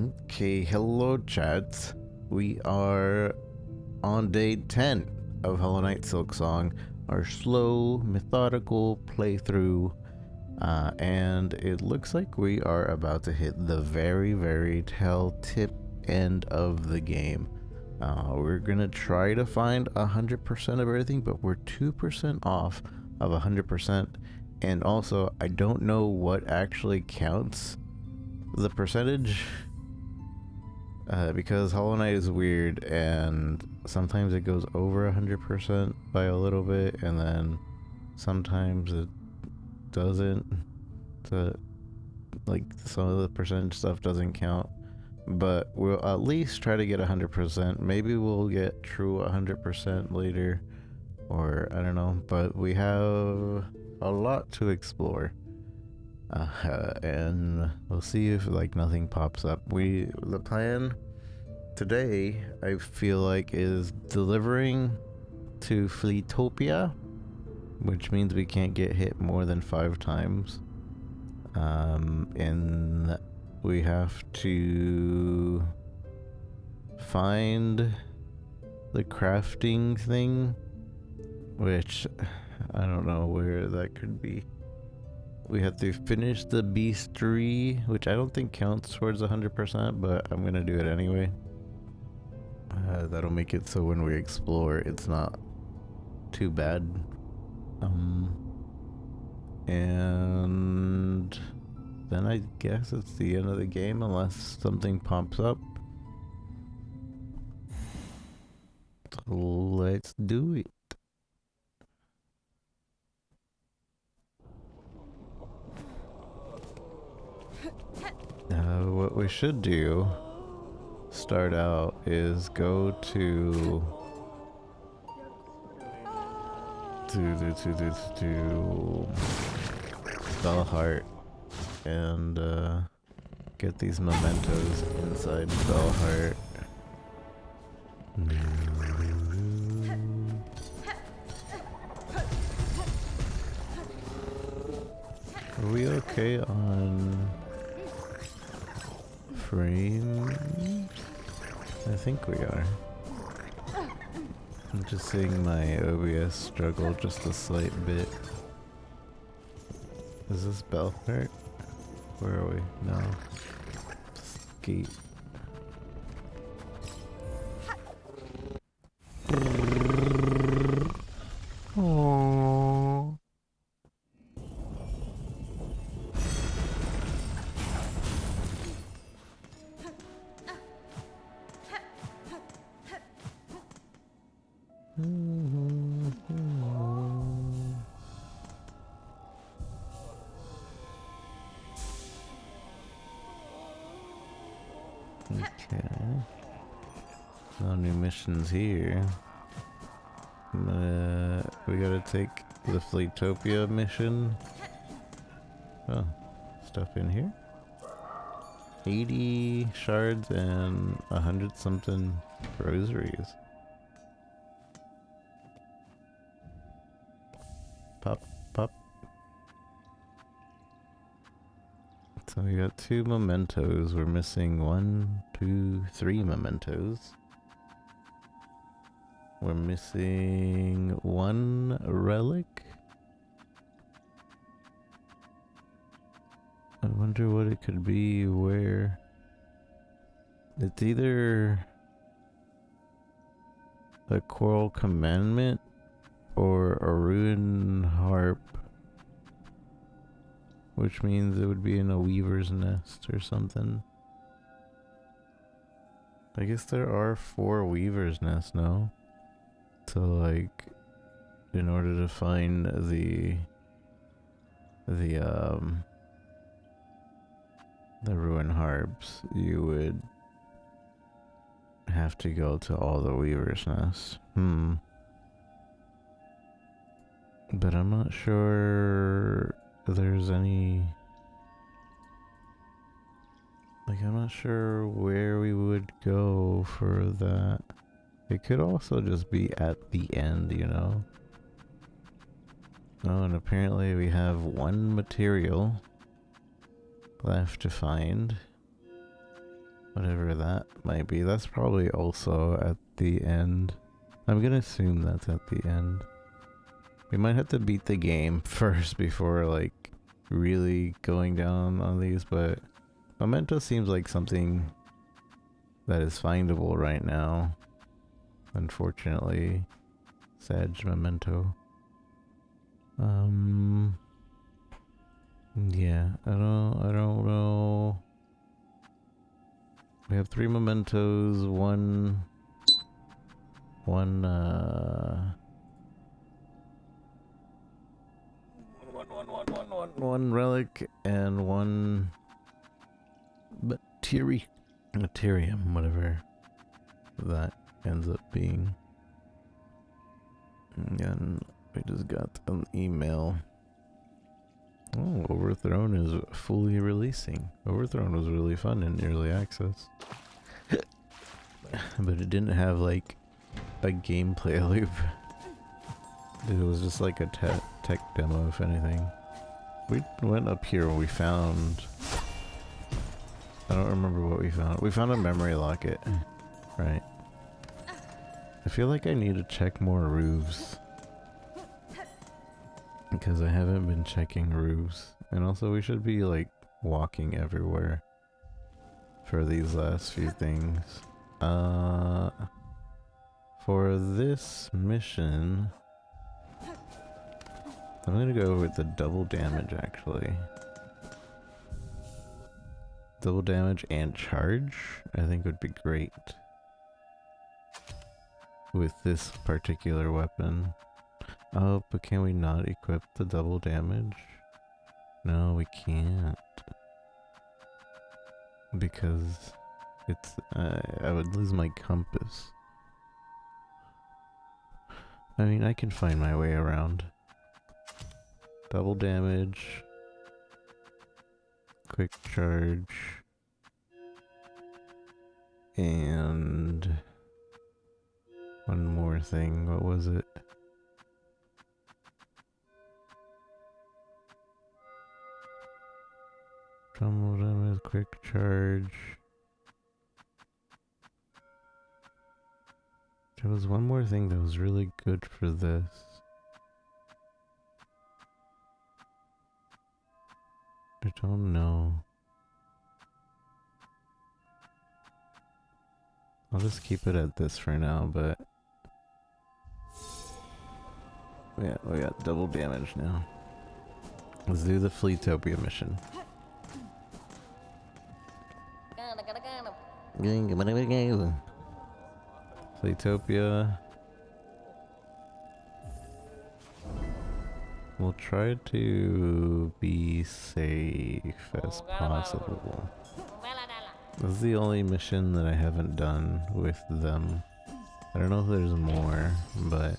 Okay, hello chat. We are on day 10 of Hollow Knight Silksong, our slow, methodical playthrough, and it looks like we are about to hit the very tip end of the game. We're gonna try to find 100% of everything, but we're 2% off of 100%, and also I don't know what actually counts the percentage. Because Hollow Knight is weird, and sometimes it goes over 100% by a little bit, and then sometimes it doesn't. So, like, some of the percentage stuff doesn't count. But we'll at least try to get 100%. Maybe we'll get true 100% later, or I don't know. But we have a lot to explore. And we'll see if like nothing pops up. The plan today, I feel like, is delivering to Fleetopia, which means we can't get hit more than 5 times. And we have to find the crafting thing, which I don't know where that could be. We have to finish the beastry, which I don't think counts towards 100%, but I'm gonna do it anyway. That'll make it so when we explore, it's not too bad. And then I guess it's the end of the game unless something pops up. So let's do it. What we should do, start out, is go to Bellheart and get these mementos inside Bellheart. Are we okay on frame? I think we are. I'm just seeing my OBS struggle just a slight bit. Is this Bellheart? Where are we? No. Skate. Aww. Okay. No new missions here. We gotta take the Fleetopia mission. Oh, stuff in here? 80 shards and 100 something rosaries. Pop, pop. So we got 2 mementos. We're missing 1, 2, 3 mementos. We're missing 1 relic. I wonder what it could be, where... It's either a Coral Commandment or a Ruin Harp, which means it would be in a Weaver's Nest or something. I guess there are 4 Weaver's Nests now. So like, in order to find the Ruin Harps, you would have to go to all the Weaver's Nests. But I'm not sure there's any... Like, I'm not sure where we would go for that. It could also just be at the end, you know? Oh, and apparently we have 1 material left to find. Whatever that might be. That's probably also at the end. I'm gonna assume that's at the end. We might have to beat the game first before, like, really going down on these, but Memento seems like something that is findable right now. Unfortunately. Sag Memento. Yeah, I don't know. We have 3 mementos, one relic, and one materium, whatever that ends up being. And we just got an email. Oh, Overthrown is fully releasing. Overthrown was really fun in early access. But it didn't have like a gameplay loop. It was just like a tech demo, if anything. We went up here and we found... I don't remember what we found. We found a memory locket. Right. I feel like I need to check more roofs. Because I haven't been checking roofs. And also we should be like walking everywhere for these last few things. For this mission, I'm gonna go with the double damage actually. Double damage and charge I think would be great with this particular weapon. Oh, but can we not equip the double damage? No, we can't. Because it's, I would lose my compass. I mean, I can find my way around. Double damage. Quick charge. And one more thing, what was it? Double damage, quick charge. There was one more thing that was really good for this. I don't know. I'll just keep it at this for now, but... yeah, we got double damage now. Let's do the Fleetopia mission. Fleetopia. We'll try to be safe as possible. This is the only mission that I haven't done with them. I don't know if there's more, but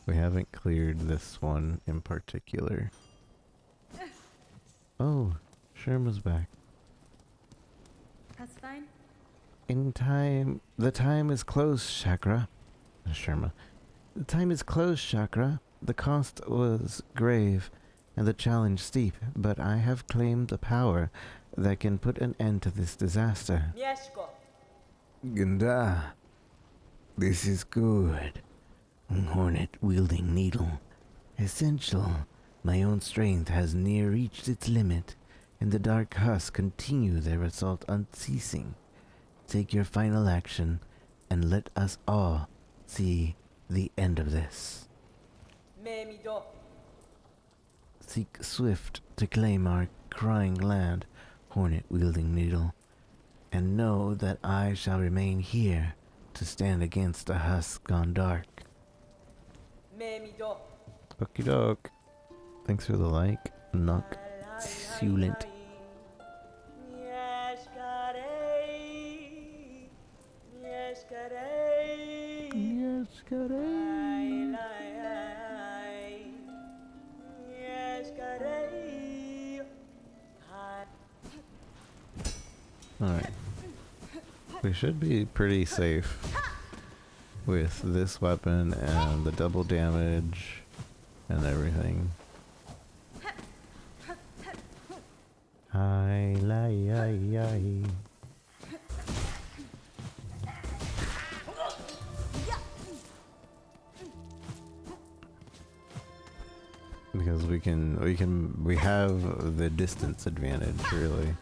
we haven't cleared this one in particular. Oh, Sherma's back. That's fine. In time, the time is close, Chakra. Sherma. The time is close, Chakra. The cost was grave and the challenge steep, but I have claimed the power that can put an end to this disaster. Ganda. This is good. Hornet wielding needle. Essential. My own strength has near reached its limit, and the dark husks continue their assault unceasing. Take your final action, and let us all see the end of this. Seek swift to claim our crying land, Hornet wielding needle, and know that I shall remain here to stand against a husk gone dark. Okie doke. Thanks for the like, Nock Sulant. Alright. We should be pretty safe with this weapon and the double damage and everything. we have the distance advantage, really.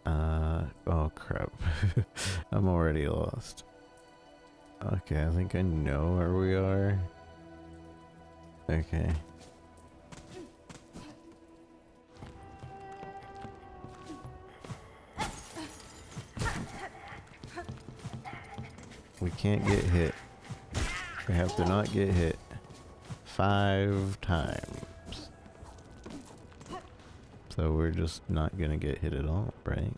Oh crap. I'm already lost. Okay, I think I know where we are. Okay. We can't get hit. We have to not get hit 5 times. So we're just not gonna get hit at all, right?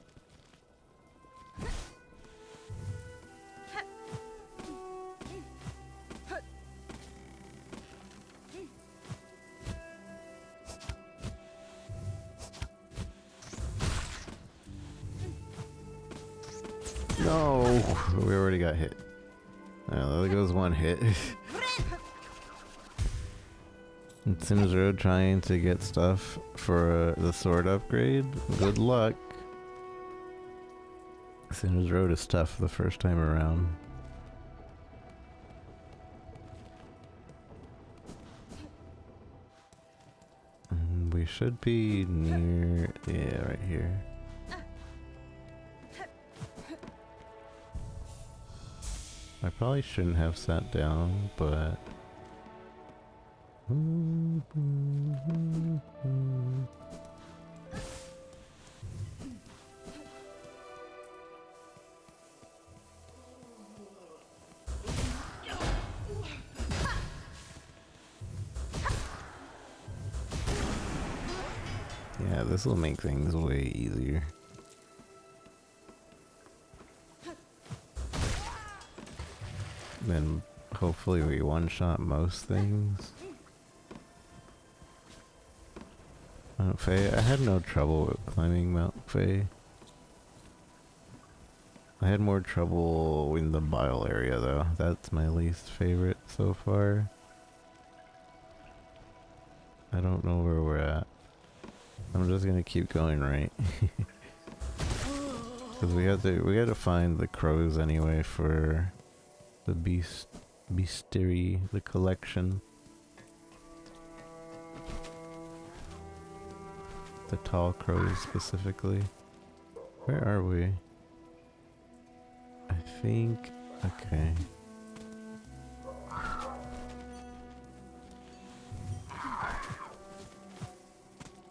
No! We already got hit. Oh, there goes one hit. And Sims Road trying to get stuff for the sword upgrade. Good luck. Sims Road is tough the first time around. We should be near... yeah, right here. I probably shouldn't have sat down, but... yeah, this will make things way easier. Then hopefully we one-shot most things. Mount Faye, I had no trouble with climbing Mount Faye. I had more trouble in the bile area though. That's my least favorite so far. I don't know where we're at. I'm just gonna keep going right. Cause we had to find the crows anyway for the beastery, the collection. The tall crows specifically. Where are we? I think... okay.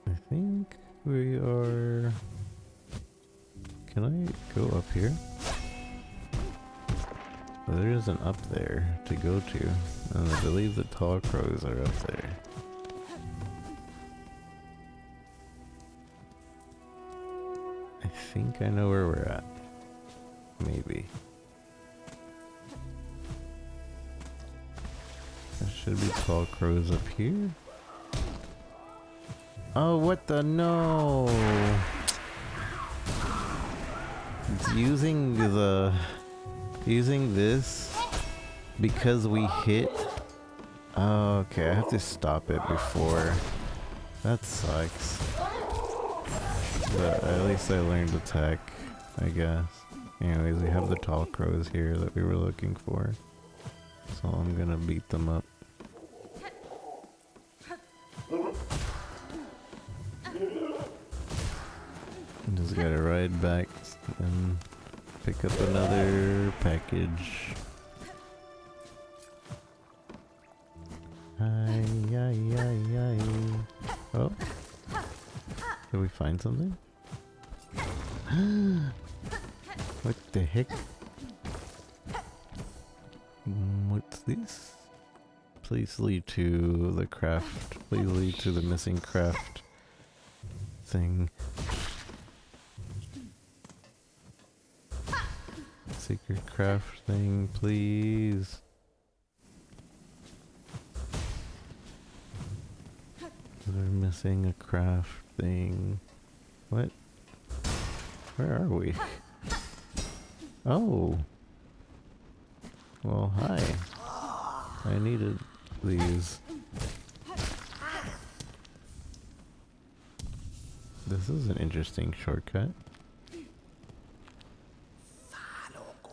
I think we are... can I go up here? Well, there isn't up there to go to. And I believe the tall crows are up there. I think I know where we're at. Maybe. There should be tall crows up here. Oh, what the no! It's using this because we hit. Oh, okay, I have to stop it before. That sucks. But at least I learned attack, I guess. Anyways, we have the tall crows here that we were looking for. So I'm gonna beat them up. Just gotta ride back and pick up another package. Ay, ay, ay, ay. Oh. Did we find something? What the heck? What's this? Please lead to the craft. Please lead to the missing craft thing. Secret craft thing, please. They're missing a craft thing. What? Where are we? Oh. Well, hi. I needed these. This is an interesting shortcut.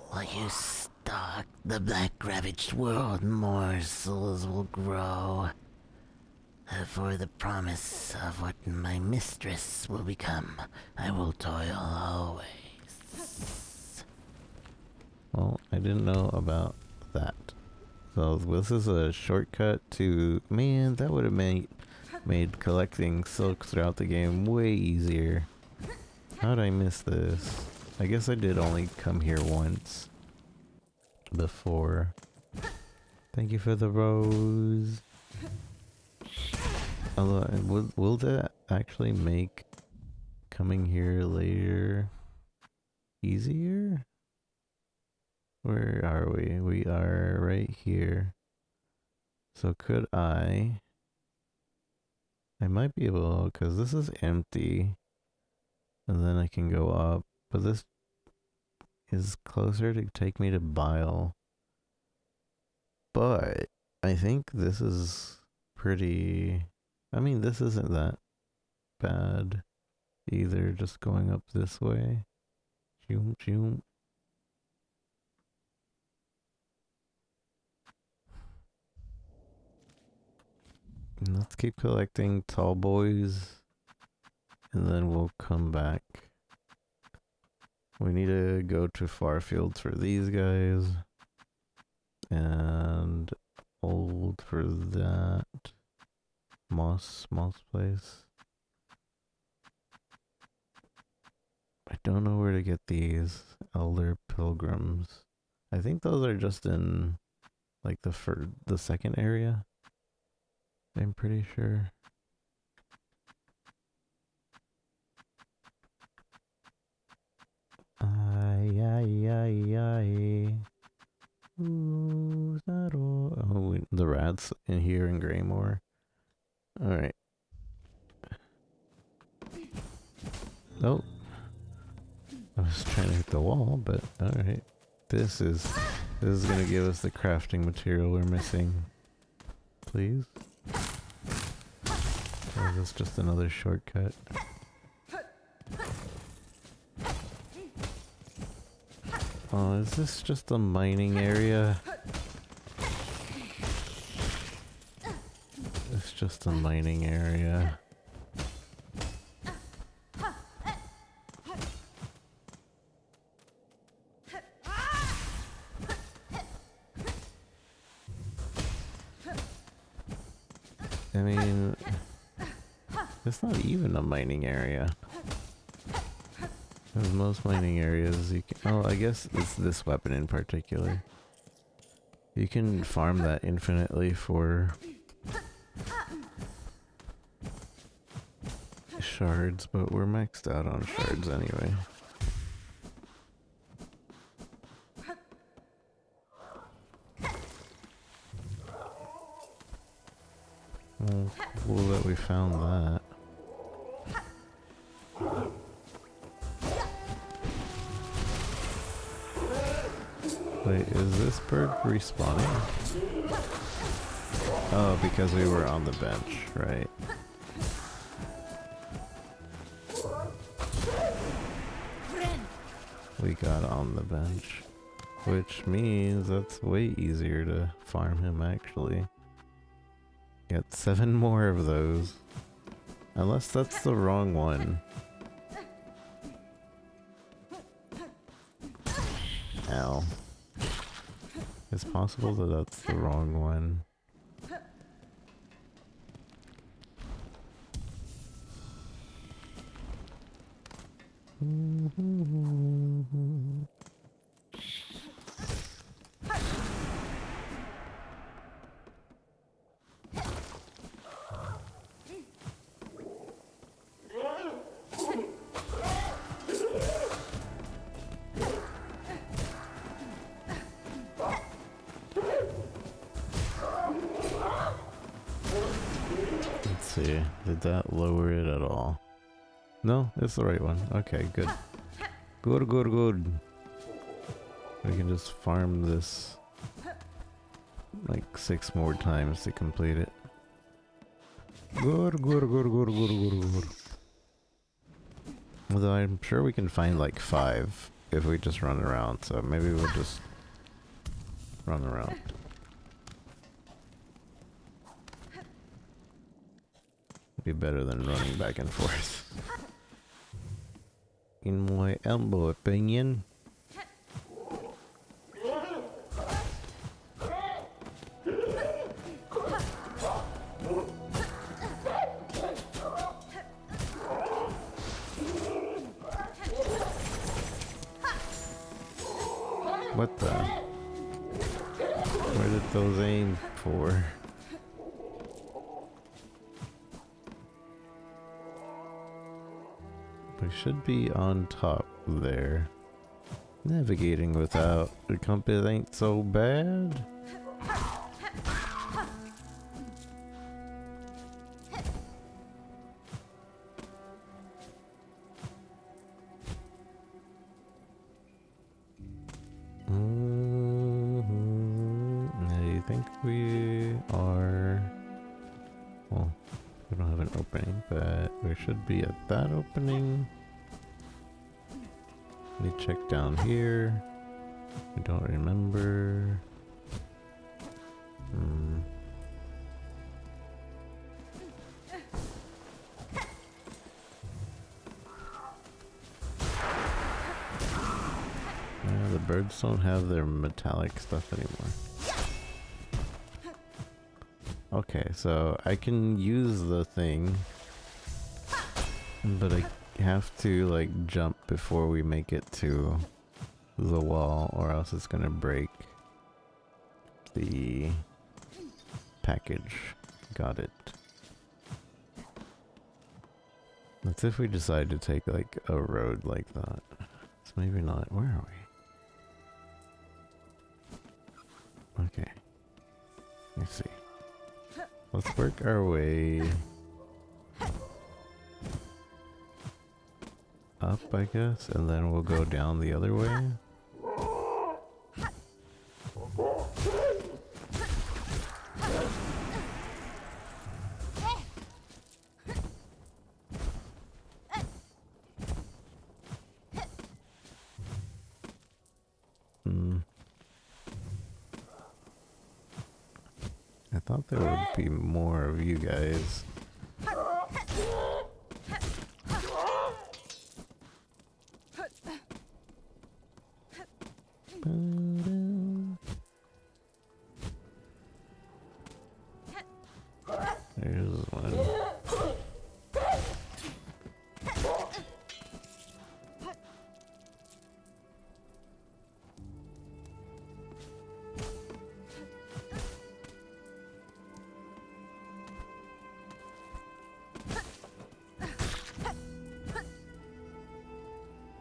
While you stalk the black ravaged world, morsels will grow. For the promise of what my mistress will become, I will toil always. Well, I didn't know about that. So this is a shortcut to... Man, that would have made collecting silk throughout the game way easier. How'd I miss this? I guess I did only come here once before. Thank you for the rose. Although, will that actually make coming here later easier? Where are we? We are right here. So could I might be able, because this is empty, and then I can go up, but this is closer to take me to Bile. But I think this is pretty... I mean, this isn't that bad either, just going up this way. Choom, choom. And let's keep collecting tall boys, and then we'll come back. We need to go to Farfields for these guys, and Old for that. Moss place. I don't know where to get these Elder Pilgrims. I think those are just in like the second area. I'm pretty sure. Who's that all? Oh, the rats in here in Greymore. Alright. Oh. I was trying to hit the wall, but alright. This is gonna give us the crafting material we're missing. Please? Or is this just another shortcut? Oh, is this just a mining area? It's just a mining area. I mean, it's not even a mining area. As most mining areas, you can... Oh, I guess it's this weapon in particular. You can farm that infinitely for shards, but we're maxed out on shards anyway. Well, cool that we found that. Wait, is this bird respawning? Oh, because we were on the bench, right? We got on the bench, which means that's way easier to farm him actually. Get 7 more of those. Unless that's the wrong one. Ow. It's possible that that's the wrong one. Let's see, did that lower it at all? No, it's the right one. Okay, good. Good, good, good. We can just farm this like 6 more times to complete it. Good, good, good, good, good, good, good. Although I'm sure we can find like 5 if we just run around, so maybe we'll just run around. Be better than running back and forth. In my humble opinion. What the? Where did those aim for? We should be on top there. Navigating without the compass ain't so bad. I think we are... Well, we don't have an opening, but we should be at that opening. Let me check down here. I don't remember. The birds don't have their metallic stuff anymore. Okay, so I can use the thing, but I have to like jump before we make it to the wall, or else it's gonna break the package. Got it. That's if we decide to take like a road like that. So maybe not. Where are we? Okay. Let's see. Let's work our way up, I guess, and then we'll go down the other way. I thought there would be more of you guys. There's one.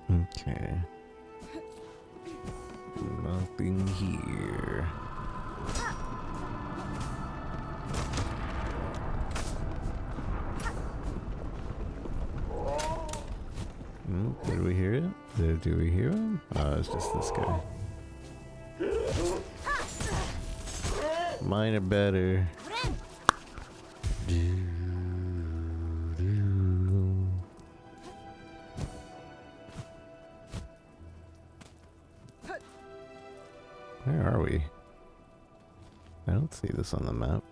Okay. Nothing here. Did we hear it? Do we hear him? Oh, it's just this guy. Mine are better. Where are we? I don't see this on the map.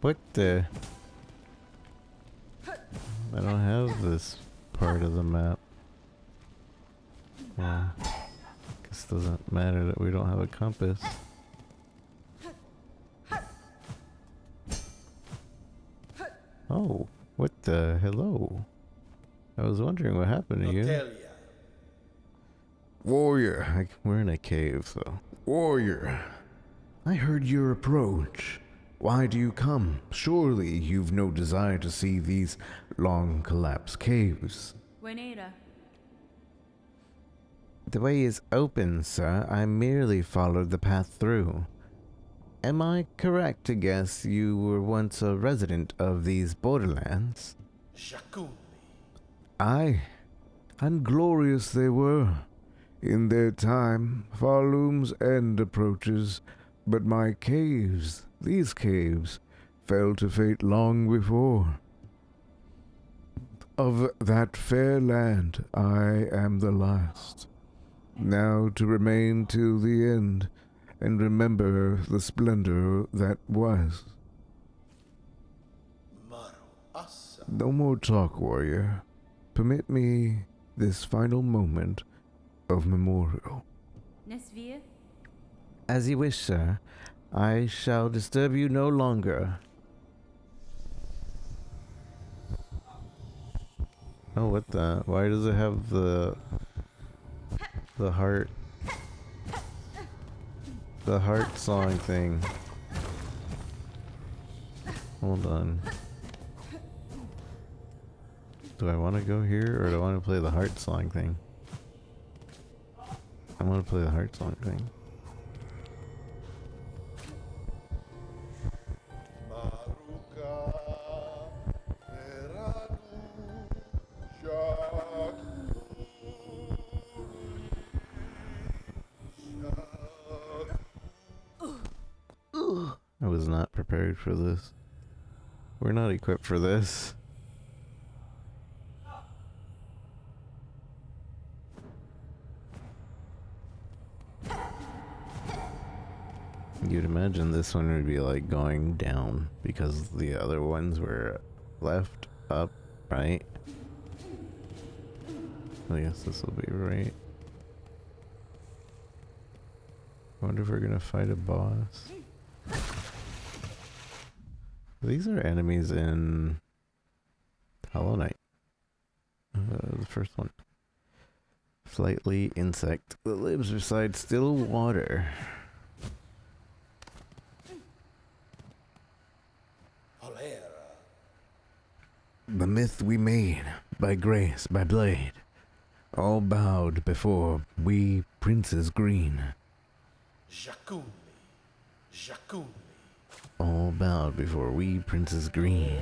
What the? I don't have this part of the map. Yeah. Guess it doesn't matter that we don't have a compass. Oh, what the? Hello. I was wondering what happened to you. Warrior. We're in a cave, so. Warrior. I heard your approach. Why do you come? Surely you've no desire to see these long collapsed caves. Buenera. The way is open, sir. I merely followed the path through. Am I correct to guess you were once a resident of these borderlands? Aye, and glorious they were. In their time, Farloom's end approaches, but my caves, these caves, fell to fate long before. Of that fair land, I am the last. Now to remain till the end, and remember the splendor that was. No more talk, warrior. Permit me this final moment of memorial. Nesvir? As you wish, sir. I shall disturb you no longer. Oh, what the? Why does it have the heart? The heart song thing. Hold on. Do I want to go here or do I want to play the heart song thing? I want to play the heart song thing. I was not prepared for this. We're not equipped for this. You'd imagine this one would be like going down because the other ones were left, up, right? I guess this will be right. I wonder if we're gonna fight a boss. These are enemies in Hollow Knight. The first one. Flightly insect that lives beside still water. The myth we made, by grace, by blade, all bowed before we princes green. All bowed before we princes green.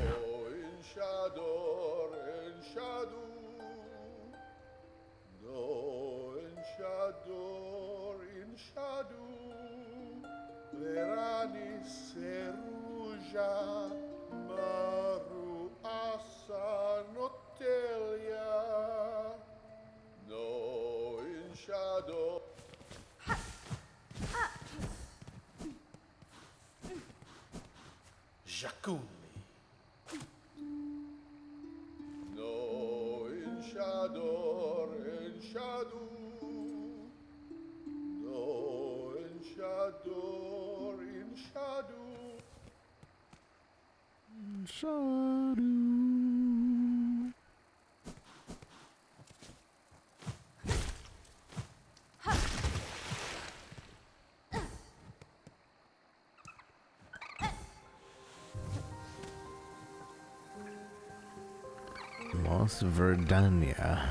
Los Verdania.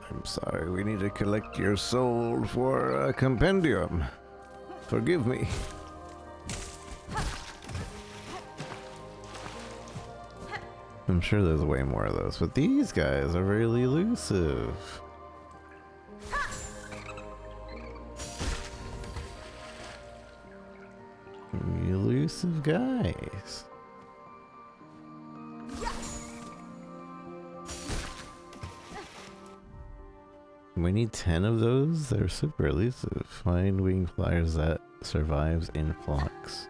I'm sorry, we need to collect your soul for a compendium. Forgive me. I'm sure there's way more of those, but these guys are really elusive. Elusive guys. We need 10 of those? They're super elusive. Find winged flyers that survives in flocks.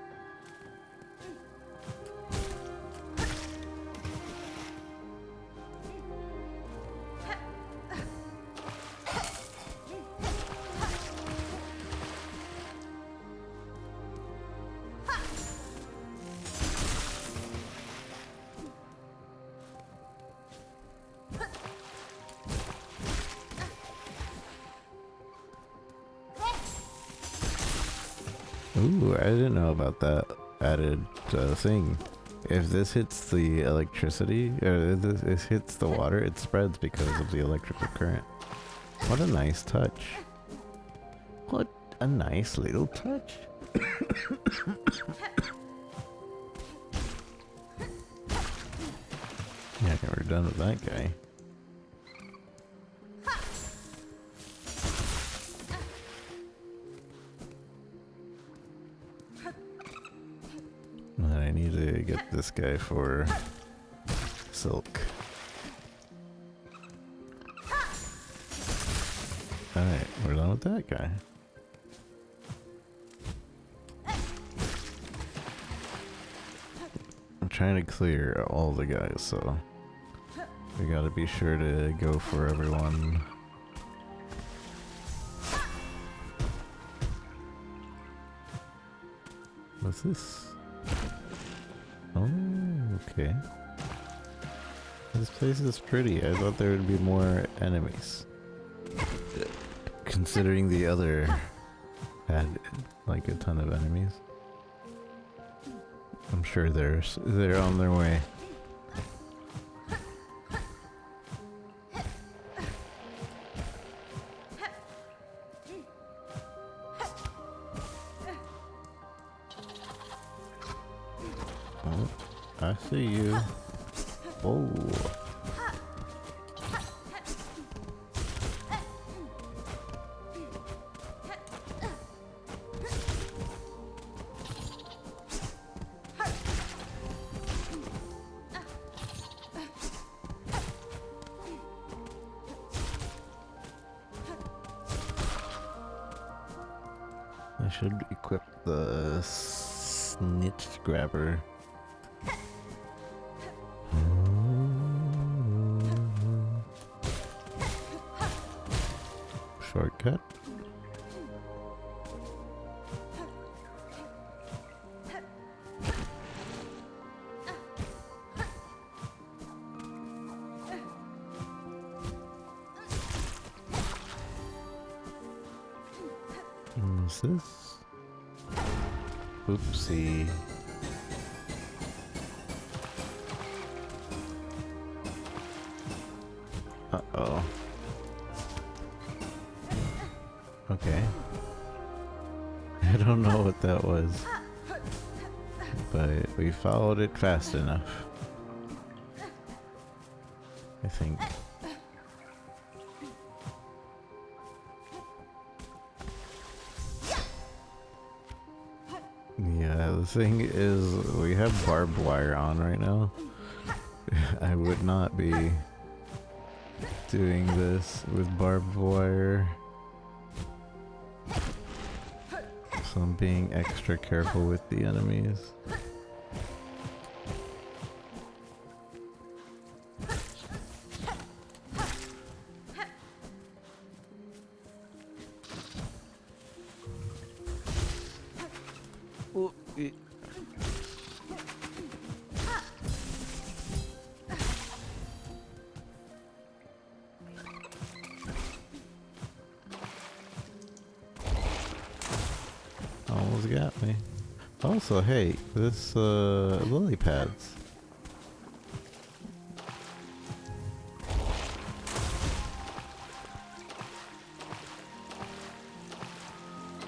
Ooh, I didn't know about that added thing. If this hits the electricity, or if this hits the water, it spreads because of the electrical current. What a nice touch. What a nice little touch. Yeah, I think we're done with that guy. And I need to get this guy for Silk. Alright, we're done with that guy. I'm trying to clear all the guys, so we gotta be sure to go for everyone. What's this? Oh, okay. This place is pretty. I thought there would be more enemies. Considering the other had like a ton of enemies. I'm sure they're on their way. Oh, I see you. Oh. I should equip the snitch grabber. Shortcut. What's this? Oopsie. Uh-oh. Okay. I don't know what that was, but we followed it fast enough, I think. Yeah, the thing is, we have barbed wire on right now. I would not be doing this with barbed wire. So I'm being extra careful with the enemies. Oh, almost got me. Also, hey, this lily pads.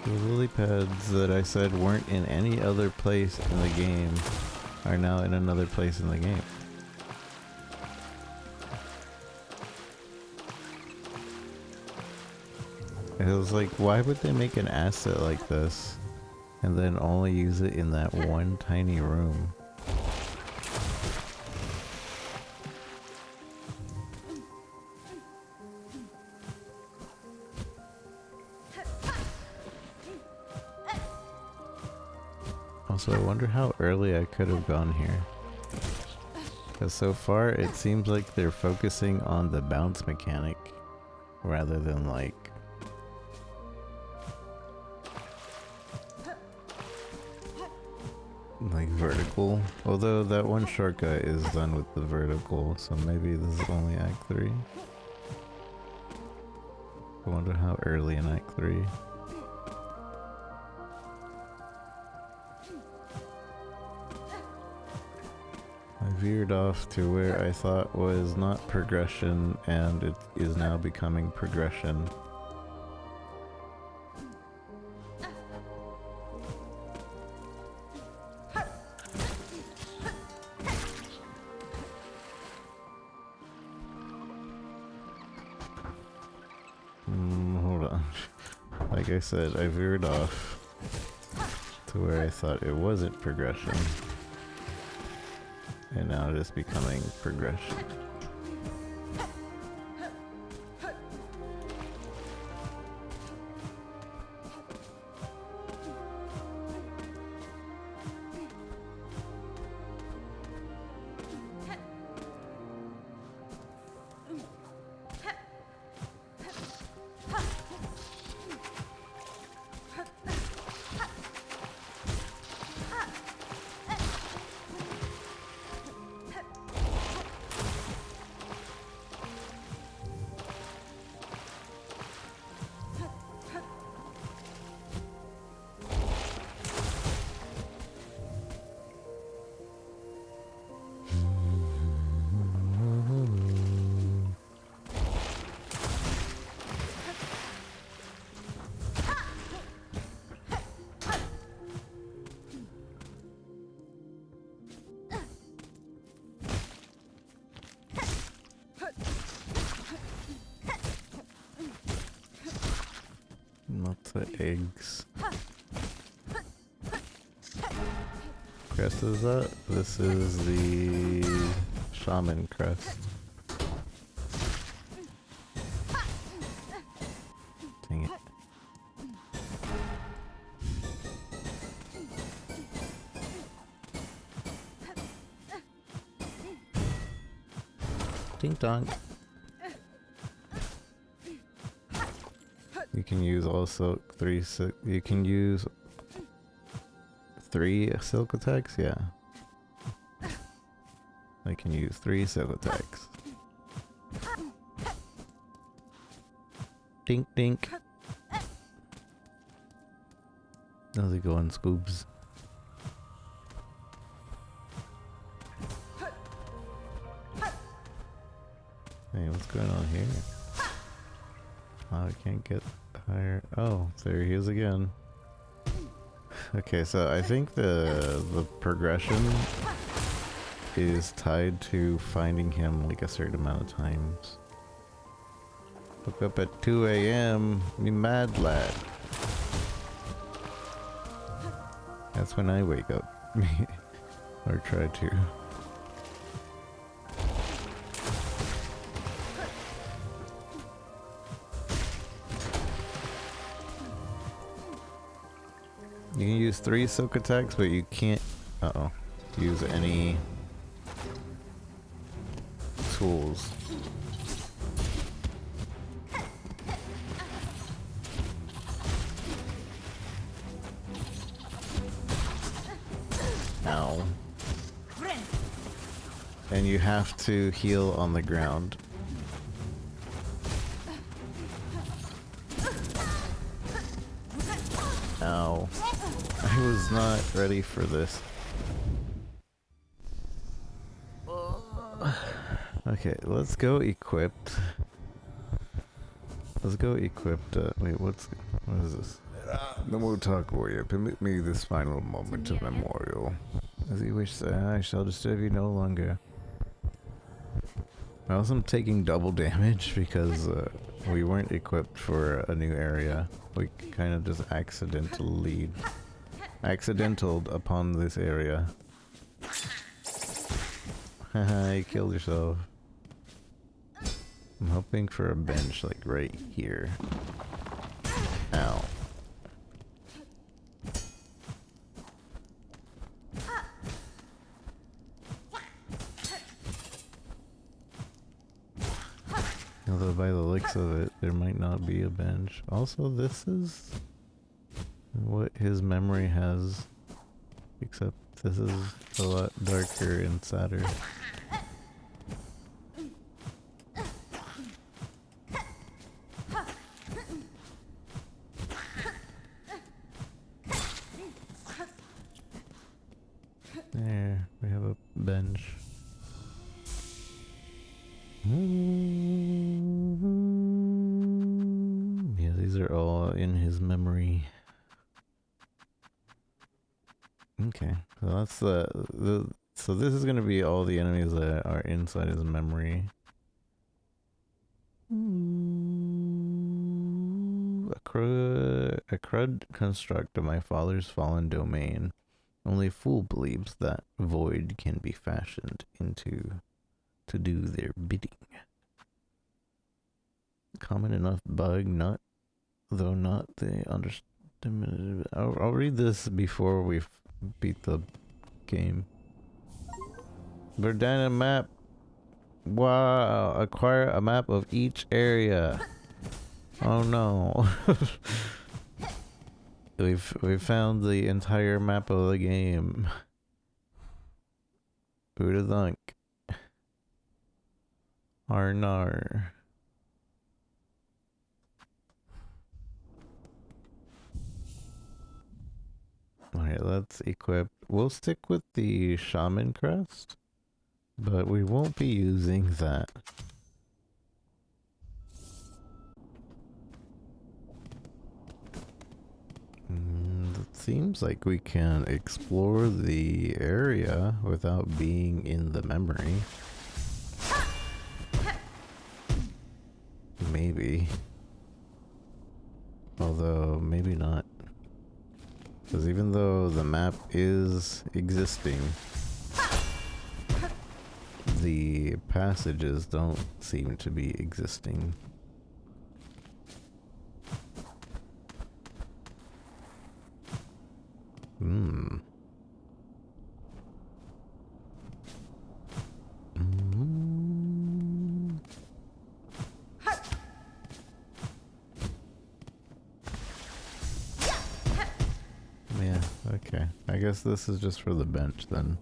The lily pads that I said weren't in any other place in the game are now in another place in the game. It was like, why would they make an asset like this and then only use it in that one tiny room? Also, I wonder how early I could have gone here. Because so far, it seems like they're focusing on the bounce mechanic rather than like vertical. Although that one shortcut is done with the vertical, so maybe this is only Act 3. I wonder how early in Act 3. I veered off to where I thought was not progression, and it is now becoming progression. Like I said, I veered off to where I thought it wasn't progression. And now it is becoming progression. Lots of eggs. Crest is that? This is the shaman crest. Dang it. Ding dong. You can use also you can use 3 silk attacks, yeah. I can use 3 silk attacks. Dink dink. How's it going, Scoobs? Hey, what's going on here? Oh, I can't get higher. Oh, there he is again. Okay, so I think the progression is tied to finding him like a certain amount of times. Woke up at 2 a.m. Me mad lad. That's when I wake up. Or try to. You can use 3 silk attacks, but you can't use any tools. Ow. And you have to heal on the ground. Ow. I was not ready for this. Okay, let's go equipped. Let's go equipped. Wait, what is this? The Motok Warrior, permit me this final moment of memorial. As you wish, sir, I shall disturb you no longer. I also am taking double damage because we weren't equipped for a new area. We kind of just accidentaled upon this area. Haha, you killed yourself. I'm hoping for a bench like right here. Ow. Although by the looks of it, there might not be a bench. Also, this is what his memory has, except this is a lot darker and sadder. There, we have a bench. Yeah, these are all in his memory. Okay, so that's so this is gonna be all the enemies that are inside his memory. A a crud construct of my father's fallen domain. Only a fool believes that void can be fashioned into to do their bidding. Common enough bug, not the understand. I'll read this before we beat the game. Verdana map. Wow, acquire a map of each area. Oh no. We've found the entire map of the game. Who'da thunk? Arnar. Alright, let's equip. We'll stick with the shaman crest, but we won't be using that. It seems like we can explore the area without being in the memory. Maybe. Although, maybe not. Because even though the map is existing, the passages don't seem to be existing. Hmm. Yeah, okay. I guess this is just for the bench then.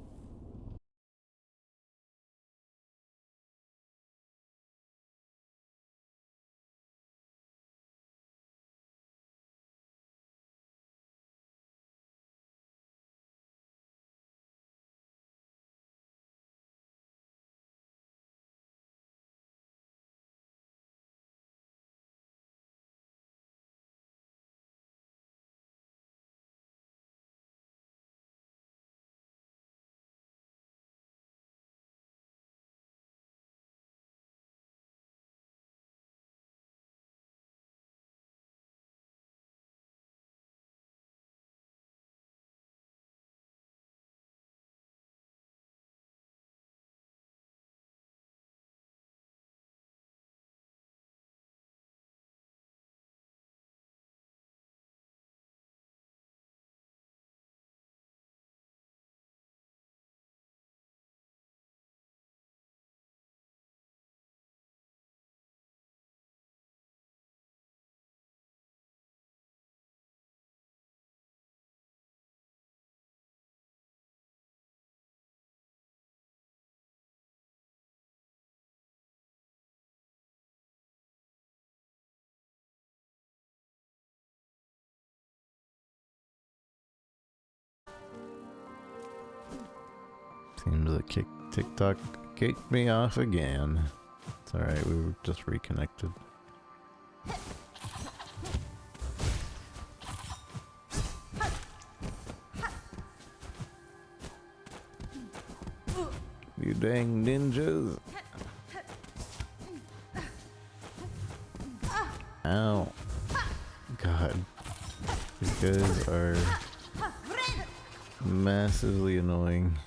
Seems like TikTok kicked me off again. It's alright, we were just reconnected. You dang ninjas! Ow. God. These guys are massively annoying.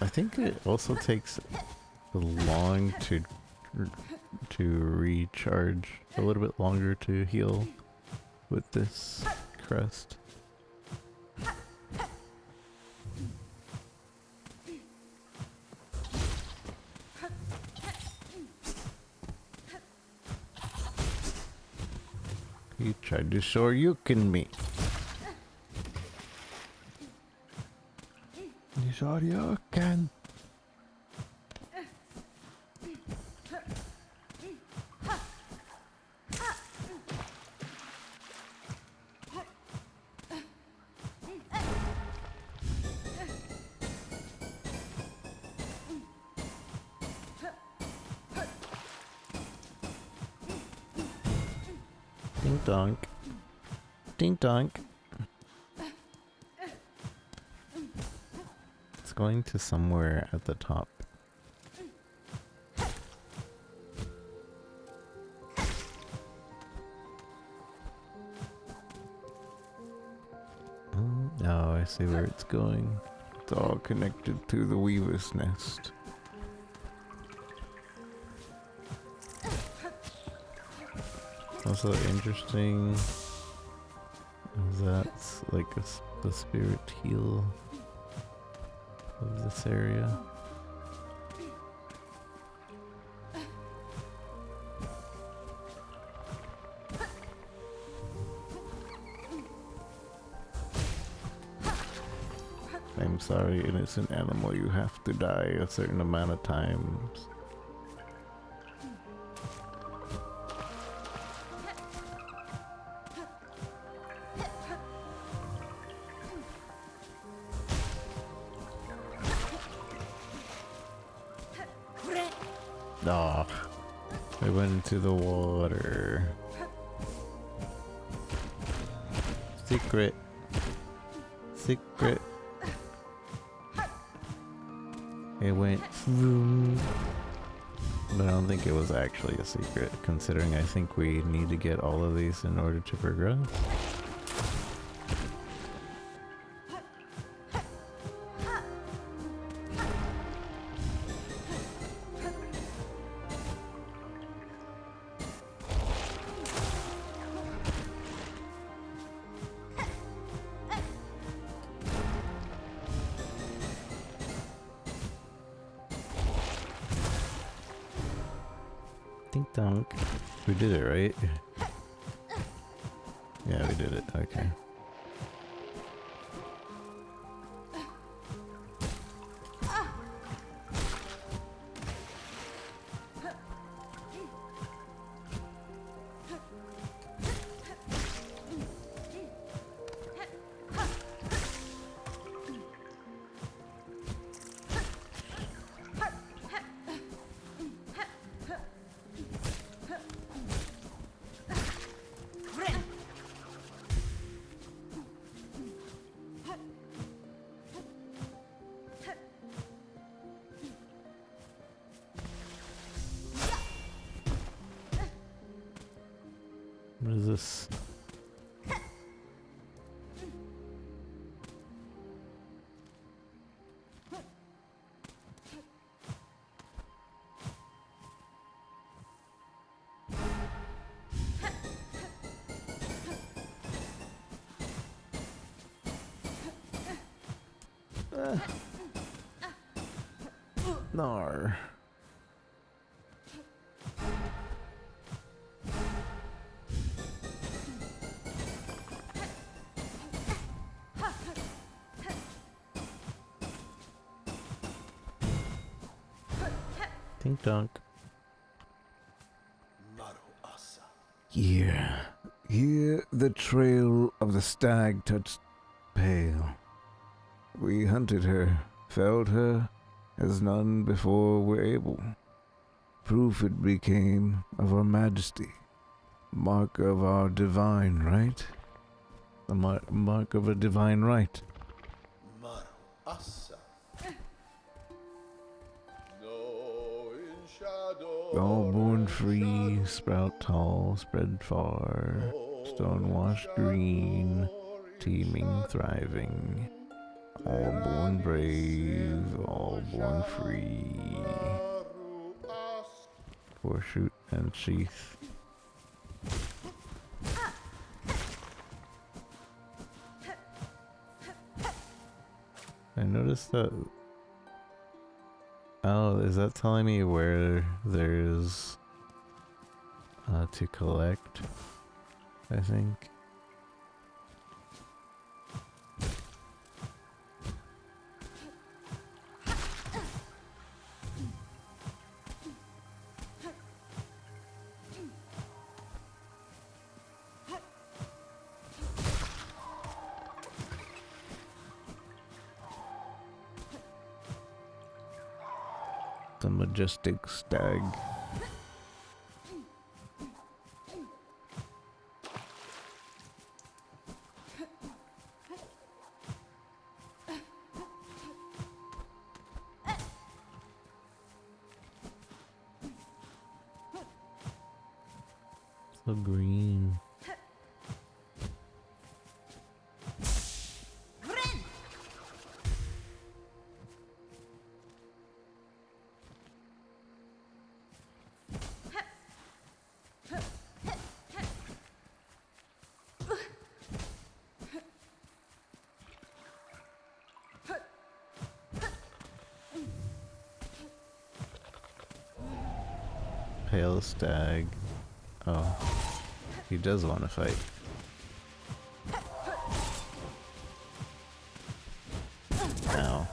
I think it also takes long to recharge, a little bit longer to heal with this crest. He tried to shoryuken me. Shoryuken. Ding donk. Ding donk. It's going to somewhere at the top. Oh, I see where it's going. It's all connected to the weaver's nest. Also interesting is that's like the spirit heel of this area. I'm sorry, innocent animal, you have to die a certain amount of times. Oh, I went into the water. Secret. Secret. It went vroom. But I don't think it was actually a secret, considering I think we need to get all of these in order to progress. Dink dunk. We did it, right? Yeah, we did it. Okay. What is this? Nar. Dink dunk. Here the trail of the stag touched pale. We hunted her, felled her, as none before were able. Proof it became of our majesty, mark of our divine right. The mark of a divine right. All born free, sprout tall, spread far, stone washed green, teeming, thriving. All born brave, all born free. Foreshoot and sheath. I noticed that. Oh, is that telling me where there's to collect? I think. The majestic stag. So green. Pale stag. Oh, he does want to fight. Ow.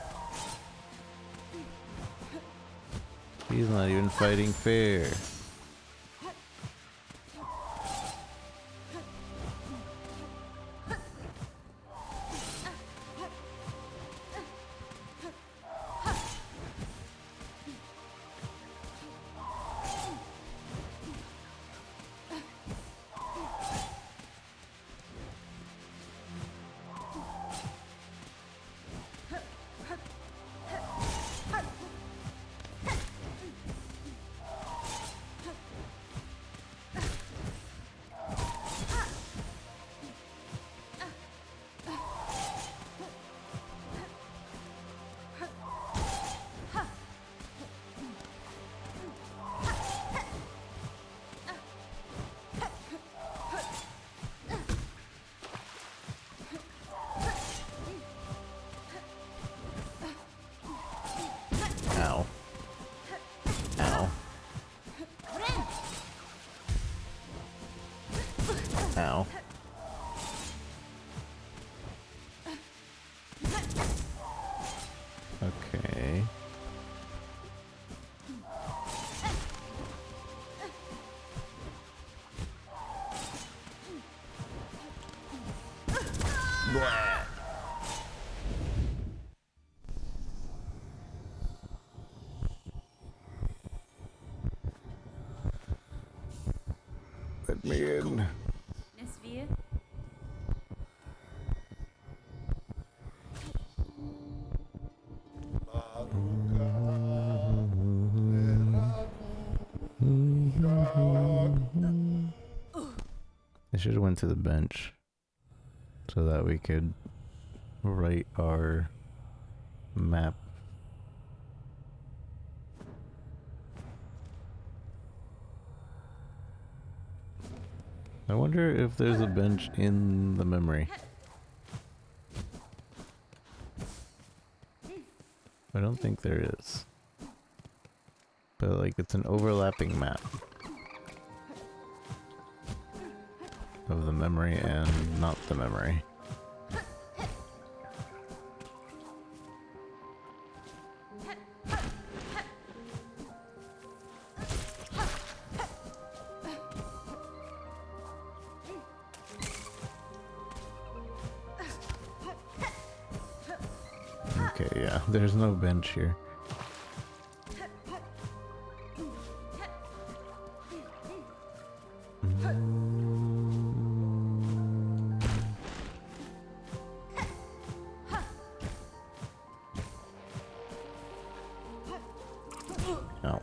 He's not even fighting fair. Ow. Ow. Ow. Okay. Blah. Let me in. Miss View? I should have went to the bench so that we could write our map. I wonder if there's a bench in the memory. I don't think there is. But like it's an overlapping map of the memory and not the memory. Okay, yeah, there's no bench here. Oh.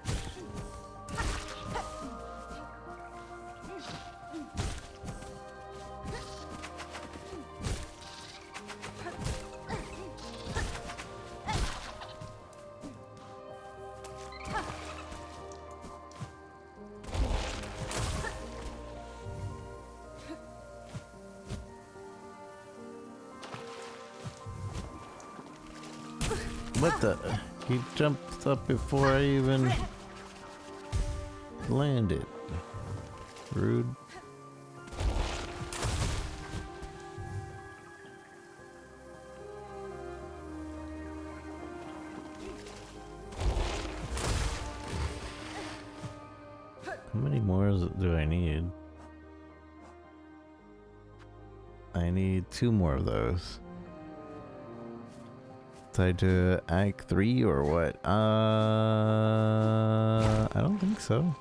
What the? He jumped up before I even landed. Rude. How many more do I need? I need 2 more of those. Tied to Act 3 or what? I don't think so.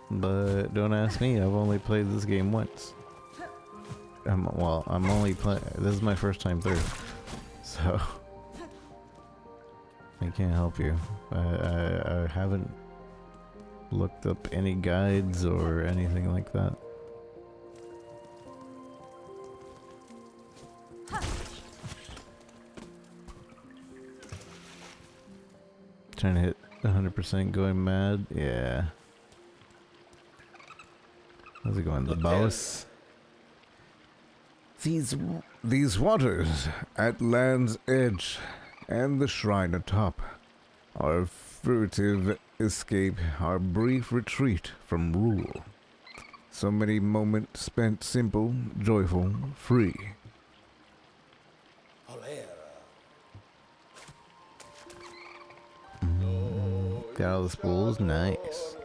But don't ask me, I've only played this game once. Well, I'm only playing, this is my first time through. So, I can't help you. I haven't looked up any guides or anything like that. Trying to hit 100% going mad. Yeah. How's it going, the boss? These waters at land's edge and the shrine atop, our furtive escape, our brief retreat from rule. So many moments spent simple, joyful, free. Got all the spools, nice.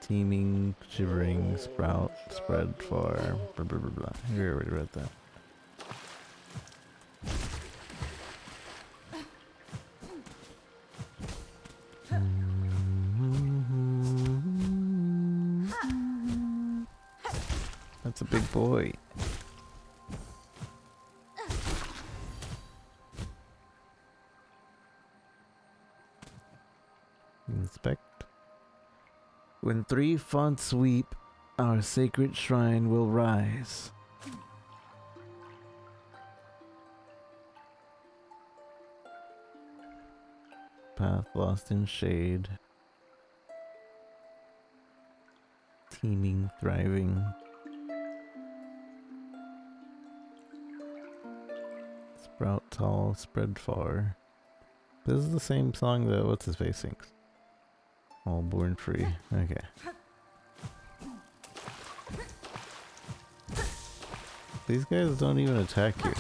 Teeming, shivering, sprout, spread far, blah blah blah blah. We already read that. That's a big boy. Inspect. When 3 fonts weep, our sacred shrine will rise. Path lost in shade. Teeming, thriving. Sprout tall, spread far. This is the same song that what's his face sings. All born free. Okay. These guys don't even attack you.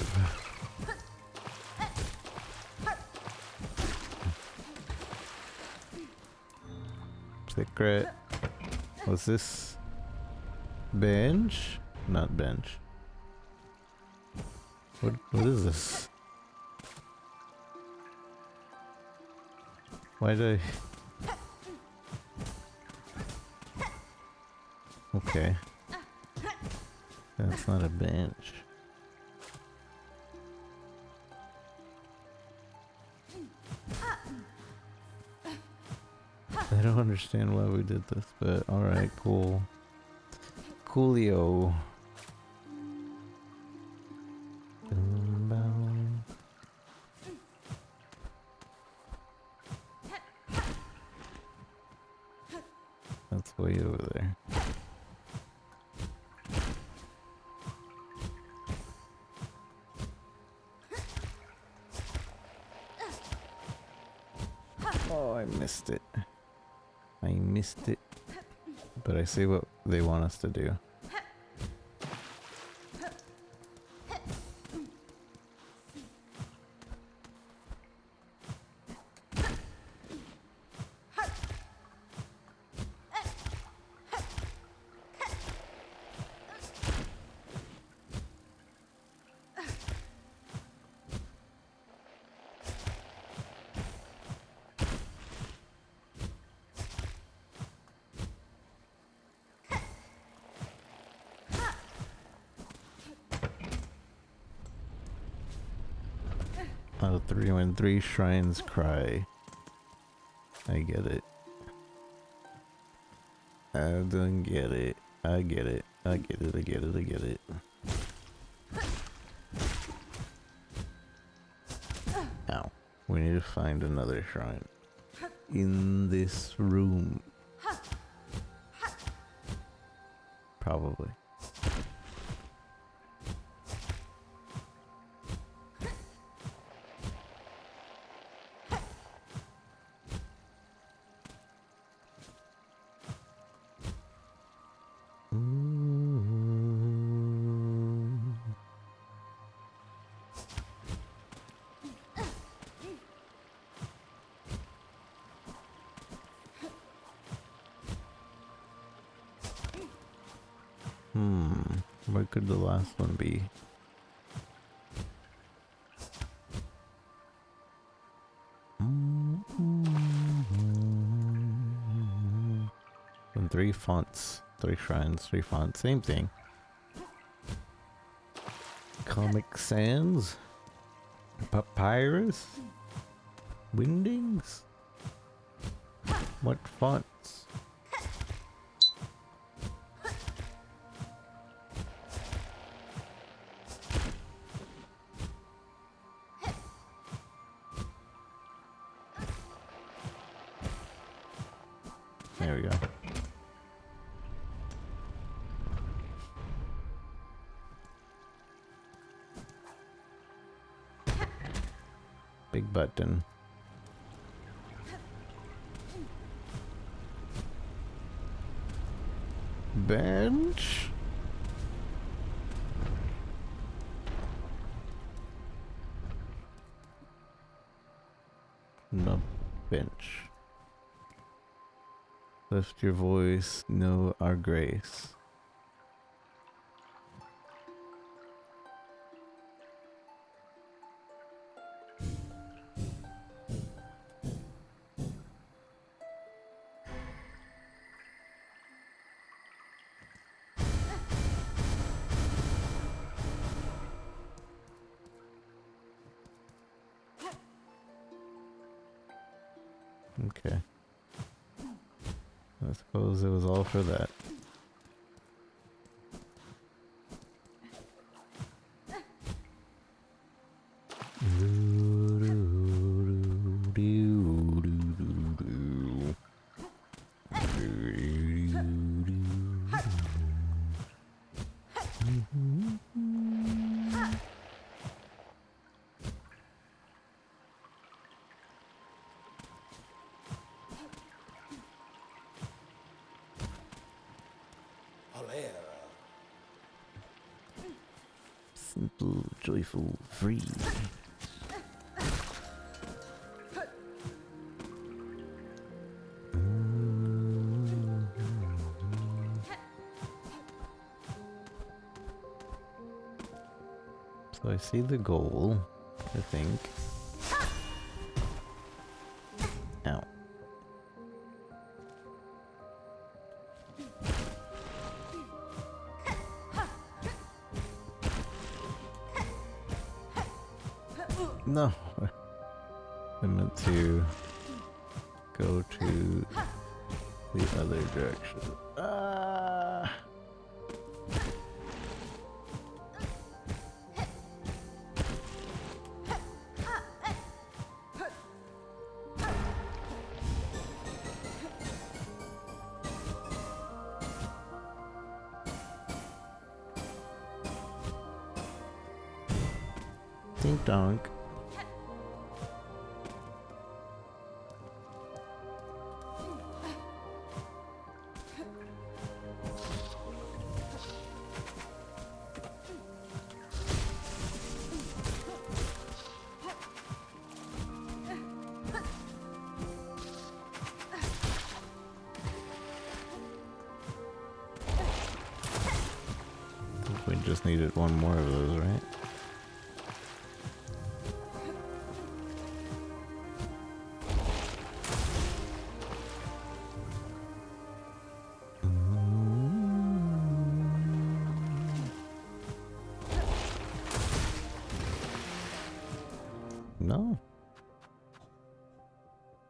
Secret. What's this? Bench? Not bench. What is this? Why did I... Okay. That's not a bench. I don't understand why we did this, but alright, cool. Coolio. That's way over there. Oh, I missed it. I missed it. But I see what they want us to do. Oh, when 3 shrines cry. I get it. I don't get it. I get it. I get it. I get it. I get it. Ow. We need to find another shrine. In this room. Probably. What could the last one be? And 3 fonts, 3 shrines, 3 fonts, same thing. Comic Sans, Papyrus, Windings. What fonts? There we go. Big button. Bench? No bench. Lift your voice, know our grace. Okay. I suppose it was all for that. Simple, joyful, free. So I see the goal, I think. Ow. No, I meant to go to the other direction. Ah! Dink donk. We just needed one more of those, right? No.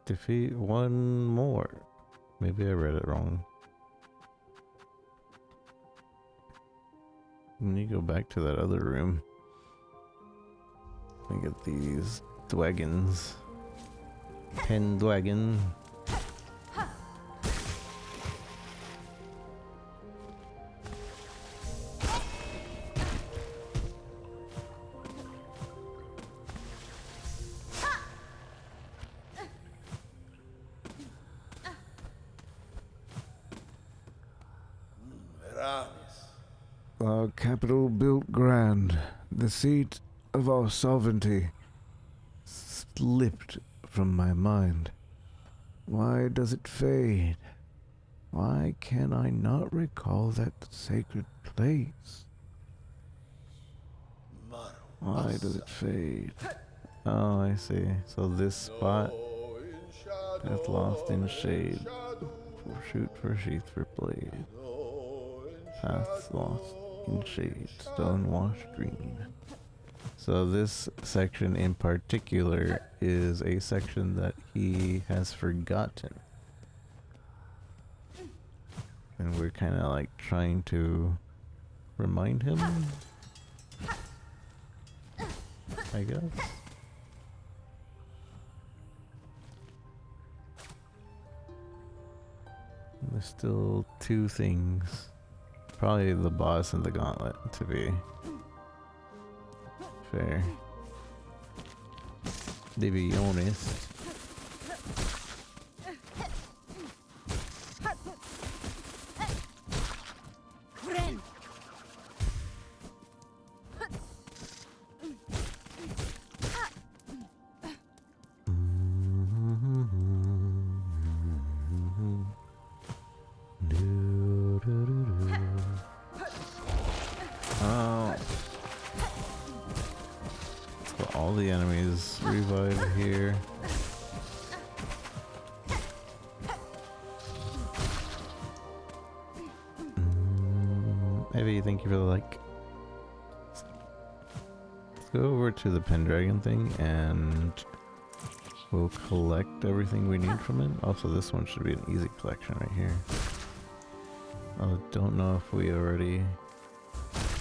Defeat one more. Maybe I read it wrong. Let me go back to that other room. I get these dwagons. Pendwagon. Our capital built grand, the seat of our sovereignty, slipped from my mind. Why does it fade? Why can I not recall that sacred place? Why does it fade? Oh, I see. So this spot hath lost in shade. For shoot, for sheath, for blade. Paths lost in shade, stone washed green. So this section in particular is a section that he has forgotten. And we're kind of like trying to remind him, I guess. There's still two things. Probably the boss and the gauntlet, to be fair. To be honest. Oh. So all the enemies revive here. Maybe thank you for the like. Let's go over to the Pendragon thing and we'll collect everything we need from it. Also, this one should be an easy collection right here. I don't know if we already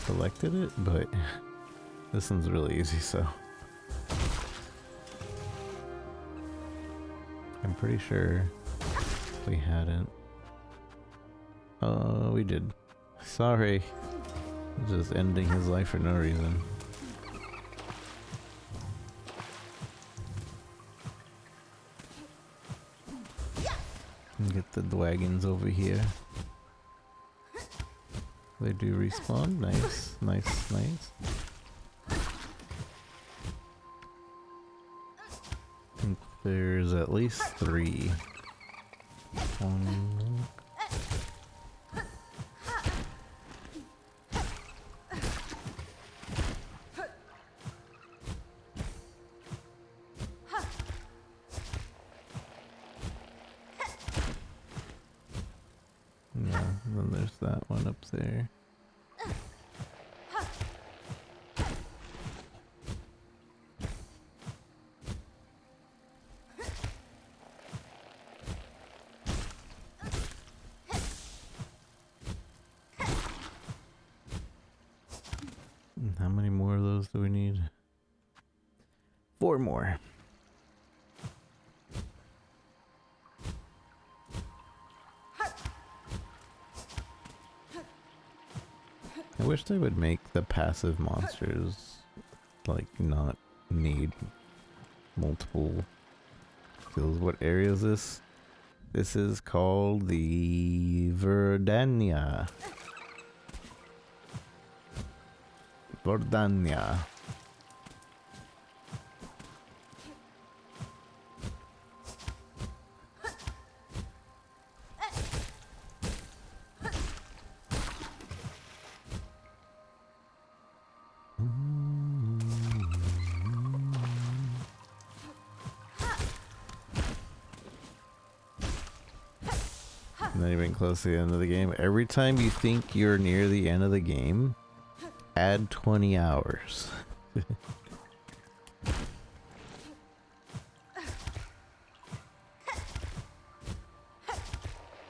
collected it, but this one's really easy, so I'm pretty sure we hadn't. We did. Sorry. Just ending his life for no reason. Get the wagons over here. They do respawn. Nice, nice, nice. I think there's at least 3. One. Yeah, then there's that one up there. How many more of those do we need? 4 more. I wish they would make the passive monsters like not need multiple skills. What area is this? This is called the Verdania. Verdania. Not even close to the end of the game. Every time you think you're near the end of the game, add 20 hours.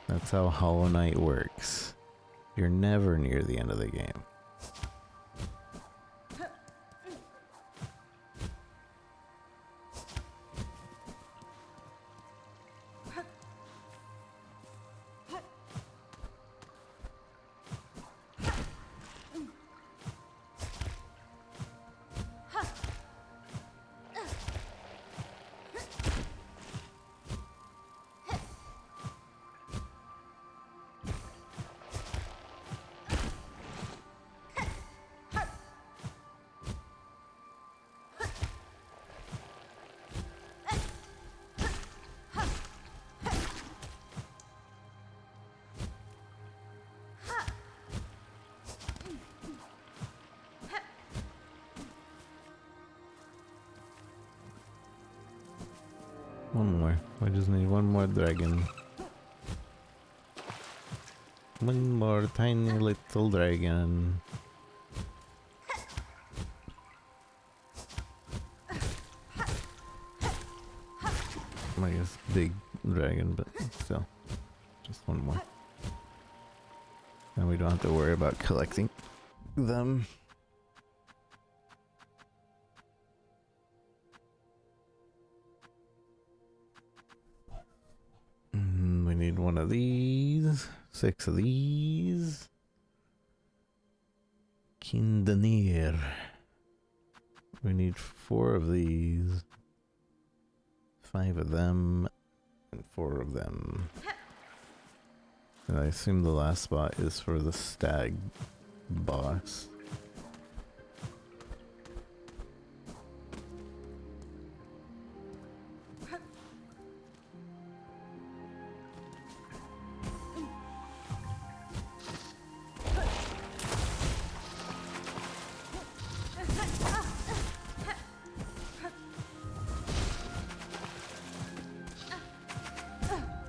That's how Hollow Knight works. You're never near the end of the game. One more. I just need one more dragon. One more tiny little dragon. I guess big dragon, but still. Just one more. And we don't have to worry about collecting them. We need one of these, 6 of these. Kindanir. We need 4 of these, 5 of them, and 4 of them. And I assume the last spot is for the stag boss.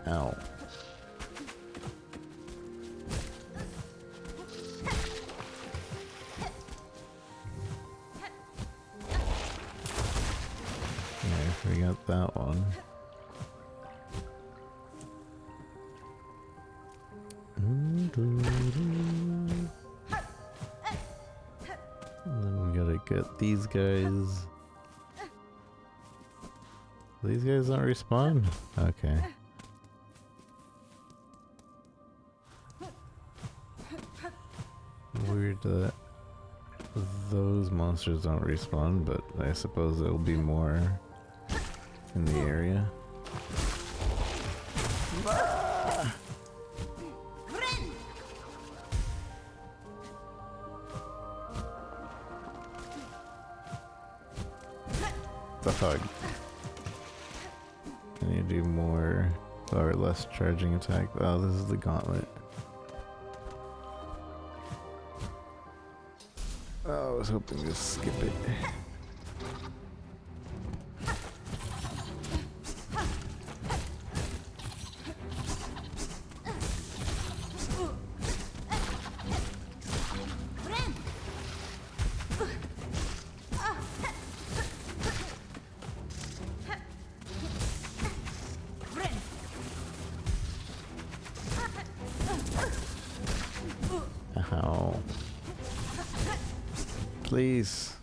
Ow. Okay, we got that one. And then we gotta get these guys. These guys don't respawn? Okay. Weird that those monsters don't respawn, but I suppose there'll be more in the area. The hug. I need to do more or less charging attack. Oh, this is the gauntlet. Oh, I was hoping to skip it. Ow. Please.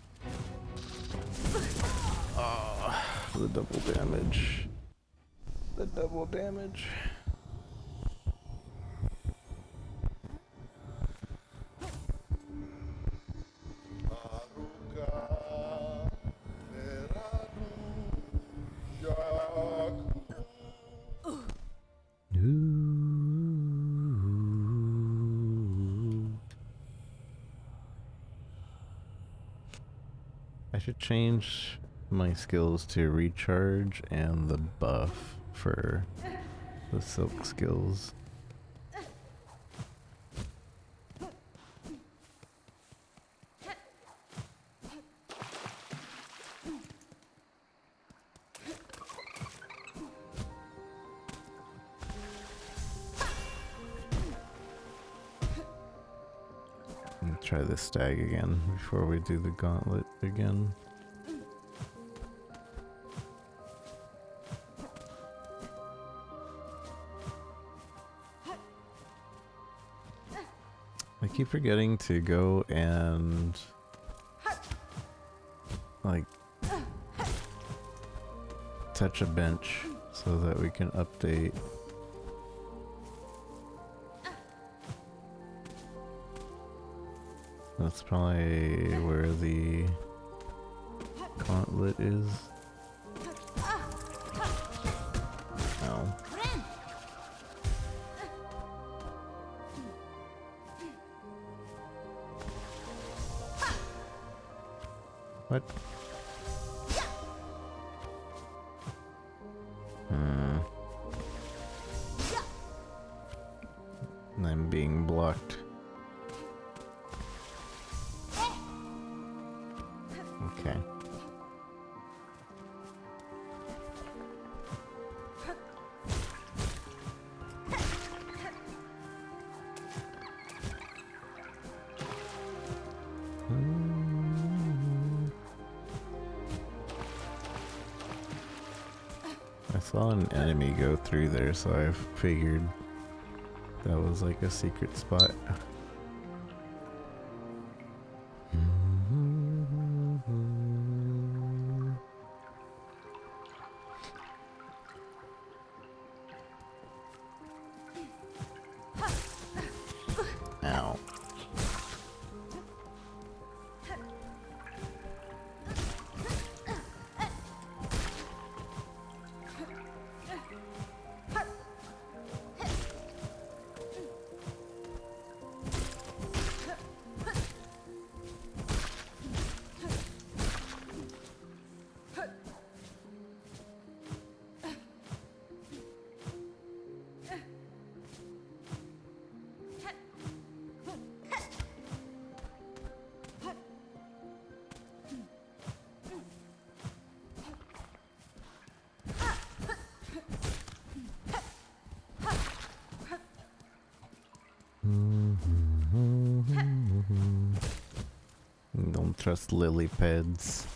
Oh, the double damage. The double damage. I should change my skills to recharge and the buff for the silk skills. Try the stag again before we do the gauntlet again. I keep forgetting to go and like touch a bench so that we can update. That's probably where the gauntlet is. Ow. What? I'm being blocked. Okay. I saw an enemy go through there, so I figured that was like a secret spot. trust lily pads.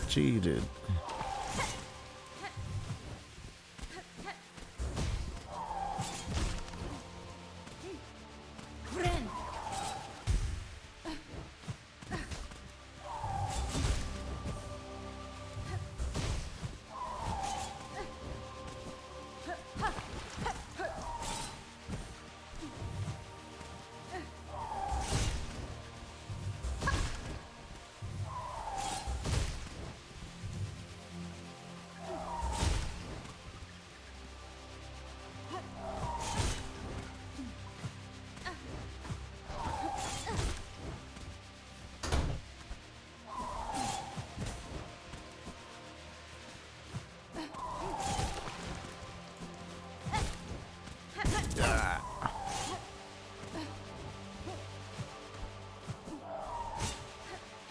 Cheated.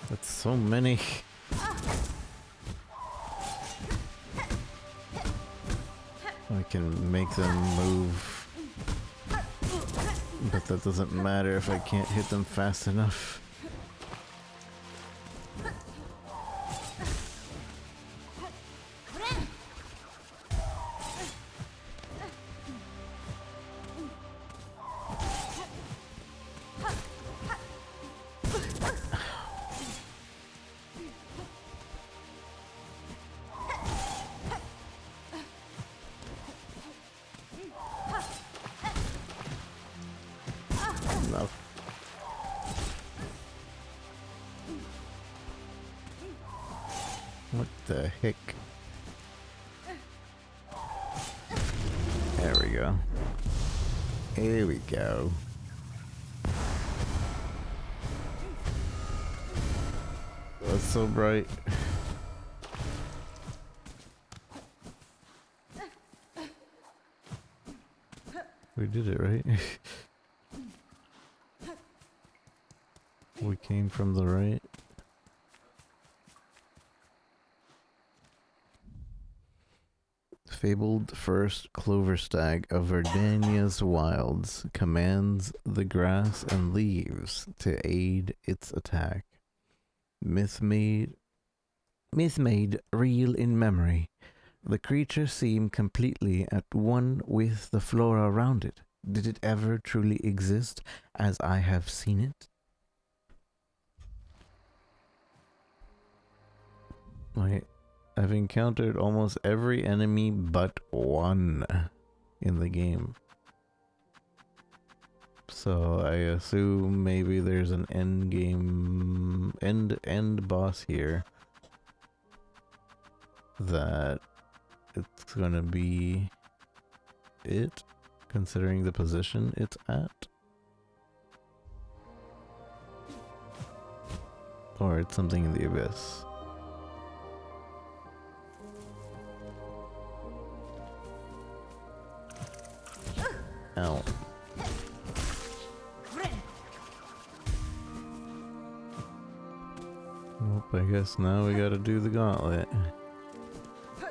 That's so many. I can make them move, but that doesn't matter if I can't hit them fast enough. No. What the heck? There we go. Here we go. That's so bright. We did it, right? We came from the right. Fabled first clover stag of Verdania's wilds commands the grass and leaves to aid its attack. Myth made real in memory. The creature seemed completely at one with the flora around it. Did it ever truly exist as I have seen it? I've encountered almost every enemy but one in the game. So I assume maybe there's an end boss here that it's gonna be it, considering the position it's at. Or it's something in the abyss. Ow. Well, I guess now we gotta do the gauntlet.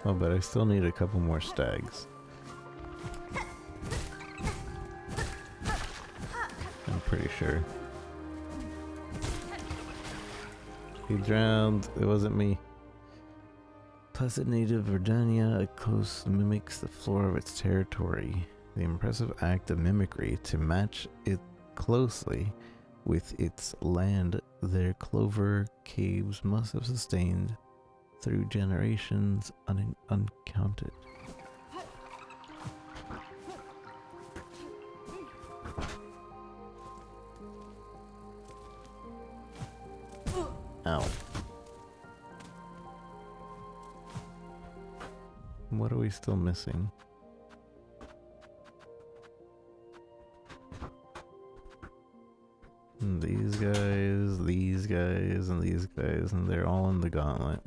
Oh, but I still need a couple more stags. I'm pretty sure. He drowned. It wasn't me. Placid native Verdania, a coast mimics the flora of its territory. The impressive act of mimicry to match it closely with its land their clover caves must have sustained through generations uncounted. Ow. What are we still missing? And these guys, and these guys, and they're all in the gauntlet.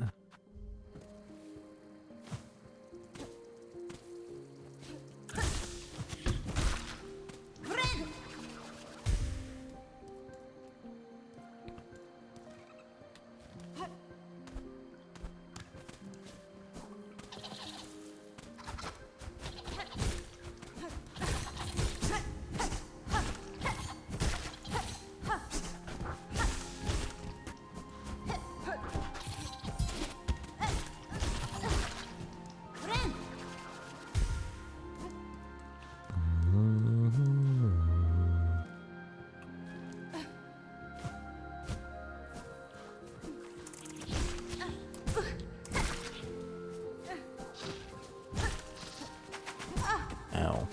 Ow.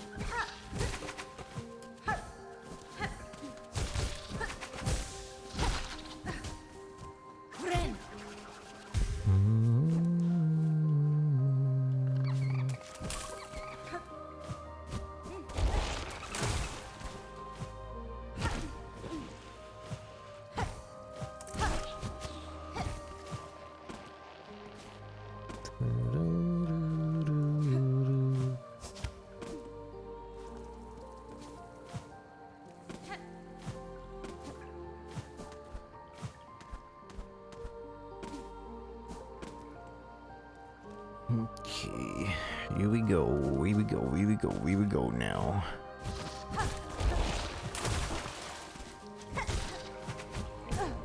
Okay, here we go, here we go, here we go, here we go now.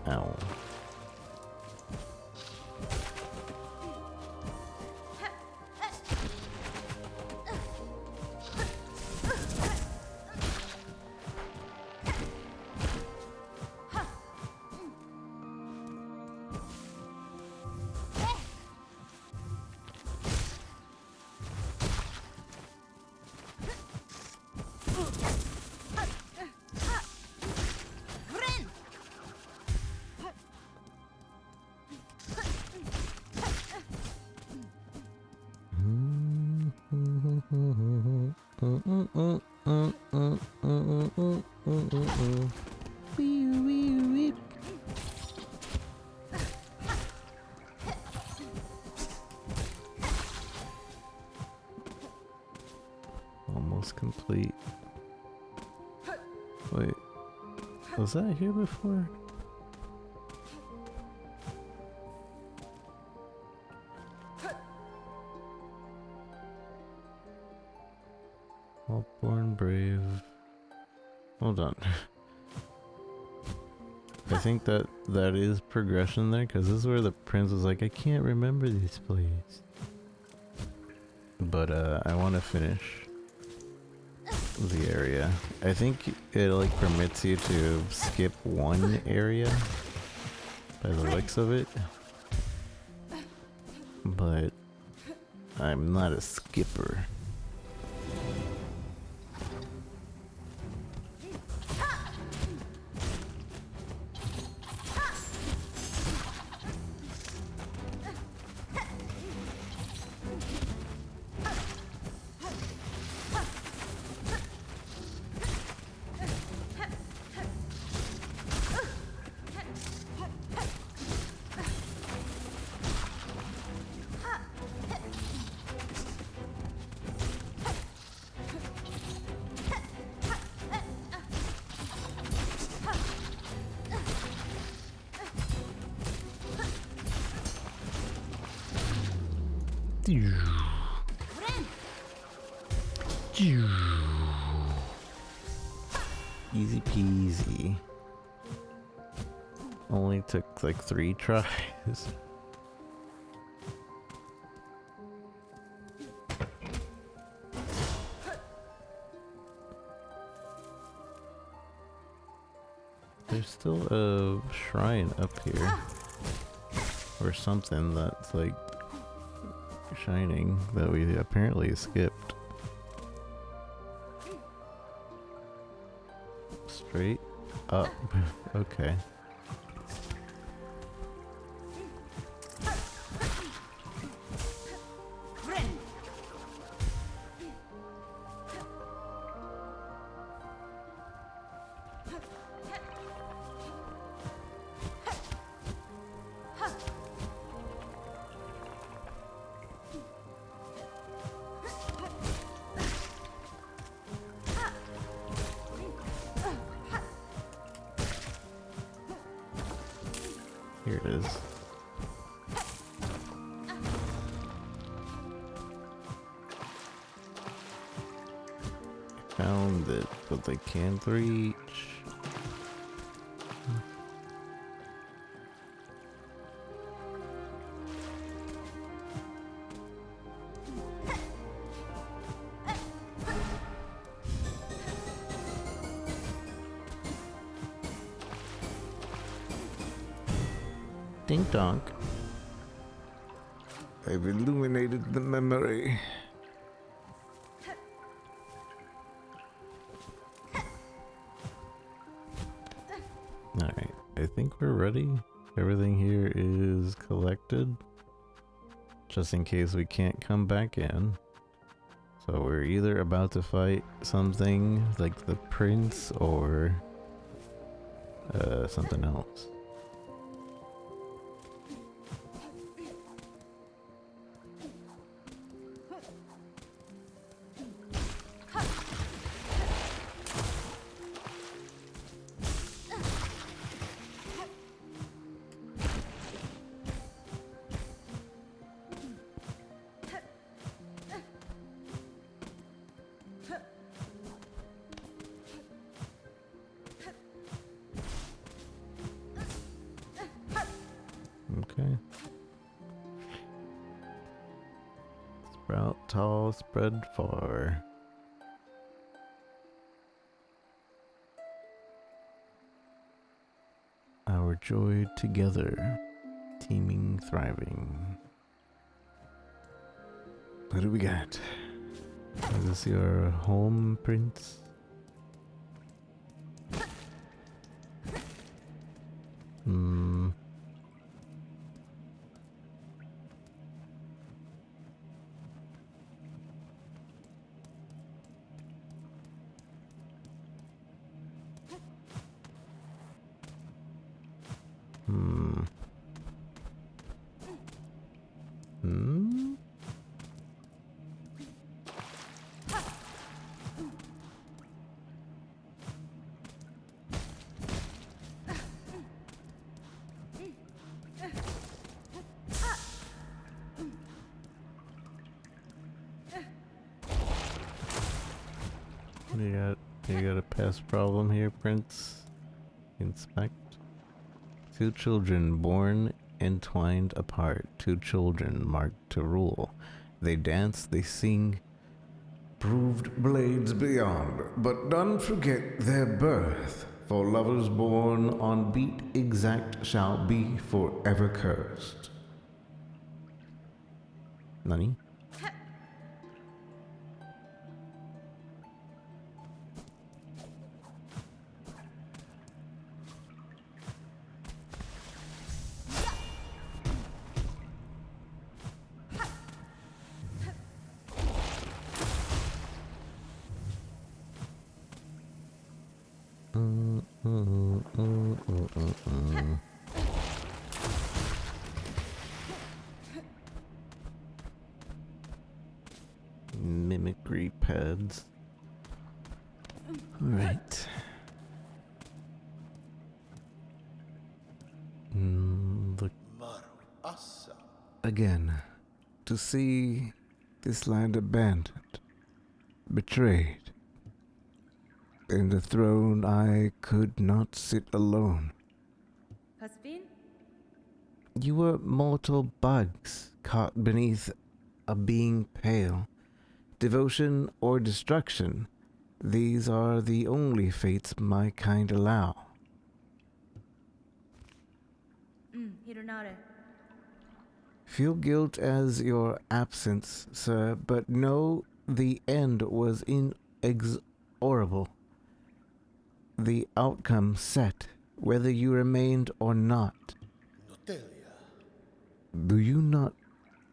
Ow. Almost complete. Wait, was that here before? All born brave. Hold on. I think that is progression there, because this is where the prince was like, I can't remember this place. But I want to finish the area. I think it like permits you to skip one area by the looks of it. But I'm not a skipper. Easy peasy. Only took like 3 tries. There's still a shrine up here. Or something that's like shining that we apparently skipped. Straight up. Okay. Here it is. Found it, but they can't reach. Ding donk. I've illuminated the memory. Alright, I think we're ready. Everything here is collected. Just in case we can't come back in. So we're either about to fight something like the prince or something else. Okay. Sprout tall, spread far. Our joy together, teeming, thriving. What do we got? Is this your home, Prince? Hmm. Hmm. Hmm? You got a past problem here, Prince. Inspect. Two children born entwined apart. Two children marked to rule. They dance, they sing. Proved blades beyond, but none forget their birth. For lovers born on beat exact shall be forever cursed. Nani? Mimicry pads. Alright. Look. Again, to see this land abandoned, betrayed. In the throne I could not sit alone. Husband? You were mortal bugs caught beneath a being pale. Devotion or destruction, these are the only fates my kind allow. Hironare. Feel guilt as your absence, sir, but know the end was inexorable. The outcome set, whether you remained or not.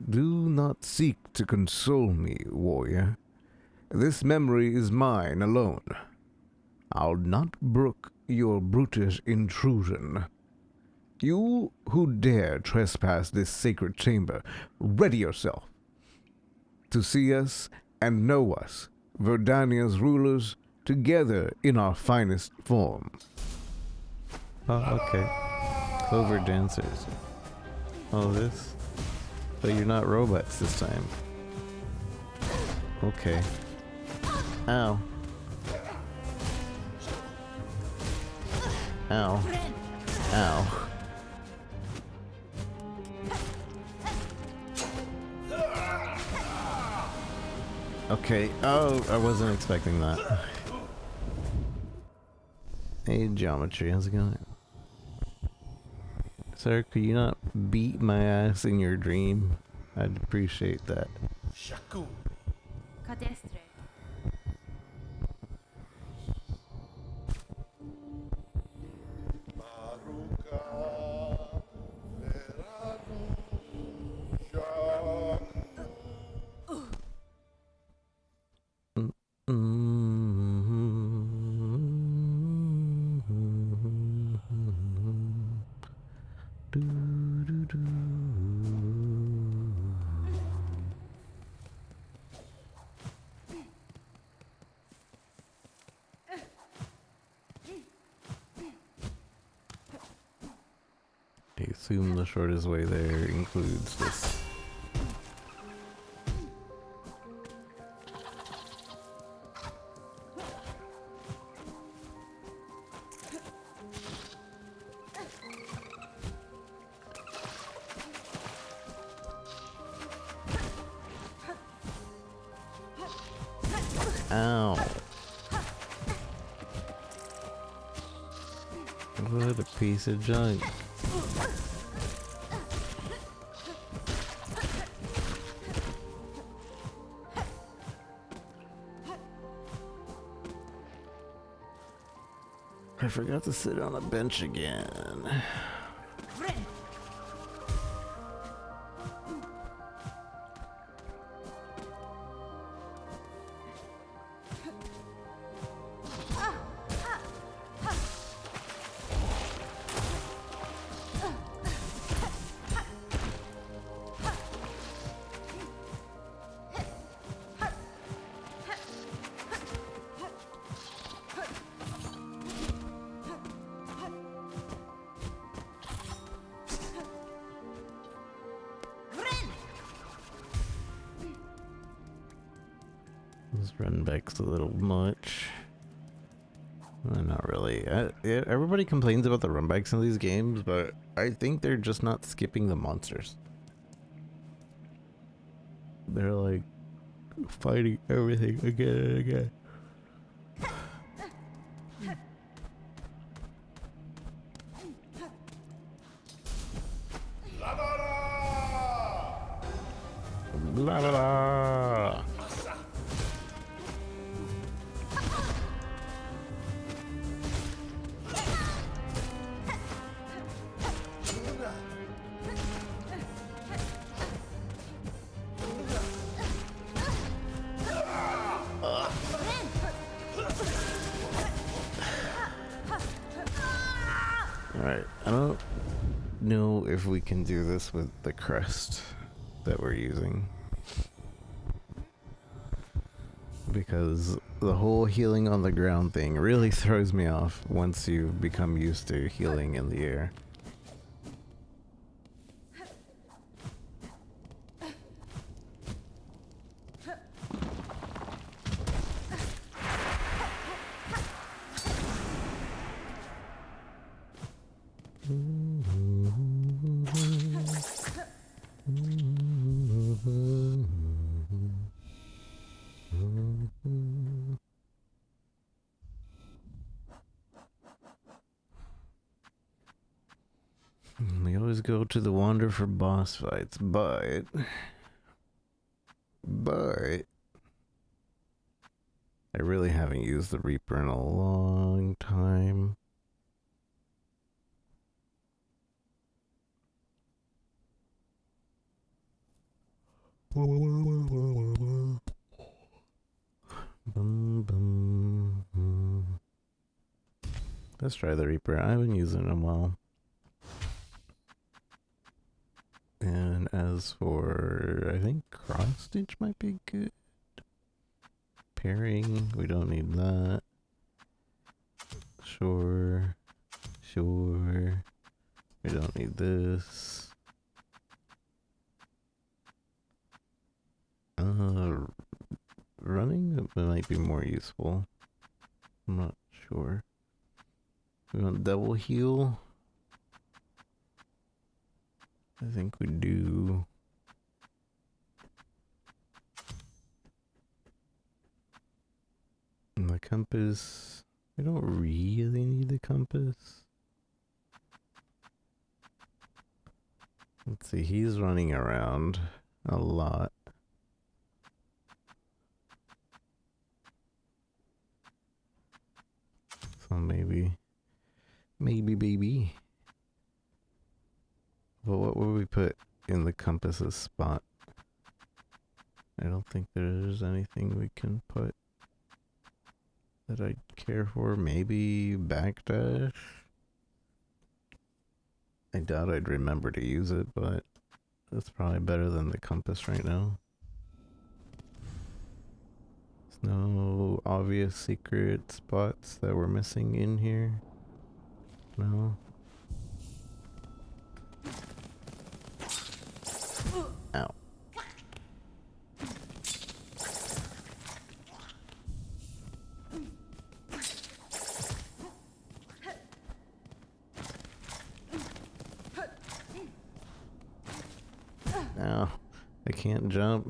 Do not seek to console me, warrior. This memory is mine alone. I'll not brook your brutish intrusion. You who dare trespass this sacred chamber, ready yourself to see us and know us, Verdania's rulers, together in our finest form. Oh, okay. Clover dancers. Oh, this? But you're not robots this time. Okay. Ow. Ow. Ow. Okay. Oh, I wasn't expecting that. Hey, Geometry, how's it going? Sir, could you not beat my ass in your dream? I'd appreciate that. Cadestre. I assume the shortest way there includes this. Ow. What a piece of junk. I forgot to sit on a bench again. This run back's a little much. Not really. Everybody complains about the run backs in these games, but I think they're just not skipping the monsters. They're like fighting everything again and again. La la la. Alright, I don't know if we can do this with the crest that we're using. Because the whole healing on the ground thing really throws me off once you become used to healing in the air. We always go to the Wander for boss fights, but I really haven't used the Reaper in a long time. Let's try the Reaper. I haven't used it in a while. And as for, I think cross stitch might be good. Pairing, we don't need that. Sure. We don't need this. Running might be more useful. I'm not sure. We want double heal. I think we do. And the compass. We don't really need the compass. Let's see, he's running around a lot. So maybe baby. But what would we put in the compass's spot? I don't think there's anything we can put that I'd care for. Maybe backdash? I doubt I'd remember to use it, but that's probably better than the compass right now. There's no obvious secret spots that we're missing in here. No. Ow. Ow. I can't jump.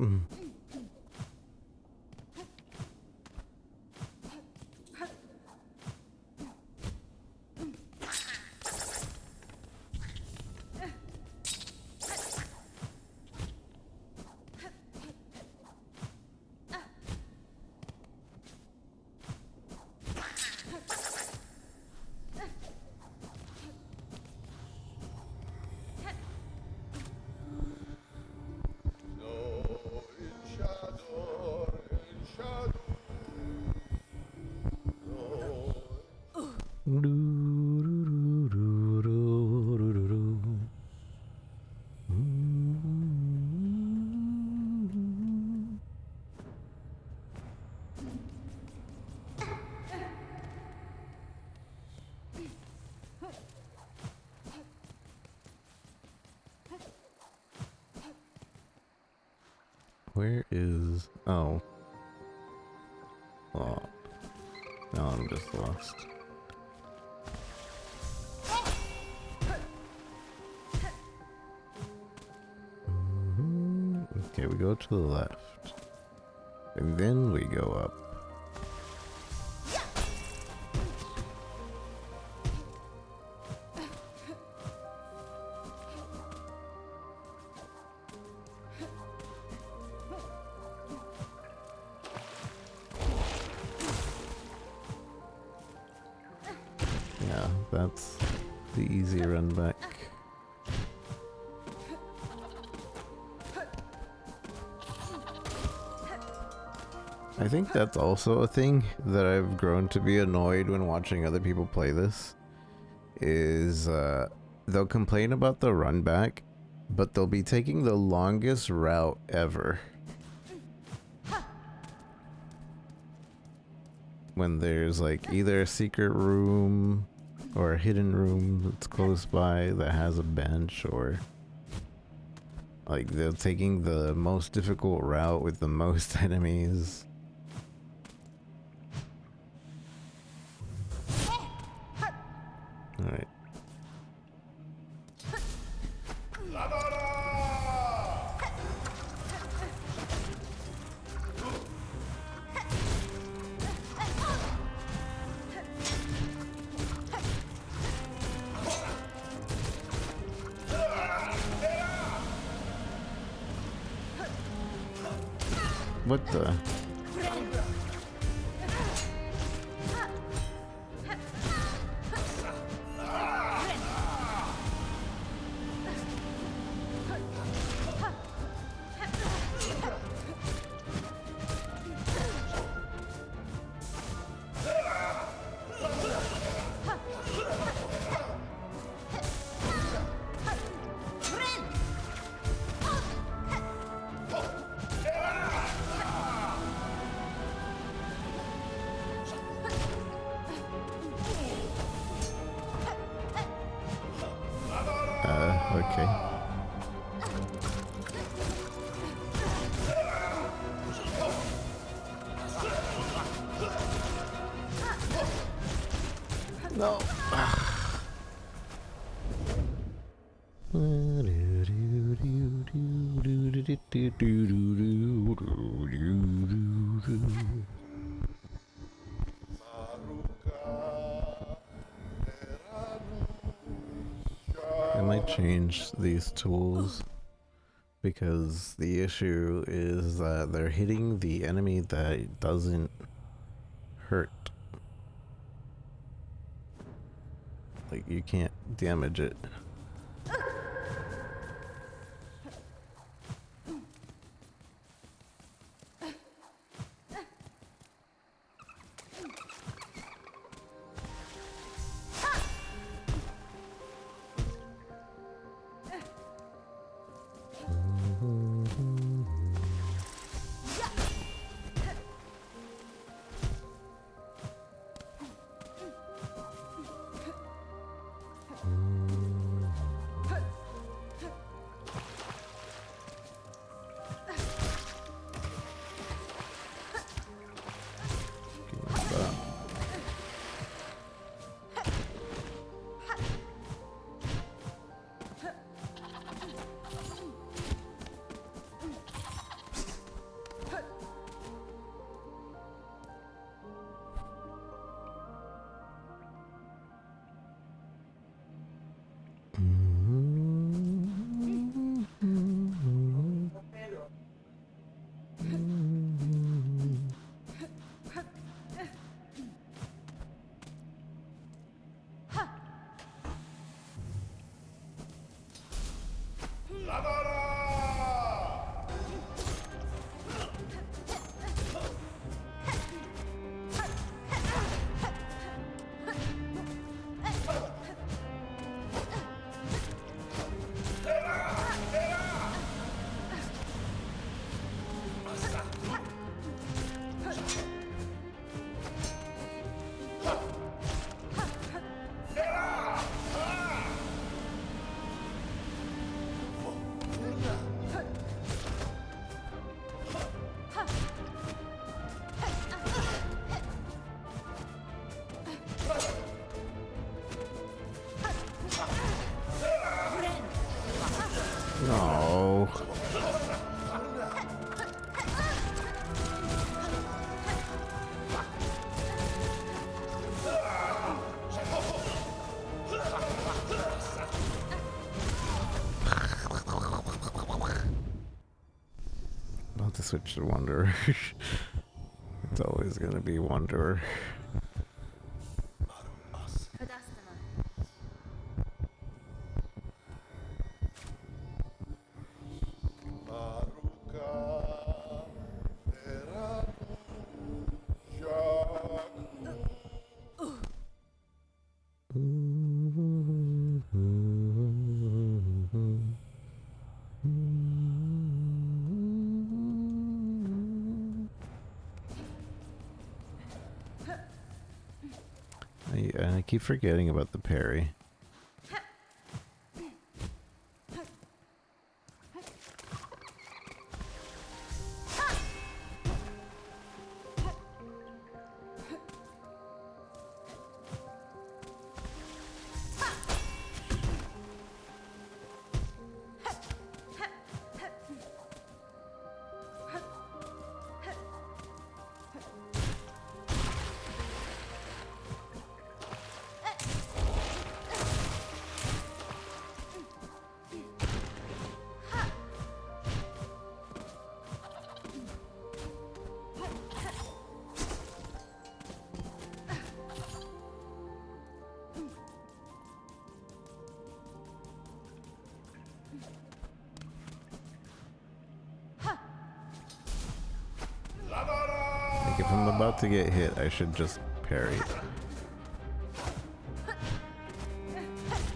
Where is... Oh. Oh. No, I'm just lost. Okay, we go to the left. And then we go up. Yeah, that's the easy run back. I think that's also a thing that I've grown to be annoyed when watching other people play this. Is they'll complain about the run back, but they'll be taking the longest route ever. When there's like either a secret room or a hidden room that's close by that has a bench, or like they're taking the most difficult route with the most enemies. Alright. What the? Okay. No. I might change these tools because the issue is that they're hitting the enemy that doesn't hurt. Like, you can't damage it. No. I'll have to switch to Wanderer. It's always gonna be Wanderer. I keep forgetting about the parry. Like, if I'm about to get hit, I should just parry.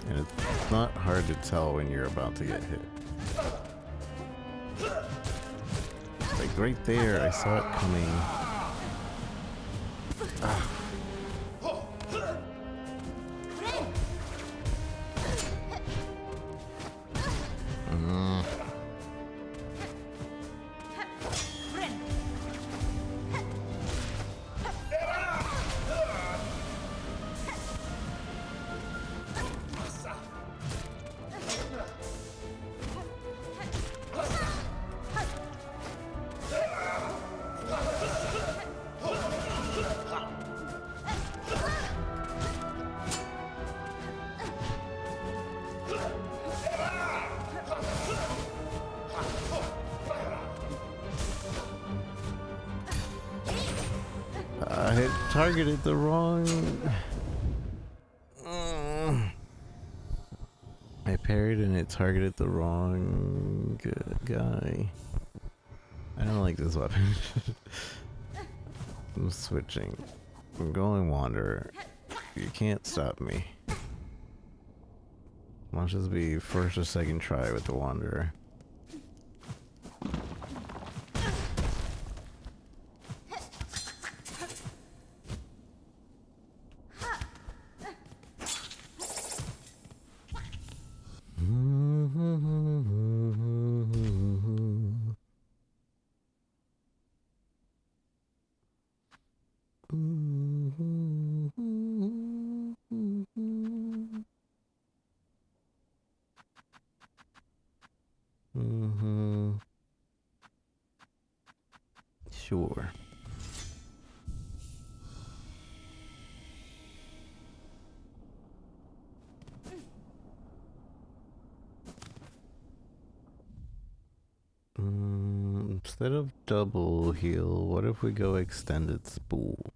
And it's not hard to tell when you're about to get hit. Like, right there, I saw it coming. Ah. targeted the wrong... I parried and it targeted the wrong guy. I don't like this weapon. I'm switching. I'm going Wanderer. You can't stop me. Watch this be first or second try with the Wanderer. Sure. Instead of double heal, what if we go extended spool?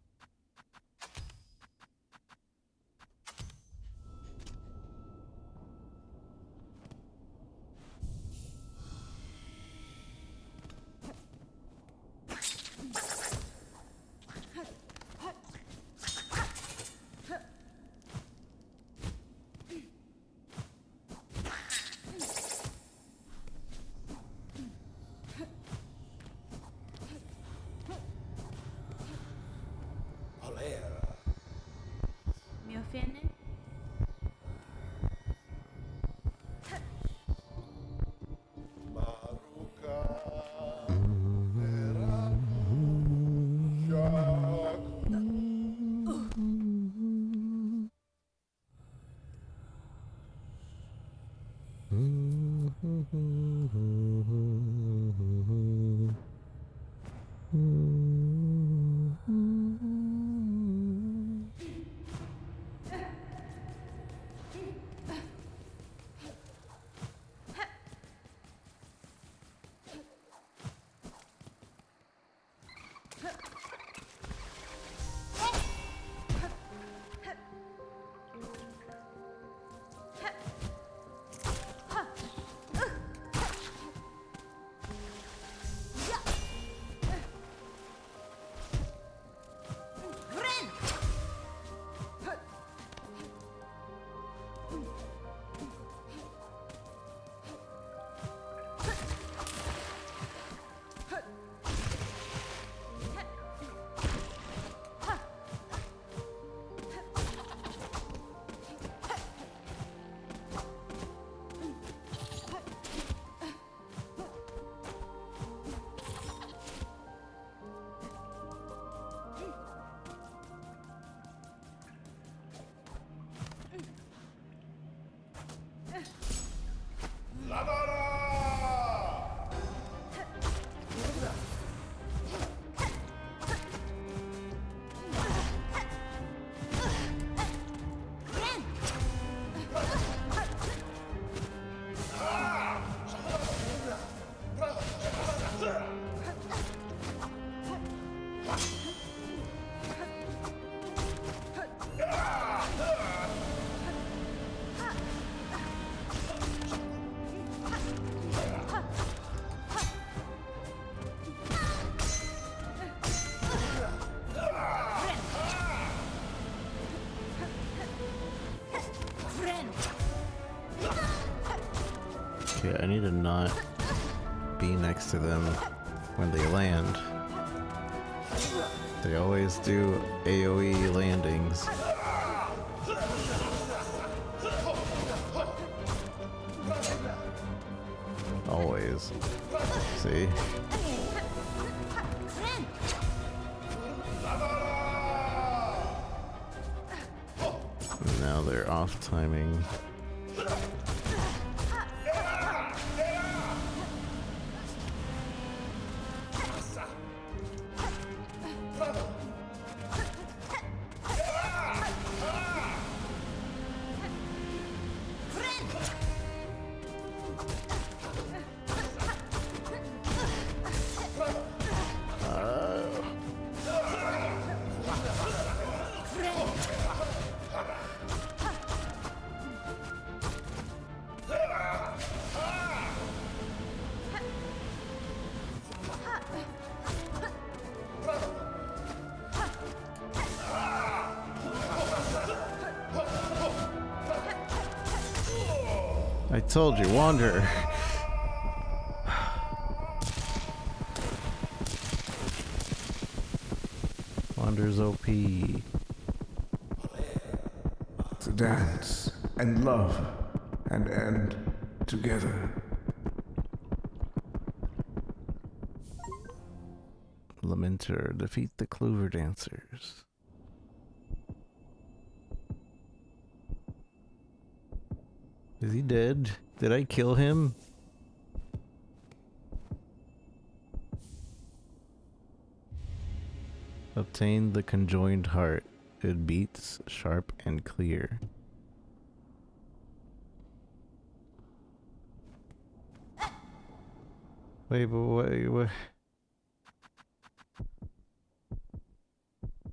Mio fene? Okay, I need to not be next to them when they land. They always do AoE landings. Always. See? Now they're off timing. I told you, wander. Wander's OP. To dance and love and end together. Lamenter, defeat the Clover Dancers. Is he dead? Did I kill him? Obtain the conjoined heart. It beats sharp and clear. Wait, but what?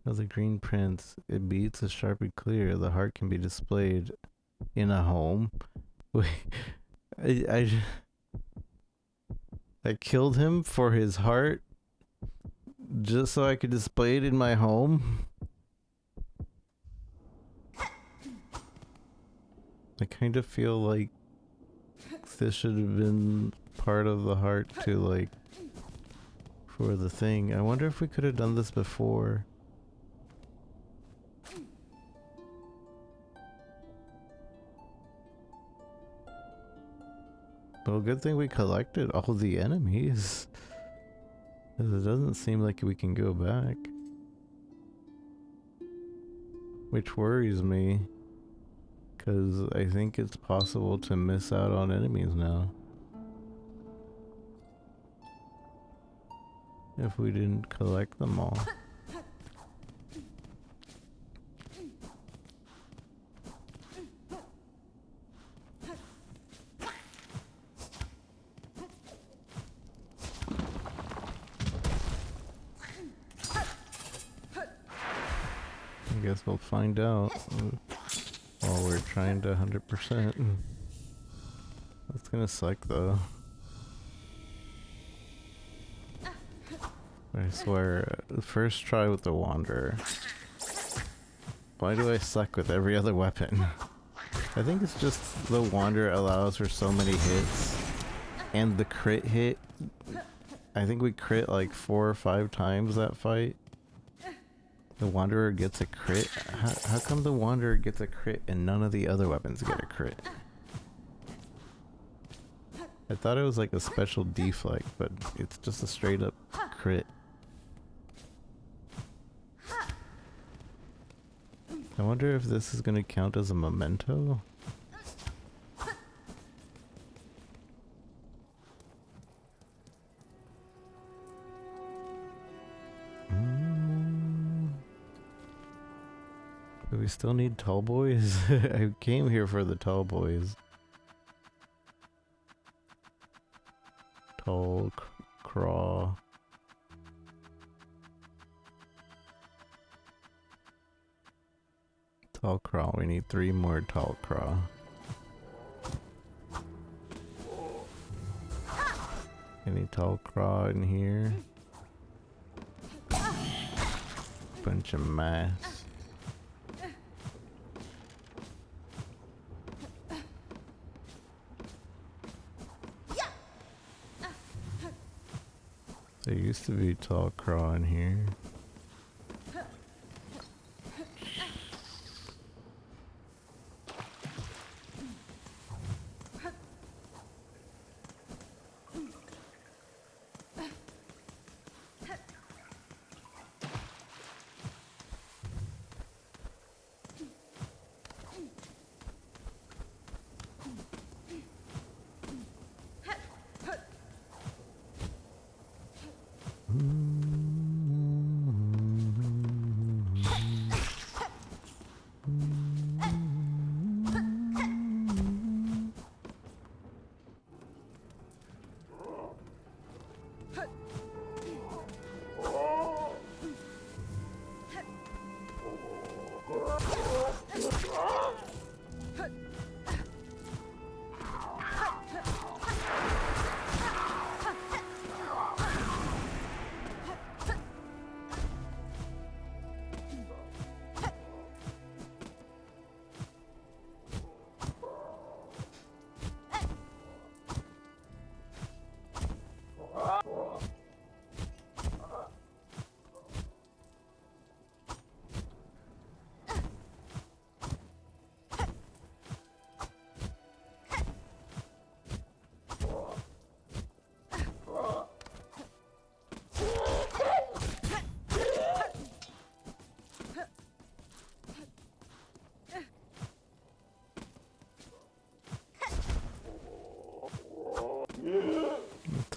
Oh, the green prince. It beats a sharp and clear. The heart can be displayed in a home. Wait, I killed him for his heart just so I could display it in my home. I kind of feel like this should have been part of the heart to like for the thing. I wonder if we could have done this before. Well, good thing we collected all the enemies. 'Cause it doesn't seem like we can go back. Which worries me. Because I think it's possible to miss out on enemies now. If we didn't collect them all. I guess we'll find out while we're trying to 100%. That's gonna suck though. I swear, first try with the Wanderer. Why do I suck with every other weapon? I think it's just the Wanderer allows for so many hits. And the crit hit, I think we crit like 4 or 5 times that fight. The Wanderer gets a crit? How come the Wanderer gets a crit and none of the other weapons get a crit? I thought it was like a special deflect, but it's just a straight up crit. I wonder if this is gonna count as a memento? Do we still need tall boys? I came here for the tall boys. Tall craw. Tall craw. We need 3 more tall craw. Any tall craw in here? Bunch of mass. There used to be tall craw in here.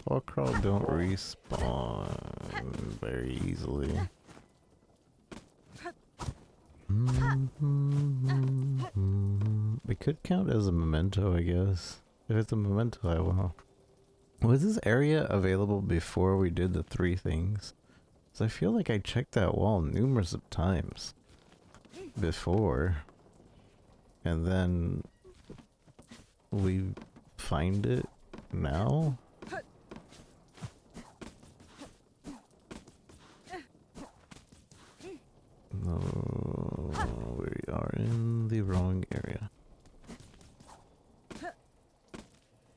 Fall crawl don't respawn very easily. It could count as a memento, I guess. If it's a memento, I will. Was this area available before we did the 3 things? So I feel like I checked that wall numerous of times before. And then we find it now? No, we are in the wrong area.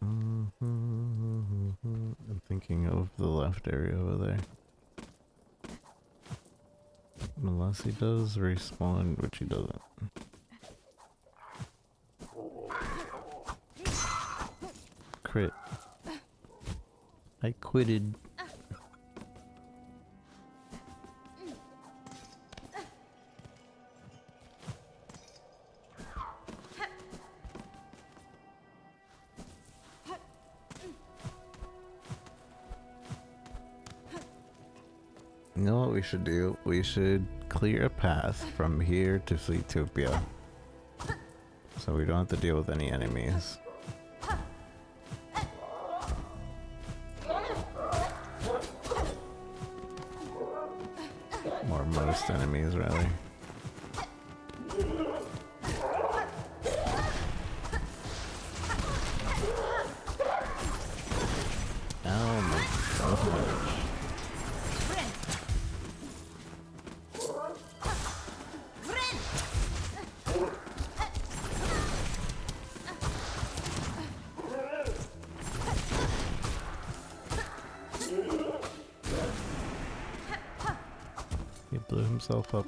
I'm thinking of the left area over there. Unless he does respawn, which he doesn't. Crit. I quitted. You know what we should do? We should clear a path from here to Fleetopia. So we don't have to deal with any enemies. Or most enemies, rather. Oh my god. He blew himself up.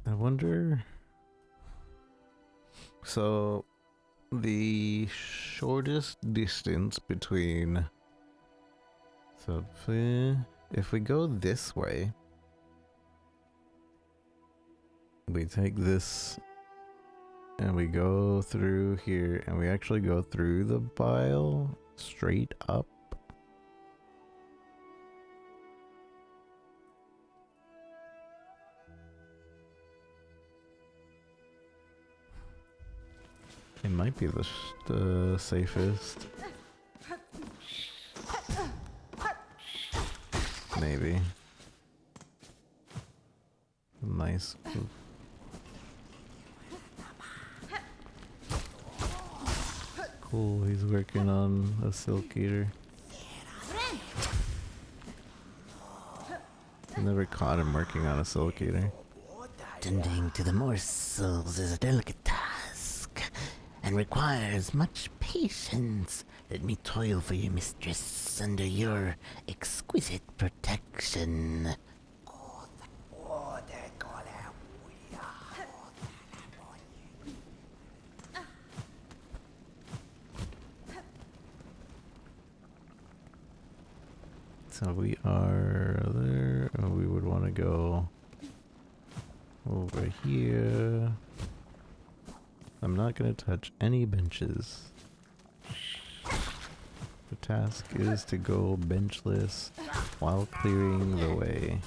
I wonder... So, the shortest distance between... So, if we go this way, we take this and we go through here and we actually go through the bile straight up. It might be the safest. Maybe. Nice. Cool, he's working on a silk eater. I never caught him working on a silk eater. Tending to the morsels is a delicate task and requires much patience. Let me toil for you, mistress, under your exquisite protection. So we are there, and we would want to go over here. I'm not going to touch any benches. The task is to go benchless while clearing the way.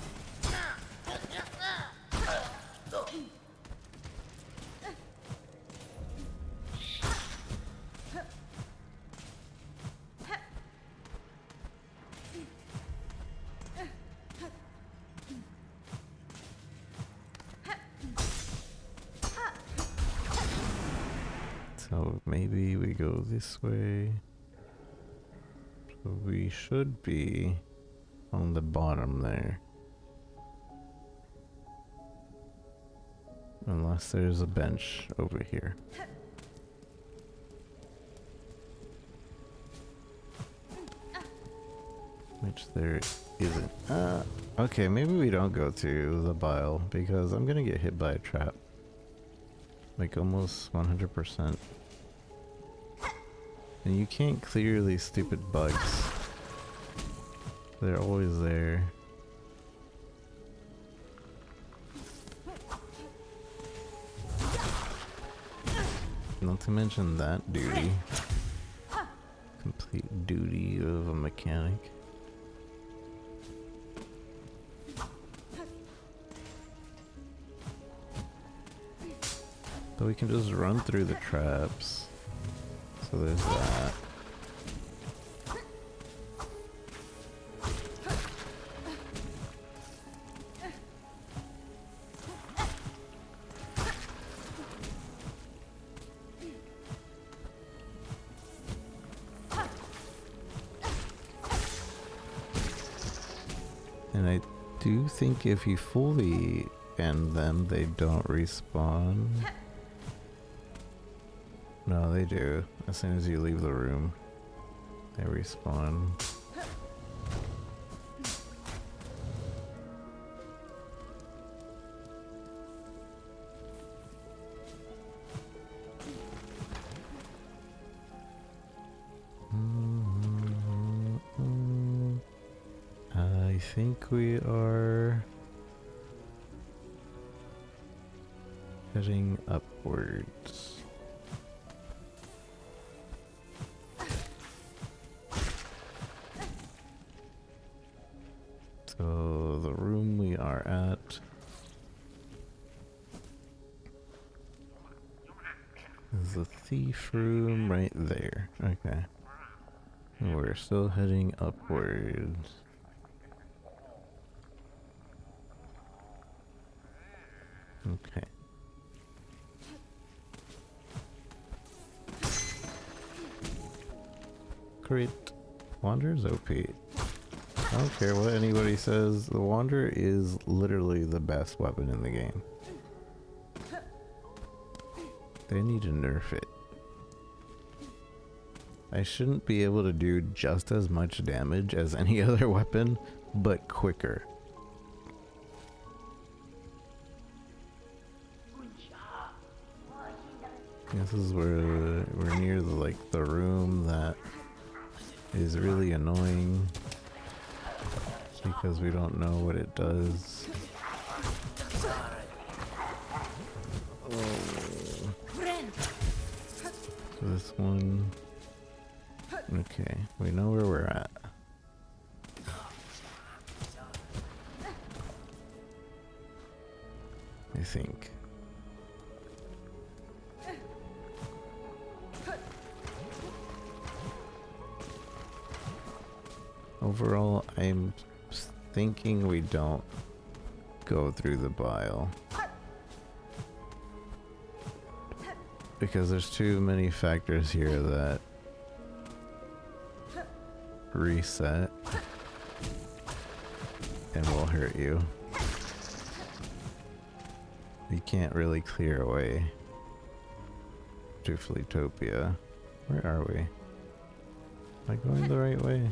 So maybe we go this way. So we should be on the bottom there. Unless there's a bench over here. Which there isn't. Okay, maybe we don't go to the bile because I'm gonna get hit by a trap. Like almost 100%. And you can't clear these stupid bugs. They're always there. Not to mention that duty. Complete duty of a mechanic. So we can just run through the traps. So there's that. And I do think if you fully end them, they don't respawn. No, they do. As soon as you leave the room, they respawn. I think we are heading upwards. So the room we are at is the thief room right there. Okay. And we're still heading upwards. Okay. Crit. Wanderer's OP. I don't care what anybody says, the Wanderer is literally the best weapon in the game. They need to nerf it. I shouldn't be able to do just as much damage as any other weapon, but quicker. This is where we're near the room that is really annoying because we don't know what it does. Oh. This one. Okay, we know where we're at. I think. Overall, I'm thinking we don't go through the bile. Because there's too many factors here that reset and will hurt you. You can't really clear away to Fleetopia. Where are we? Am I going the right way?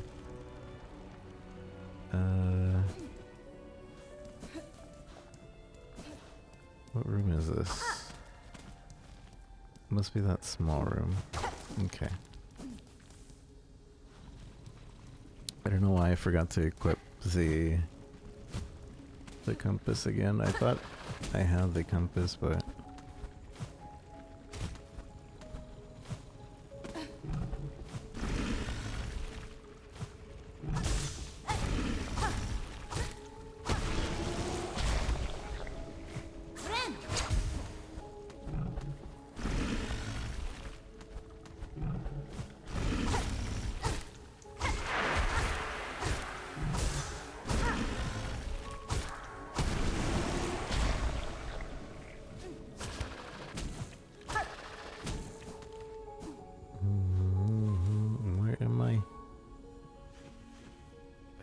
What room is this? Must be that small room. Okay. I don't know why I forgot to equip the compass again. I thought I had the compass, but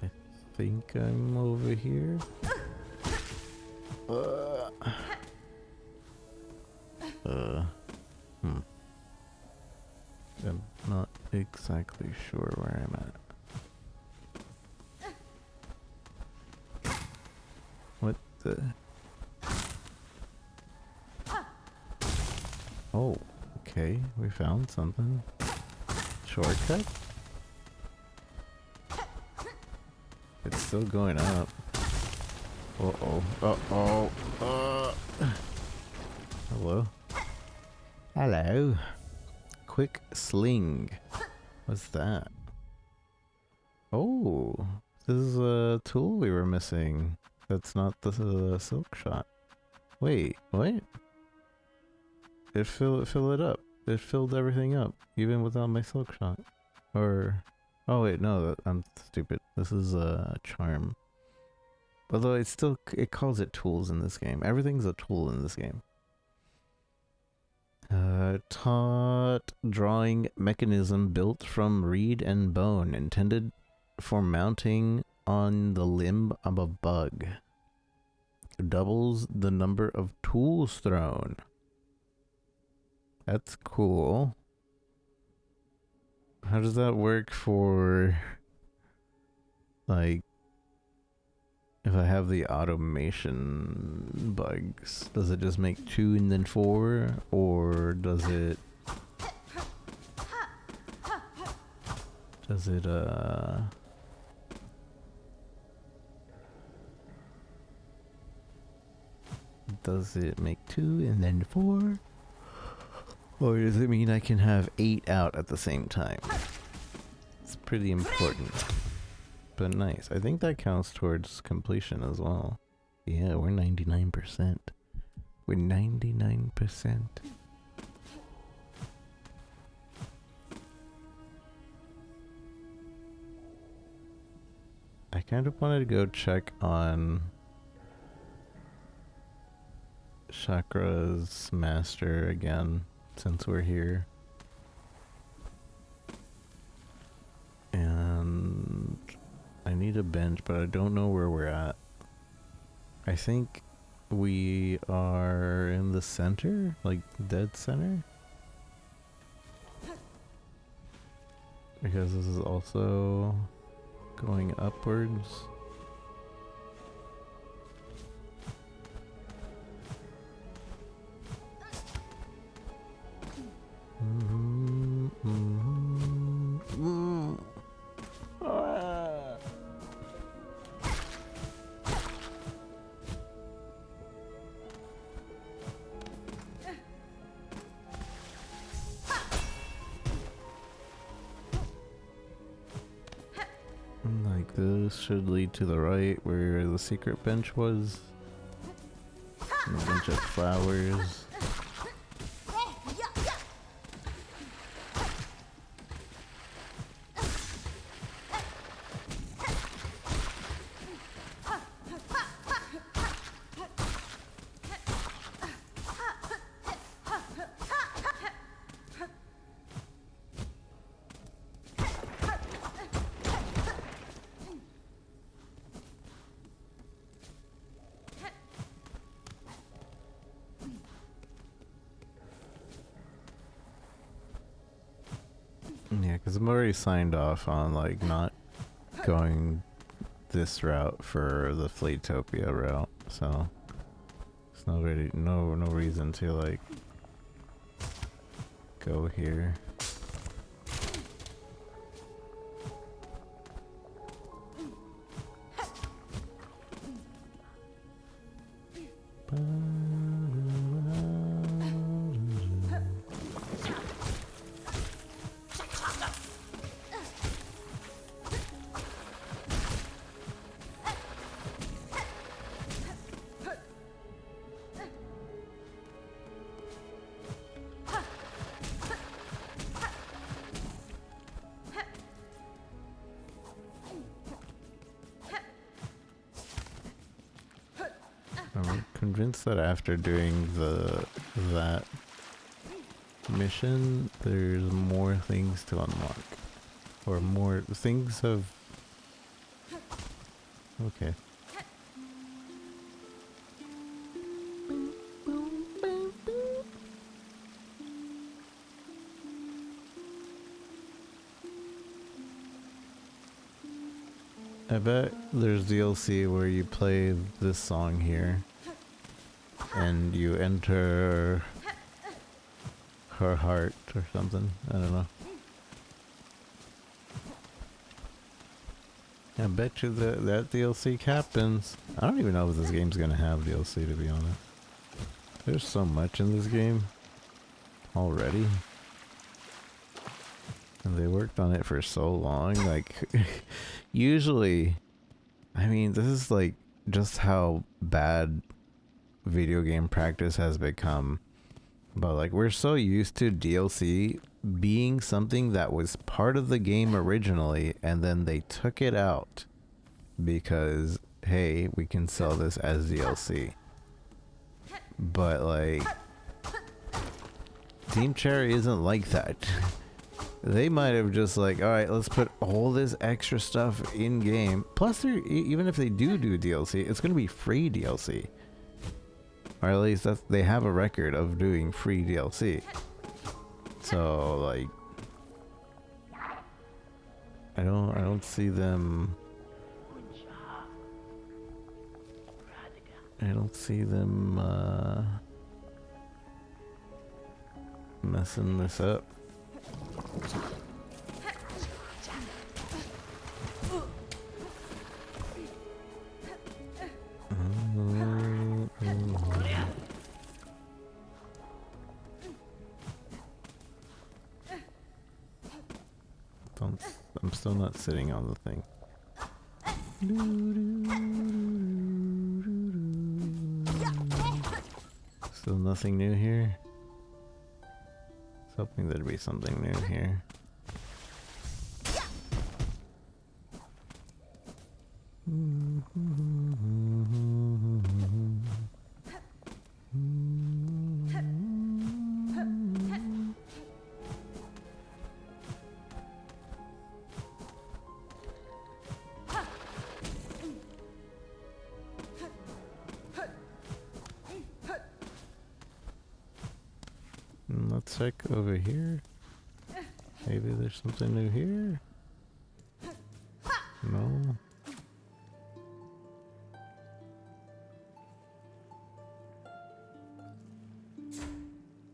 I think I'm over here. I'm not exactly sure where I'm at. What the? Oh, okay, we found something. Shortcut? It's still going up. Uh-oh. Uh-oh. Hello? Hello. quick sling. What's that? Oh, this is a tool we were missing. That's not the silk shot. Wait, what? It fill it up. It filled everything up, even without my silk shot. Or, oh wait, no, I'm stupid. This is a charm. Although it calls it tools in this game. Everything's a tool in this game. Taut drawing mechanism built from reed and bone, intended for mounting on the limb of a bug. Doubles the number of tools thrown. That's cool. How does that work for, like, if I have the automation bugs? Does it just make 2 and then 4? Or does it... Does it make 2 and then 4? Or does it mean I can have 8 out at the same time? It's pretty important. But nice. I think that counts towards completion as well. Yeah, we're 99%. We're 99%. I kind of wanted to go check on Chakra's master again, since we're here. And I need a bench, but I don't know where we're at. I think we are in the center, like dead center. Because this is also going upwards. Like this should lead to the right where the secret bench was. And a bunch of flowers. Yeah, because I'm already signed off on like not going this route for the Flaytopia route, so it's no really no reason to like go here. I'm convinced that after doing that mission, there's more things to unlock. Or more things have... Okay. I bet there's DLC where you play this song here and you enter her heart or something. I don't know. I bet you that DLC happens. I don't even know if this game's gonna have DLC, to be honest. There's so much in this game already. And they worked on it for so long. Like, usually, I mean, this is like just how bad video game practice has become. But like, we're so used to DLC being something that was part of the game originally, and then they took it out because, hey, we can sell this as DLC. But like, Team Cherry isn't like that. They might have just like, all right, let's put all this extra stuff in game. Plus, even if they do DLC, it's going to be free DLC. Or at least they have a record of doing free DLC. So like, I don't see them. I don't see them messing this up. I'm still not sitting on the thing. Still nothing new here. I was hoping there'd be something new here. Let's check over here. Maybe there's something new here. No.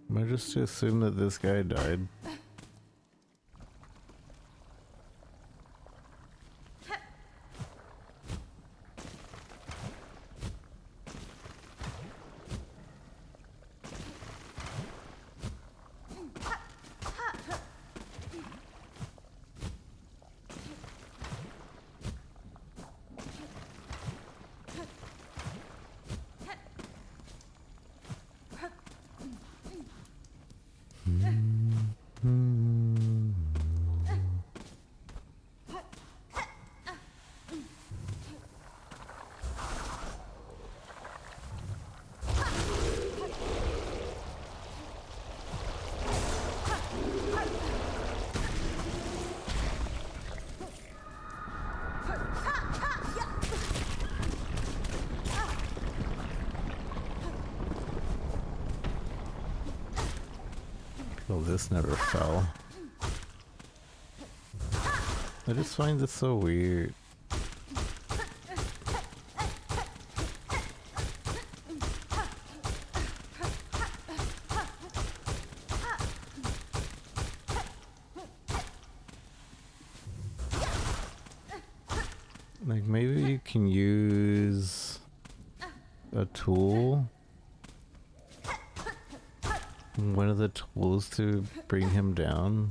Am I just to assume that this guy died? Well, this never fell. I just find this so weird. Like, maybe you can use a tool. One of the tools to bring him down.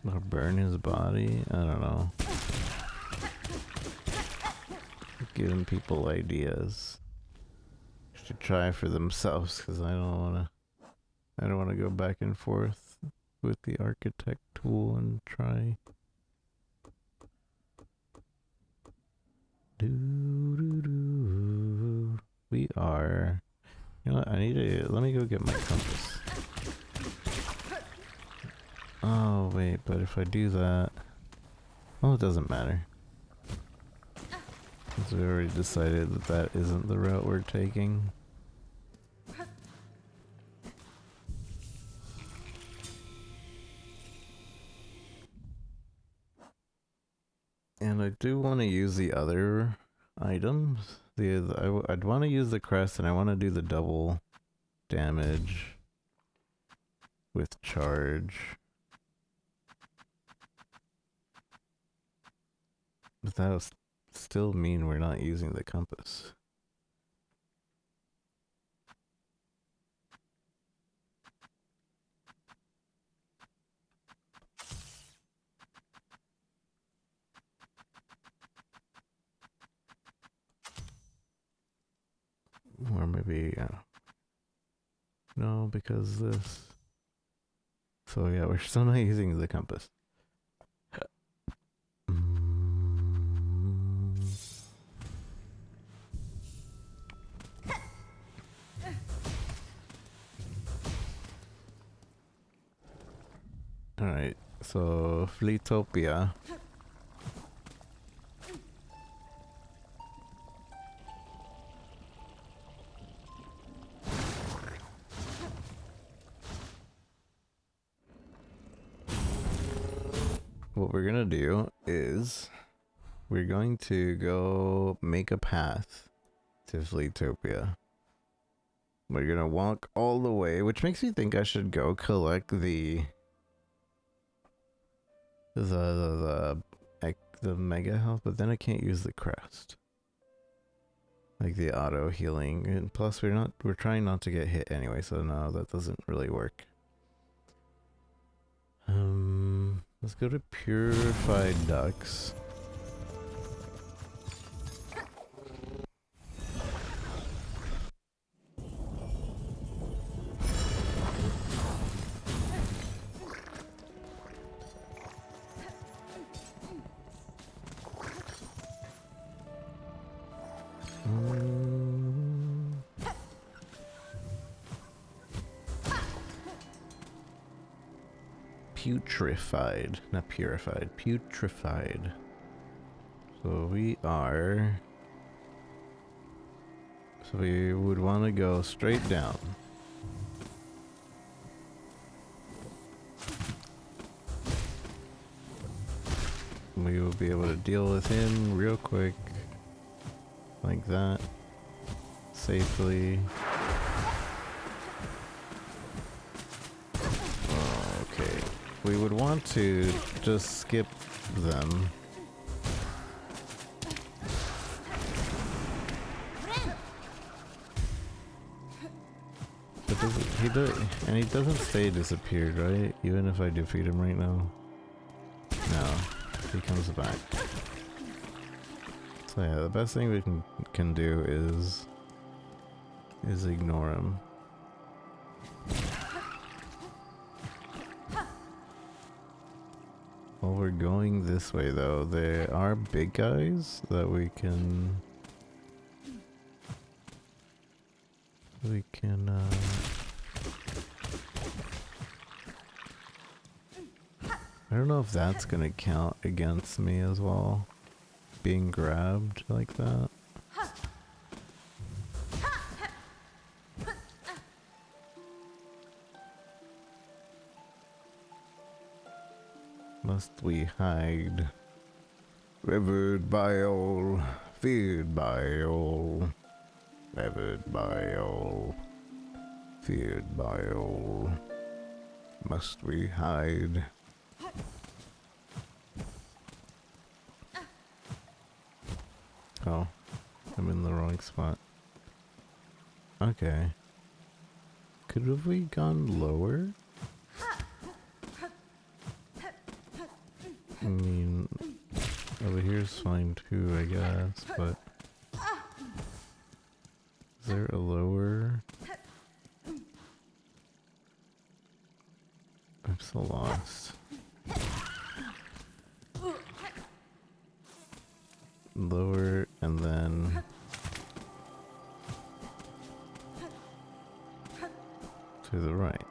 Or burn his body. I don't know. Giving people ideas to try for themselves, because I don't want to go back and forth with the architect tool and try. We are. You know what? Let me go get my compass. Oh wait, but if I do that, well, it doesn't matter. Because we already decided that that isn't the route we're taking. And I do want to use the other items. I'd want to use the crest, and I want to do the double damage with charge. But that would still mean we're not using the compass. maybe, no, because this. So yeah, we're still not using the compass. Mm. Alright, so Fleetopia. What we're gonna do is we're going to go make a path to Fleetopia. We're gonna walk all the way, which makes me think I should go collect the mega health, but then I can't use the crest. Like the auto healing, and plus we're trying not to get hit anyway, so no, that doesn't really work. Let's go to Purified Ducks. Putrefied, not purified, putrefied. So we would want to go straight down. We will be able to deal with him real quick, like that, safely. Okay, we would want to just skip them. But he doesn't stay disappeared, right? Even if I defeat him right now. No, he comes back. So yeah, the best thing we can do is ignore him. While we're going this way though, there are big guys that we can I don't know if that's gonna count against me as well, being grabbed like that. Must we hide? Revered by all, feared by all, revered by all, feared by all. Must we hide? Oh, I'm in the wrong spot. Okay. Could have we gone lower? I mean, over here's fine too, I guess, but is there a lower? I'm so lost. Lower and then to the right.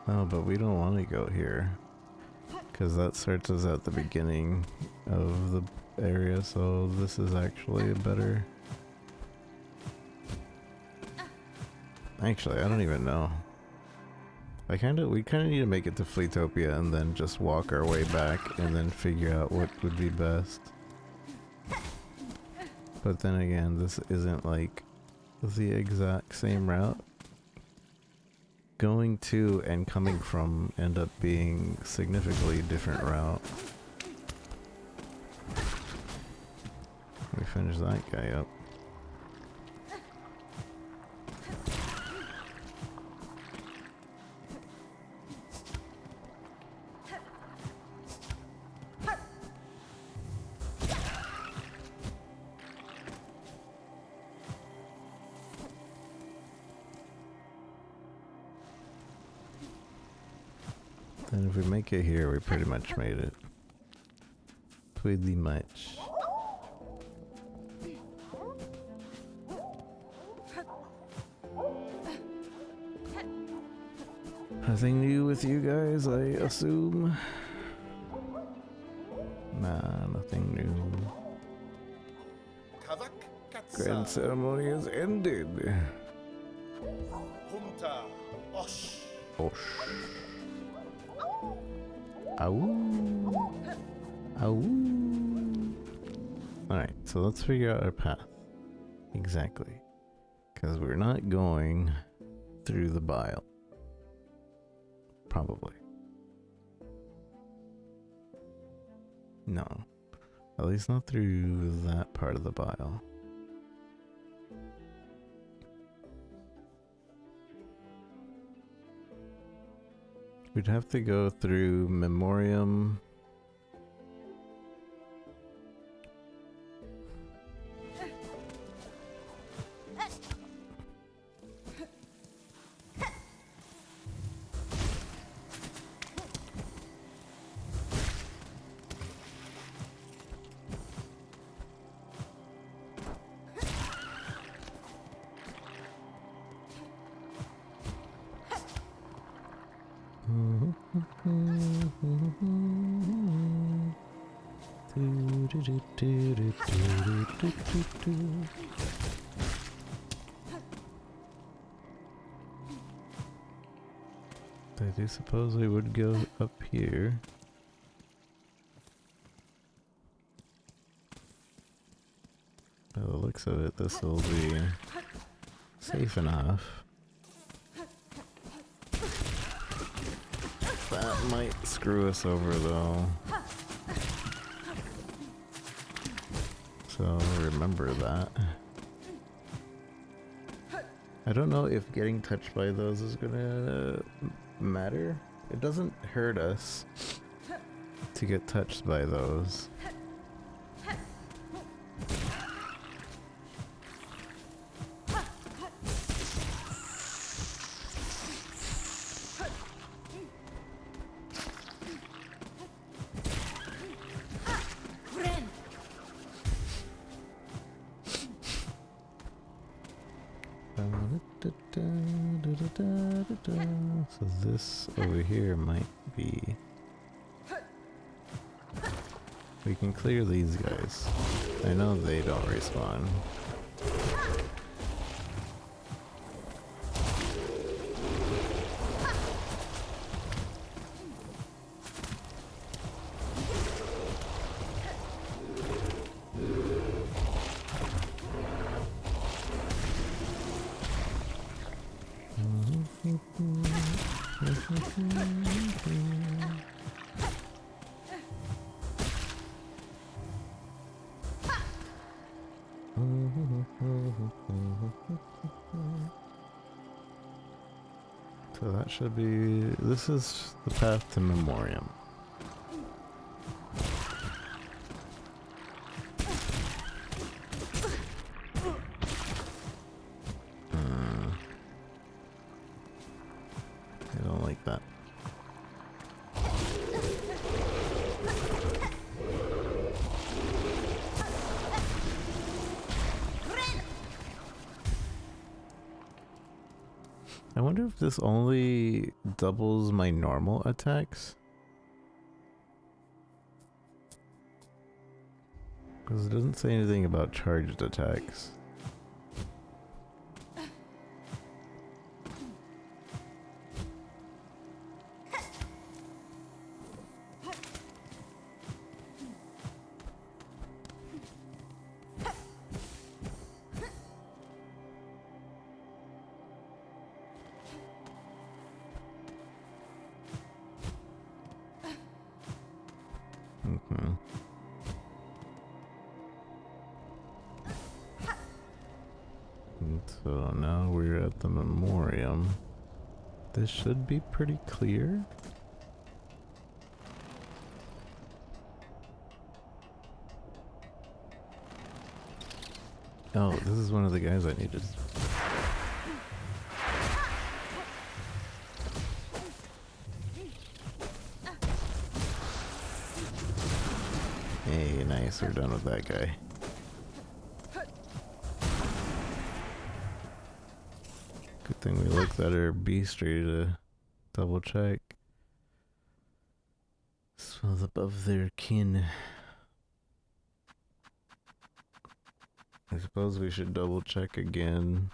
Oh, but we don't want to go here because that starts us at the beginning of the area, so this is actually a better... Actually, I don't even know. We kind of need to make it to Fleetopia and then just walk our way back and then figure out what would be best. But then again, this isn't like the exact same route. Going to and coming from end up being significantly different route. We finish that guy up. If we make it here, we pretty much made it. Pretty much. Nothing new with you guys, I assume? Nah, nothing new. Grand ceremony has ended. Osh. Ow. Ow. Alright, so let's figure out our path. Exactly. Because we're not going through the bile. Probably. No. At least not through that part of the bile. We'd have to go through Memoriam. I do suppose I would go up here. By the looks of it, this will be safe enough. That might screw us over though. So remember that. I don't know if getting touched by those is gonna matter. It doesn't hurt us to get touched by those. So this over here might be... We can clear these guys. I know they don't respawn. So that should be... This is the path to Memoriam. I don't like that. I wonder if this only doubles my normal attacks? Because it doesn't say anything about charged attacks. Okay. And so now we're at the Memoriam. This should be pretty clear. Oh, this is one of the guys I needed. Hey, nice, we're done with that guy. Good thing we looked at our beast tree to double check. Smells above their kin. I suppose we should double check again.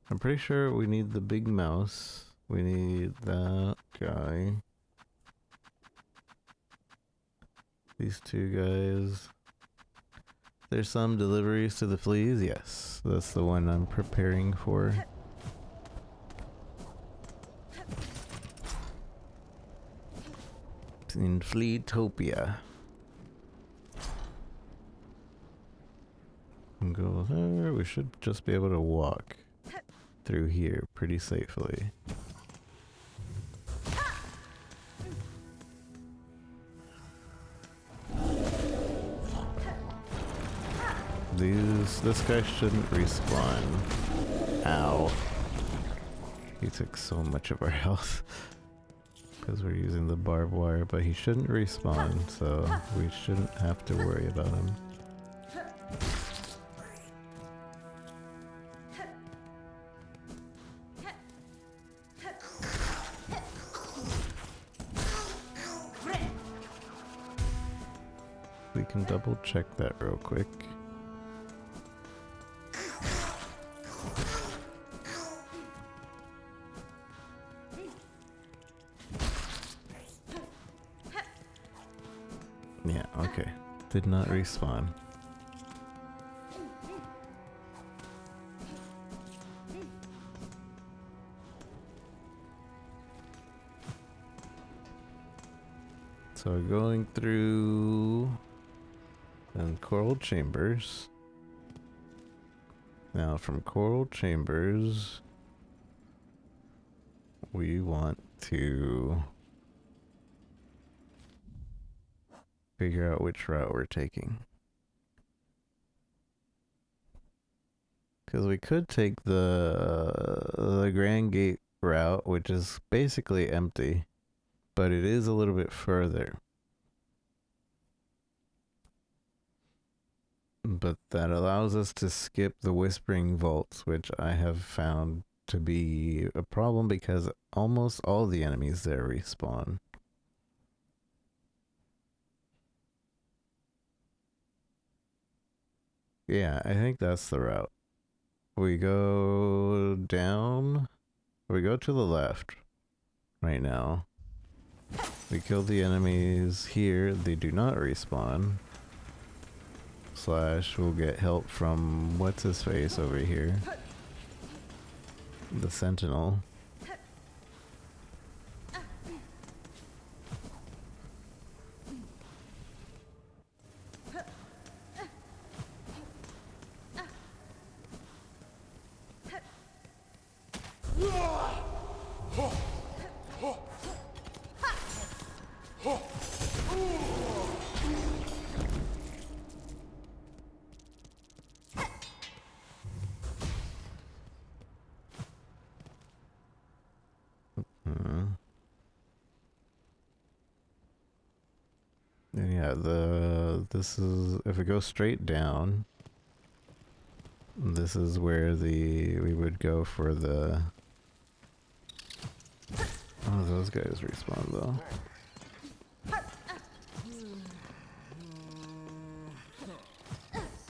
I'm pretty sure we need the big mouse. We need that guy. These two guys. There's some deliveries to the fleas? Yes, that's the one I'm preparing for. It's in Fleetopia. And go there. We should just be able to walk through here pretty safely. This guy shouldn't respawn. Ow. He took so much of our health because we're using the barbed wire, but he shouldn't respawn, so we shouldn't have to worry about him. We can double check that real quick. Yeah, okay. Did not respawn. So going through and coral chambers. Now from coral chambers we want to figure out which route we're taking. Because we could take the Grand Gate route, which is basically empty, but it is a little bit further. But that allows us to skip the Whispering Vaults, which I have found to be a problem because almost all the enemies there respawn. Yeah, I think that's the route. We go down. We go to the left right now. We kill the enemies here. They do not respawn. Slash, we'll get help from what's his face over here. The Sentinel. And yeah, this is, if we go straight down, this is where we would go for the, oh, those guys respawn though.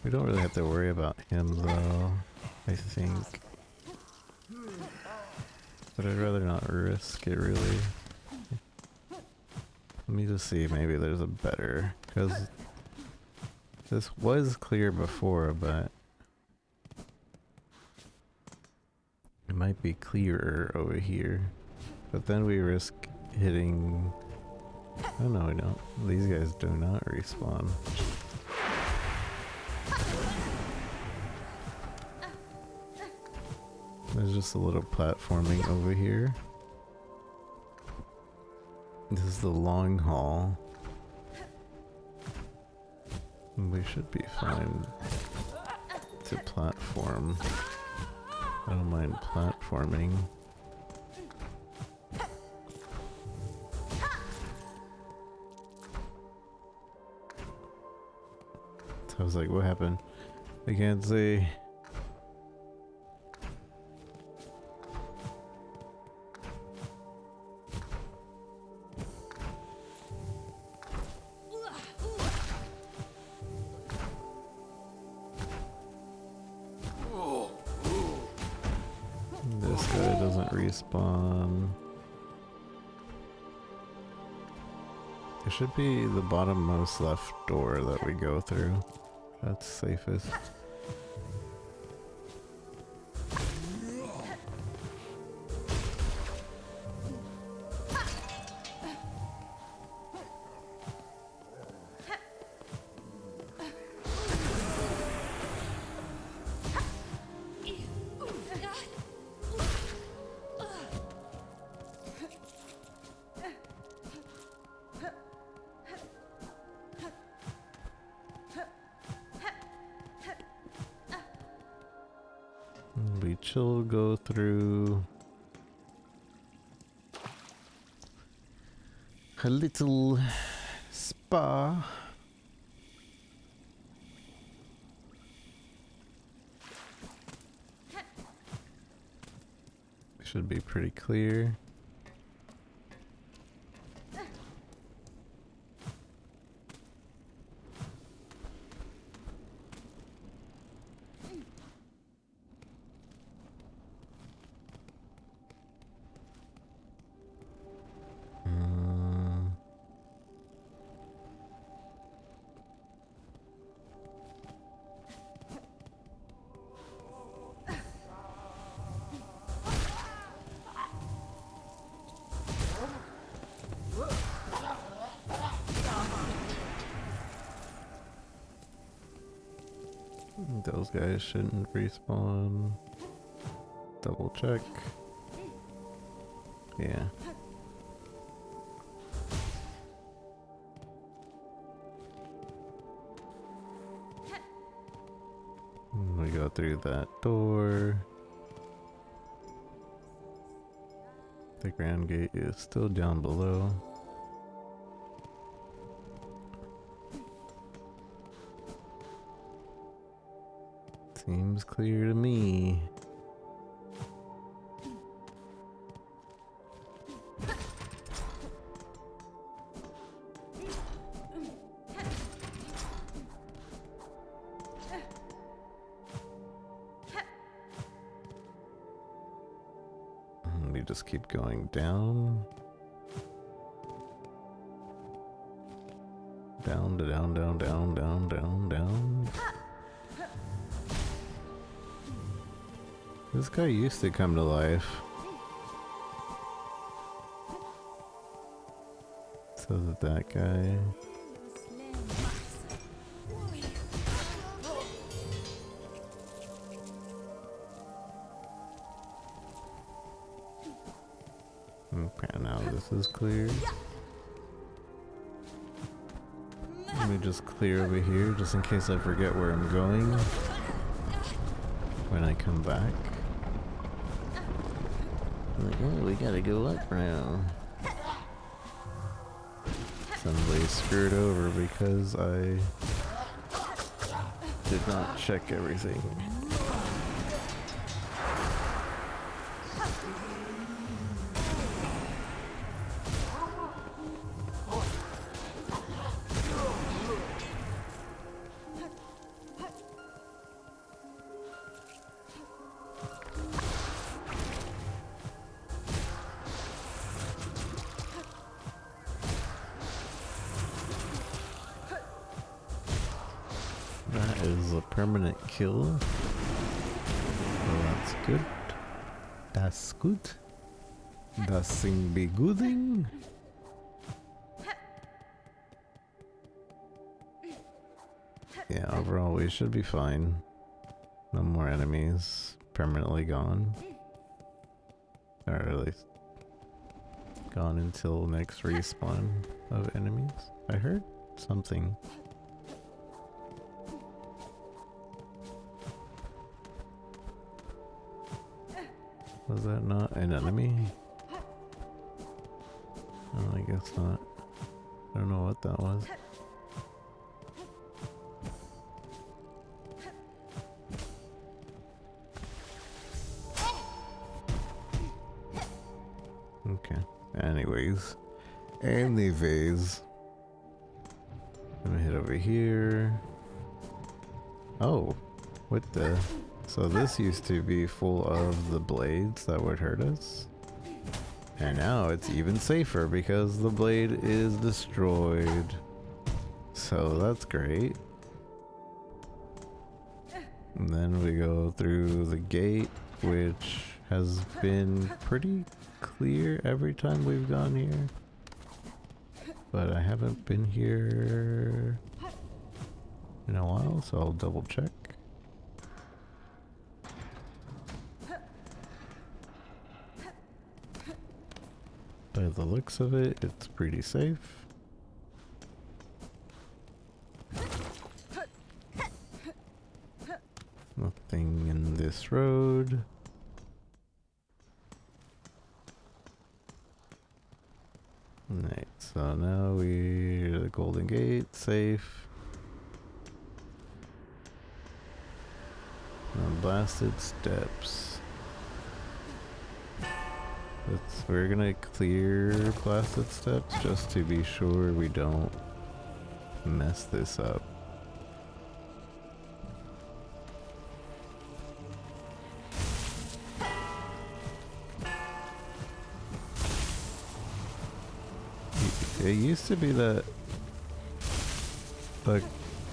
We don't really have to worry about him though, I think. But I'd rather not risk it really. Let me just see, maybe there's a better, because this was clear before, but it might be clearer over here. But then we risk hitting, oh no we don't, these guys do not respawn. There's just a little platforming over here. This is the long haul. We should be fine to platform. I don't mind platforming. I was like, what happened? I can't see. This guy doesn't respawn. It should be the bottommost left door that we go through. That's safest. We chill, go through a little spa. Should be pretty clear. Those guys shouldn't respawn. Double check. Yeah. We go through that door. The grand gate is still down below. Seems clear to me. We just keep going down. Down, down, down, down, down, down, down. This guy used to come to life. So that guy. Okay, now this is clear. Let me just clear over here just in case I forget where I'm going when I come back. Like, oh, we gotta go up now. Somebody screwed over because I did not check everything. That is a permanent kill. Well, that's good. That's good. Das thing be gooding. Yeah, overall we should be fine. No more enemies permanently gone. Or at least gone until next respawn of enemies. I heard something. Was that not an enemy? Oh, I guess not. I don't know what that was. And the vase. I'm gonna hit over here. Oh, what the? So this used to be full of the blades that would hurt us. And now it's even safer because the blade is destroyed. So that's great. And then we go through the gate, which has been pretty clear every time we've gone here. But I haven't been here in a while, so I'll double check. By the looks of it, it's pretty safe. Nothing in this road. Alright, so now we're at the Golden Gate, safe. Now blasted steps. We're gonna clear blasted steps just to be sure we don't mess this up. It used to be that the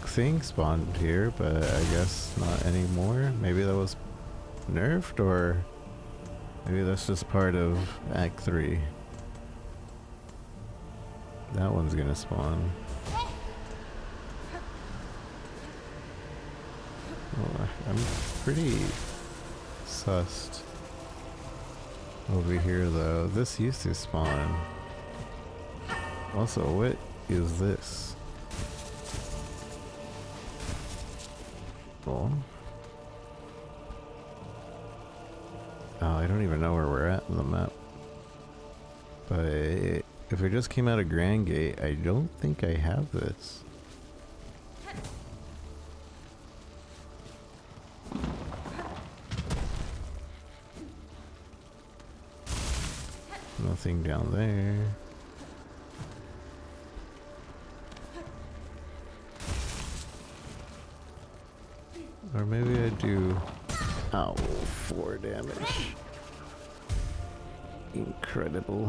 thing spawned here, but I guess not anymore. Maybe that was nerfed, or maybe that's just part of Act 3. That one's gonna spawn. Well, I'm pretty sussed over here though. This used to spawn. Also, what is this? Oh. Oh, I don't even know where we're at in the map. But if we just came out of Grand Gate, I don't think I have this. Nothing down there. Or maybe I do. Ow, 4 damage. Incredible.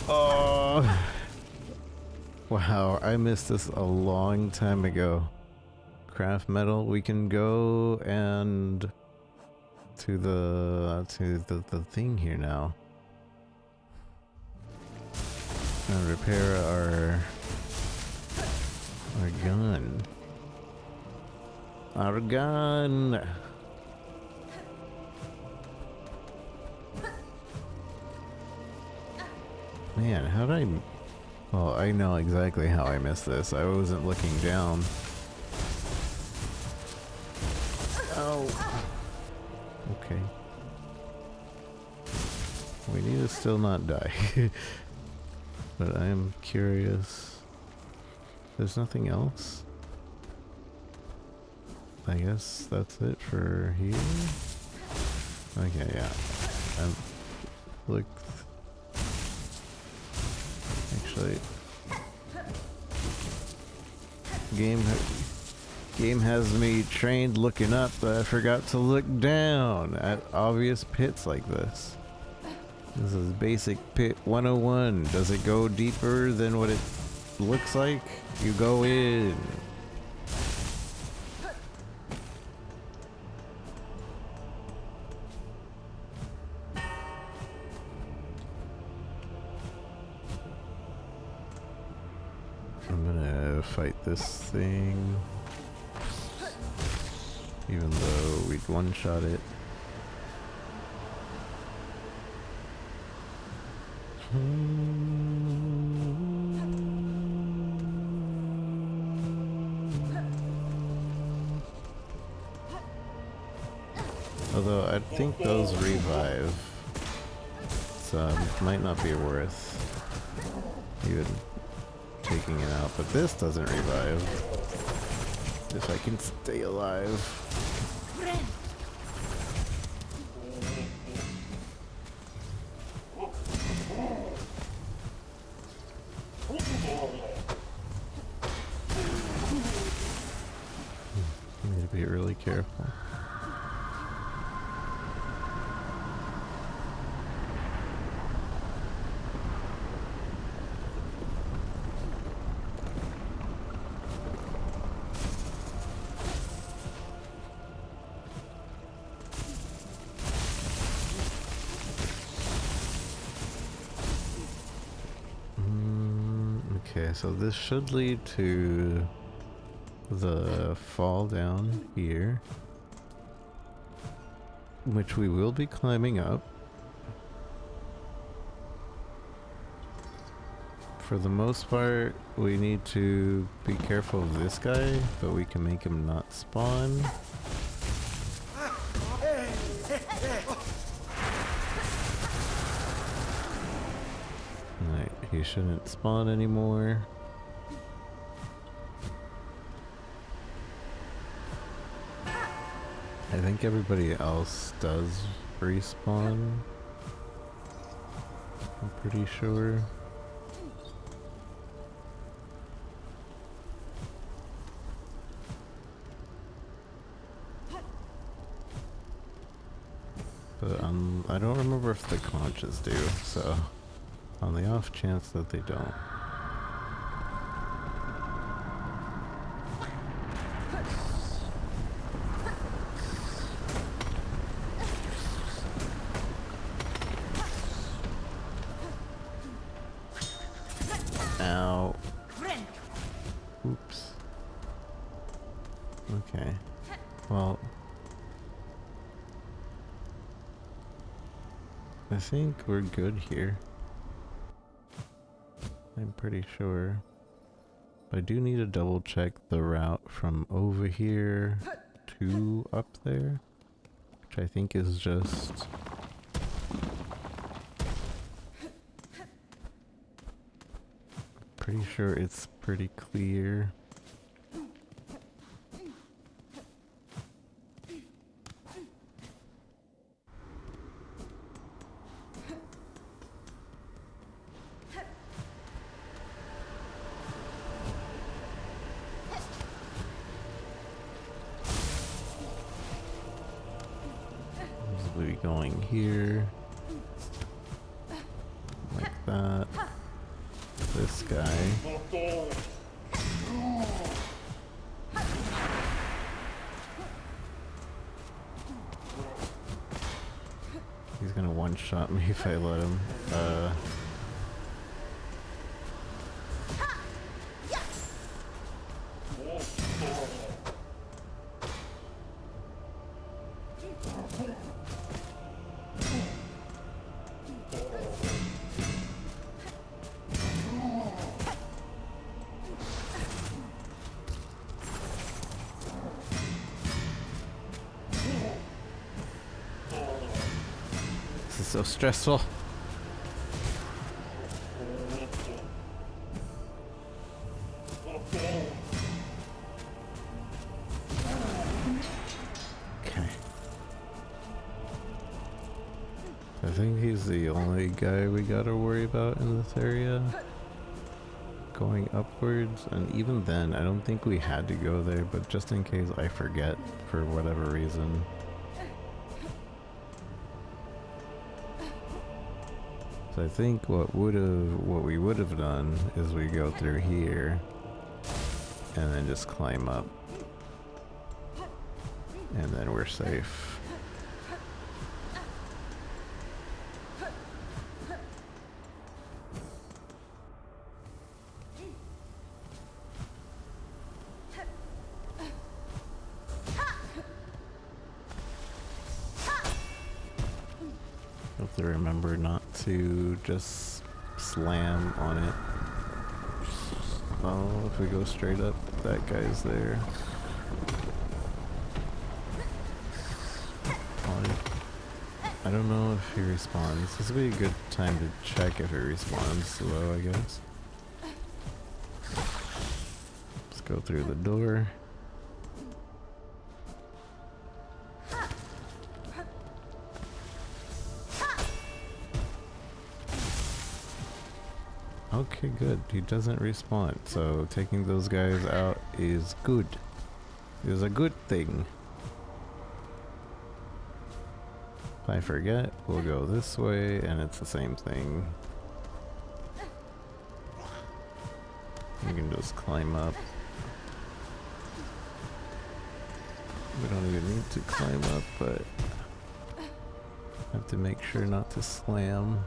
Oh. Wow, I missed this a long time ago. Craft metal, we can go and to the thing here now. And repair our gun. Our gun. Man, how did I? Well, I know exactly how I missed this. I wasn't looking down. Oh. Okay. We need to still not die. But I am curious. There's nothing else? I guess that's it for here. Okay, yeah. Look. Actually, game has me trained looking up, but I forgot to look down at obvious pits like this. This is basic pit 101. Does it go deeper than what it looks like? You go in. I'm gonna fight this thing, even though we'd one-shot it. Although I think those revive, so it might not be worth even taking it out, but this doesn't revive. If I can stay alive. Need to be really careful. Okay, so this should lead to the fall down here, which we will be climbing up. For the most part, we need to be careful of this guy, but we can make him not spawn. Right, he shouldn't spawn anymore. I think everybody else does respawn. I'm pretty sure. But I don't remember if the conches do, so on the off chance that they don't. Ow. Oops. Okay. Well, I think we're good here. I'm pretty sure. I do need to double check the route from over here to up there, which I think is just... Pretty sure it's pretty clear. We'll be going here. Like that. This guy. He's gonna one-shot me if I let him. This is so stressful. Okay. I think he's the only guy we gotta worry about in this area. Going upwards, and even then, I don't think we had to go there, but just in case I forget for whatever reason. So I think what we would have done is we go through here and then just climb up, and then we're safe. Have to remember not to just slam on it. Oh, if we go straight up, that guy's there. I don't know if he respawns. This would be a good time to check if he respawns slow, I guess. Let's go through the door. Okay, good. He doesn't respawn, so taking those guys out is good. Is a good thing. If I forget, we'll go this way, and it's the same thing. You can just climb up. We don't even need to climb up, but have to make sure not to slam.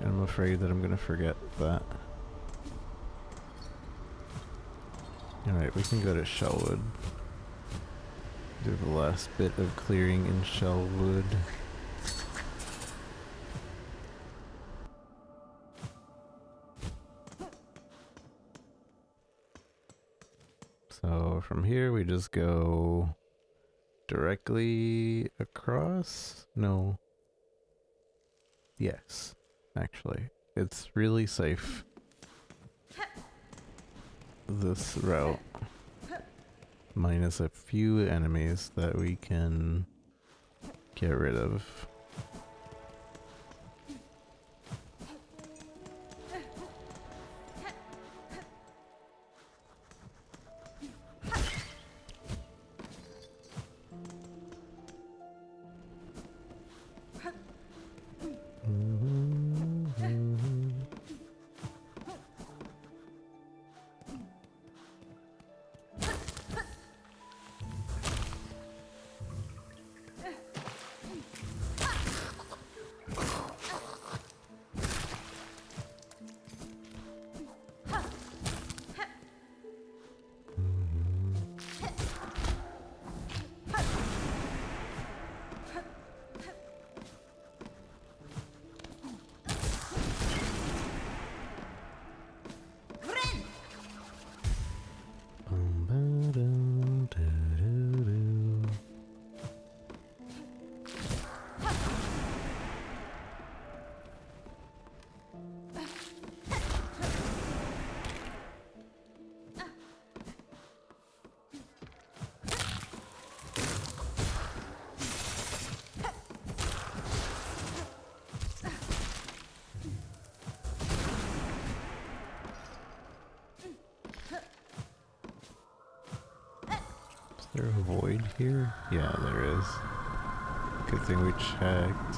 I'm afraid that I'm gonna forget that. Alright, we can go to Shellwood. Do the last bit of clearing in Shellwood. So from here we just go directly across? No. Yes, actually. It's really safe. This route. Minus a few enemies that we can get rid of. Is there a void here? Yeah, there is. Good thing we checked.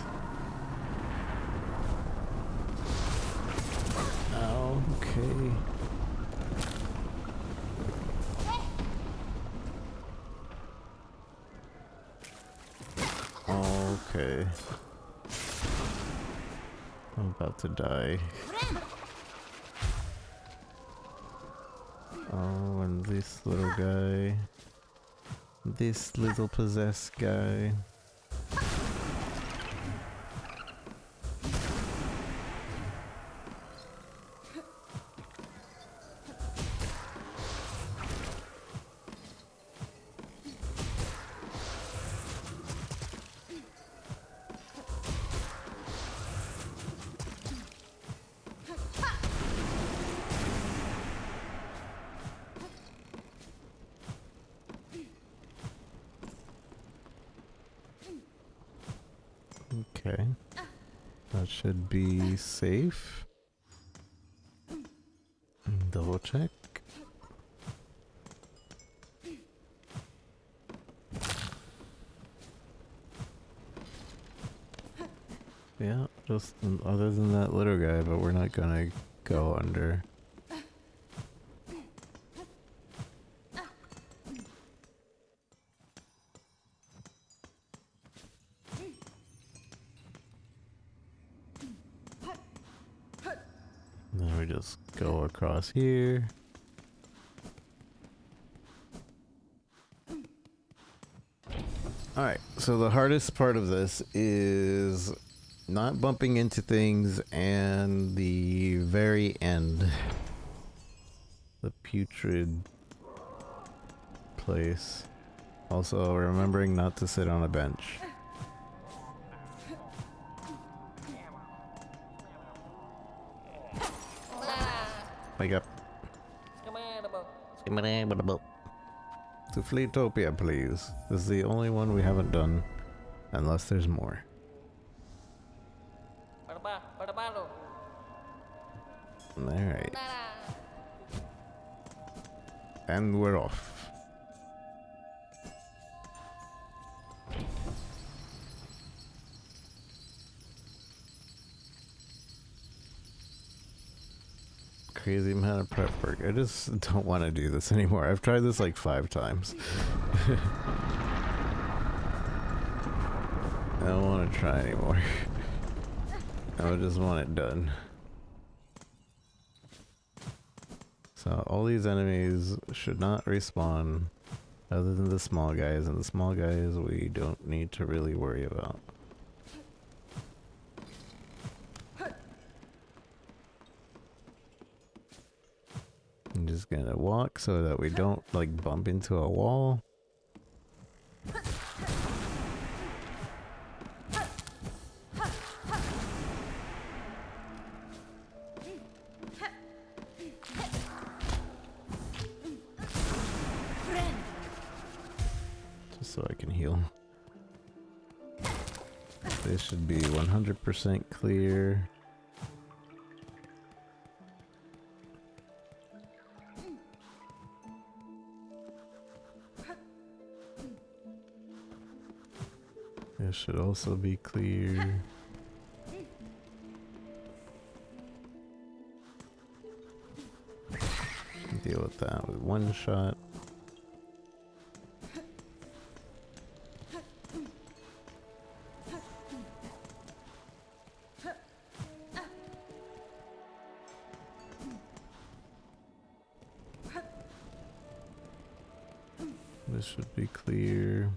Okay. Okay. I'm about to die. Oh, and this little guy. This little possessed guy. Okay. That should be safe. Double check. Yeah, just other than that little guy, but we're not gonna go under. Then we just go across here. Alright, so the hardest part of this is not bumping into things and the very end. The putrid place. Also, remembering not to sit on a bench. Wake up. To Fleetopia, please. This is the only one we haven't done. Unless there's more. Alright. And we're off. Crazy amount of prep work. I just don't want to do this anymore. I've tried this like 5 times. I don't want to try anymore. I just want it done. So all these enemies should not respawn other than the small guys, and the small guys we don't need to really worry about. I'm just gonna walk so that we don't like bump into a wall. Just so I can heal. This should be 100% clear. This should also be clear. Deal with that with one shot. This should be clear.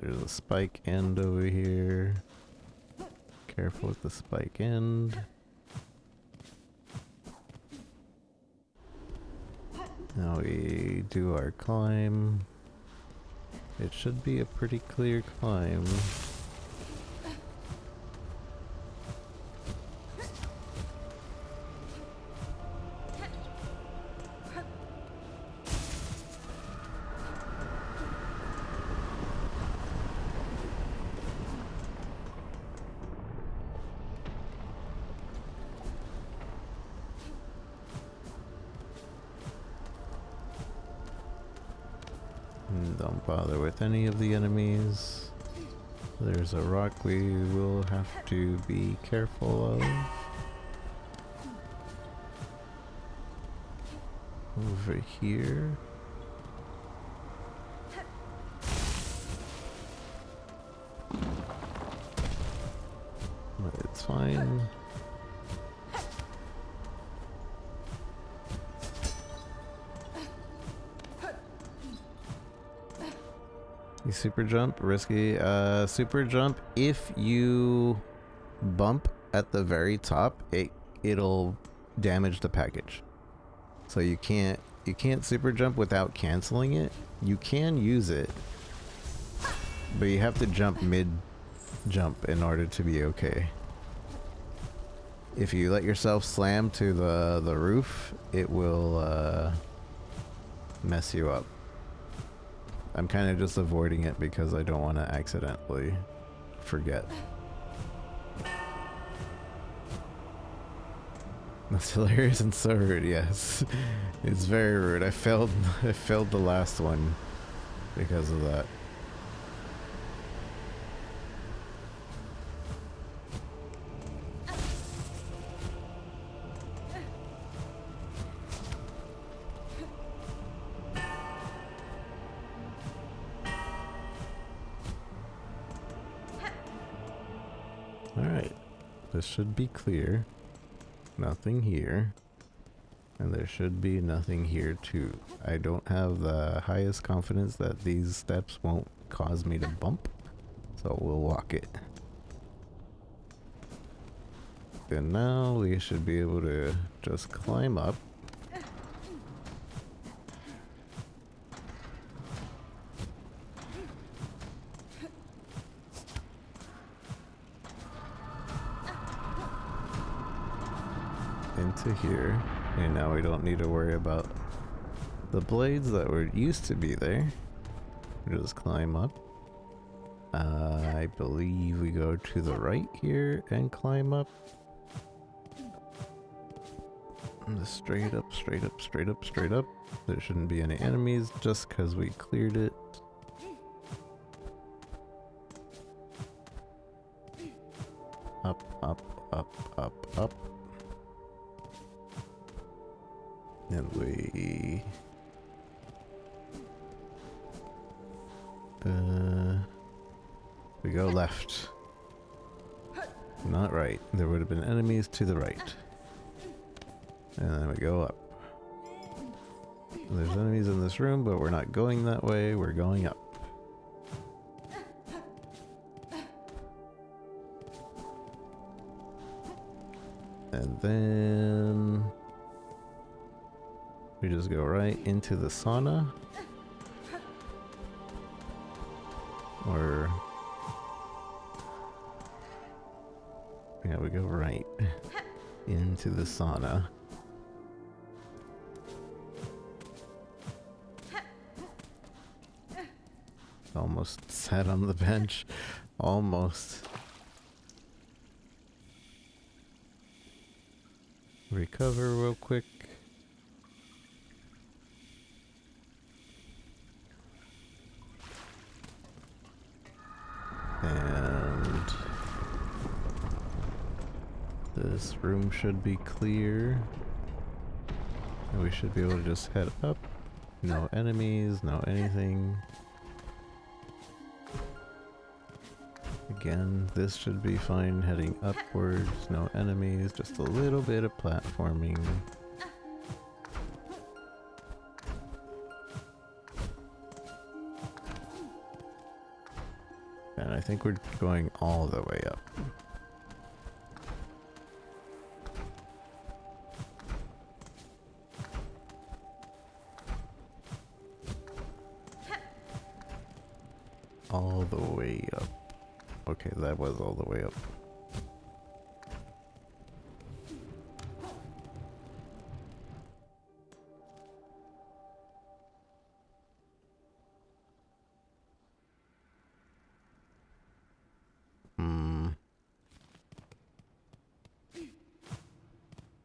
There's a spike end over here. Careful with the spike end. Now we do our climb. It should be a pretty clear climb. Don't bother with any of the enemies. There's a rock we will have to be careful of. Over here. But it's fine. You super jump, risky. Super jump, if you bump at the very top, it'll damage the package. So you can't super jump without canceling it. You can use it, but you have to jump mid jump in order to be okay. If you let yourself slam to the roof, it will mess you up. I'm kind of just avoiding it because I don't want to accidentally forget. That's hilarious and so rude, yes. It's very rude. I failed the last one because of that. Alright, this should be clear. Nothing here. And there should be nothing here too. I don't have the highest confidence that these steps won't cause me to bump, so we'll walk it. And now we should be able to just climb up. Into here, and now we don't need to worry about the blades that were used to be there. Just climb up. I believe we go to the right here and climb up. Just straight up, straight up, straight up, straight up. There shouldn't be any enemies just because we cleared it. Up, up, up, up, up. And we go left. Not right. There would have been enemies to the right. And then we go up. There's enemies in this room, but we're not going that way. We're going up. And then we just go right into the sauna. Or yeah, we go right into the sauna. Almost sat on the bench. Almost. Recover real quick. And this room should be clear. And we should be able to just head up. No enemies, no anything. Again, this should be fine heading upwards. No enemies, just a little bit of platforming. And I think we're going all the way up. All the way up. Okay, that was all the way up.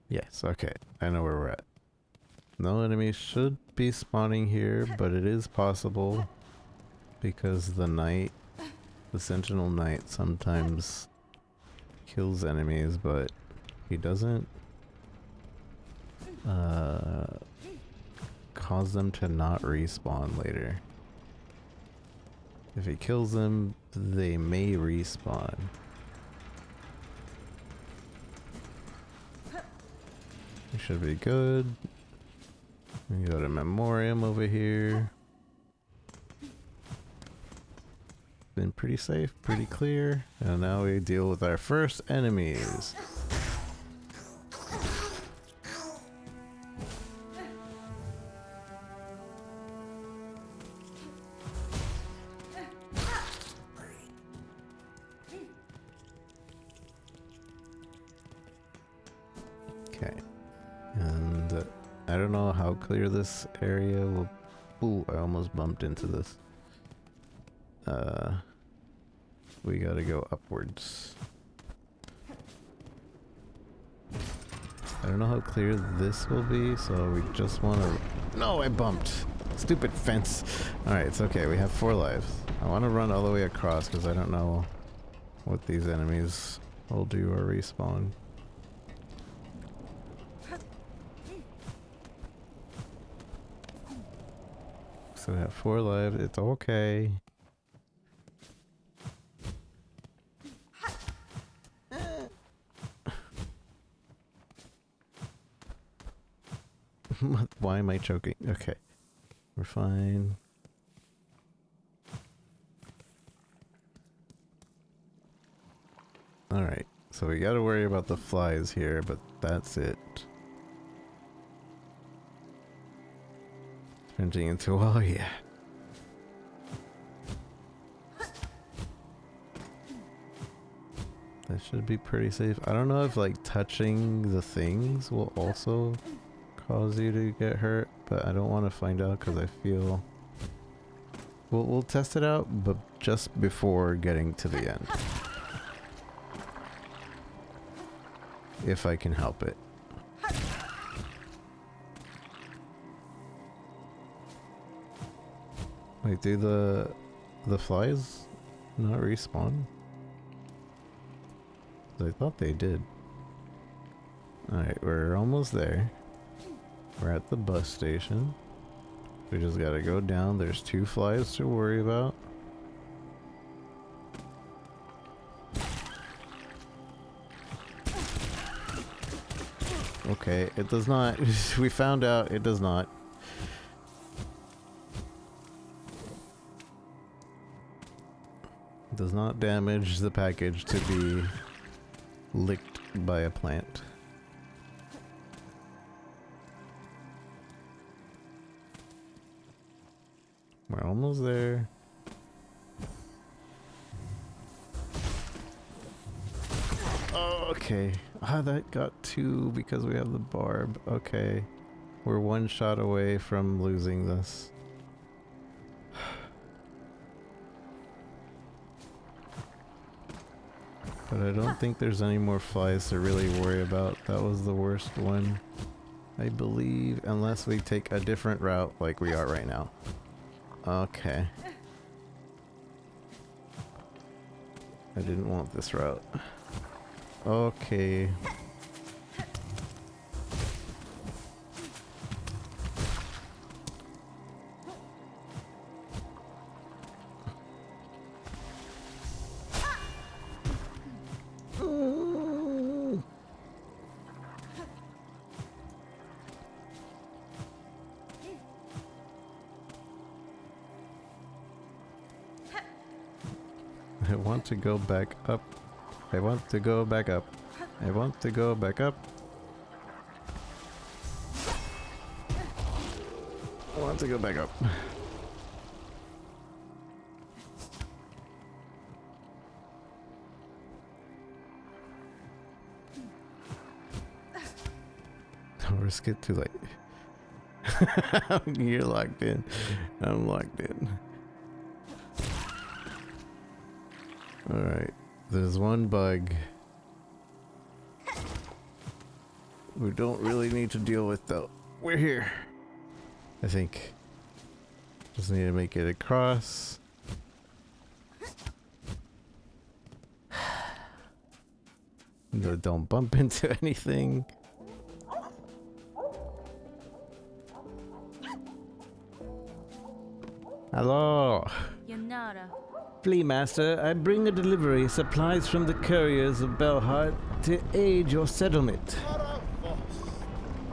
Yes, okay. I know where we're at. No enemies should be spawning here, but it is possible because the knight, the sentinel knight, sometimes kills enemies, but he doesn't cause them to not respawn later. If he kills them, they may respawn. We should be good. We go to Memoriam over here. Been pretty safe, pretty clear. And now we deal with our first enemies. Okay. And I don't know how clear this area will... Ooh, I almost bumped into this. We gotta go upwards. I don't know how clear this will be, so we just want to... No, I bumped! Stupid fence! Alright, it's okay, we have 4 lives. I want to run all the way across because I don't know what these enemies will do or respawn. So we have 4 lives, it's okay. Why am I choking? Okay. We're fine. Alright, so we gotta worry about the flies here, but that's it. Turning into, oh yeah. That should be pretty safe. I don't know if like touching the things will also cause you to get hurt, but I don't want to find out because I feel we'll test it out, but just before getting to the end, if I can help it. Wait, do the flies not respawn? I thought they did. Alright, we're almost there. We're at the bus station. We just gotta go down. There's 2 flies to worry about. Okay, it does not. We found out it does not. It does not damage the package to be licked by a plant. We're almost there. Oh, okay. Ah, that got 2 because we have the barb. Okay. We're 1 shot away from losing this. But I don't think there's any more flies to really worry about. That was the worst one, I believe, unless we take a different route like we are right now. Okay. I didn't want this route. Okay. I want to go back up. I want to go back up. I want to go back up. I want to go back up. Don't risk it too late. You're locked in. I'm locked in. Alright, there's 1 bug we don't really need to deal with though. We're here, I think. Just need to make it across. Don't bump into anything. Hello. Yanara. Flea Master, I bring a delivery, supplies from the couriers of Belhart to aid your settlement.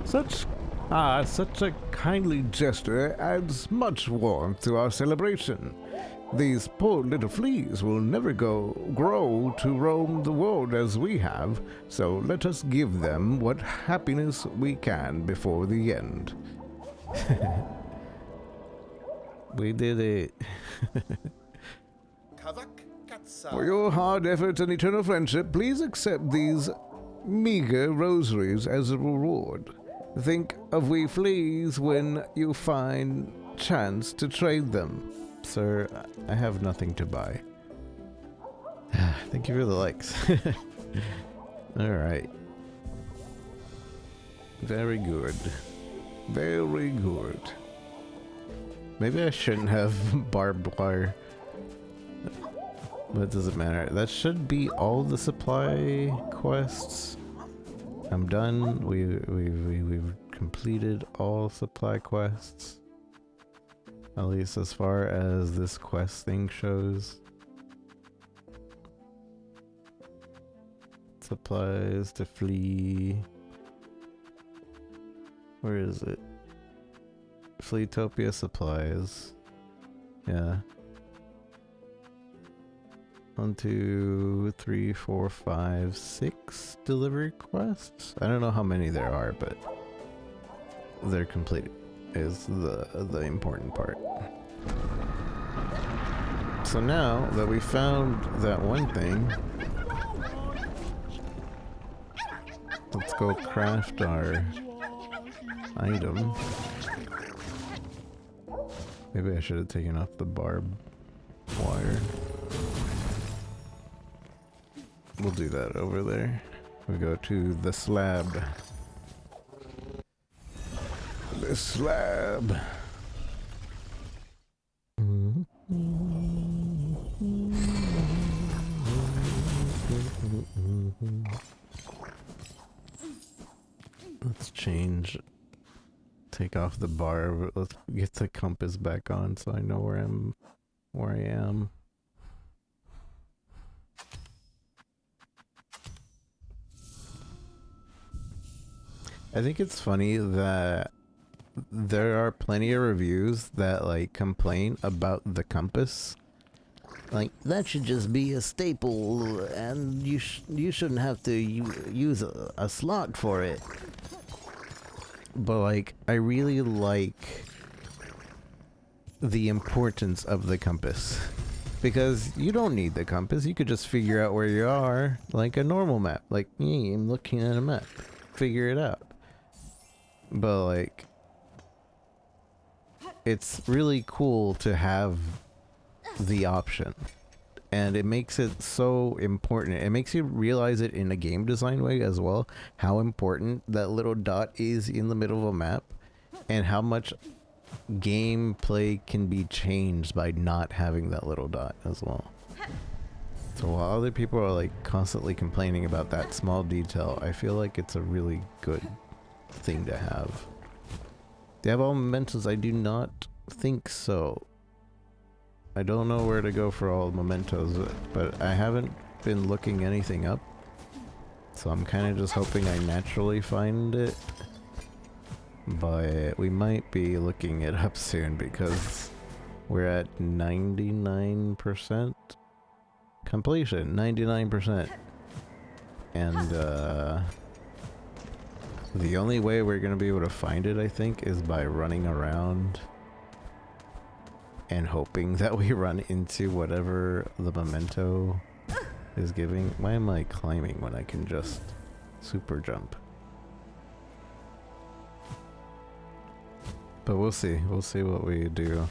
Such a kindly gesture adds much warmth to our celebration. These poor little fleas will never grow to roam the world as we have, so let us give them what happiness we can before the end. We did it. For your hard efforts and eternal friendship, please accept these meager rosaries as a reward. Think of we fleas when you find chance to trade them. Sir, I have nothing to buy. Thank you for the likes. Alright. Very good. Very good. Maybe I shouldn't have barbed wire. But it doesn't matter. That should be all the supply quests. I'm done. We've completed all supply quests. At least as far as this quest thing shows. Supplies to flee. Where is it? Fleetopia supplies. Yeah. 1, 2, 3, 4, 5, 6 delivery quests. I don't know how many there are, but they're completed is the important part. So now that we found that one thing, let's go craft our item. Maybe I should have taken off the barbed wire. We'll do that over there. We go to the slab. The slab. Let's change. Take off the bar. Let's get the compass back on so I know where I am. I think it's funny that there are plenty of reviews that like complain about the compass. Like, that should just be a staple and you shouldn't have to use a slot for it. But like, I really like the importance of the compass. Because you don't need the compass, you could just figure out where you are like a normal map. Like, yeah, I'm looking at a map. Figure it out. But like, it's really cool to have the option. And it makes it so important. It makes you realize it in a game design way as well, how important that little dot is in the middle of a map, and how much gameplay can be changed by not having that little dot as well. So while other people are like constantly complaining about that small detail, I feel like it's a really good thing to have. Do you have all mementos? I do not think so. I don't know where to go for all mementos, but I haven't been looking anything up. So I'm kind of just hoping I naturally find it. But we might be looking it up soon because we're at 99% completion. 99%. And the only way we're going to be able to find it, I think, is by running around and hoping that we run into whatever the memento is giving. Why am I climbing when I can just super jump? But we'll see. We'll see what we do.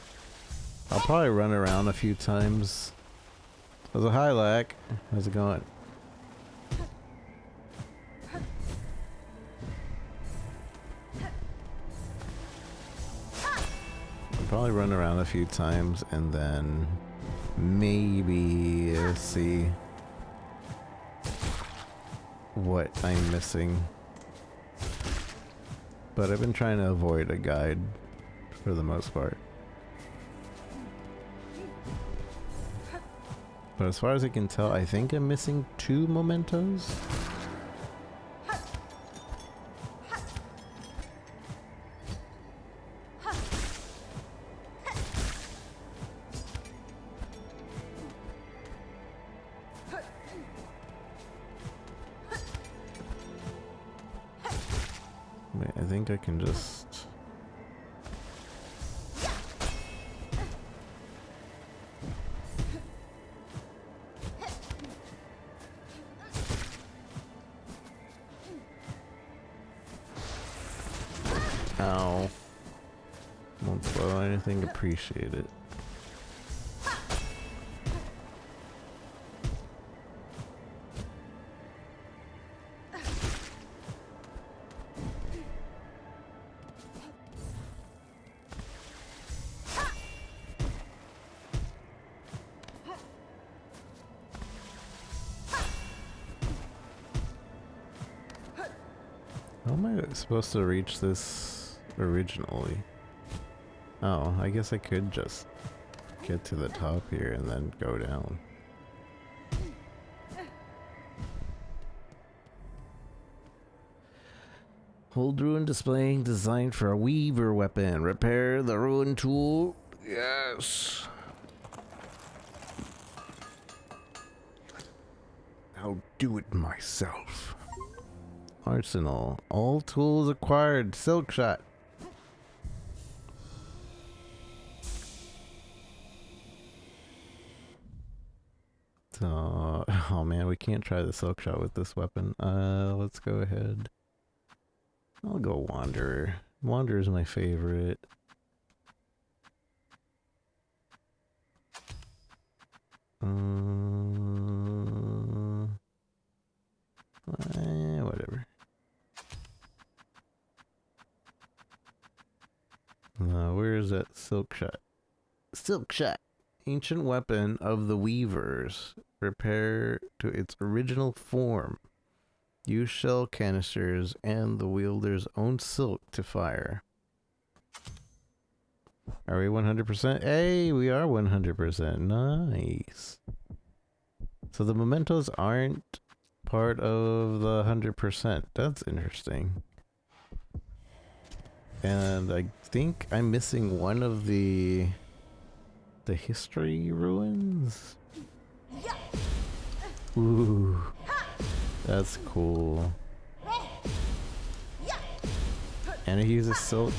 I'll probably run around a few times. There's a hi, Lack. How's it going? Probably run around a few times and then maybe see what I'm missing. But I've been trying to avoid a guide for the most part. But as far as I can tell, I think I'm missing 2 mementos. I think I can just... Ow. Won't spoil anything, appreciate it. How am I supposed to reach this originally? Oh, I guess I could just get to the top here and then go down. Hold ruin displaying designed for a weaver weapon. Repair the ruin tool. Yes. I'll do it myself. Arsenal. All tools acquired. Silk shot. So, oh man, we can't try the silk shot with this weapon. Let's go ahead. I'll go wanderer. Wander is my favorite. Whatever. Where is that silk shot? Silk shot! Ancient weapon of the weavers. Repair to its original form. Use shell canisters and the wielder's own silk to fire. Are we 100%? Hey, we are 100%. Nice. So the mementos aren't part of the 100%. That's interesting. And I think I'm missing one of the history ruins. Ooh, that's cool. And it uses silk.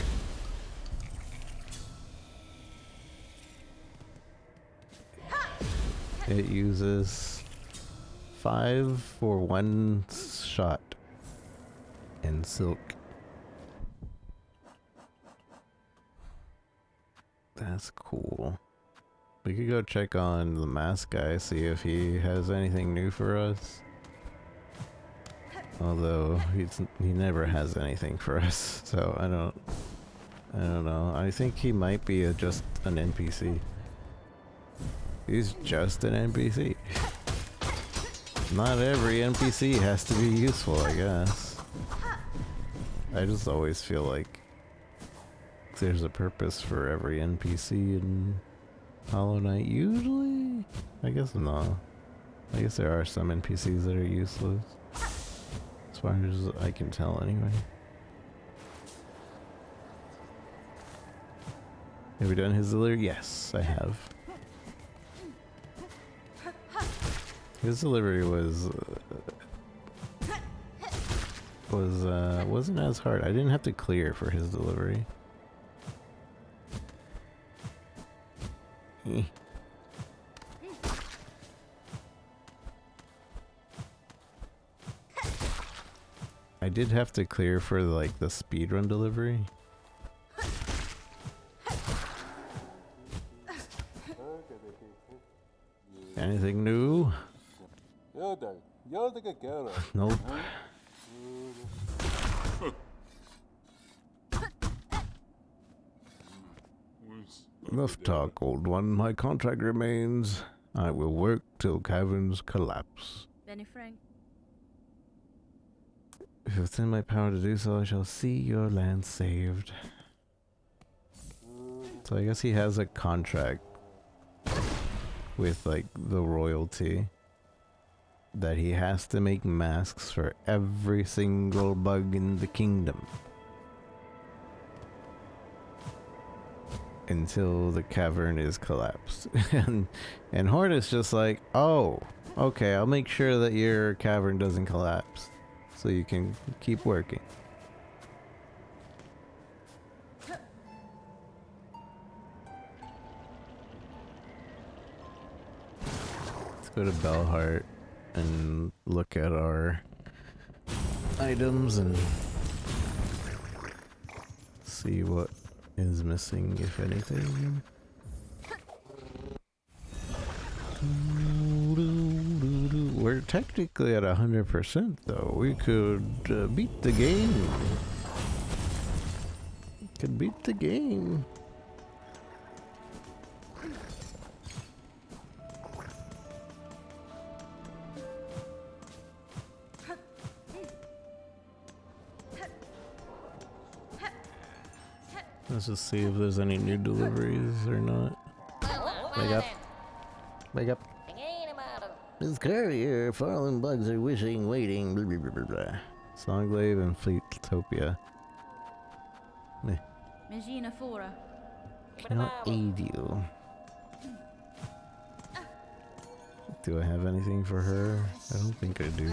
It uses 5 for 1 shot in silk. That's cool. We could go check on the mask guy, see if he has anything new for us. Although he never has anything for us, so I don't know. I think he might be just an NPC. He's just an NPC. Not every NPC has to be useful, I guess. I just always feel like there's a purpose for every NPC in Hollow Knight. Usually? I guess no. I guess there are some NPCs that are useless. As far as I can tell anyway. Have we done his delivery? Yes, I have. His delivery wasn't as hard. I didn't have to clear for his delivery. I did have to clear for like the speedrun delivery. Anything new? Nope. Enough talk, old one. My contract remains. I will work till caverns collapse. Benny Frank. If it's in my power to do so, I shall see your land saved. So I guess he has a contract with like the royalty that he has to make masks for every single bug in the kingdom until the cavern is collapsed. and Hornet's just like, oh, okay, I'll make sure that your cavern doesn't collapse so you can keep working. Let's go to Bellheart and look at our items and see what is missing, if anything. We're technically at 100% though. We could beat the game. Could beat the game. Let's just see if there's any new deliveries or not. Wake up. Wake up. This courier, fallen bugs are wishing, waiting, blah, blah, blah, blah, blah. Songglaive and Fleetopia. Meh. Magina Fora. Cannot aid you. Do I have anything for her? I don't think I do.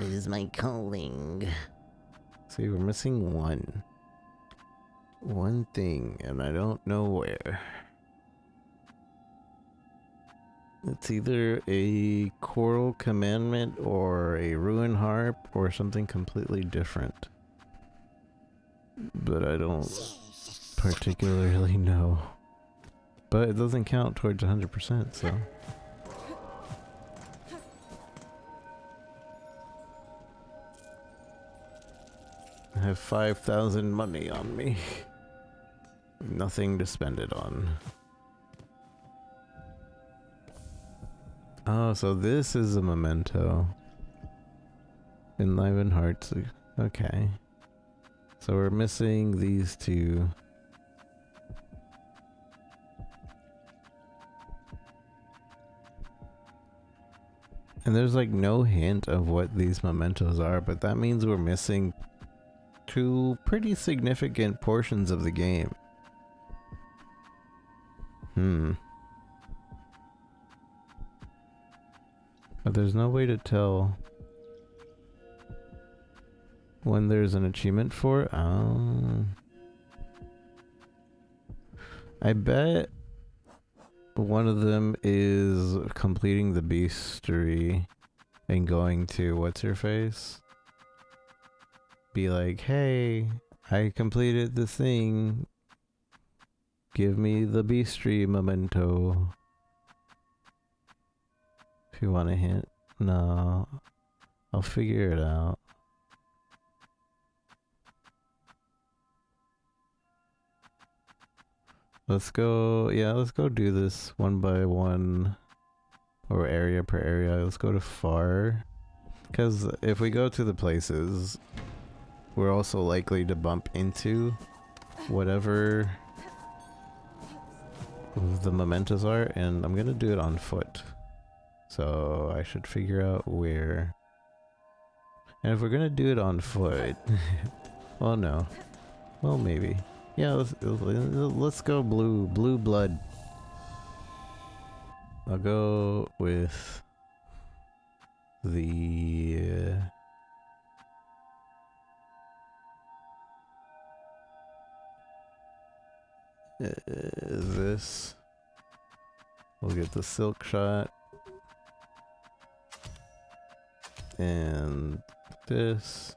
It is my calling. See, we're missing one. One thing, and I don't know where. It's either a choral commandment or a ruin harp or something completely different. but I don't particularly know. But it doesn't count towards 100%, so. I have 5,000 money on me. Nothing to spend it on. Oh, so this is a memento. Enliven hearts. Okay. So we're missing these two. And there's like no hint of what these mementos are, but that means we're missing two pretty significant portions of the game. But there's no way to tell when there's an achievement for it. I bet one of them is completing the beastery and going to what's her face? Be like, hey, I completed the thing. Give me the beastery memento. If you want a hint. No. I'll figure it out. Let's go, yeah, let's go do this one by one. Or area per area. Let's go to far. Because if we go to the places, we're also likely to bump into whatever the mementos are, and I'm gonna do it on foot. So I should figure out where. And if we're gonna do it on foot, well, no. Well, maybe. Yeah, let's go blue blood. I'll go with the this. We'll get the silk shot and this.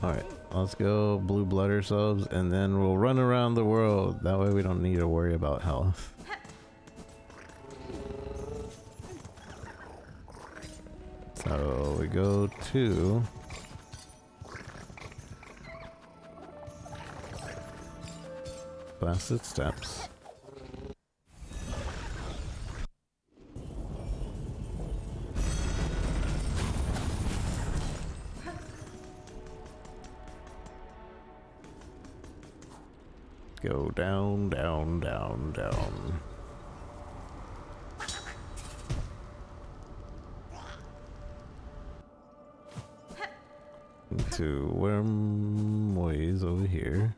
Alright, let's go blue blood ourselves and then we'll run around the world. That way we don't need to worry about health. So we go to Blasted Steps. Go down, down, down, down. Into Wormways over here.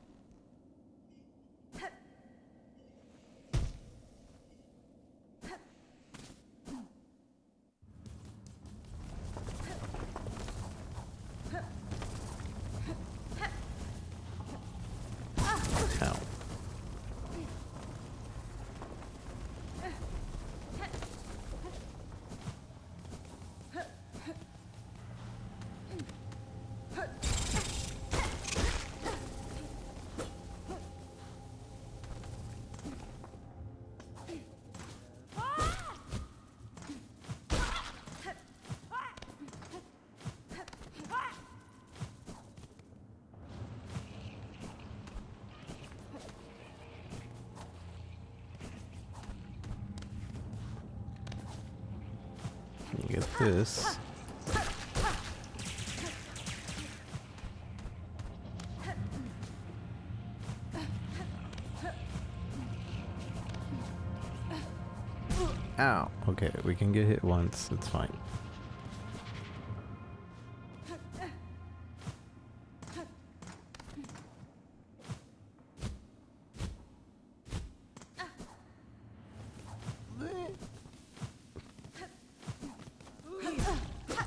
Ow. Get this. Ow. Okay, we can get hit once. It's fine.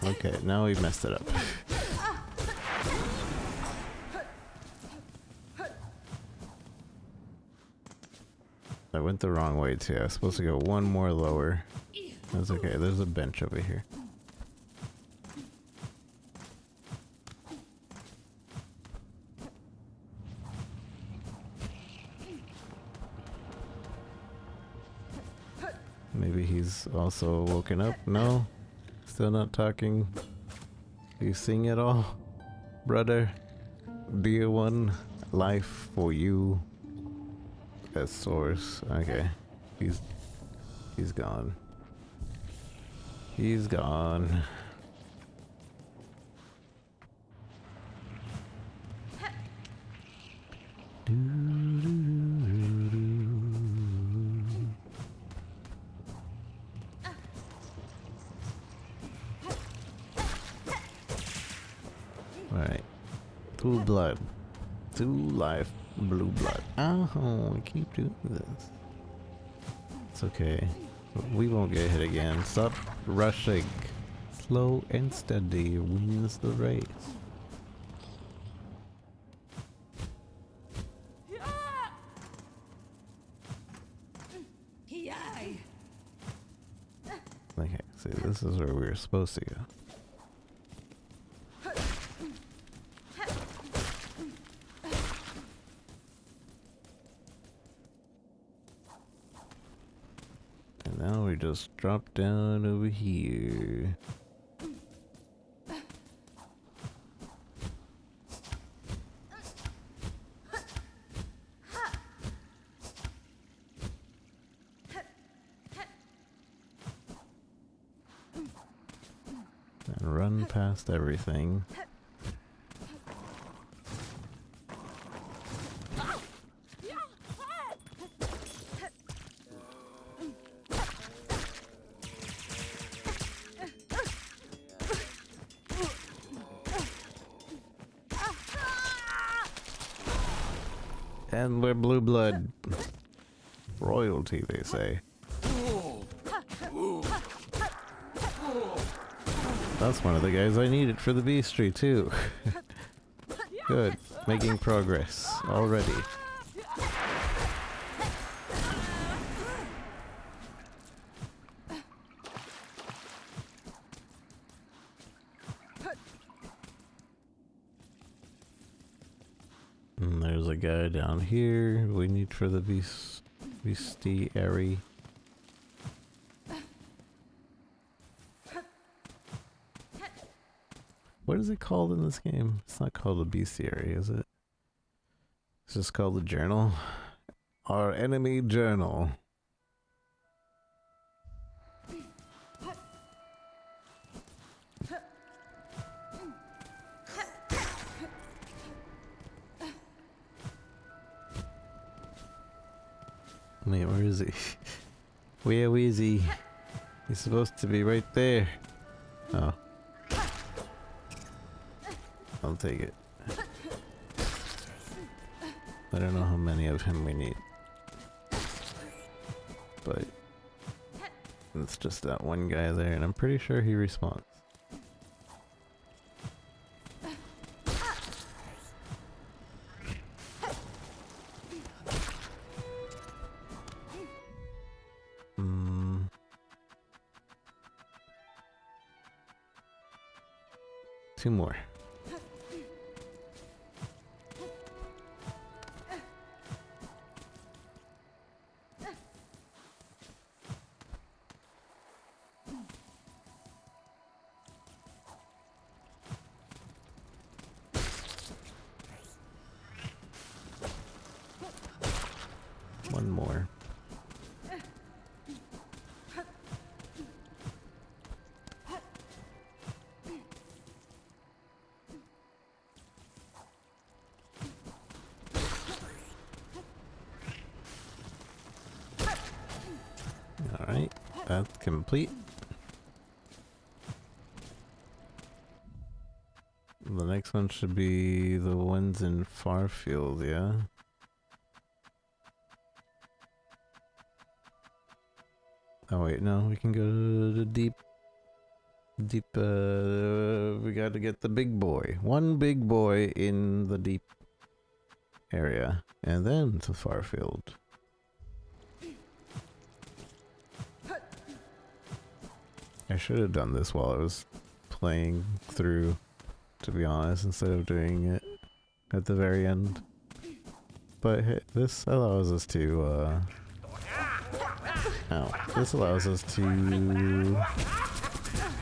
Okay, now we messed it up. I went the wrong way too. I was supposed to go one more lower. That's okay. There's a bench over here. Maybe he's also woken up? No? Still not talking? Do you sing at all? Brother? Dear one? Life for you? As source. Okay. He's gone. He's gone. Alright. Blue blood. 2 life. Blue blood. Oh, we keep doing this. It's okay. We won't get hit again. Stop rushing. Slow and steady wins the race. Okay, see, this is where we were supposed to go. And now we just drop down over here. And run past everything. And we're blue blood. Royalty, they say. That's one of the guys I needed for the beastry too. Good. Making progress already. And there's a guy down here we need for the bestiary. What is it called in this game? It's not called a bestiary, is it? It's just called the journal. Our enemy journal. Wait, where is he? Where is he? He's supposed to be right there. Oh. I'll take it. I don't know how many of him we need. But it's just that one guy there, and I'm pretty sure he respawns. Two more. One more. Alright, that's complete. The next one should be the ones in Farfield, yeah? Oh wait, no, we can go to the deep, we gotta get the big boy. One big boy in the deep area, and then to Farfield. I should have done this while I was playing through, to be honest, instead of doing it at the very end. But hey, this allows us to Oh, this allows us to...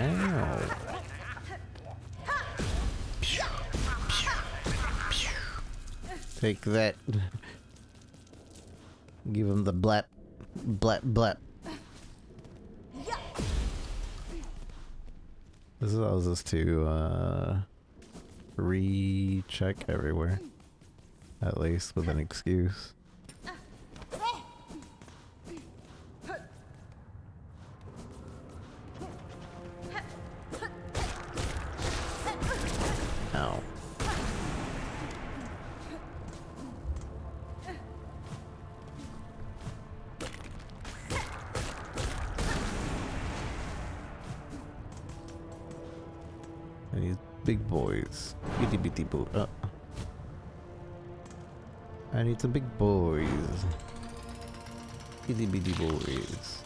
Ow. Take that. Give him the blap. Blap, blap. This allows us to, recheck everywhere. At least with an excuse. Ow. I need big boys. Itty bitty boy. I need some big boys. Itty bitty boys.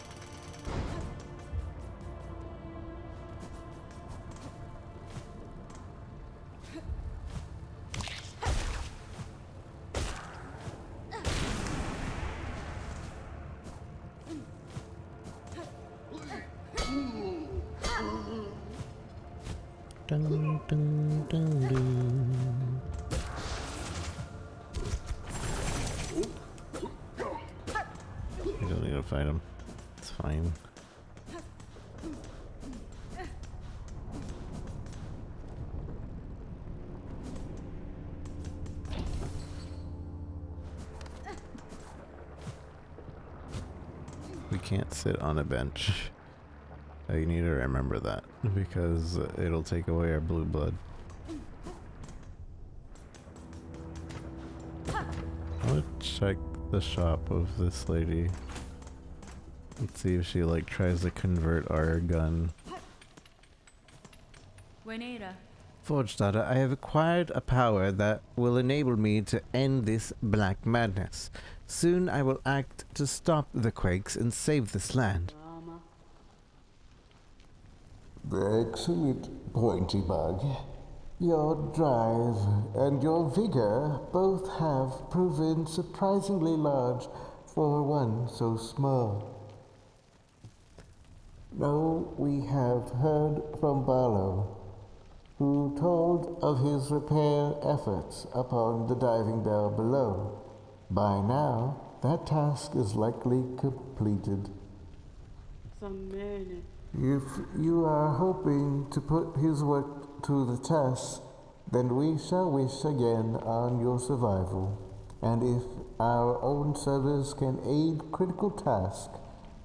Dun, dun, dun, dun. I don't need to fight him. It's fine. We can't sit on a bench. You need to remember that, because it'll take away our blue blood. Let's check the shop of this lady. Let's see if she like tries to convert our gun. Buenera. Forge Daughter, I have acquired a power that will enable me to end this black madness. Soon I will act to stop the quakes and save this land. Excellent, Pointy Bug. Your drive and your vigor both have proven surprisingly large for one so small. Now we have heard from Barlow, who told of his repair efforts upon the diving bell below. By now, that task is likely completed. If you are hoping to put his work to the test, then we shall wish again on your survival. And if our own service can aid critical task,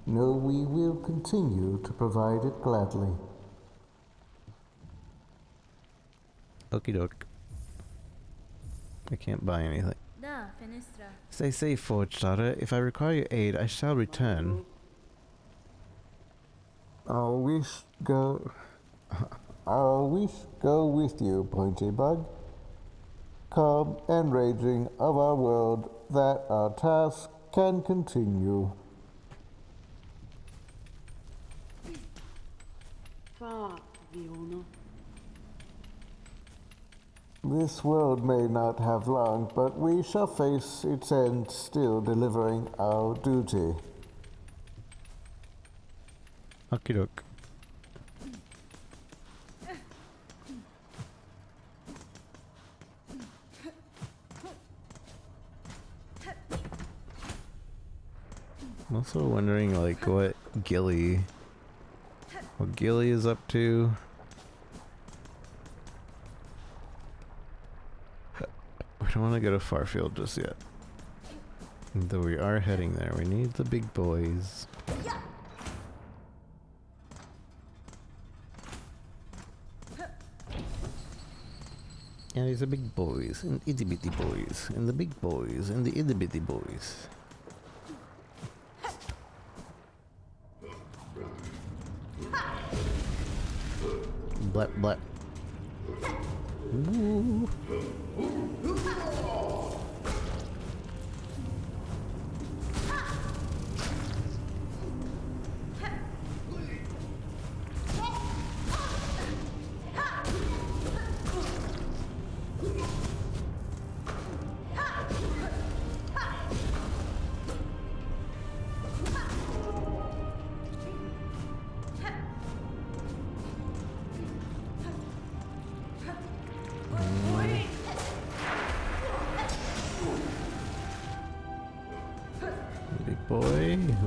know we will continue to provide it gladly. Okie doke. I can't buy anything. Da, Fenestra. Stay safe, Forge Daughter. If I require your aid, I shall return. I'll wish go with you, Pointy Bug. Calm and raging of our world, that our task can continue. This world may not have long, but we shall face its end still delivering our duty. Okie doke. I'm also wondering, like, what Gilly is up to. We don't want to go to Farfield just yet. Though we are heading there. We need the big boys. Yeah, these are big boys and itty bitty boys, and the big boys and the itty bitty boys. Blap blap. Ooh.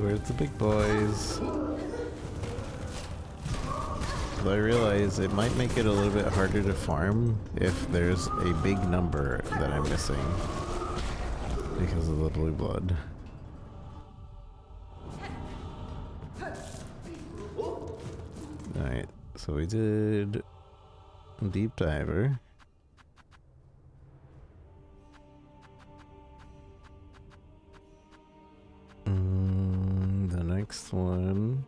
Where's the big boys? But I realize it might make it a little bit harder to farm if there's a big number that I'm missing because of the blue blood. Alright, so we did Deep Diver. The next one...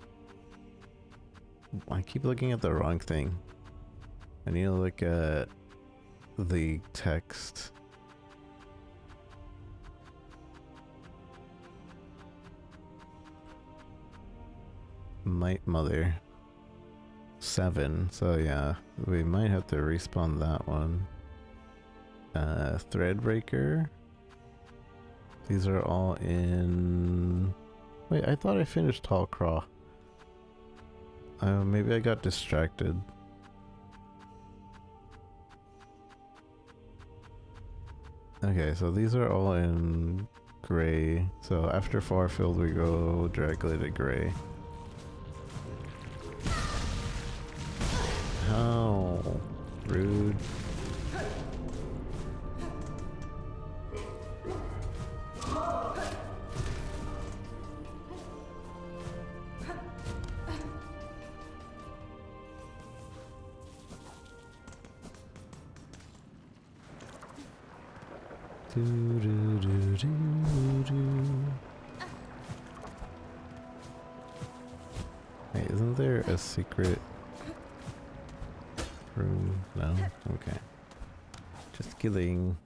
I keep looking at the wrong thing. I need to look at the text. Might Mother 7, so yeah, we might have to respawn that one. Threadbreaker. These are all in... Wait, I thought I finished Tall Craw. Maybe I got distracted. Okay, so these are all in gray. So after Farfield we go directly to gray. How rude. Wait, isn't there a secret room? No? Okay. Just kidding.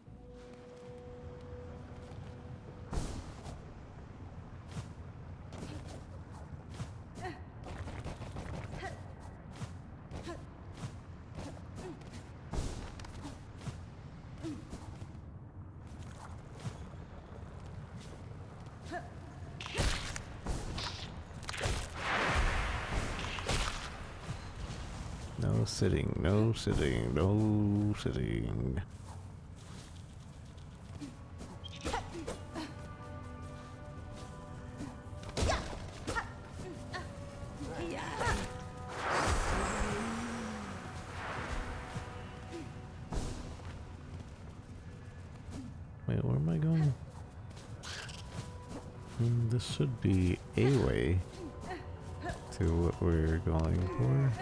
No sitting, no sitting, no sitting. Wait, where am I going? This should be a way to what we're going for,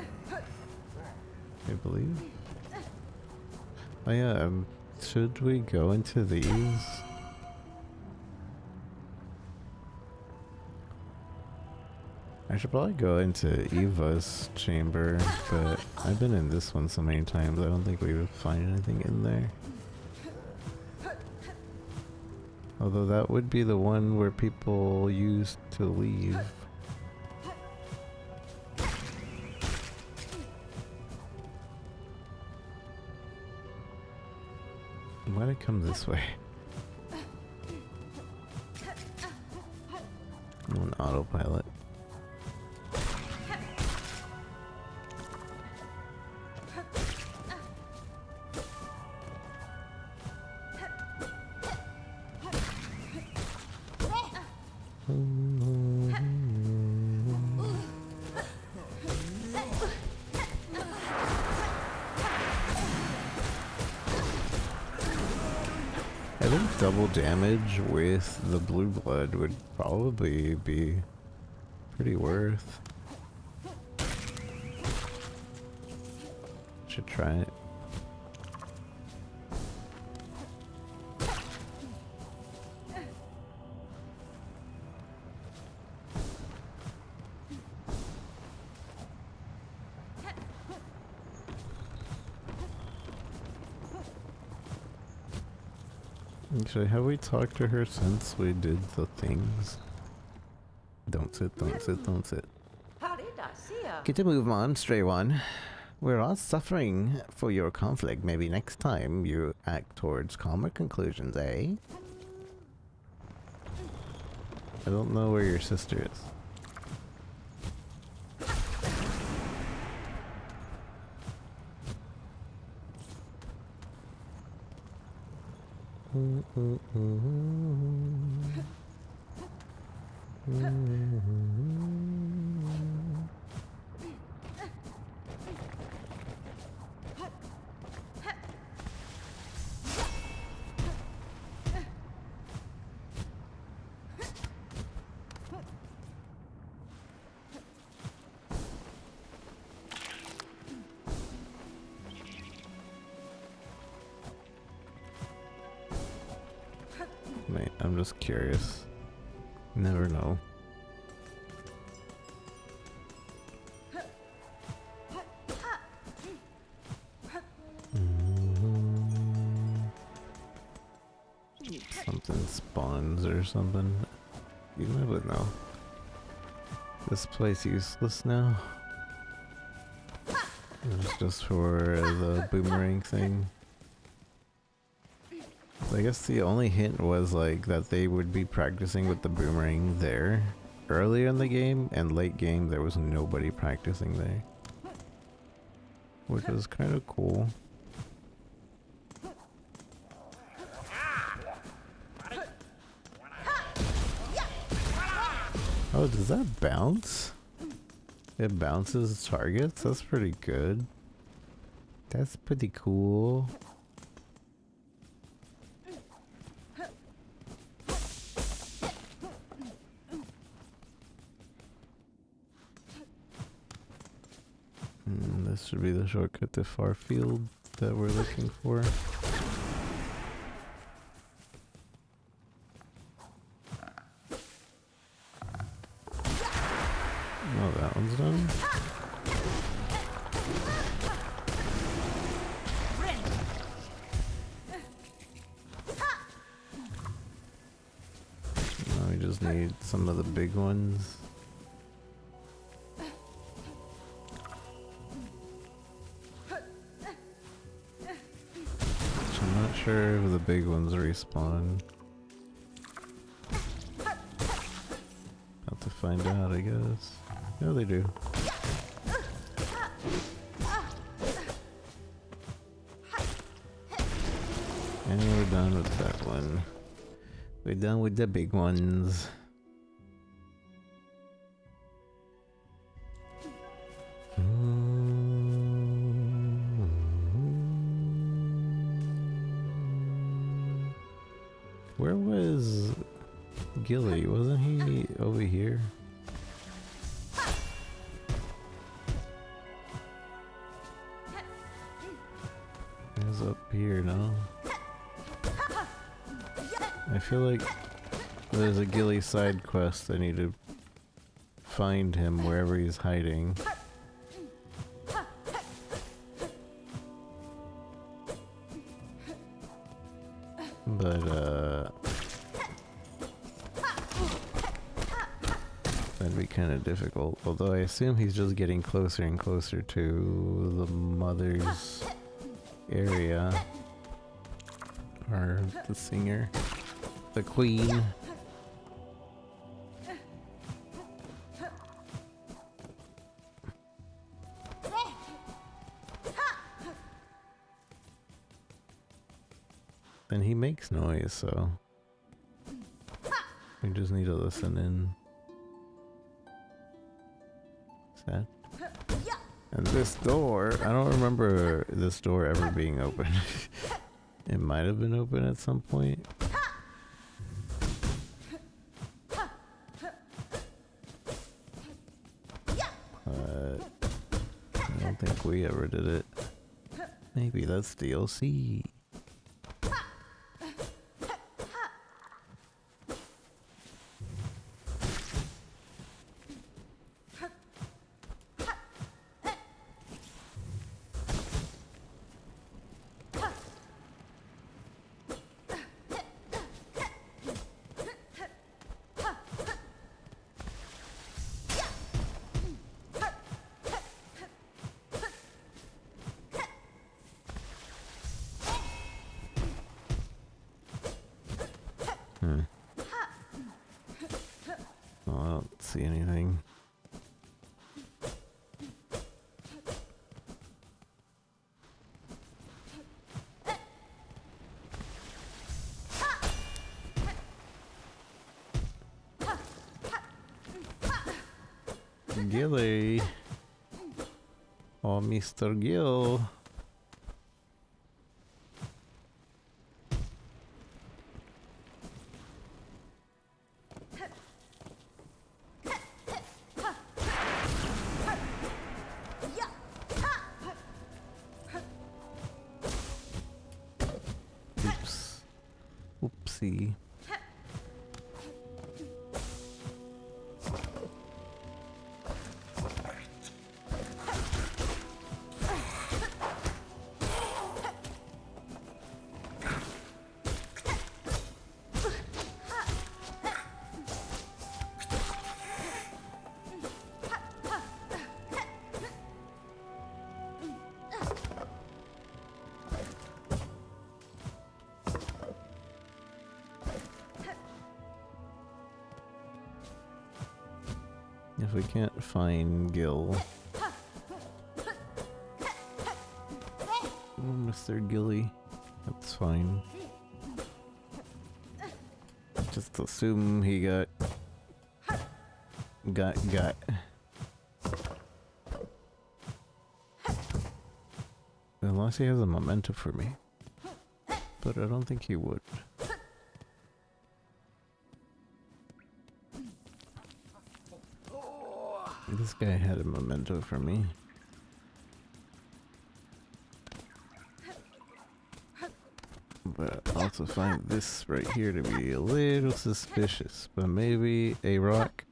I believe. Oh yeah, should we go into these? I should probably go into Eva's chamber, but I've been in this one so many times, I don't think we would find anything in there. Although that would be the one where people used to leave. Why'd I come this way? I'm on autopilot. I think double damage with the blue blood would probably be pretty worth. Should try it. Actually, have we talked to her since we did the things? Don't sit, don't sit, don't sit. Get to move on, stray one. We're all suffering for your conflict. Maybe next time you act towards calmer conclusions, eh? I don't know where your sister is. Mate, I'm just curious. Never know. Something spawns or something. You never know. This place useless now? It's just for the boomerang thing. I guess the only hint was like that they would be practicing with the boomerang there earlier in the game, and late game there was nobody practicing there, which was kind of cool. Oh, does that bounce? It bounces targets? That's pretty good. That's pretty cool. This should be the shortcut to far field that we're looking for. Oh, that one's done. Now we just need some of the big ones. I'm not sure if the big ones respawn. About to find out, I guess. Yeah, they do. And we're done with that one. We're done with the big ones. Where was Gilly? Wasn't he over here? He was up here, no? I feel like there's a Gilly side quest. I need to find him wherever he's hiding. But, that'd be kind of difficult. Although I assume he's just getting closer and closer to the mother's area. Or the singer. The queen. And he makes noise, so we just need to listen in. Sad. And this door, I don't remember this door ever being open. It might have been open at some point. But I don't think we ever did it. Maybe that's DLC. Oh, I don't see anything. Gilly. Oh, Mr. Gill. Oops. Oopsie. If we can't find Gil. Oh, Mr. Gilly. That's fine. Just assume he got. Unless he has a memento for me. But I don't think he would. This guy had a memento for me. But I also find this right here to be a little suspicious. But maybe a rock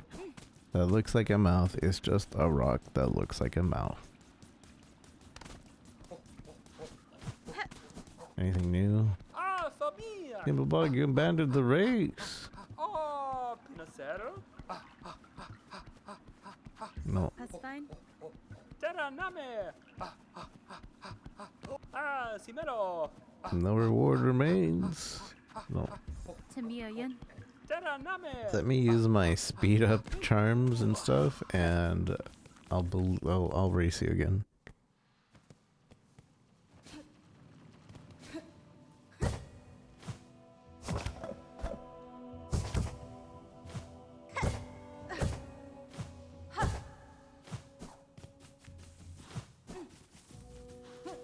that looks like a mouth is just a rock that looks like a mouth. Anything new? Ah, família! Thimblebug, you abandoned the race! Oh, Pinacero! No. That's fine. Teraname! Ah, Simero! No reward remains. No. Tamia Yun. Teraname! Let me use my speed up charms and stuff, and I'll race you again.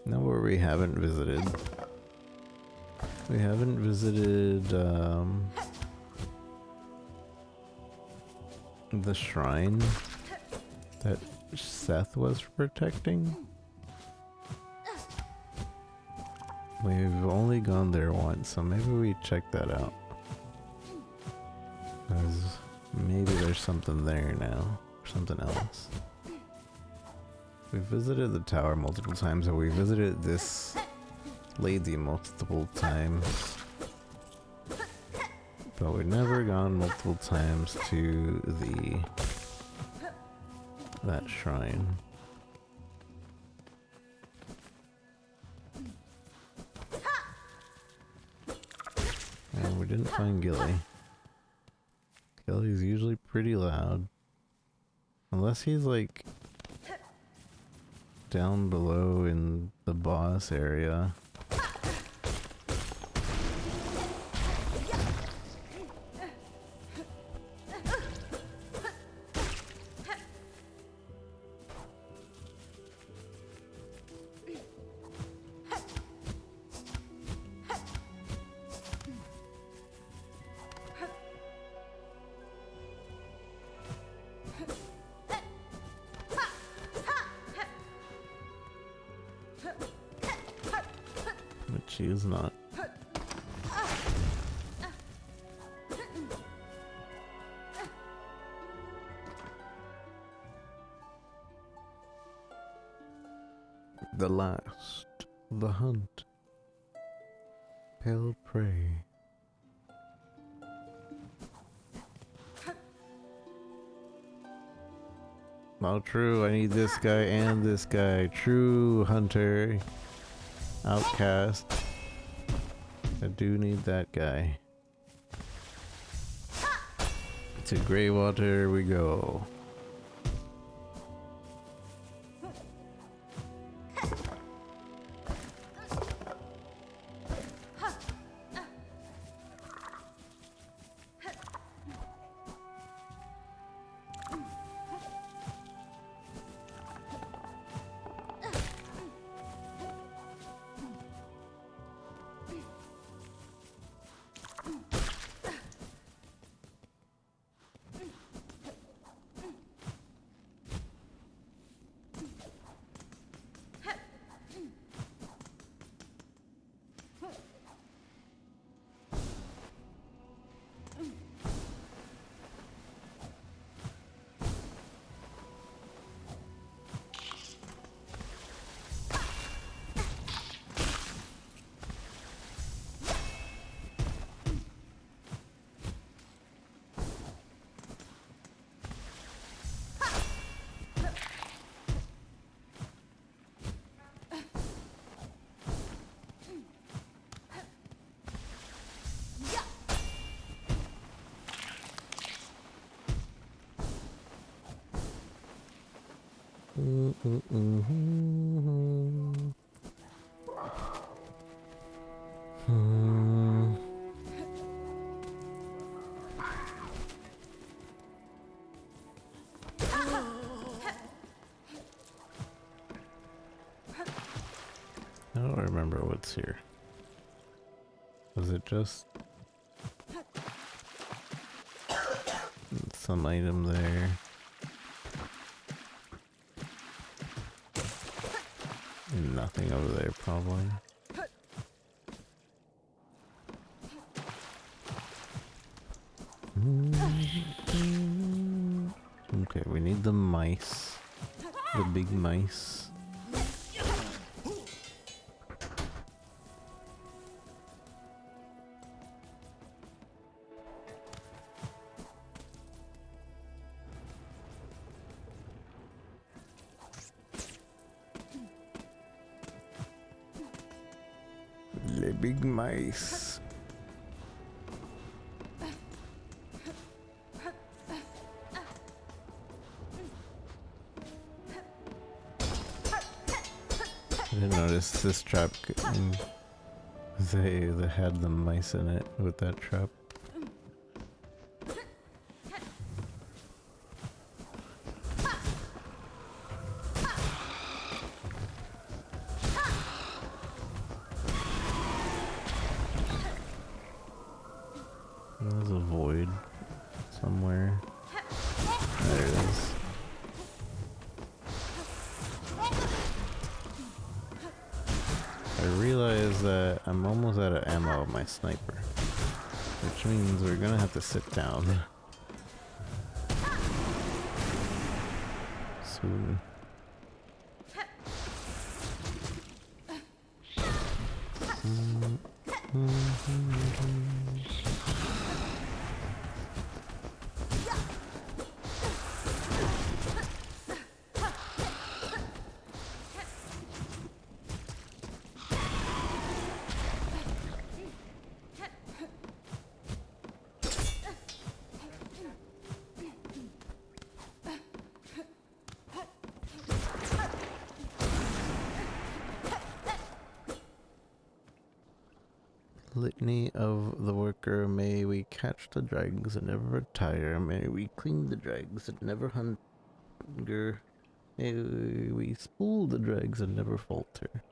Now where we haven't visited. We haven't visited the shrine that Seth was protecting. We've only gone there once, so maybe we check that out. 'Cause maybe there's something there now, or something else. We visited the tower multiple times, and we visited this lady multiple times. But we've never gone multiple times to that shrine. And we didn't find Gilly. Gilly's usually pretty loud. Unless he's like down below in the boss area. But she is not. The last, the hunt, pale prey. Oh, true. I need this guy and this guy. True hunter. Outcast. I do need that guy. To Greywater we go. I don't remember what's here. Was it just some item there? And nothing over there, probably. Okay, we need the mice. The big mice. The big mice. I didn't notice this trap. They had the mice in it with that trap. There's a void somewhere. There it is. I realize that I'm almost out of ammo of my sniper, which means we're gonna have to sit down soon. Litany of the worker, may we catch the dregs and never retire, may we clean the dregs and never hunger, may we spool the dregs and never falter.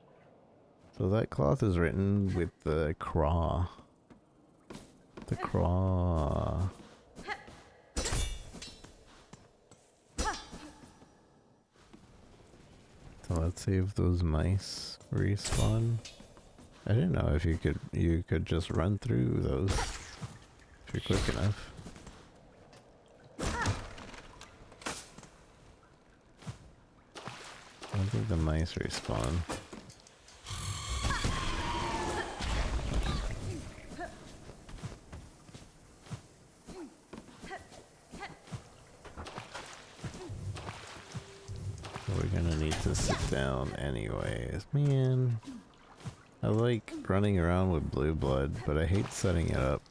So that cloth is written with the craw. The craw. So let's see if those mice respawn. I didn't know if you could just run through those if you're quick enough. I don't think the mice respawn. We're gonna need to sit down anyways, man. I like running around with blue blood, but I hate setting it up.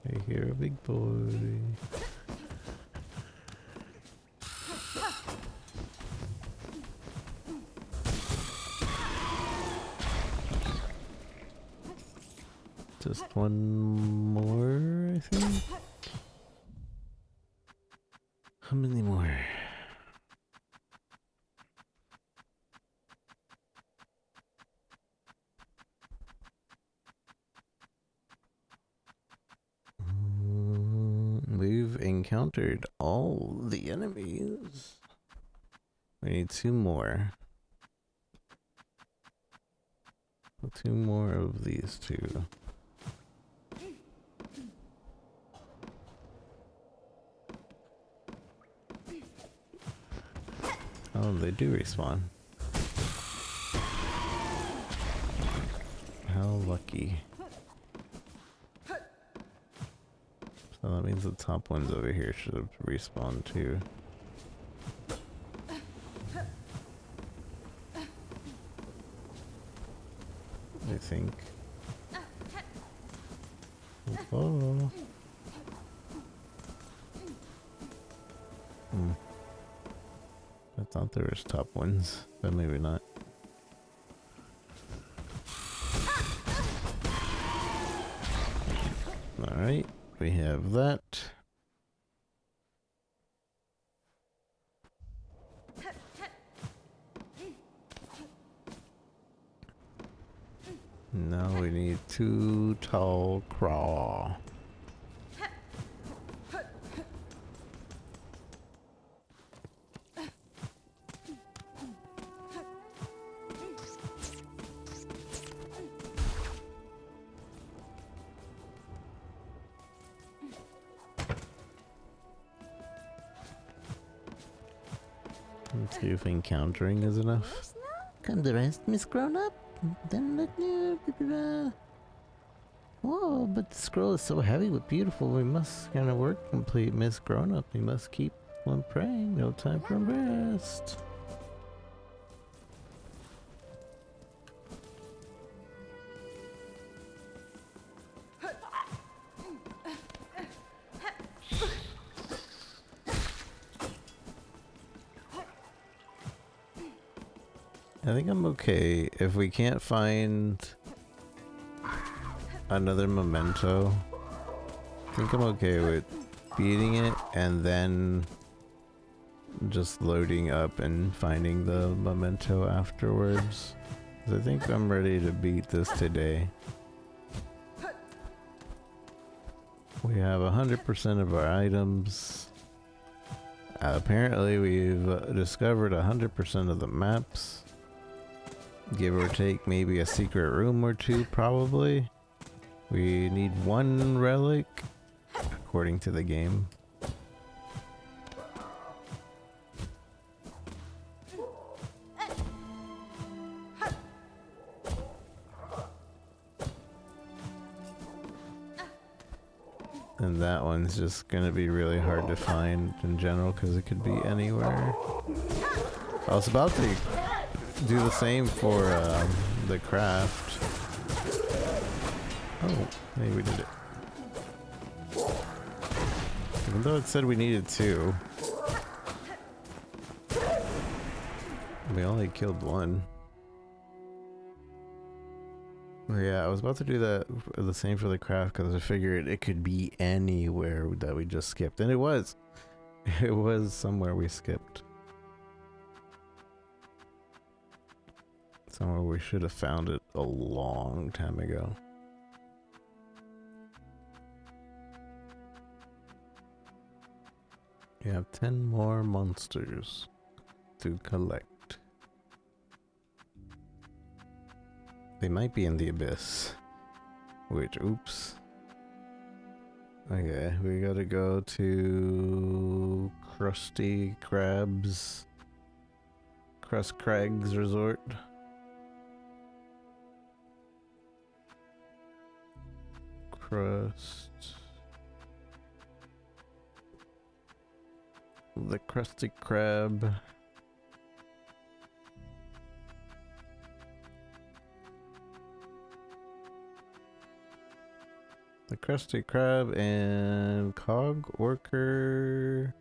I hear a big boy. Just one more, I think. How many more? We've encountered all the enemies. We need two more. Two more of these two. Oh, they do respawn. How lucky. So that means the top ones over here should have respawned too. I think. Oh. I thought there was top ones, but maybe not. Alright, we have that. Now we need 2 tall crawl. Let's see if encountering is enough. Come to rest, Miss Grown-Up? Then let me... Whoa, but the scroll is so heavy but beautiful. We must kind of work complete, Miss Grown-Up. We must keep on praying. No time for rest. I think I'm okay if we can't find another memento. I think I'm okay with beating it and then just loading up and finding the memento afterwards. 'Cause I think I'm ready to beat this today. We have 100% of our items. Apparently we've discovered 100% of the maps. Give or take maybe a secret room or 2 probably. We need 1 relic according to the game. And that one's just gonna be really hard to find in general because it could be anywhere. I was about to do the same for the craft. Oh, maybe we did it. Even though it said we needed 2. We only killed 1. Yeah, I was about to do the same for the craft because I figured it could be anywhere that we just skipped. And it was. It was somewhere we skipped. Somewhere we should have found it a long time ago. We have 10 more monsters to collect. They might be in the abyss. Which, oops. Okay, we gotta go to Krusty Krab's Crust Crags Resort. The Krusty Krab. The Krusty Krab and Cog Worker.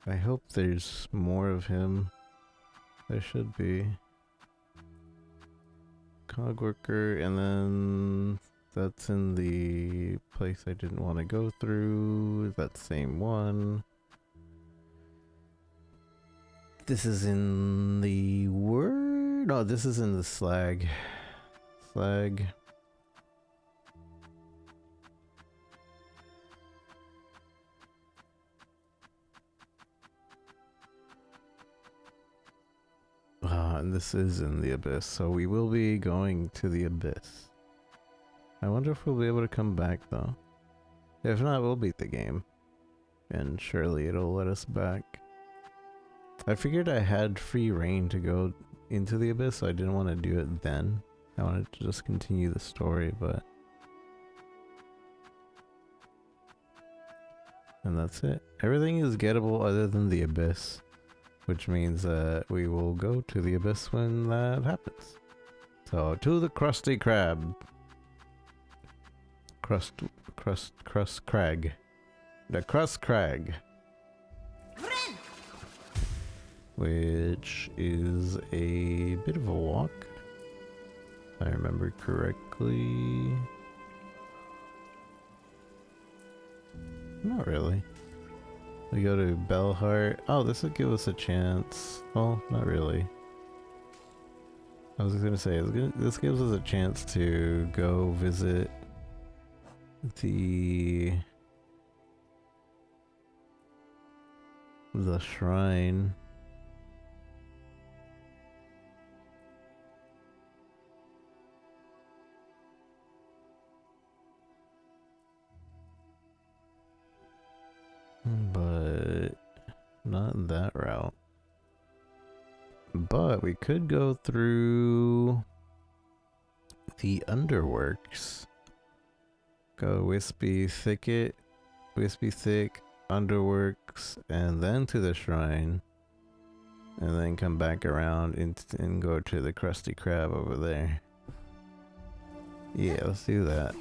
I hope there's more of him. There should be. Cog Worker, and then that's in the place I didn't want to go through. That same one. This is in the word? No, this is in the slag. Slag. And this is in the abyss, so we will be going to the abyss. I wonder if we'll be able to come back though. If not, we'll beat the game. and surely it'll let us back. I figured I had free reign to go into the abyss, so I didn't want to do it then. I wanted to just continue the story, but... And that's it. Everything is gettable other than the abyss, which means that we will go to the abyss when that happens. So, to the Krusty Krab. Crust Crag. The Crust Crag. Which is a bit of a walk, if I remember correctly. Not really. We go to Bellheart. Oh, this would give us a chance. Well, not really. I was gonna say, this gives us a chance to go visit the shrine. But not that route. But we could go through the Underworks. Go Wispy Thicket, Wispy Thick, Underworks, and then to the shrine. And then come back around and go to the Krusty Krab over there. Yeah, let's do that.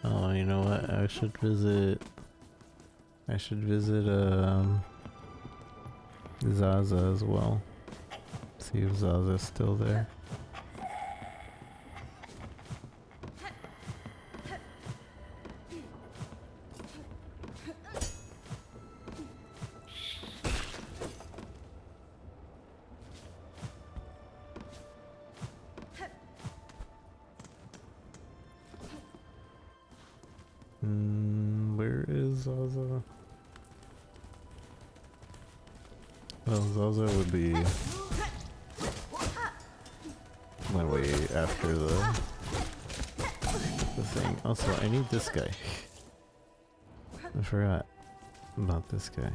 Oh, you know what? I should visit Zaza as well. See if Zaza's still there. Where is Zaza? Well, Zaza would be one way after the thing. Also, I need this guy. I forgot about this guy.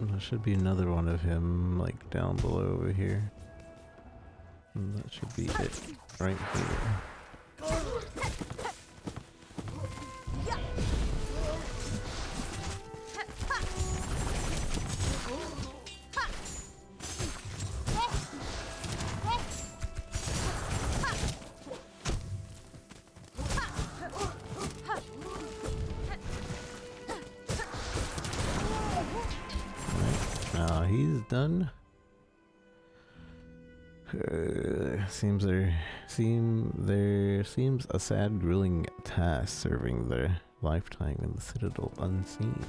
There should be another one of him, like down below over here. And that should be it right here. Now he's done. Seems a sad, grueling task serving their lifetime in the Citadel unseen.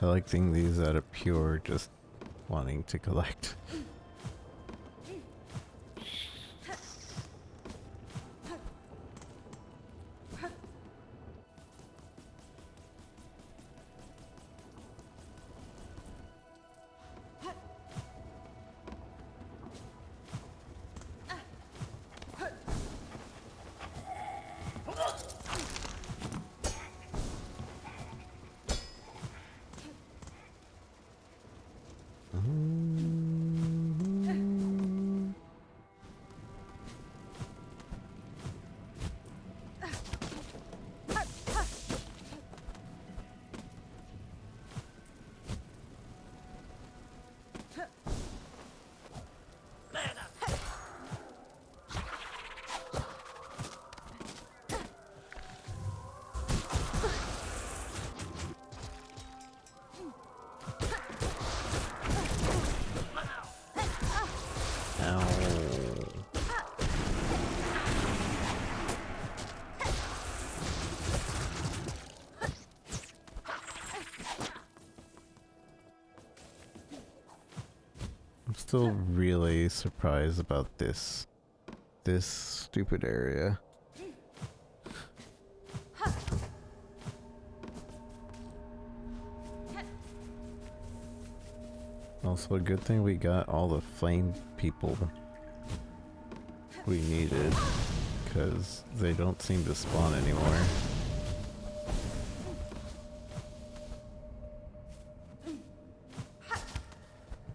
collecting these out of pure just wanting to collect. I'm still really surprised about this stupid area. Also, a good thing we got all the flame people we needed, because they don't seem to spawn anymore.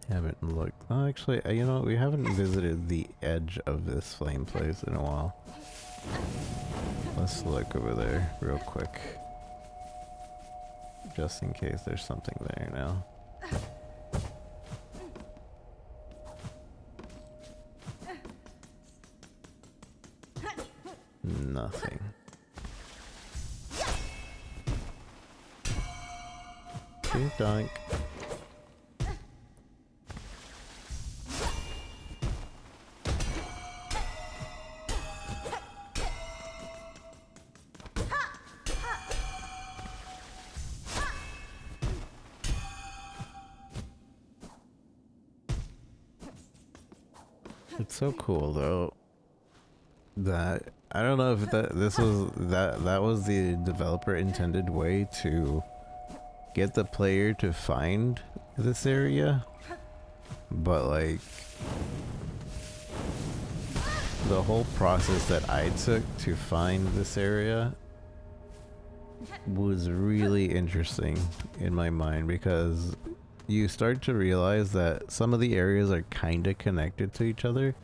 Haven't looked. Oh, actually, you know, we haven't visited the edge of this flame place in a while. Let's look over there real quick, just in case there's something there now. Nothing. Dink donk. It's so cool though that I don't know if that was the developer intended way to get the player to find this area, but like the whole process that I took to find this area was really interesting in my mind, because you start to realize that some of the areas are kind of connected to each other,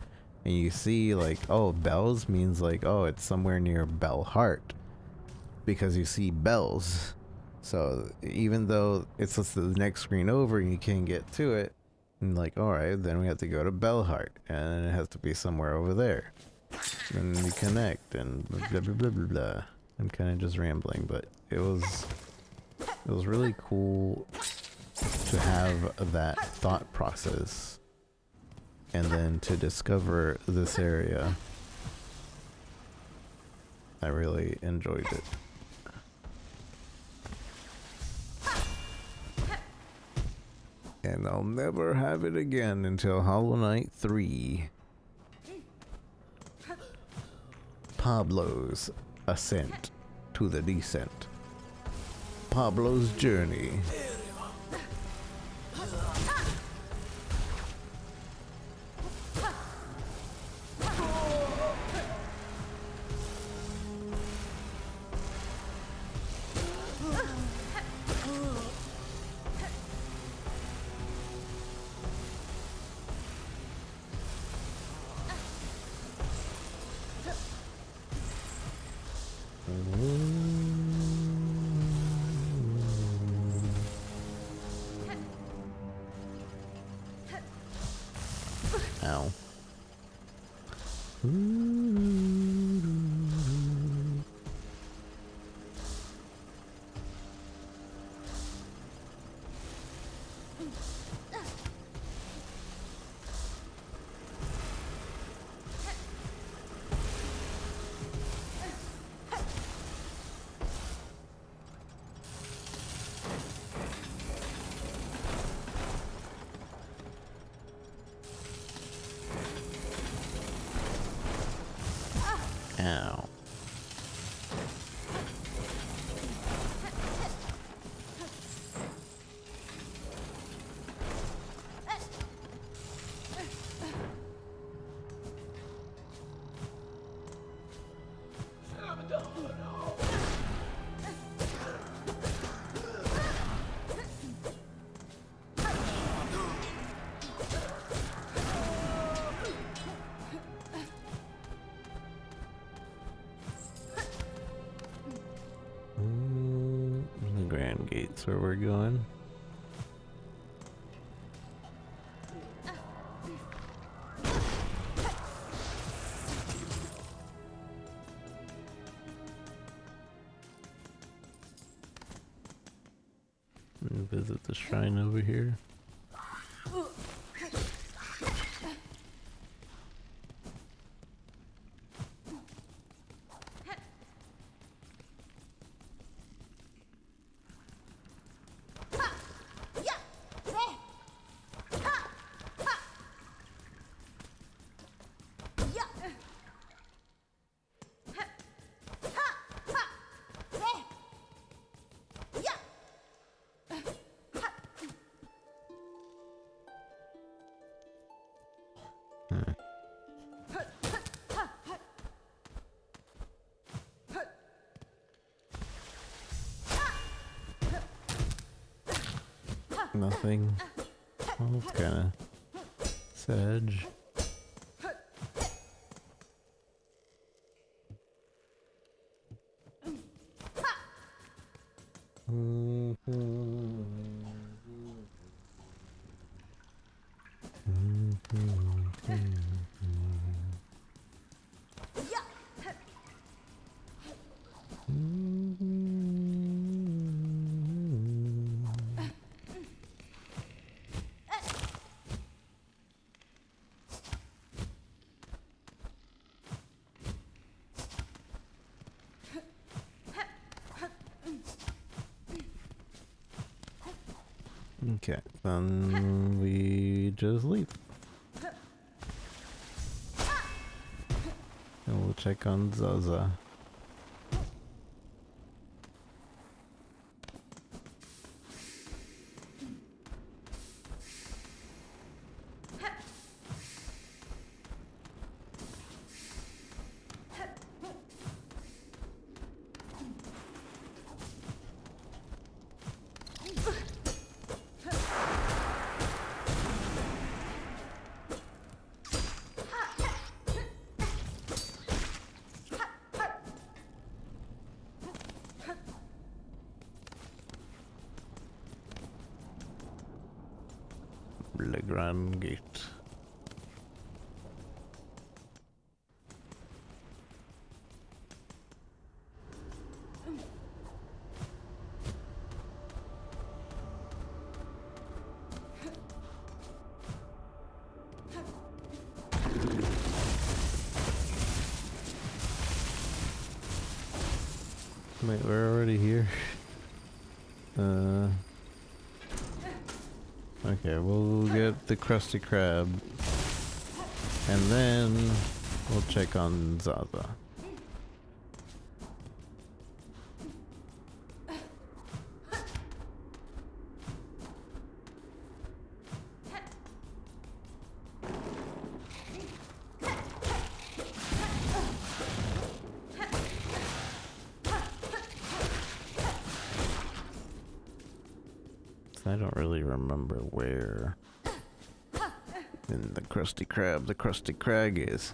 and you see like, oh, bells means like, oh, it's somewhere near Bell Heart, because you see bells. So even though it's just the next screen over and you can't get to it, and like, all right, then we have to go to Bell Heart, and it has to be somewhere over there, and we connect, and blah blah blah blah blah. I'm kind of just rambling, but it was really cool to have that thought process, and then to discover this area. I really enjoyed it. And I'll never have it again until Hollow Knight 3. Pablo's ascent to the descent. Pablo's journey. Ow. Ow. The Grand Gate's where we're going. Visit the shrine over here. Nothing. Well, it's kind of sad. Okay, then we just leave. And we'll check on Zaza. Le Grand Gate. Wait, we're already here. Okay, we'll get the Krusty Krab, and then we'll check on Zaza. I don't really remember where in the Krusty Krab is.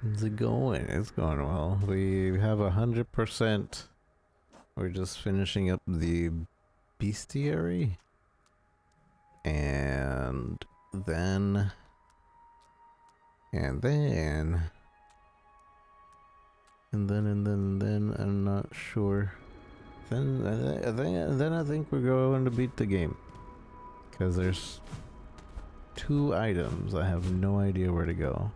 How's it going? It's going well. We have 100%. We're just finishing up the bestiary. And then... I'm not sure. Then I think we're going to beat the game. Because there's 2 items. I have no idea where to go.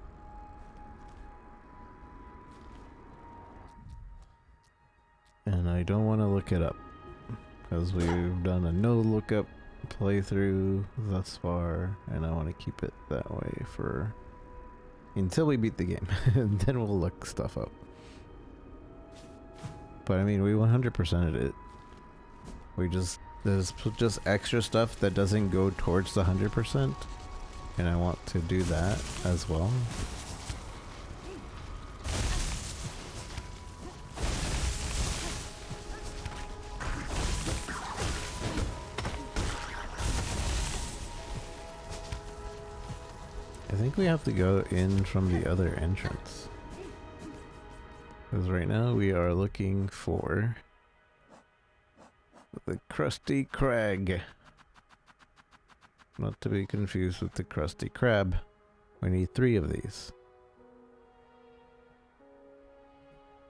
And I don't want to look it up. Because we've done a no lookup playthrough thus far. And I want to keep it that way for... until we beat the game. And then we'll look stuff up. But I mean, we 100%ed it. There's just extra stuff that doesn't go towards the 100%. And I want to do that as well. I think we have to go in from the other entrance. Because right now we are looking for the Krusty Krag. Not to be confused with the Krusty Krab. We need 3 of these.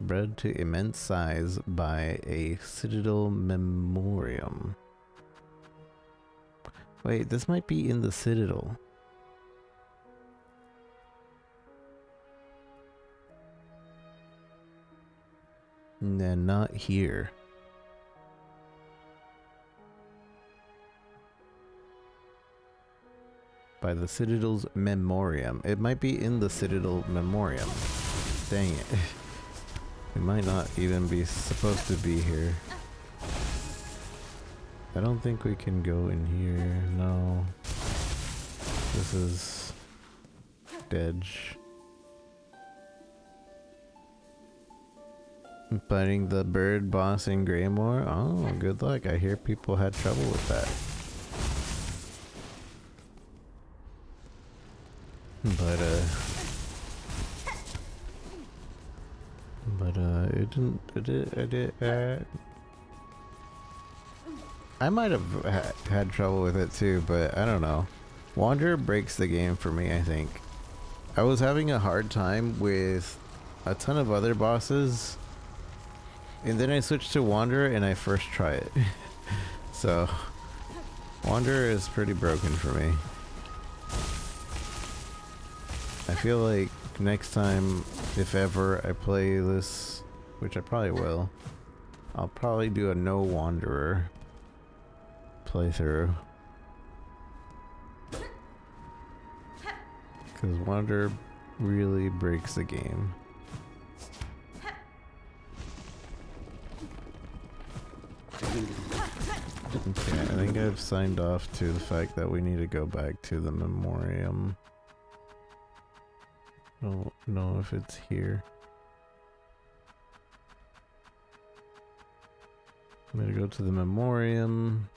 Bred to immense size by a Citadel Memoriam. Wait, this might be in the Citadel. Nah, not here. By the Citadel's Memoriam. It might be in the Citadel Memoriam. Dang it. It might not even be supposed to be here. I don't think we can go in here. No. This is... Dedge. Fighting the bird boss in Greymore? Oh, good luck. I hear people had trouble with that. I might have had trouble with it too, but I don't know. Wanderer breaks the game for me, I think. I was having a hard time with a ton of other bosses, and then I switched to Wanderer and I first try it. So, Wanderer is pretty broken for me. I feel like next time, if ever I play this, which I probably will, I'll probably do a no Wanderer playthrough. Because Wanderer really breaks the game. Okay, I think I've signed off to the fact that we need to go back to the Memoriam. I don't know if it's here. I'm gonna go to the Memoriam.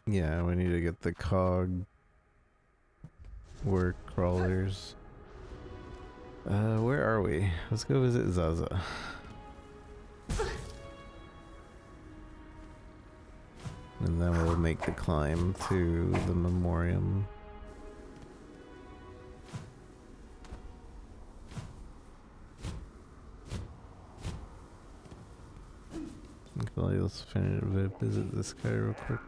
Yeah, we need to get the cog work crawlers. Where are we? Let's go visit Zaza. And then we'll make the climb to the memoriam. Okay, let's visit this guy real quick.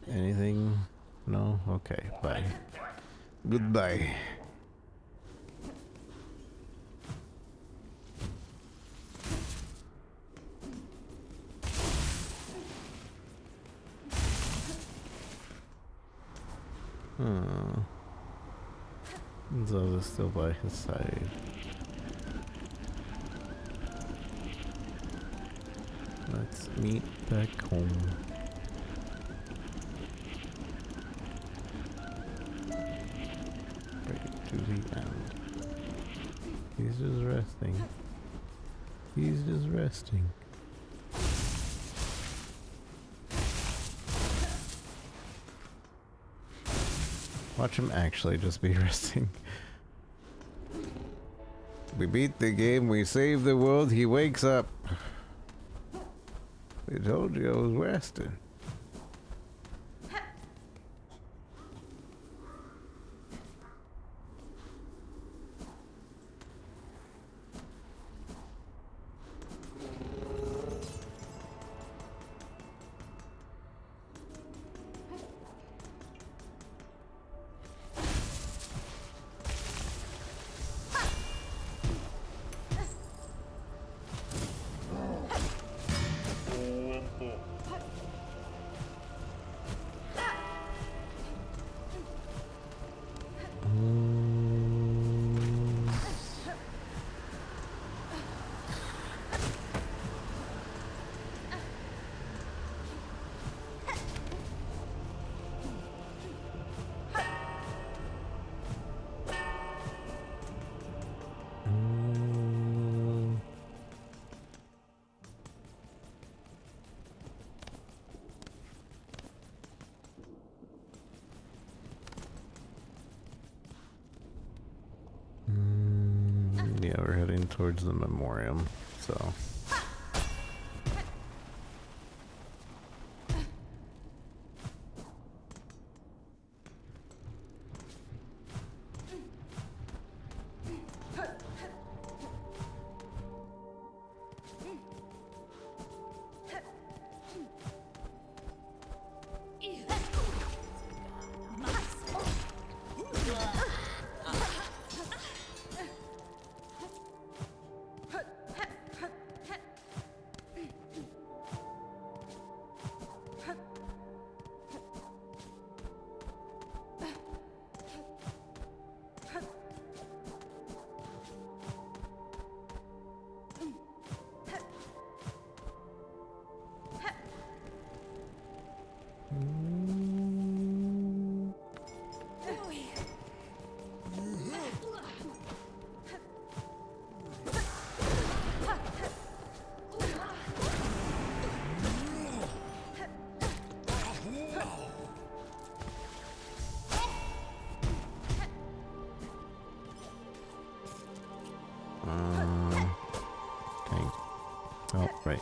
Anything? No? Okay, bye. Goodbye. Zelda's still by his side. Let's meet back home. Right to the end. He's just resting. He's just resting. Watch him actually just be resting. We beat the game, we saved the world, he wakes up. I told you I was resting. Yeah, we're heading towards the memoriam, so. Okay. Oh, right.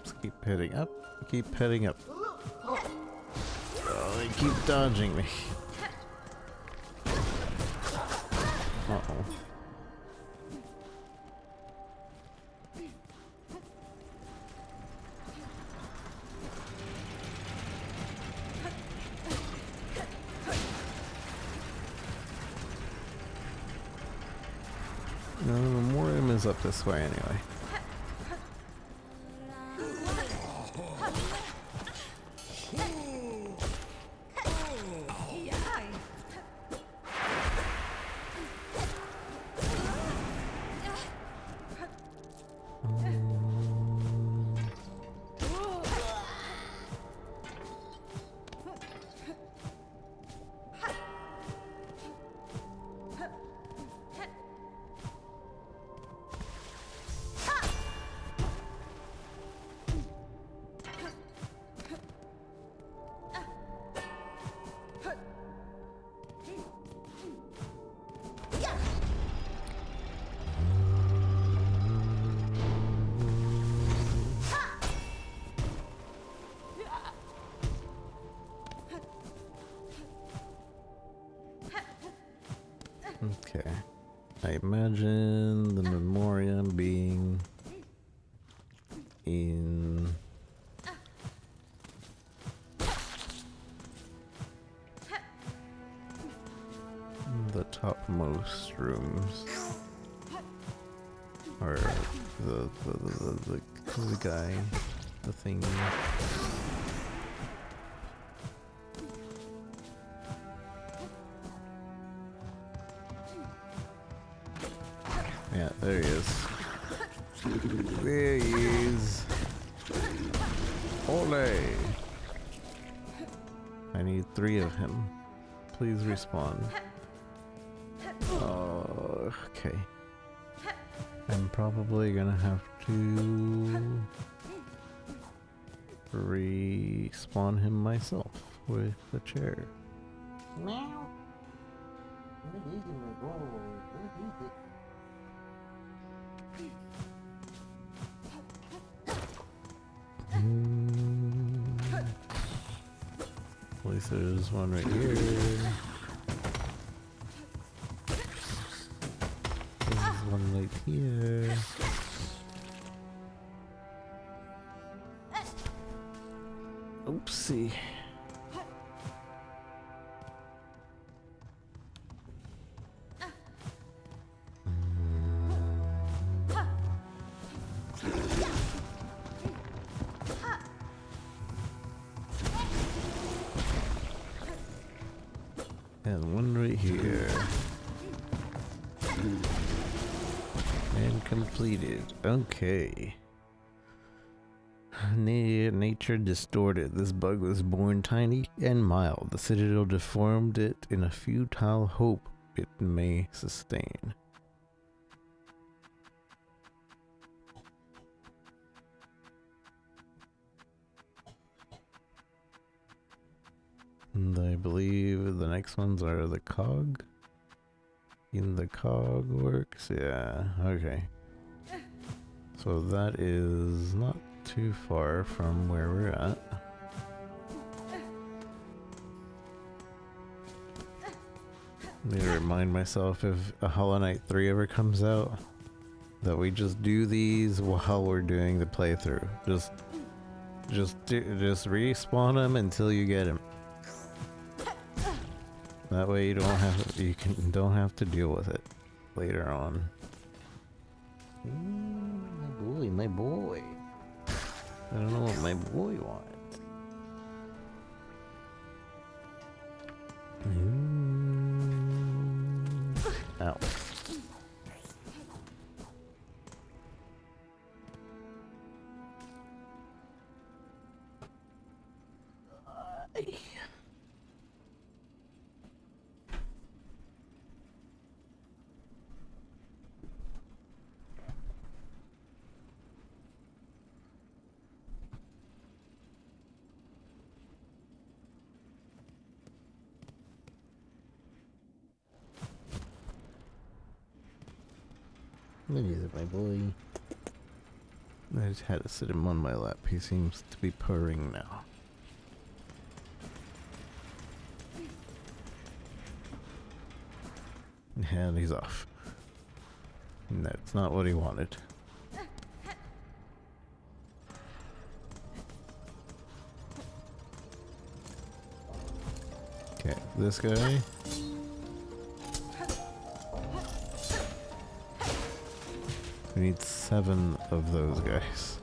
Just keep heading up. Keep heading up. Oh, they keep dodging me. Uh-oh. up this way anyway. Okay. I imagine the memoriam being in the topmost rooms, or the guy, the thing. Yeah, there he is. There he is. Ole! I need 3 of him. Please respawn. Oh, okay. I'm probably gonna have to respawn him myself with the chair. Meow. What is it, my boy? What is it? At least there's one right here. There's one right here. Oopsie. And one right here. And completed. Okay. Nature distorted. This bug was born tiny and mild. The Citadel deformed it in a futile hope it may sustain. And I believe the next ones are the cog. In the cog works, yeah, okay. So that is not too far from where we're at. Need to remind myself if a Hollow Knight 3 ever comes out, that we just do these while we're doing the playthrough. Just respawn them until you get him. That way you don't have to deal with it later on. My boy. I don't know what my boy wants. Ow. What is it, my boy? I just had to sit him on my lap. He seems to be purring now. And he's off. And that's not what he wanted. Okay, this guy. We need 7 of those guys.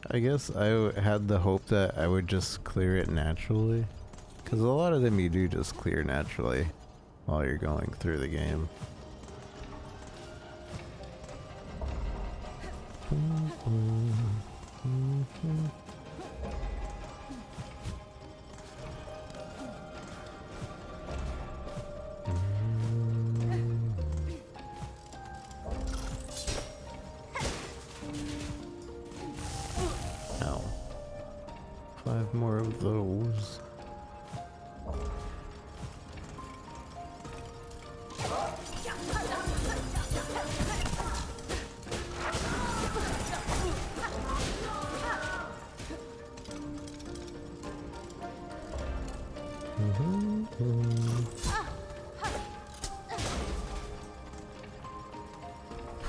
I guess I had the hope that I would just clear it naturally, because a lot of them you do just clear naturally while you're going through the game. Ow. 5 more of those.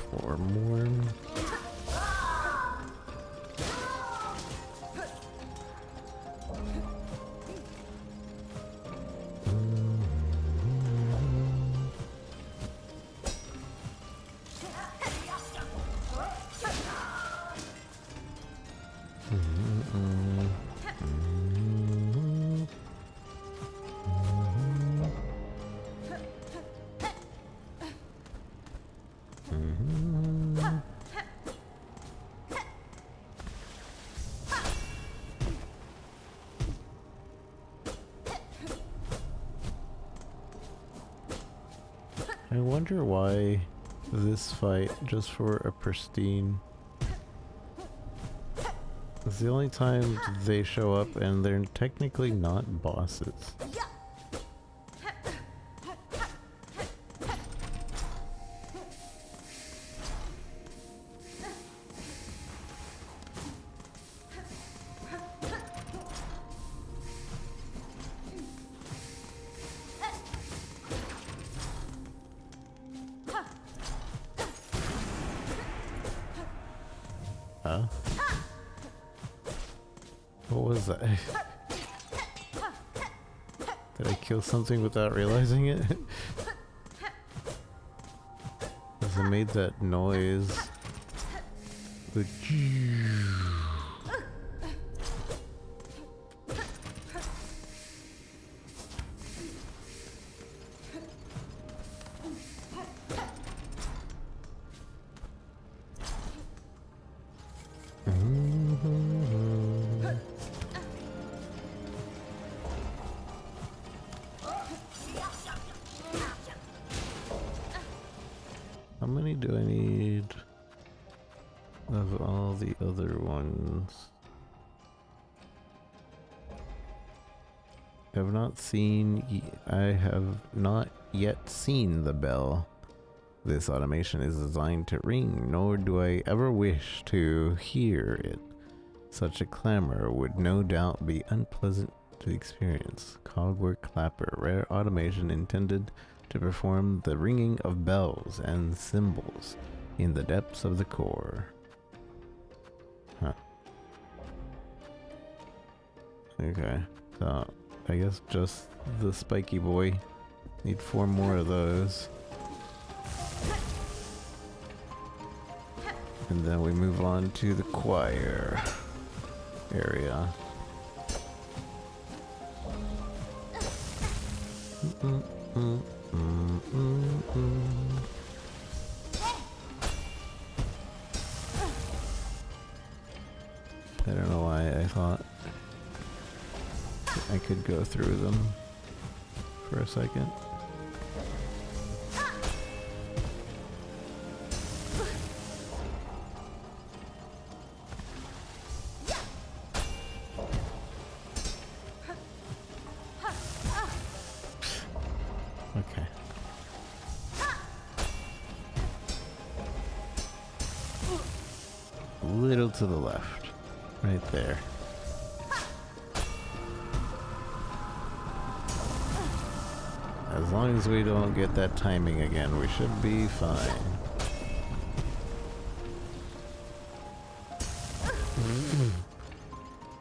Four more. I wonder why this fight, just for a pristine, is the only time they show up and they're technically not bosses. Huh? What was that? Did I kill something without realizing it? Because I made that noise. The How many do I need of all the other ones? I have not yet seen the bell this automation is designed to ring, nor do I ever wish to hear it. Such a clamor would no doubt be unpleasant to experience. Cogwork clapper, rare automation intended to perform the ringing of bells and cymbals in the depths of the core. Huh. Okay, so I guess just the spiky boy. Need 4 more of those. And then we move on to the choir area. I don't know why I thought I could go through them for a second. to the left. Right there. As long as we don't get that timing again, we should be fine.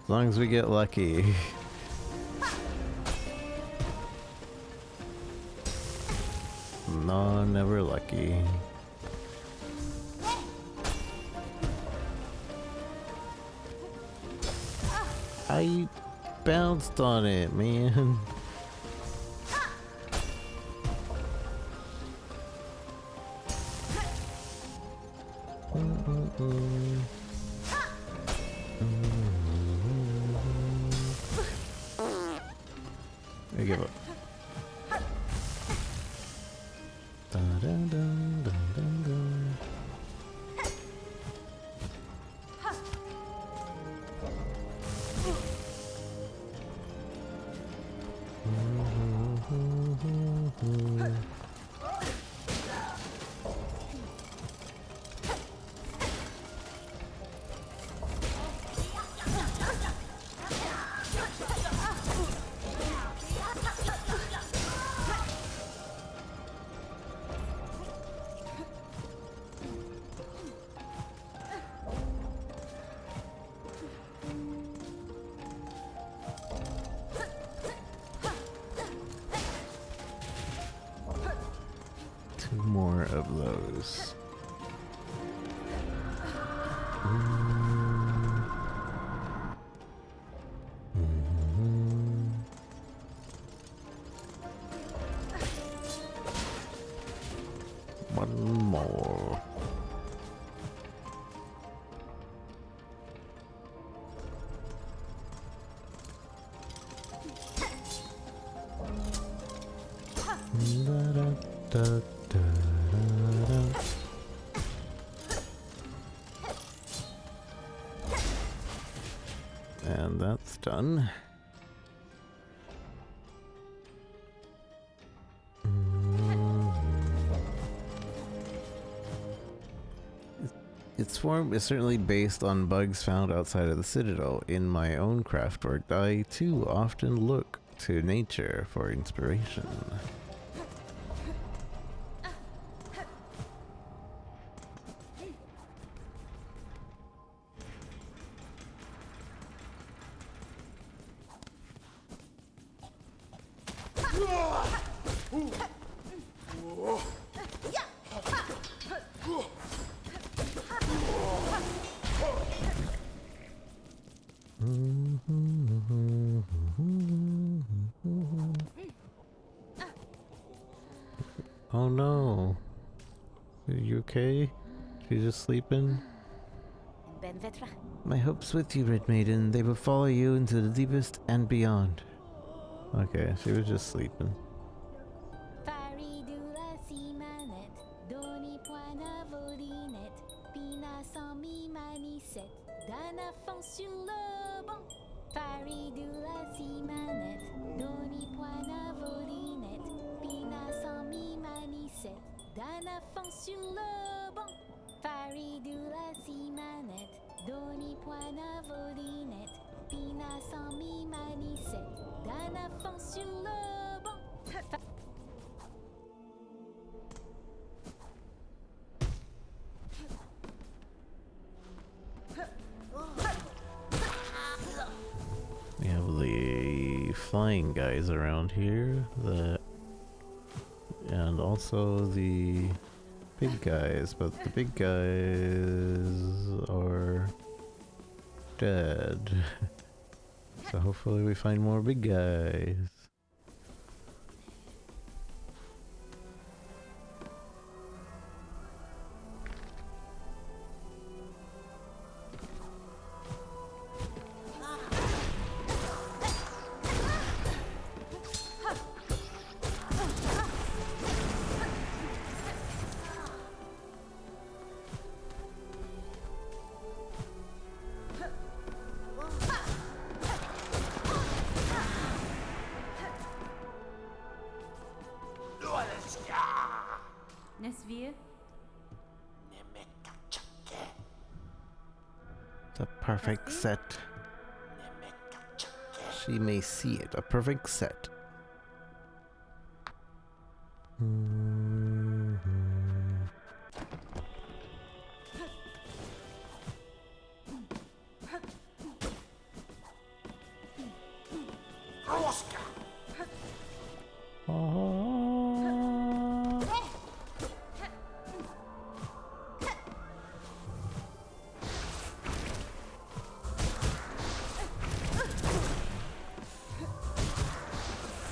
As long as we get lucky. No, never lucky. I bounced on it, man. I give up. Dun, dun, dun, dun, dun, dun. Two more of those. One more. Da-da-da-da-da-da. And that's done. Its form is certainly based on bugs found outside of the Citadel. In my own craftwork, I too often look to nature for inspiration. Oh no. Are you okay? She's just sleeping? Ben Vetra. My hopes with you, Red Maiden. They will follow you into the deepest and beyond. Okay, she was just sleeping. Faridula simanet, doni poina volinet, pina sans mi manicette, dana fond sur le banc. Faridula simanet, doni poina volinet, pina sans mi manicette, dana fond sur le banc. Faridula simanet, doni poina volinet, pina sans mi manicette, dana fond sur le banc. We have the flying guys around here, and also the big guys, but the big guys are dead. So hopefully we find more big guys. Nesvir. perfect set. She may see it. A perfect set.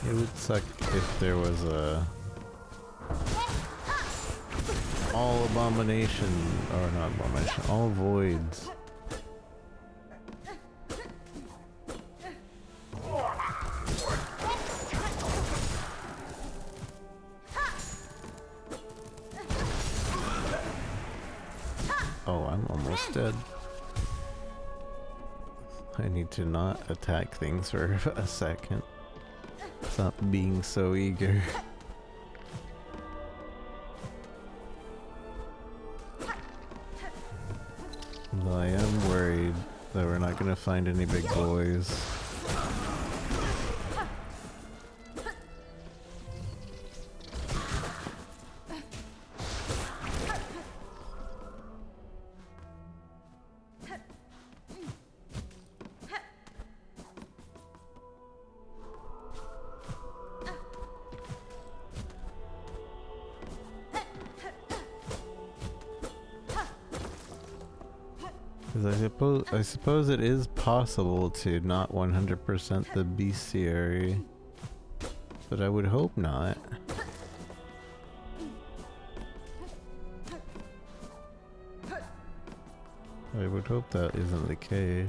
It would suck if there was a all abomination, or not abomination, all voids. Oh, I'm almost dead. I need to not attack things for a second. Stop being so eager. Though I am worried that we're not gonna find any big boys. I suppose it is possible to not 100% the bestiary, but I would hope not. I would hope that isn't the case.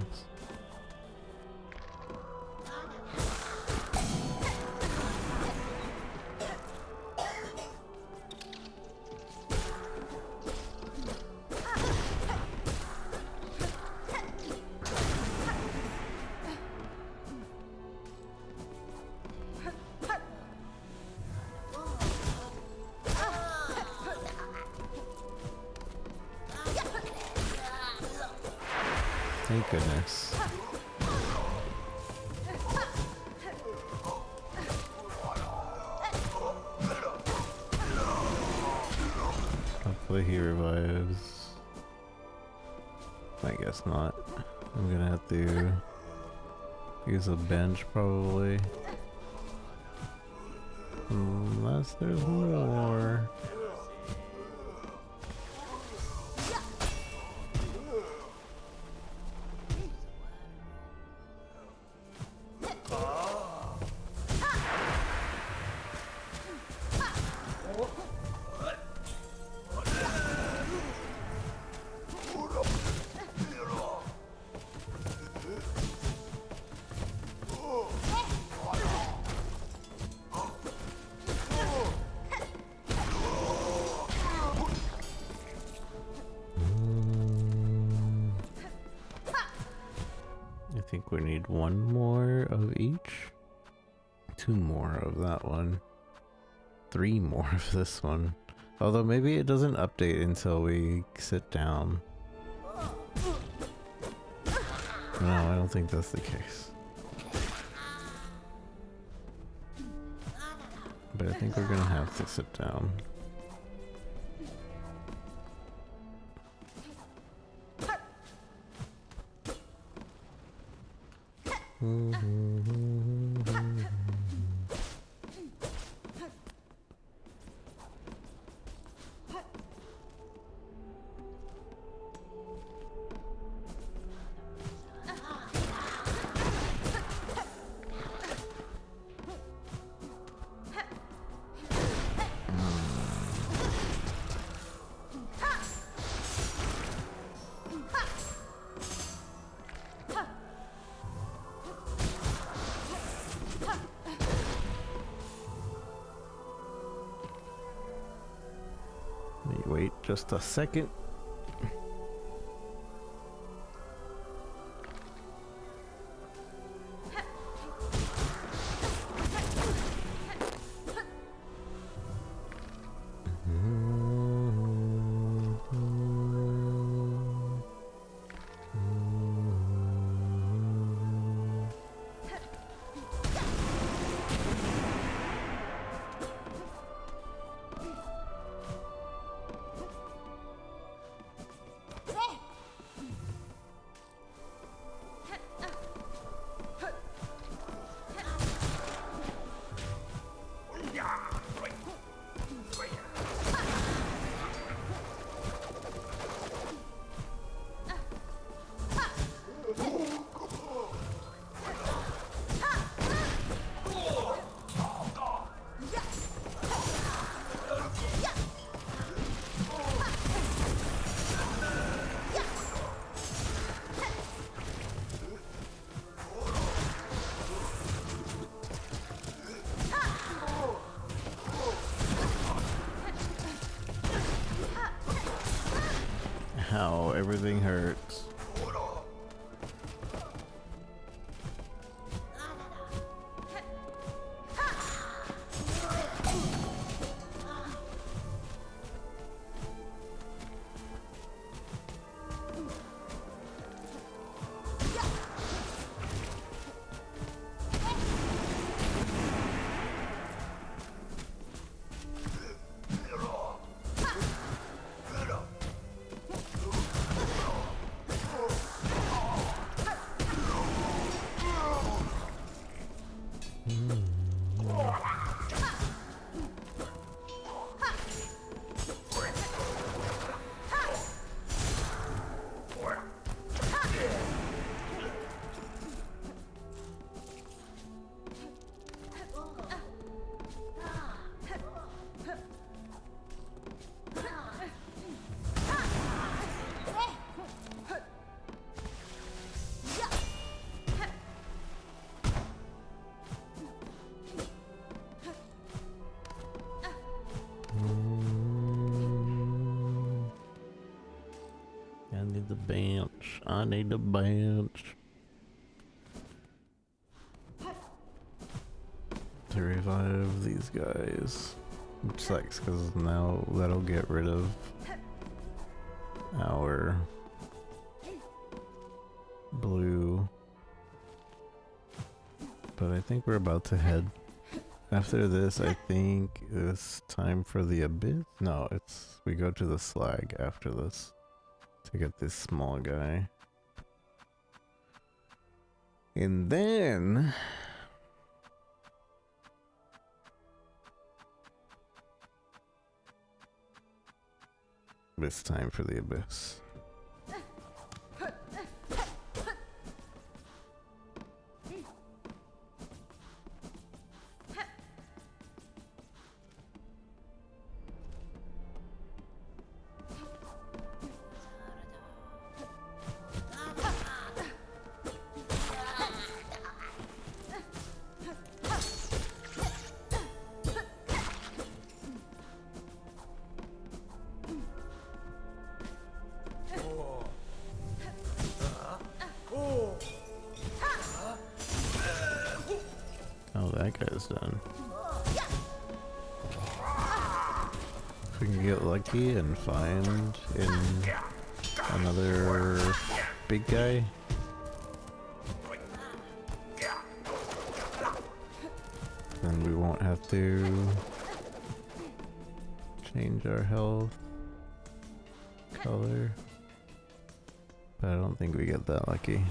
Thank goodness. Hopefully he revives. I guess not. I'm gonna have to use a bench probably. Unless there's more. I think we need one more of each. 2 more of that one. 3 more of this one. Although maybe it doesn't update until we sit down. No, I don't think that's the case. But I think we're gonna have to sit down. Wait just a second. Everything hurts. I need the bench. I need the bench. To revive these guys. Which sucks because now that'll get rid of our blue. But I think we're about to head. After this, I think it's time for the abyss. No, we go to the slag after this to get this small guy. And then it's time for the abyss. Oh, that guy's done. If we can get lucky and find another big guy. Then we won't have to change our health color. But I don't think we get that lucky.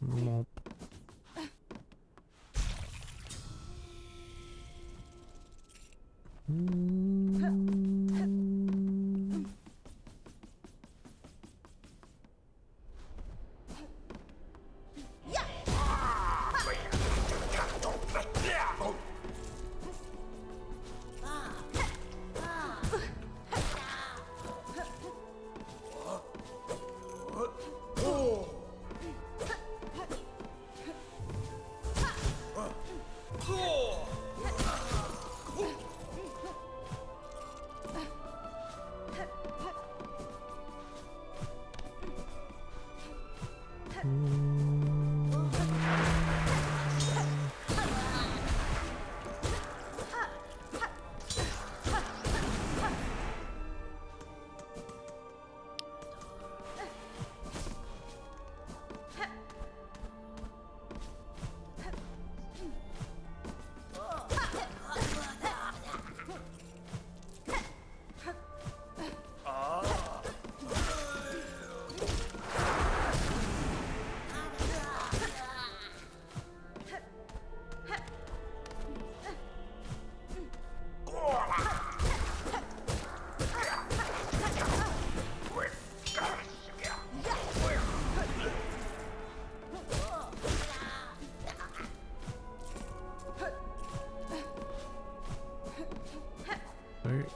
Nope.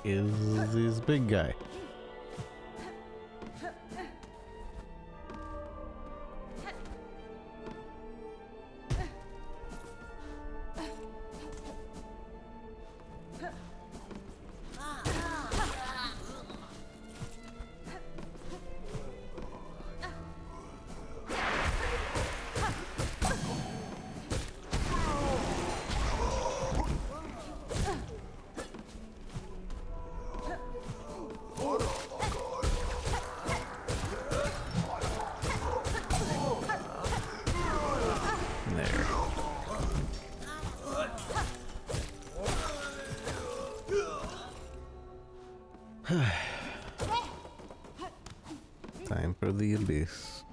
is this big guy. There. Time for the abyss.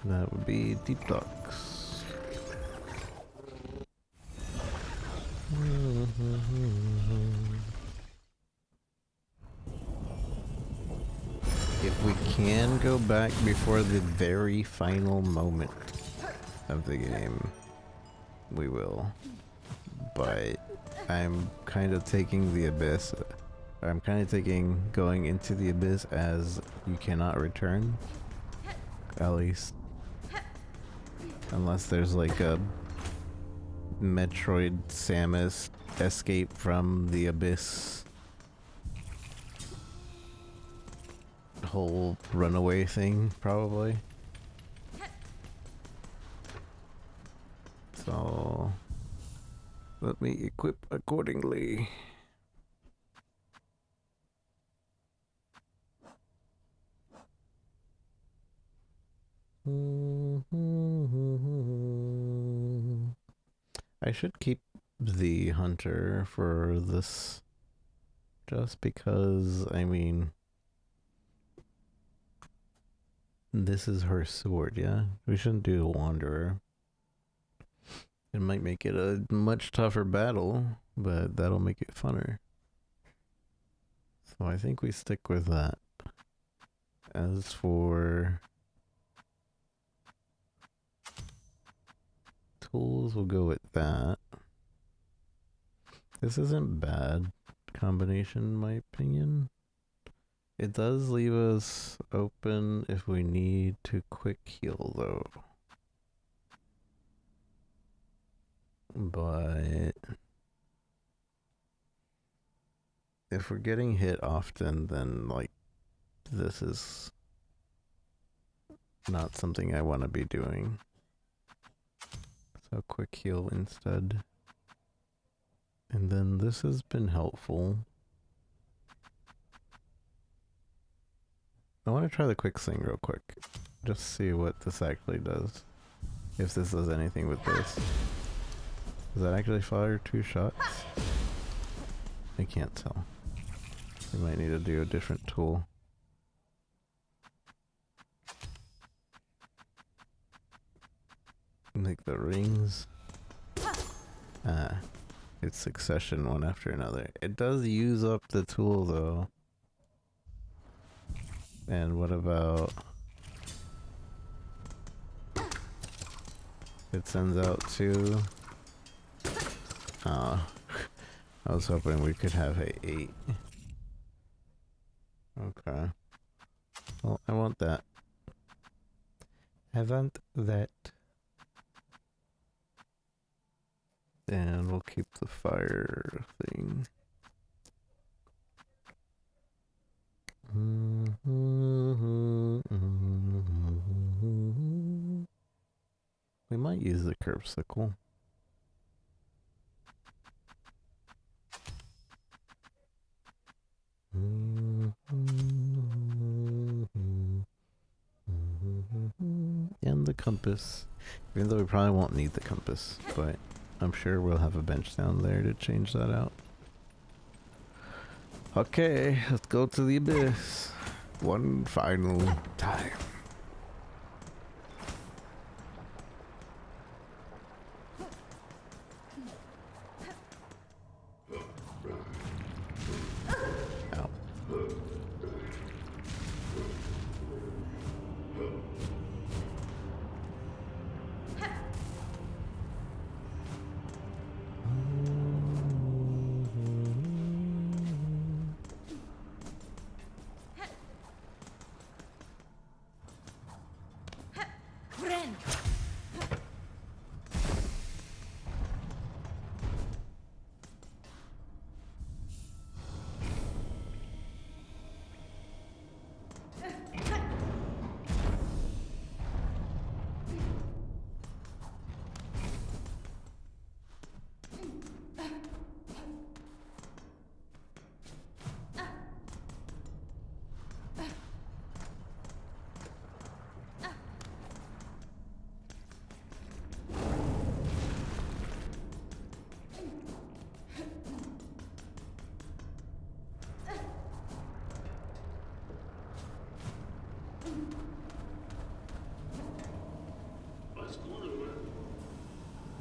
That would be deep docks. If we can go back before the very final moment of the game, we will. But I'm kind of taking the abyss. I'm kind of taking going into the abyss as you cannot return. At least. Unless there's like a Metroid Samus escape from the abyss whole runaway thing, probably. So let me equip accordingly. I should keep the hunter for this just because, I mean, this is her sword, yeah? We shouldn't do the wanderer. It might make it a much tougher battle, but that'll make it funner. So I think we stick with that. As for tools, we'll go with that. This isn't bad combination in my opinion. It does leave us open if we need to quick heal though. But if we're getting hit often, then like this is not something I want to be doing. So quick heal instead. And then this has been helpful. I want to try the quick sling real quick. Just see what this actually does. If this does anything with this. Does that actually fire 2 shots? I can't tell. We might need to do a different tool. Like the rings. It's succession one after another. It does use up the tool though. And what about... It sends out 2. I was hoping we could have a 8. Okay. Well, I want that. I want that. And we'll keep the fire thing. We might use the curve sickle. And the compass. Even though we probably won't need the compass, but I'm sure we'll have a bench down there to change that out. Okay, let's go to the abyss. One final time.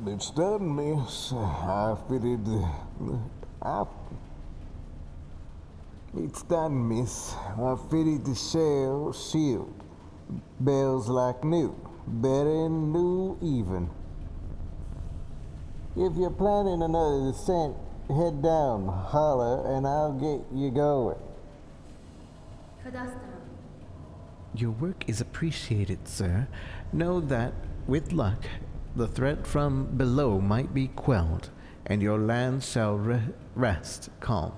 It's done, miss. I fitted the... I... It's done, miss. I fitted the shield. Bells like new. Better than new even. If you're planning another descent, head down, holler, and I'll get you going. Cadastro. Your work is appreciated, sir. Know that, with luck, the threat from below might be quelled, and your land shall rest calm.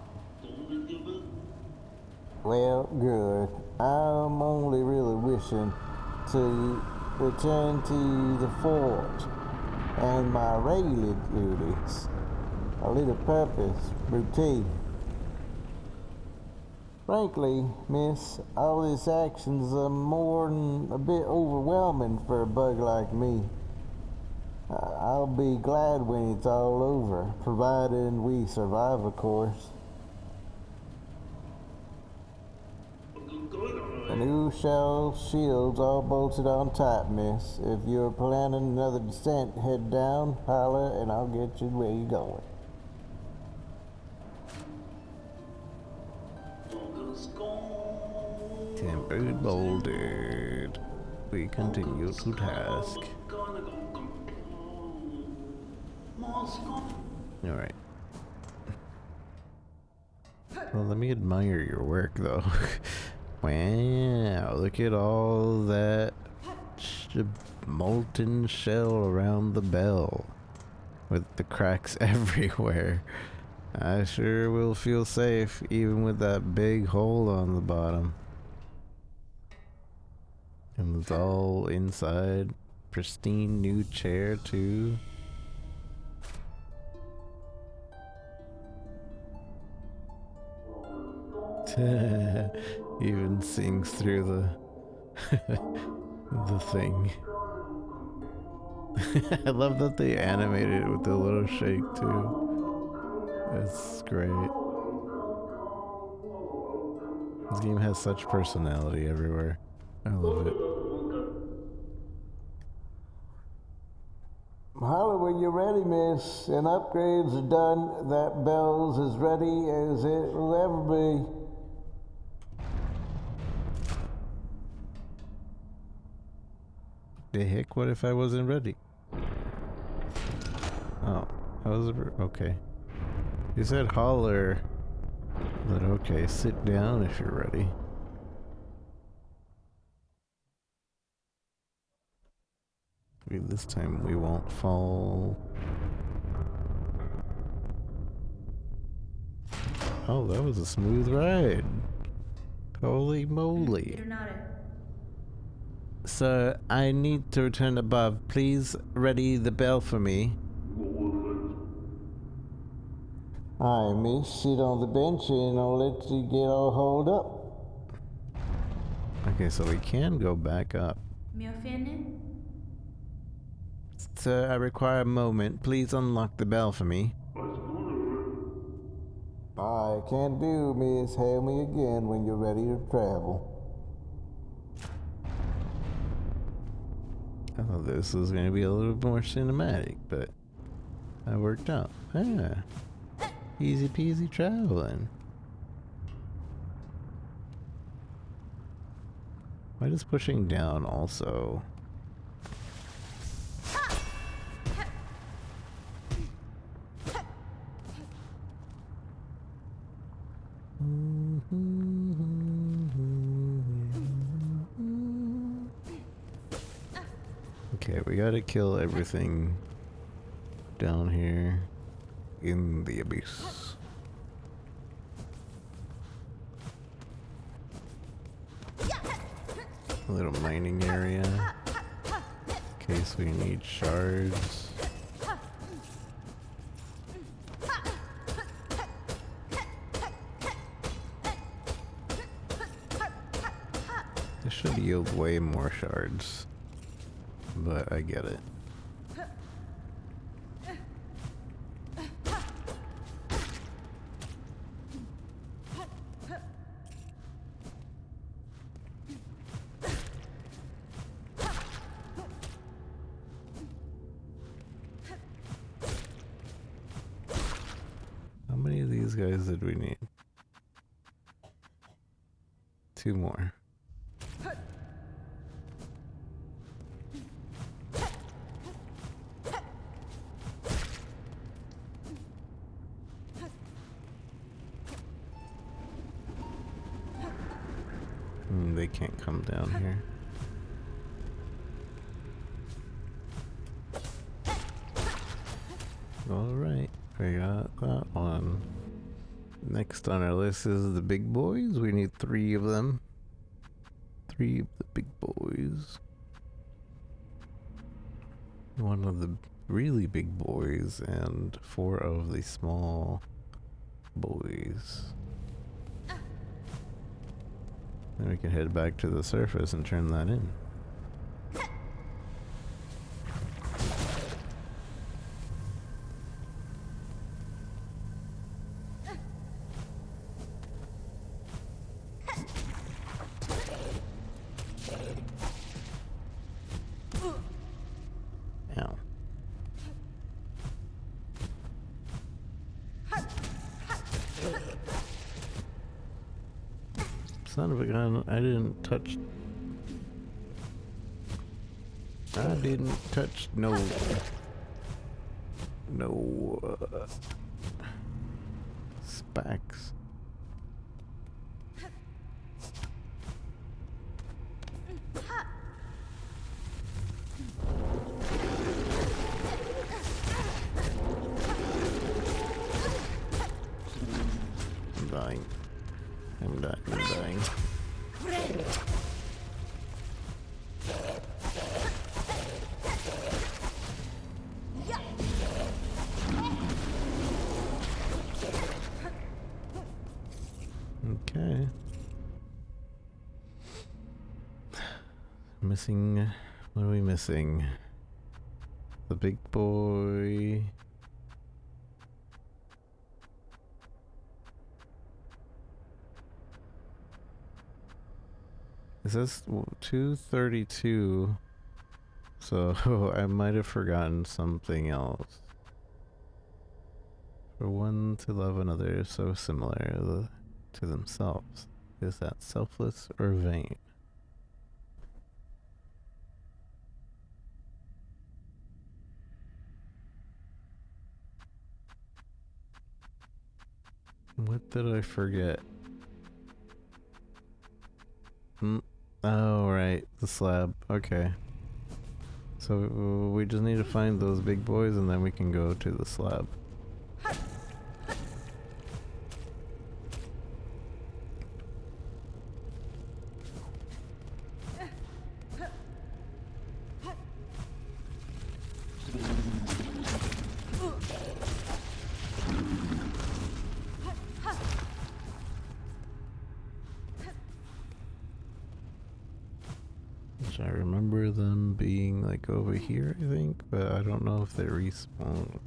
Well, good. I'm only really wishing to return to the forge and my regular duties. A little purpose, routine. Frankly, miss, all these actions are more than a bit overwhelming for a bug like me. I'll be glad when it's all over, providing we survive, of course. The new shell shields all bolted on tight, miss. If you're planning another descent, head down, holler, and I'll get you where you're going. Tempered bolded. We continue to task. Alright. Well, let me admire your work, though. Wow, look at all that molten shell around the bell. With the cracks everywhere. I sure will feel safe, even with that big hole on the bottom. And it's all inside. Pristine new chair, too. Even sings through the the thing. I love that they animated it with the little shake too. That's great. This game has such personality everywhere. I love it. Holler when you're ready, miss. And upgrades are done. That bell's as ready as it will ever be. The heck? What if I wasn't ready? Oh, I was okay. You said holler, but okay, sit down if you're ready. Maybe this time we won't fall. Oh, that was a smooth ride. Holy moly. Sir, I need to return above. Please ready the bell for me. Aye, miss. Sit on the bench and I'll let you get all hauled up. Okay, so we can go back up. Me ofende? Sir, I require a moment. Please unlock the bell for me. I can do, miss. Hail me again when you're ready to travel. I thought this was going to be a little more cinematic, but that worked out. Ah, easy peasy traveling. Why does pushing down also? Okay, we gotta kill everything down here in the abyss. A little mining area in case we need shards. This should yield way more shards. But I get it. these guys did we need? 2 more. They can't come down here. Alright, we got that one. Next on our list is the big boys. We need 3 of them. 3 of the big boys. One of the really big boys and 4 of the small boys. Then we can head back to the surface and turn that in. Ow. Son of a gun, I didn't touch no specs. I'm dying. I'm dying. Okay. Missing. What are we missing? The big boy. It says 232, so I might have forgotten something else. For 1 to love another so similar to themselves. Is that selfless or vain? What did I forget? Oh, right. The slab. Okay. So we just need to find those big boys and then we can go to the slab. I remember them being like over here, I think, but I don't know if they respawned.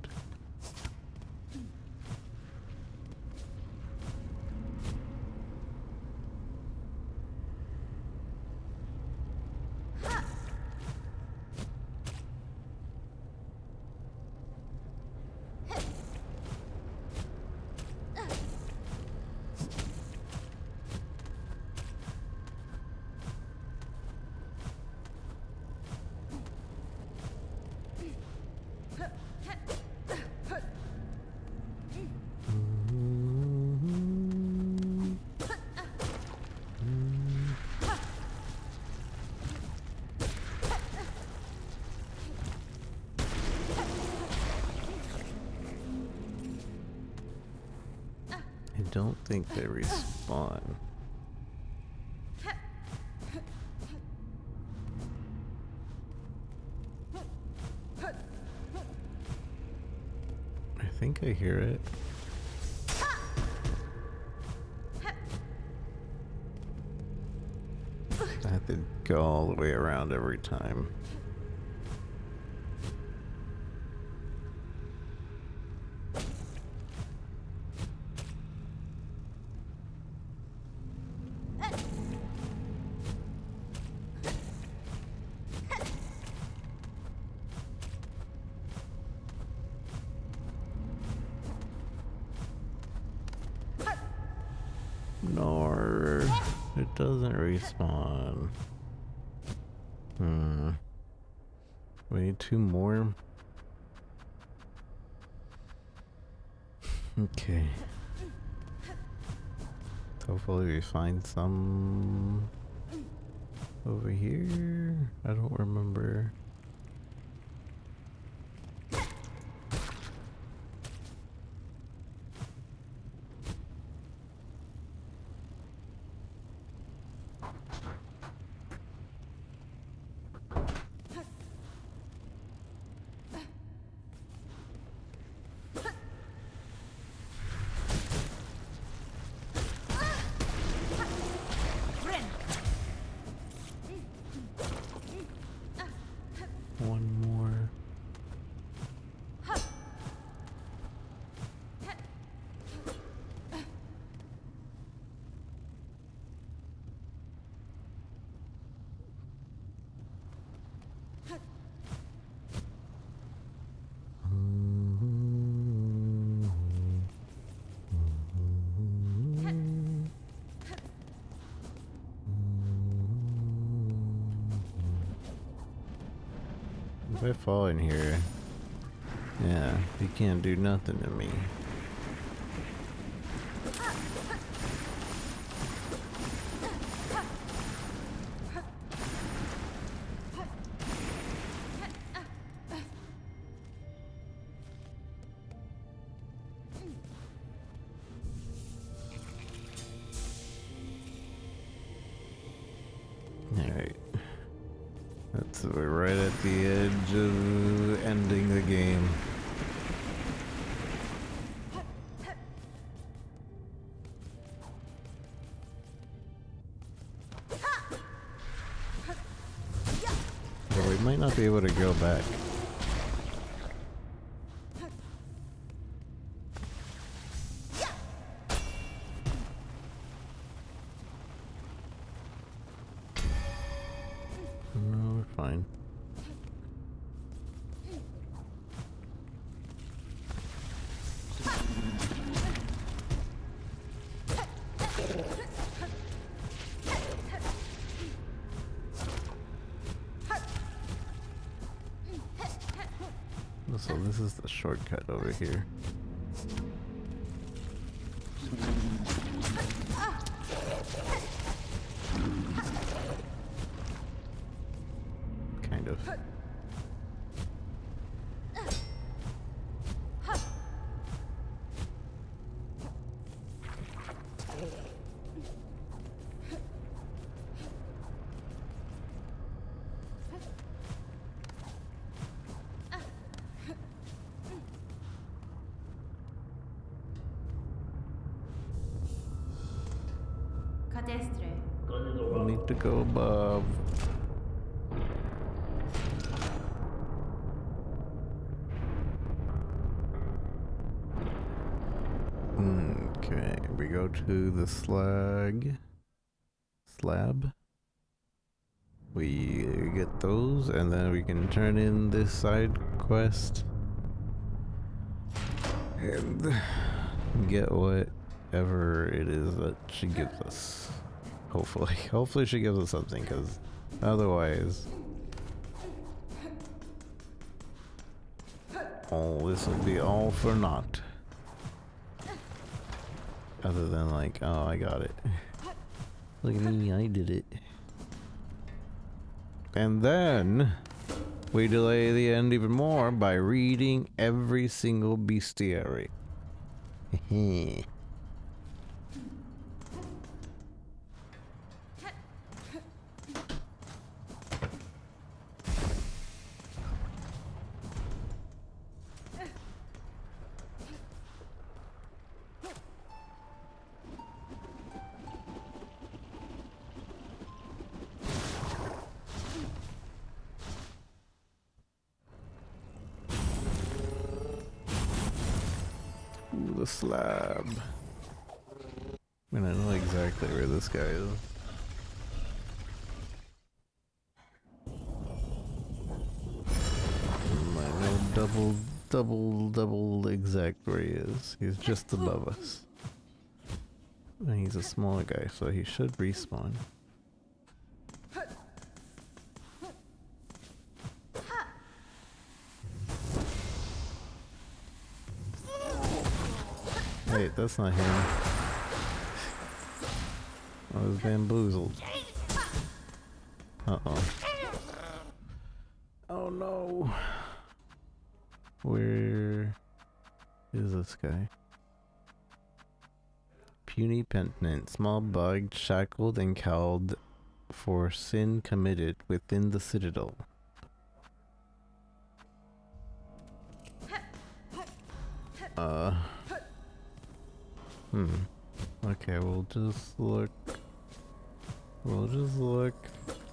I don't think they respawn. I think I hear it. I have to go all the way around every time. doesn't respawn. We need 2 more. Okay. Hopefully we find some over here. I don't remember. One more. If I fall in here, yeah, he can't do nothing to me. Alright. We're right at the edge of ending the game. But we might not be able to go back. No, we're fine. So this is the shortcut over here. Kind of. Cadestre. We need to go above. Okay, we go to the slab. We get those, and then we can turn in this side quest and get whatever it is that she gives us. Hopefully she gives us something, because otherwise, this will be all for naught. Other than like, oh, I got it. Look at me, I did it. And then we delay the end even more by reading every single bestiary. The slab. I mean, I know exactly where this guy is. I know double exact where he is. He's just above us. And he's a smaller guy, so he should respawn. Wait, that's not him. I was bamboozled. Uh-oh. Oh no! Where is this guy? Puny penitent, small bug, shackled and cowled for sin committed within the citadel. Okay, we'll just look.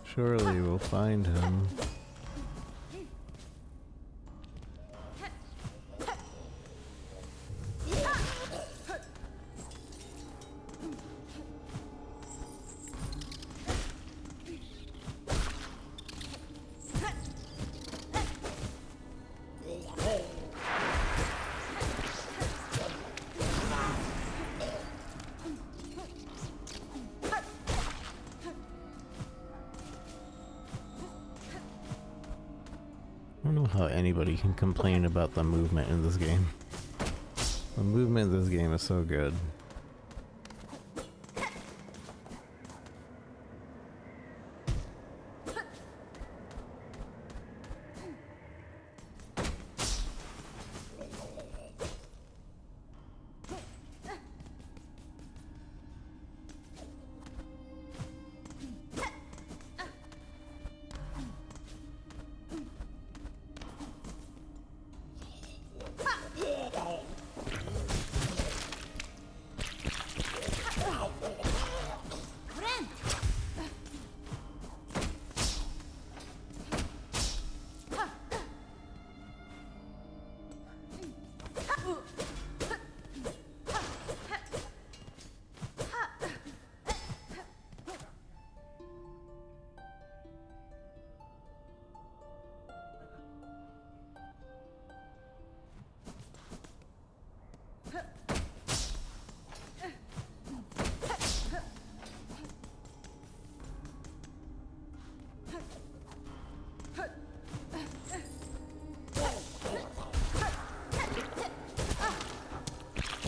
Surely we'll find him. I don't know how anybody can complain about the movement in this game. The movement in this game is so good.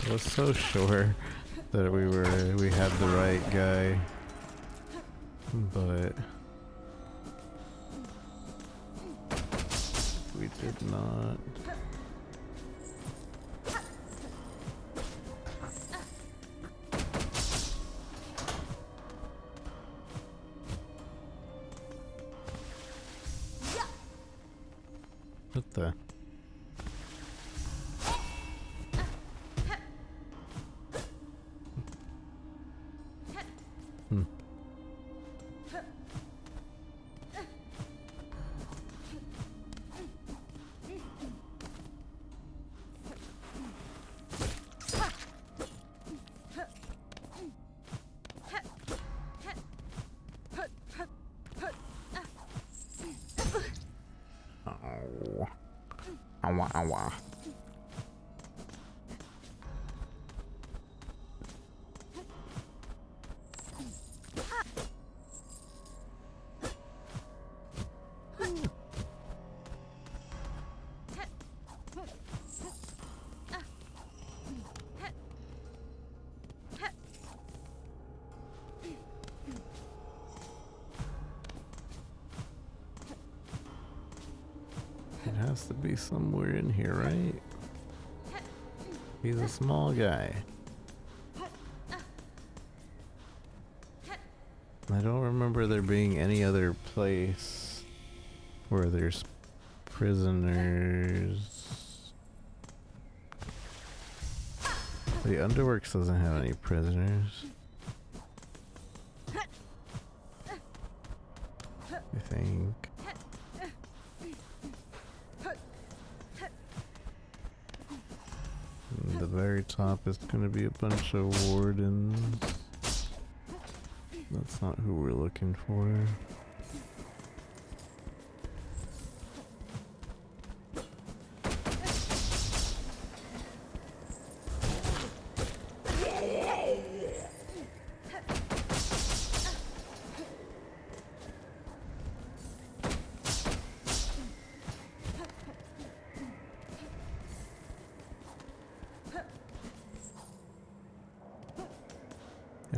I was so sure that we had the right guy, but we did not. What the? Awa, awa. It has to be somewhere in here, right? He's a small guy. I don't remember there being any other place where there's prisoners. The Underworks doesn't have any prisoners, I think. And the very top is gonna be a bunch of wardens. That's not who we're looking for.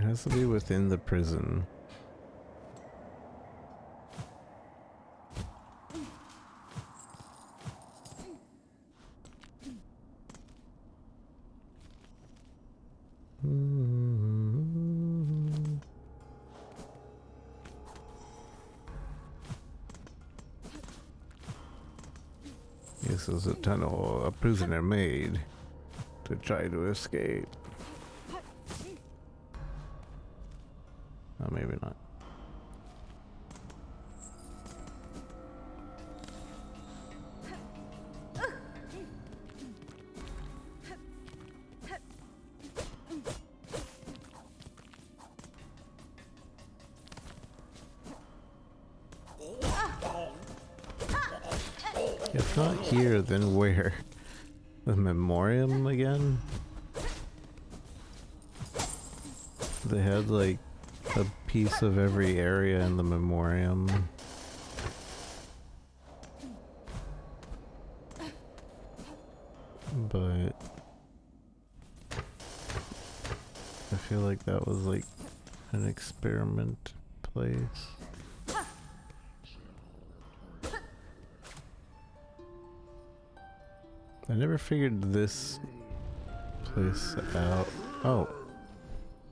has to be within the prison. This is a tunnel a prisoner made to try to escape. Oh, maybe not. If not here, then where? The memoriam again? They had like a piece of every area in the memoriam. But I feel like that was like an experiment place. I never figured this place out. Oh.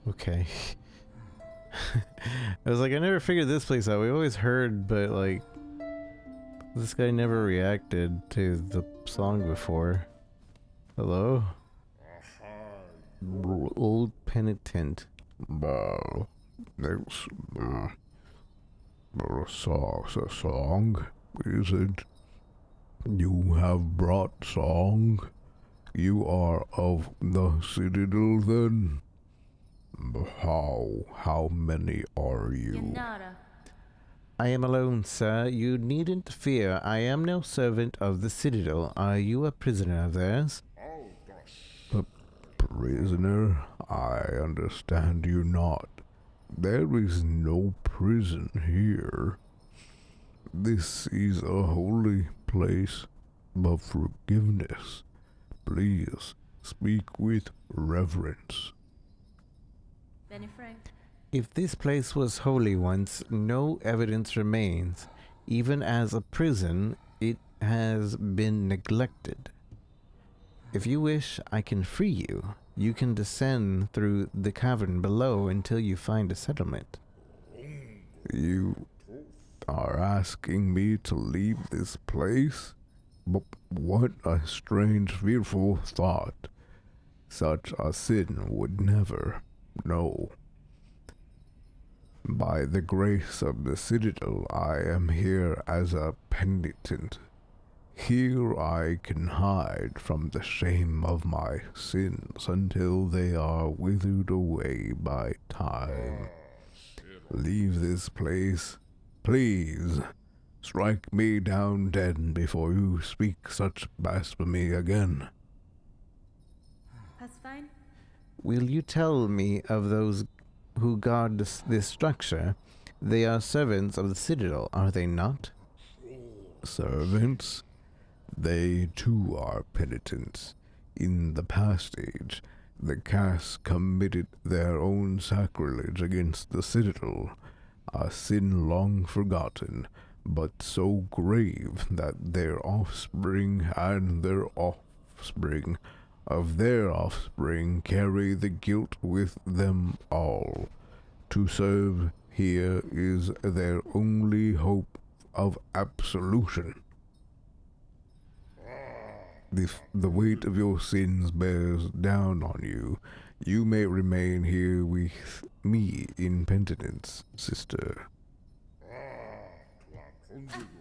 Okay. I was like, I never figured this place out. We always heard, but like, this guy never reacted to the song before. Hello? Old penitent. That's a song, is it? You have brought song? You are of the citadel then? How many are you? Yanara. I am alone, sir. You needn't fear. I am no servant of the citadel. Are you a prisoner of theirs? A prisoner? I understand you not. There is no prison here. This is a holy place of forgiveness. Please speak with reverence. Benny Frank. If this place was holy once, no evidence remains. Even as a prison, it has been neglected. If you wish, I can free you. You can descend through the cavern below until you find a settlement. You are asking me to leave this place? But what a strange, fearful thought. Such a sin would never, no. By the grace of the citadel, I am here as a penitent. Here I can hide from the shame of my sins until they are withered away by time. Leave this place, please. Strike me down dead before you speak such blasphemy again. That's fine. Will you tell me of those who guard this structure? They are servants of the citadel, are they not? Servants? They too are penitents. In the past age, the caste committed their own sacrilege against the citadel, a sin long forgotten, but so grave that their offspring and their offspring of their offspring carry the guilt with them all. To serve here is their only hope of absolution. If the weight of your sins bears down on you, you may remain here with me in penitence, sister.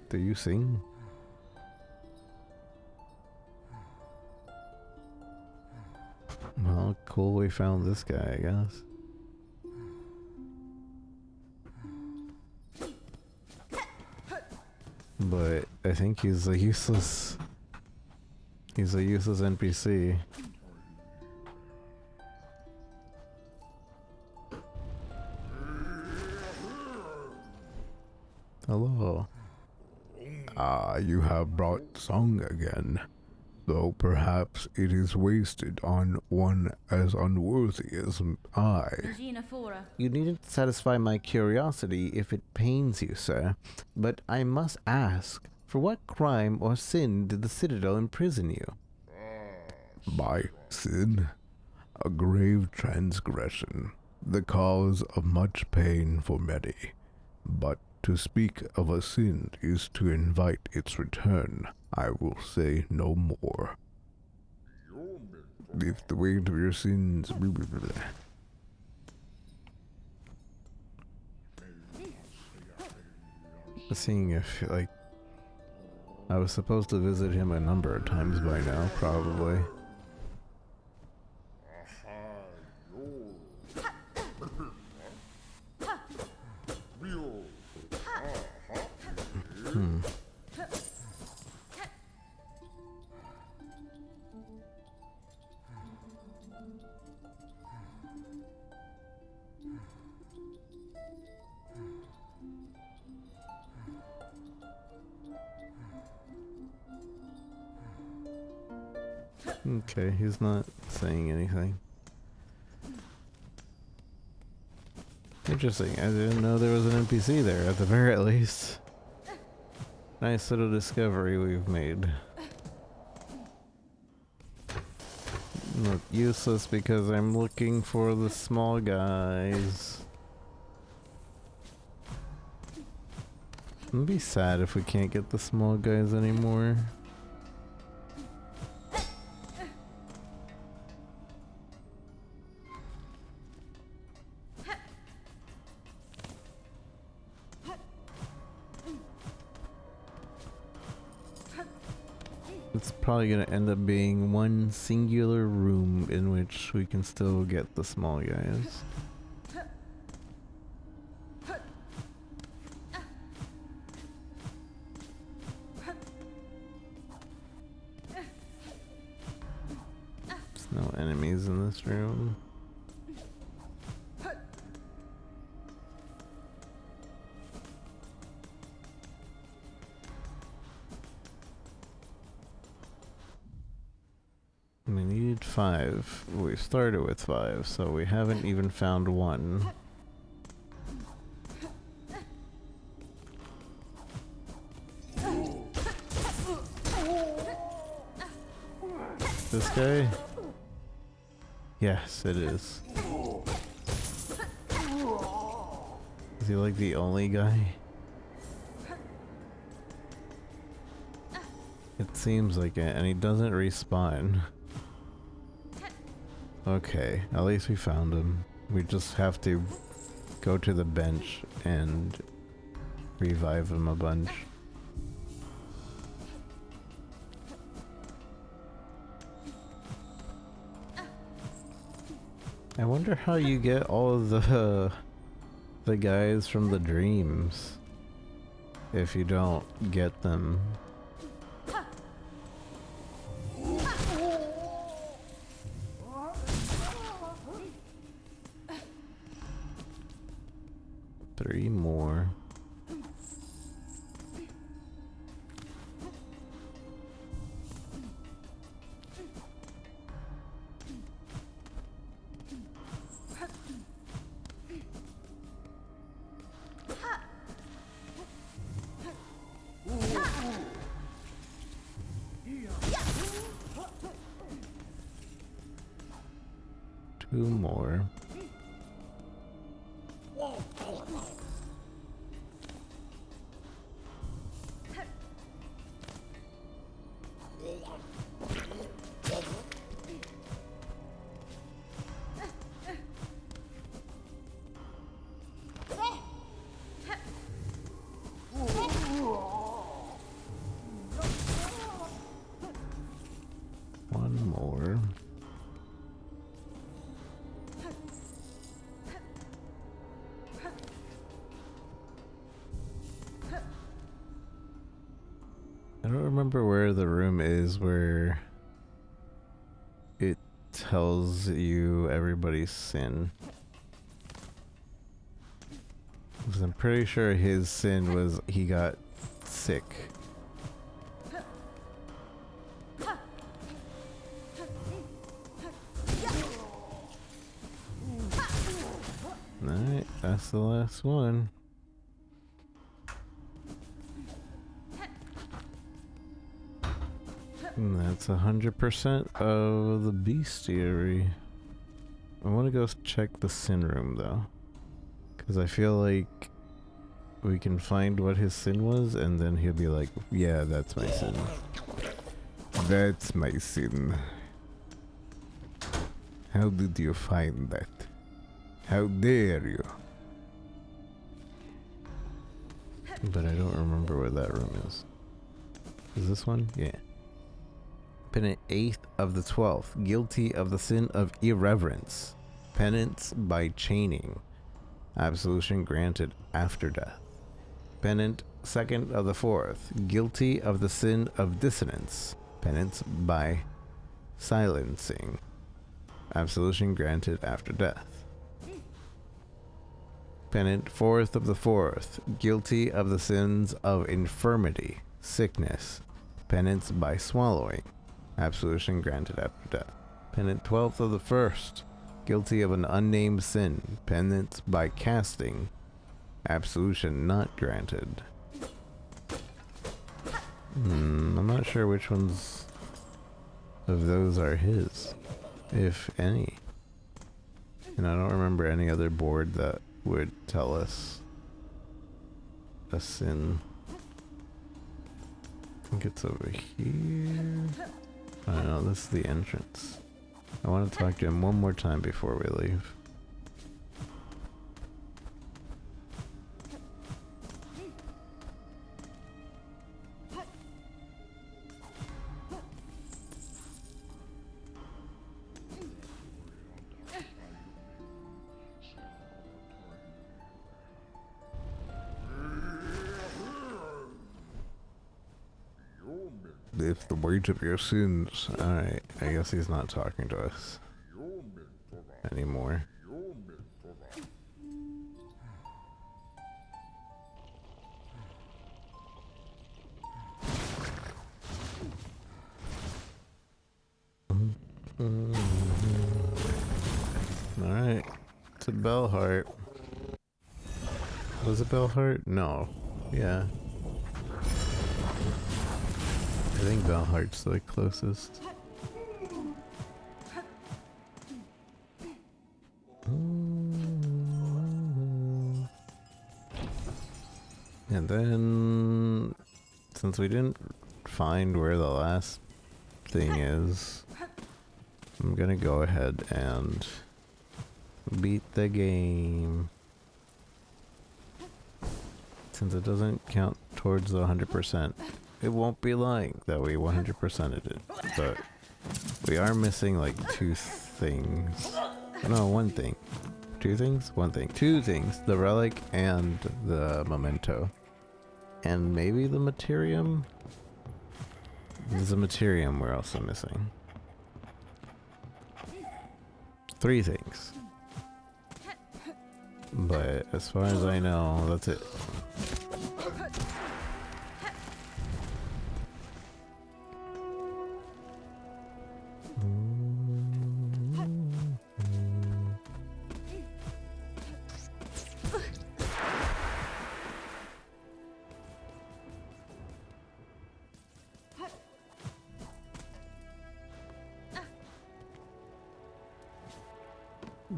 Do you sing? Well, cool we found this guy, I guess. But I think he's a useless NPC. Hello. Ah, you have brought song again. though perhaps it is wasted on one as unworthy as I. Regina Fora. You needn't satisfy my curiosity if it pains you, sir, but I must ask, for what crime or sin did the Citadel imprison you? My sin? A grave transgression, the cause of much pain for many. But to speak of a sin is to invite its return. I will say no more. If the weight of your sins... blah, blah, blah. Seeing if, like, I was supposed to visit him a number of times by now, probably. Okay, he's not saying anything. Interesting, I didn't know there was an NPC there, at the very least. Nice little discovery we've made. Not useless because I'm looking for the small guys. It'd be sad if we can't get the small guys anymore. It's probably gonna end up being one singular room in which we can still get the small guys. There's no enemies in this room. We needed 5. We started with 5, so we haven't even found one. This guy? Yes, it is. Is he like the only guy? It seems like it, and he doesn't respawn. Okay, at least we found him. We just have to go to the bench and revive him a bunch. I wonder how you get all of the guys from the dreams if you don't get them. Three more. Two more. One more. I don't remember where the room is where it tells you everybody's sin. Because I'm pretty sure his sin was he got sick. Alright, that's the last one. And that's 100% of the bestiary. I want to go check the sin room though, because I feel like we can find what his sin was, and then he'll be like, yeah, that's my sin. That's my sin. How did you find that? How dare you? But I don't remember where that room is. Is this one? Yeah. Penitent 8th of the 12th, guilty of the sin of irreverence. Penance by chaining. Absolution granted after death. Penitent 2nd of the 4th, guilty of the sin of dissonance. Penance by silencing. Absolution granted after death. Penitent 4th of the 4th, guilty of the sins of infirmity, sickness. Penance by swallowing. Absolution granted after death. Penitent 12th of the 1st, guilty of an unnamed sin. Penance by casting. Absolution not granted. I'm not sure which ones of those are his, if any. And I don't remember any other board that would tell us a sin. I think it's over here. I don't know, this is the entrance. I want to talk to him one more time before we leave. If the weight of your sins. Alright, I guess he's not talking to us anymore. Alright, to Bellheart. Was it Bellheart? No. Yeah. I think Bellheart's the closest. And then, since we didn't find where the last thing is, I'm gonna go ahead and beat the game. Since it doesn't count towards the 100%. It won't be lying that we 100%ed it, but we are missing like 2 things. No, 1 thing. 2 things? 1 thing. 2 things. The relic and the memento. And maybe the materium? There's a materium we're also missing. 3 things. But as far as I know, that's it.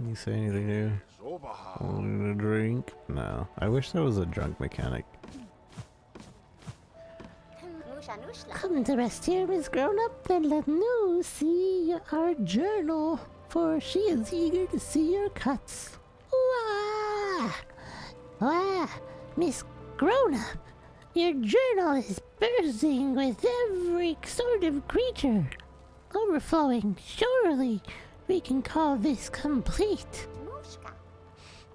You say anything new? Want a drink? No. I wish there was a drunk mechanic. Come to rest here, Miss Grown Up, and let No see our journal, for she is eager to see your cuts. Wah! Wah! Miss Grown Up, your journal is bursting with every sort of creature. Overflowing, surely we can call this complete.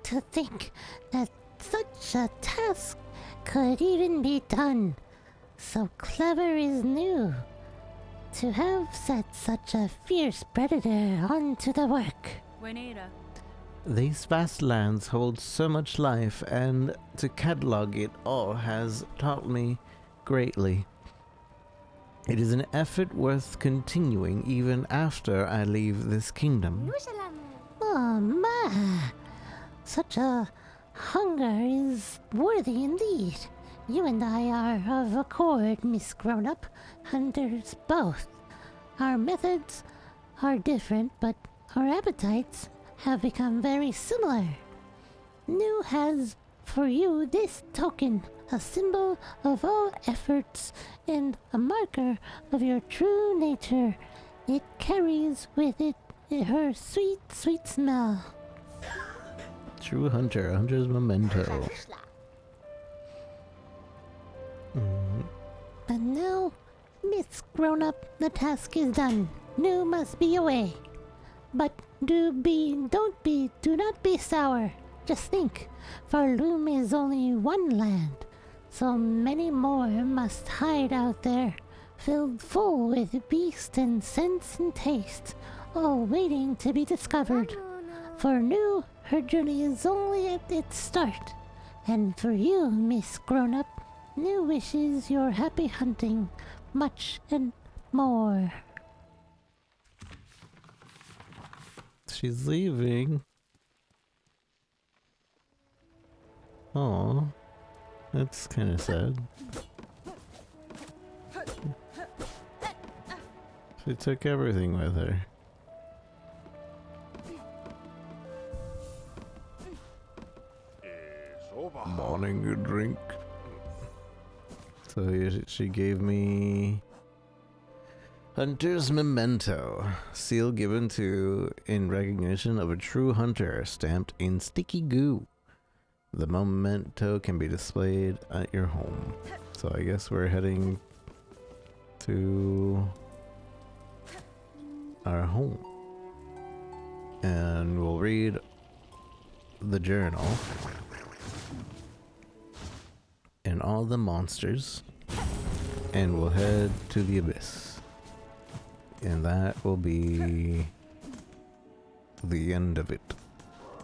To think that such a task could even be done. So clever is new. To have set such a fierce predator onto the work. Buenera. These vast lands hold so much life, and to catalog it all has taught me greatly. It is an effort worth continuing even after I leave this kingdom. Oh my! Such a hunger is worthy indeed. You and I are of accord, Miss Grown-Up, hunters both. Our methods are different, but our appetites have become very similar. New has for you this token, a symbol of all efforts and a marker of your true nature. It carries with it her sweet, sweet smell. True hunter, hunter's memento. And now, Miss Grown-Up, the task is done. New must be away. But do not be sour. Just think, for Loom is only one land. So many more must hide out there, filled full with beast and sense and taste, all waiting to be discovered. For New, her journey is only at its start. And for you, Miss Grown-Up, New wishes your happy hunting, much and more. She's leaving. Oh, that's kind of sad. She took everything with her. Morning a drink. So she gave me Hunter's Memento, seal given to in recognition of a true hunter, stamped in sticky goo. The memento can be displayed at your home. So I guess we're heading to our home. And we'll read the journal and all the monsters, and we'll head to the abyss. And that will be the end of it.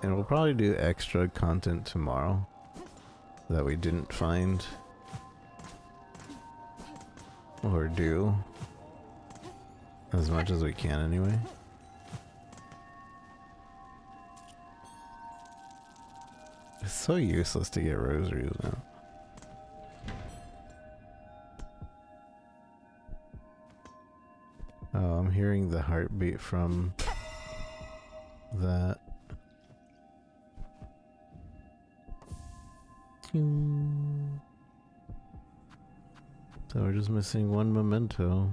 And we'll probably do extra content tomorrow that we didn't find or do as much as we can anyway. It's so useless to get rosaries now. Oh, I'm hearing the heartbeat from that. So we're just missing one memento.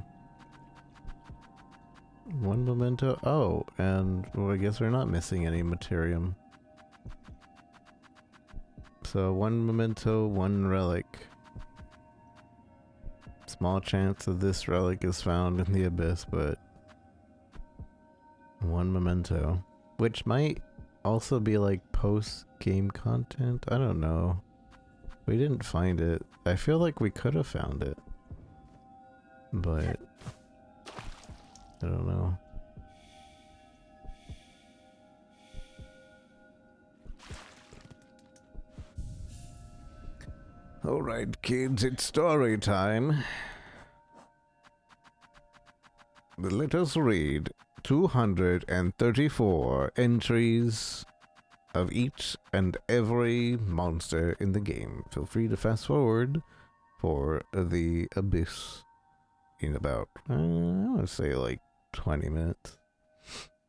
One memento? Oh, and well, I guess we're not missing any materium. So one memento, one relic. Small chance that this relic is found in the abyss, but one memento. Which might also be like post-game content? I don't know. We didn't find it. I feel like we could have found it. But I don't know. Alright kids, it's story time. Let us read 234 entries of each and every monster in the game. Feel free to fast forward for the abyss in about, I want to say like 20 minutes.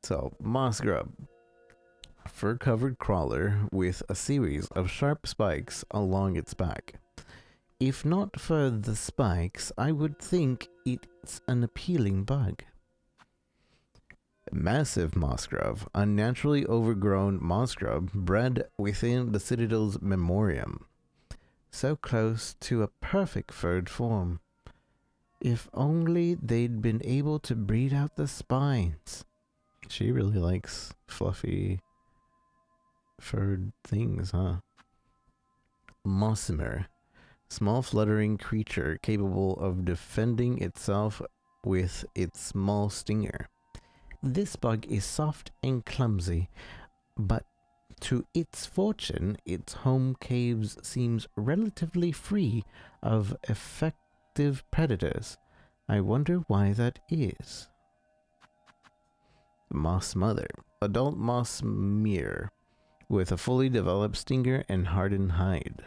So, Moss Grub. Fur-covered crawler with a series of sharp spikes along its back. If not for the spikes, I would think it's an appealing bug. Massive moss grub, unnaturally overgrown moss grub bred within the Citadel's memoriam. So close to a perfect furred form. If only they'd been able to breed out the spines. She really likes fluffy furred things, huh? Mossimer. Small fluttering creature capable of defending itself with its small stinger. This bug is soft and clumsy, but to its fortune, its home caves seems relatively free of effective predators. I wonder why that is. Moss Mother. Adult moss mere. with a fully developed stinger and hardened hide.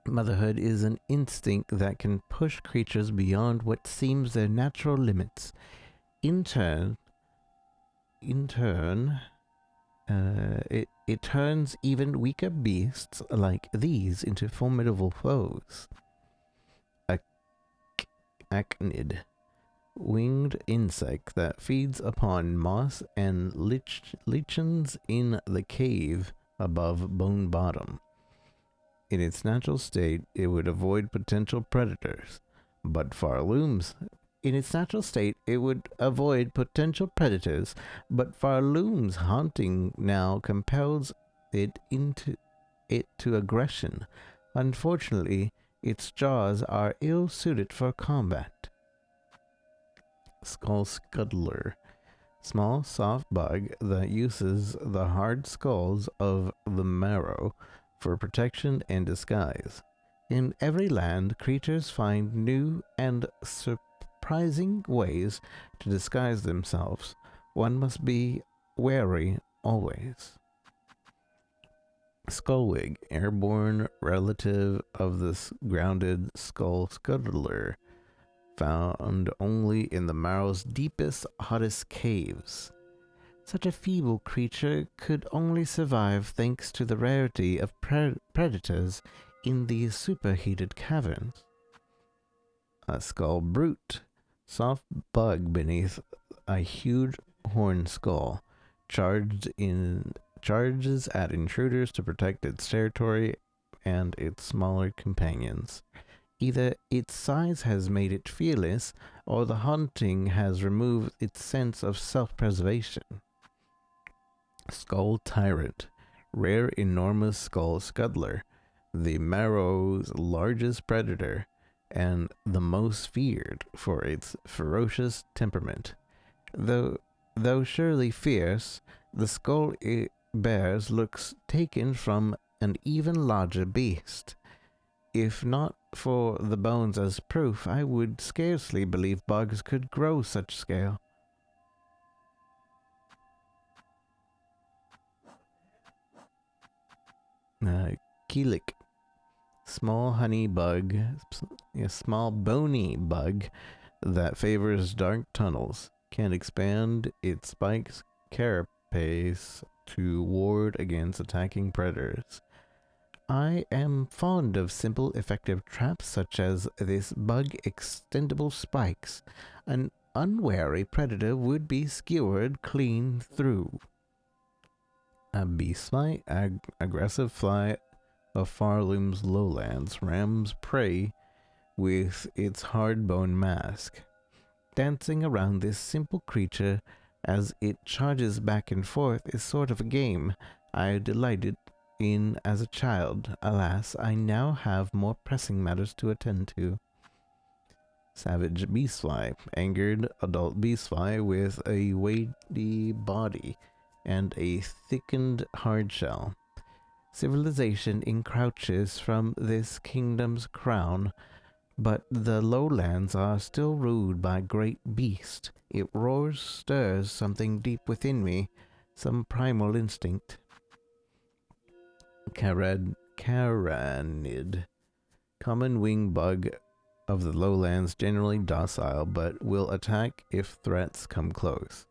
Motherhood is an instinct that can push creatures beyond what seems their natural limits. In turn, it turns even weaker beasts like these into formidable foes. A acnid, winged insect that feeds upon moss and lichens in the cave above Bone Bottom. In its natural state, it would avoid potential predators, but Farloom's haunting now compels it to aggression. Unfortunately, its jaws are ill-suited for combat. Skull Scuttler. Small, soft bug that uses the hard skulls of the marrow for protection and disguise. In every land, creatures find new and surprising ways to disguise themselves. One must be wary always. Skullwig, airborne relative of the grounded Skull Scuttler, found only in the marrow's deepest, hottest caves. Such a feeble creature could only survive thanks to the rarity of predators in these superheated caverns. A skull brute, soft bug beneath a huge horn skull, charges at intruders to protect its territory and its smaller companions. Either its size has made it fearless, or the haunting has removed its sense of self-preservation. Skull Tyrant, rare enormous skull scuttler, the marrow's largest predator, and the most feared for its ferocious temperament. Though surely fierce, the skull it bears looks taken from an even larger beast. If not for the bones as proof, I would scarcely believe bugs could grow such scale. Keelik, small honey bug, a small bony bug that favors dark tunnels, can expand its spikes carapace to ward against attacking predators. I am fond of simple, effective traps such as this bug extendable spikes. An unwary predator would be skewered clean through. A beastfly, aggressive fly of Farloom's lowlands, rams prey with its hard-bone mask. Dancing around this simple creature as it charges back and forth is sort of a game I delighted in as a child. Alas, I now have more pressing matters to attend to. Savage beastfly, angered adult beastfly with a weighty body and a thickened hard shell. Civilization encroaches from this kingdom's crown, but the lowlands are still ruled by great beast. It roars, stirs something deep within me, some primal instinct. Caranid, common wing bug of the lowlands, generally docile, but will attack if threats come close.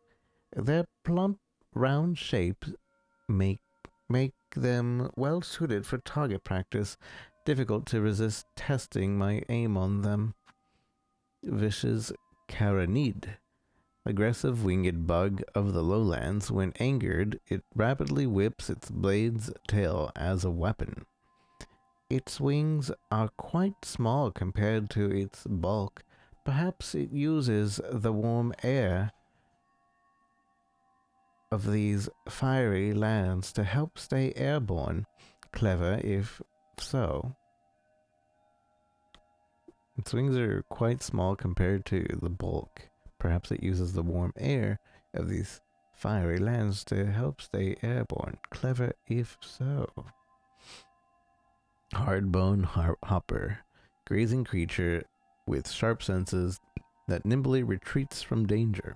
Their plump, round shapes make them well suited for target practice. Difficult to resist testing my aim on them. Vicious Caranid, aggressive winged bug of the lowlands. When angered, it rapidly whips its blade's tail as a weapon. Its wings are quite small compared to its bulk. Perhaps it uses the warm air of these fiery lands to help stay airborne. Clever, if so. Its wings are quite small compared to the bulk. Perhaps it uses the warm air of these fiery lands to help stay airborne. Clever, if so. Hardbone hopper, grazing creature with sharp senses that nimbly retreats from danger.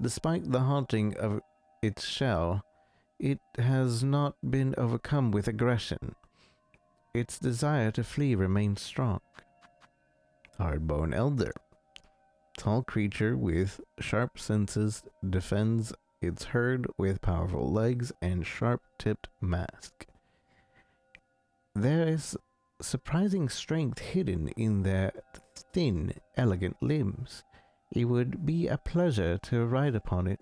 Despite the haunting of its shell, It has not been overcome with aggression. Its desire to flee remains strong. Hardbone Elder. Tall creature with sharp senses, defends its herd with powerful legs and sharp-tipped mask. There is surprising strength hidden in their thin, elegant limbs. It would be a pleasure to ride upon it.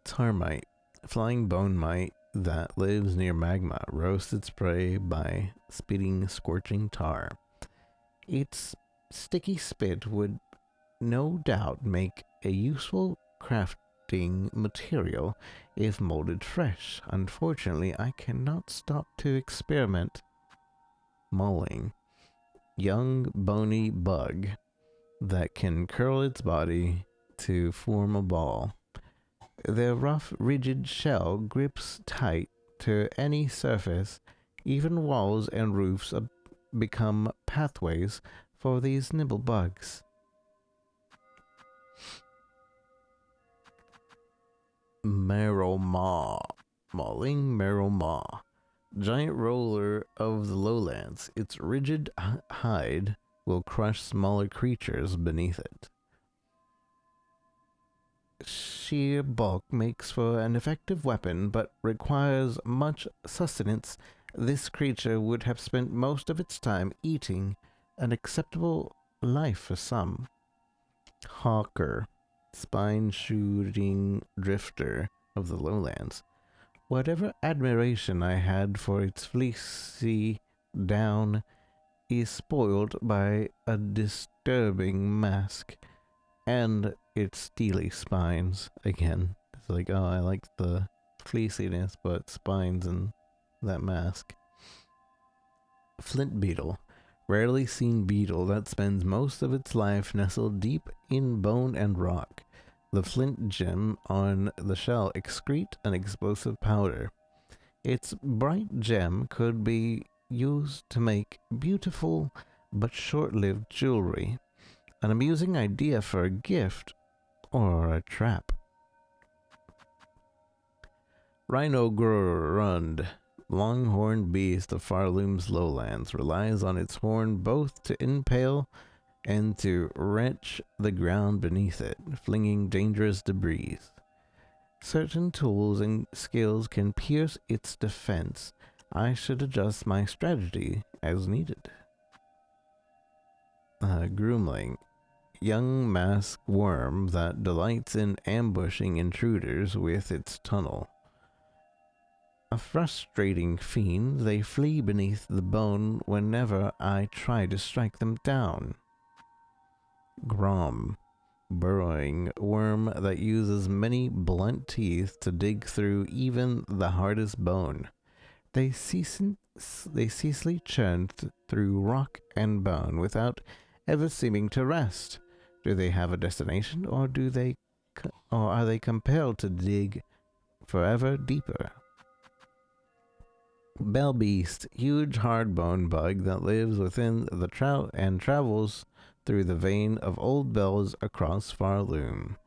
Tarmite, flying bone mite that lives near magma, roasts its prey by spitting scorching tar. Its sticky spit would no doubt make a useful crafting material if molded fresh. Unfortunately, I cannot stop to experiment. Mulling, young bony bug that can curl its body to form a ball. Their rough, rigid shell grips tight to any surface. Even walls and roofs become pathways for these nimble bugs. Marrow-maw. Mauling Marrow-maw. Giant roller of the lowlands. Its rigid hide will crush smaller creatures beneath it. Sheer bulk makes for an effective weapon, but requires much sustenance. This creature would have spent most of its time eating, an acceptable life for some. Hawker, spine-shooting drifter of the lowlands. Whatever admiration I had for its fleecy down is spoiled by a disturbing mask and its steely spines. Again, it's like, oh, I like the fleeciness, but spines and that mask. Flint beetle. Rarely seen beetle that spends most of its life nestled deep in bone and rock. The flint gem on the shell excrete an explosive powder. Its bright gem could be used to make beautiful but short-lived jewelry. An amusing idea for a gift or a trap. Rhino Grund. Longhorned beast of Farloom's lowlands relies on its horn both to impale and to wrench the ground beneath it, flinging dangerous debris. Certain tools and skills can pierce its defense. I should adjust my strategy as needed. Groomling. Young masked worm that delights in ambushing intruders with its tunnel. A frustrating fiend, they flee beneath the bone whenever I try to strike them down. Grom. Burrowing worm that uses many blunt teeth to dig through even the hardest bone. They ceaselessly churn through rock and bone without ever seeming to rest. Do they have a destination, or are they compelled to dig forever deeper? Bell beast, huge hard-bone bug that lives within the trout and travels through the vein of old bells across Farloom.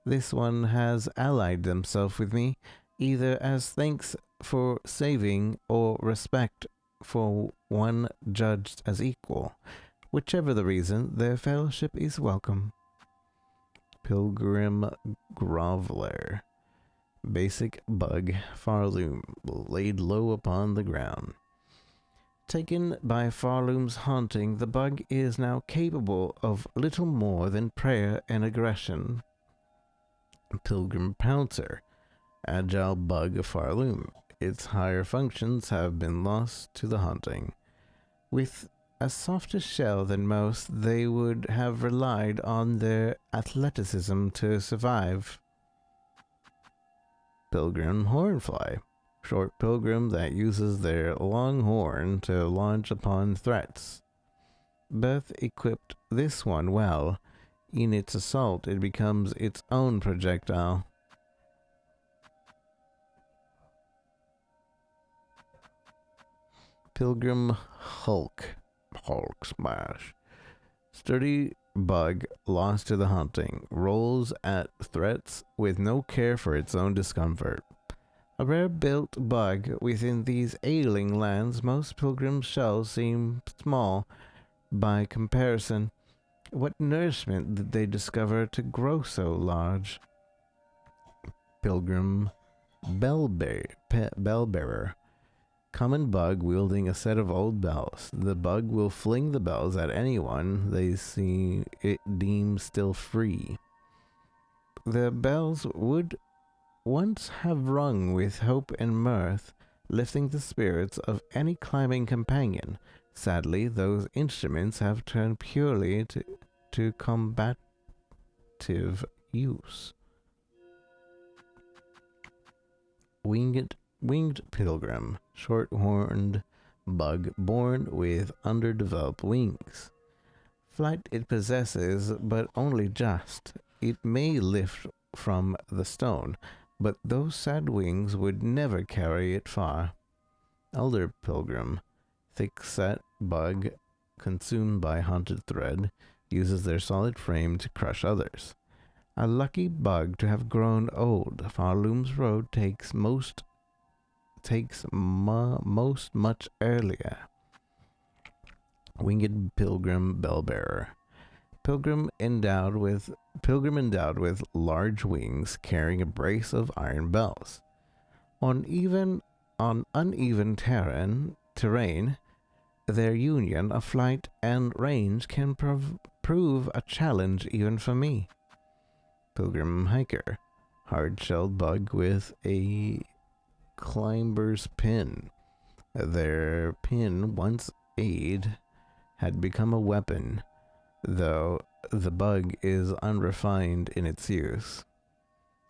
This one has allied themselves with me, either as thanks for saving or respect for one judged as equal. Whichever the reason, their fellowship is welcome. Pilgrim Groveler. Basic bug, Farloom, laid low upon the ground. Taken by Farloom's haunting, the bug is now capable of little more than prayer and aggression. Pilgrim Pouncer, agile bug of Farloom. Its higher functions have been lost to the haunting. With a softer shell than most, they would have relied on their athleticism to survive. Pilgrim Hornfly. Short pilgrim that uses their long horn to launch upon threats. Beth equipped this one well. In its assault, it becomes its own projectile. Pilgrim Hulk. Hulk Smash. Sturdy bug lost to the hunting rolls at threats with no care for its own discomfort. A rare-built bug within these ailing lands, most pilgrims' shells seem small by comparison. What nourishment did they discover to grow so large? Pilgrim bellbearer. Common bug wielding a set of old bells. The bug will fling the bells at anyone they see it deems still free. The bells would once have rung with hope and mirth, lifting the spirits of any climbing companion. Sadly, those instruments have turned purely to combative use. Winged pilgrim, short-horned bug born with underdeveloped wings. Flight it possesses, but only just. It may lift from the stone, but those sad wings would never carry it far. Elder pilgrim, thick-set bug, consumed by haunted thread, uses their solid frame to crush others. A lucky bug to have grown old. Farloom's road takes much earlier. Winged pilgrim bellbearer. Pilgrim endowed with large wings, carrying a brace of iron bells. On uneven terrain, their union of flight and range can prove a challenge even for me. Pilgrim hiker, hard-shelled bug with a climber's pin. Their pin, once aid, had become a weapon, though the bug is unrefined in its use.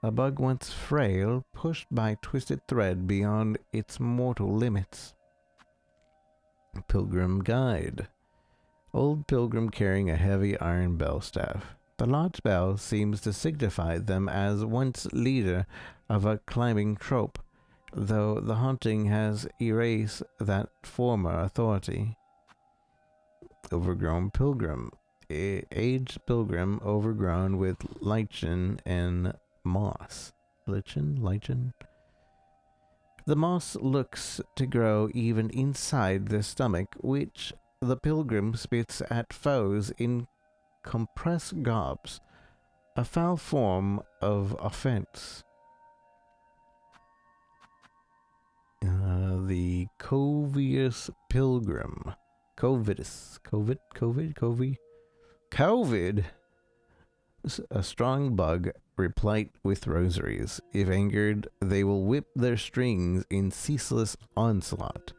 A bug once frail, pushed by twisted thread beyond its mortal limits. Pilgrim guide. Old pilgrim carrying a heavy iron bell staff. The large bell seems to signify them as once leader of a climbing troop, though the haunting has erased that former authority. Overgrown pilgrim. Aged pilgrim overgrown with lichen and moss. Lichen? The moss looks to grow even inside the stomach, which the pilgrim spits at foes in compressed gobs, a foul form of offense. The covious pilgrim. COVID. A strong bug replete with rosaries. If angered, they will whip their strings in ceaseless onslaught.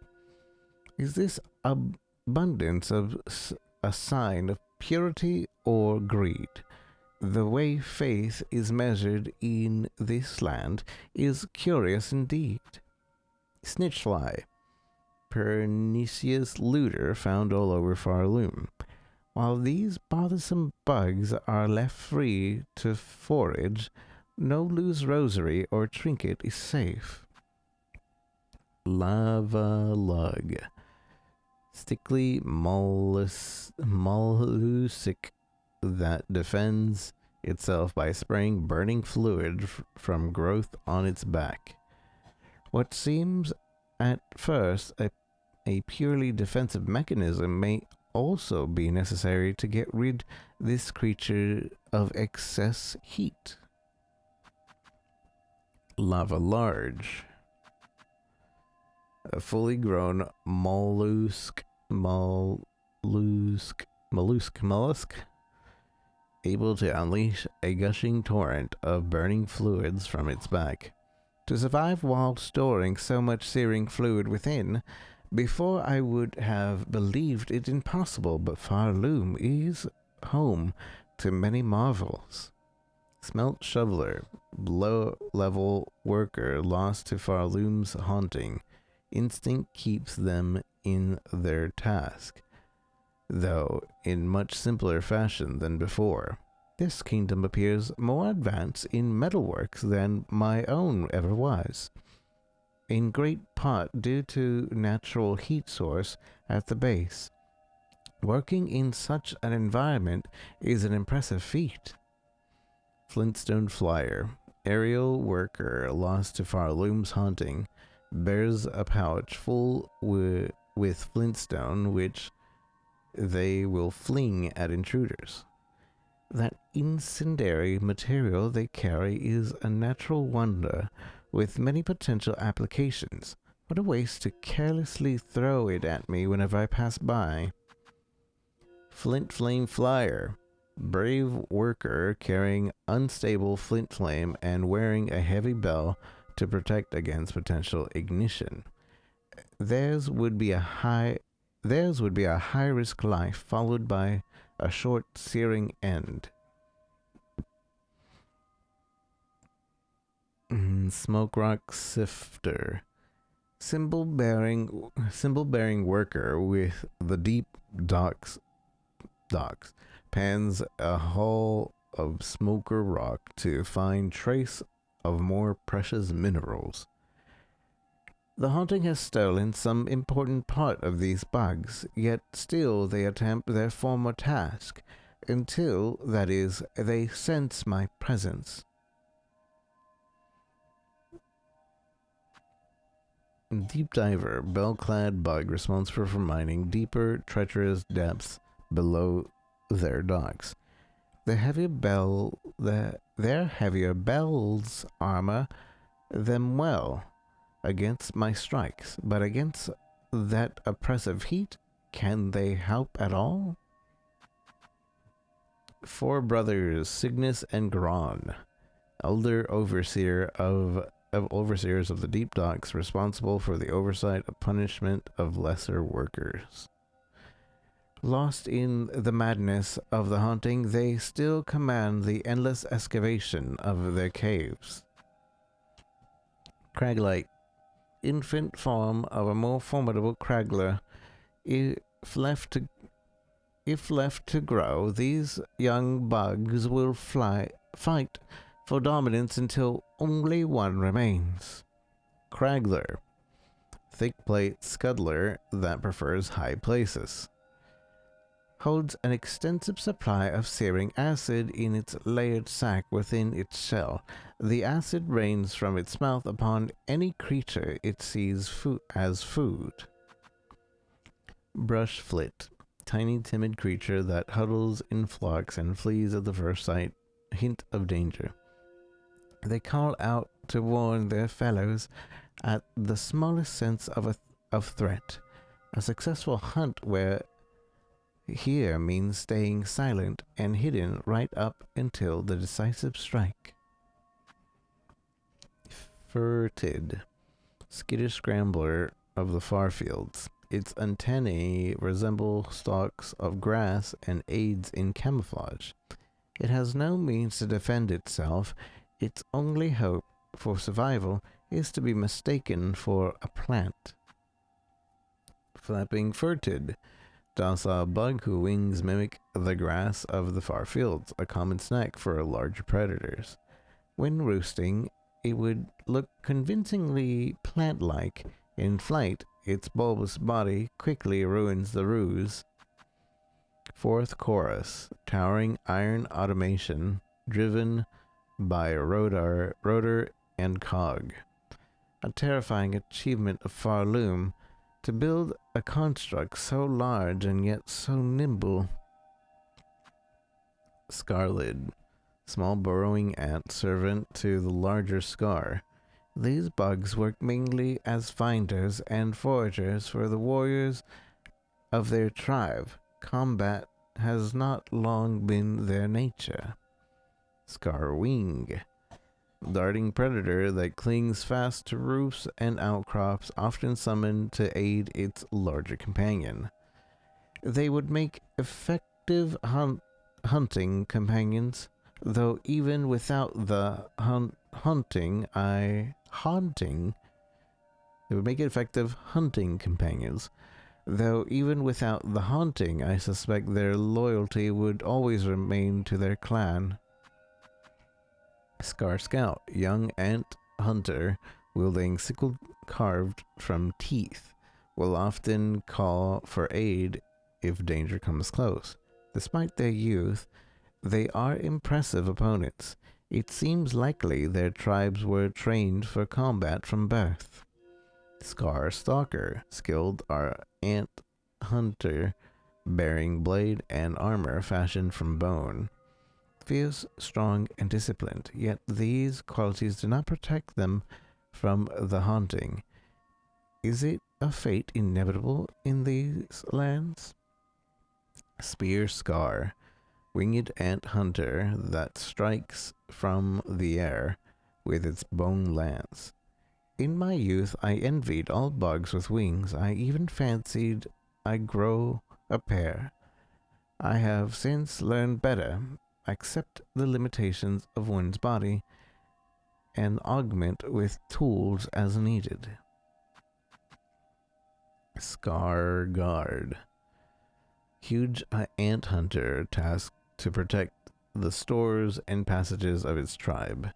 Is this abundance of a sign of purity or greed? The way faith is measured in this land is curious indeed. Snitchfly, pernicious looter found all over Farloom. While these bothersome bugs are left free to forage, no loose rosary or trinket is safe. Lava lug. Stickly mollusk that defends itself by spraying burning fluid from growth on its back. What seems at first a purely defensive mechanism may also be necessary to get rid this creature of excess heat. Lava large. A fully grown mollusk, able to unleash a gushing torrent of burning fluids from its back. To survive while storing so much searing fluid within, before I would have believed it impossible, but Farloom is home to many marvels. Smelt shoveler, low-level worker lost to Farloom's haunting. Instinct keeps them in their task, though in much simpler fashion than before. This kingdom appears more advanced in metalworks than my own ever was, in great part due to natural heat source at the base. Working in such an environment is an impressive feat. Flintstone Flyer, aerial worker lost to Farloom's hunting, bears a pouch full with flintstone which they will fling at intruders. That incendiary material they carry is a natural wonder with many potential applications. What a waste to carelessly throw it at me whenever I pass by. Flint Flame Flyer, brave worker carrying unstable flint flame and wearing a heavy bell to protect against potential ignition. Theirs would be a high risk life followed by a short searing end. Smoke Rock Sifter, symbol bearing worker with the deep docks pans a hull of smoker rock to find trace of more precious minerals. The haunting has stolen some important part of these bugs, yet still they attempt their former task, until, that is, they sense my presence. Deep Diver, bell-clad bug responsible for mining deeper, treacherous depths below their docks. Their heavier bells armor them well against my strikes, but against that oppressive heat, can they help at all? Four brothers, Cygnus and Gron, elder overseers of the deep docks, responsible for the oversight of punishment of lesser workers. Lost in the madness of the haunting, they still command the endless excavation of their caves. Craglite, infant form of a more formidable Cragler. If left to grow, these young bugs will fight for dominance until only one remains. Cragler, thick plate scuddler that prefers high places. Holds an extensive supply of searing acid in its layered sac within its shell. The acid rains from its mouth upon any creature it sees as food. Brush Flit, tiny timid creature that huddles in flocks and flees at the first hint of danger. They call out to warn their fellows at the smallest sense of threat. A successful hunt here means staying silent and hidden right up until the decisive strike. Furted, skittish scrambler of the far fields. Its antennae resemble stalks of grass and aids in camouflage. It has no means to defend itself. Its only hope for survival is to be mistaken for a plant. Flapping Furted, docile bug whose wings mimic the grass of the far fields, a common snack for larger predators. When roosting, it would look convincingly plant-like. In flight, its bulbous body quickly ruins the ruse. Fourth Chorus, towering iron automation, driven by rotor and cog. A terrifying achievement of Farloom, to build a construct so large and yet so nimble. Scarlid, small burrowing ant servant to the larger Scar. These bugs work mainly as finders and foragers for the warriors of their tribe. Combat has not long been their nature. Scarwing, darting predator that clings fast to roofs and outcrops, often summoned to aid its larger companion. They would make effective hunting companions, though even without the haunting, they would make effective hunting companions. Though even without the haunting, I suspect their loyalty would always remain to their clan. Scar Scout, young ant hunter wielding sickle carved from teeth, will often call for aid if danger comes close. Despite their youth, they are impressive opponents. It seems likely their tribes were trained for combat from birth. Scar Stalker, skilled are ant hunter, bearing blade and armor fashioned from bone. Fierce, strong, and disciplined, yet these qualities do not protect them from the haunting. Is it a fate inevitable in these lands? Spear Scar, winged ant hunter that strikes from the air with its bone lance. In my youth, I envied all bugs with wings. I even fancied I'd grow a pair. I have since learned better, accept the limitations of one's body, and augment with tools as needed. Scar Guard, huge ant hunter tasked to protect the stores and passages of its tribe.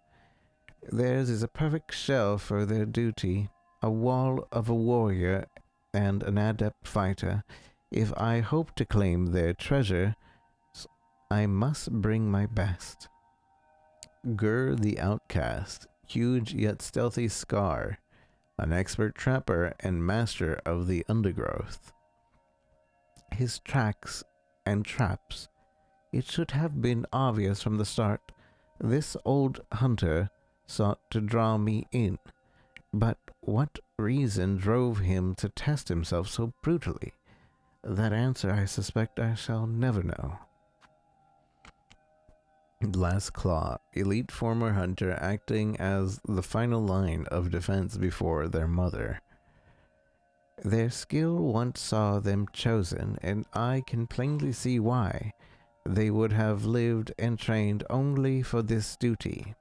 Theirs is a perfect shell for their duty, a wall of a warrior and an adept fighter. If I hope to claim their treasure, I must bring my best. Gur the Outcast, huge yet stealthy Scar, an expert trapper and master of the undergrowth. His tracks and traps. It should have been obvious from the start. This old hunter sought to draw me in, but what reason drove him to test himself so brutally? That answer I suspect I shall never know. Last Claw, elite former hunter acting as the final line of defense before their mother. Their skill once saw them chosen, and I can plainly see why. They would have lived and trained only for this duty.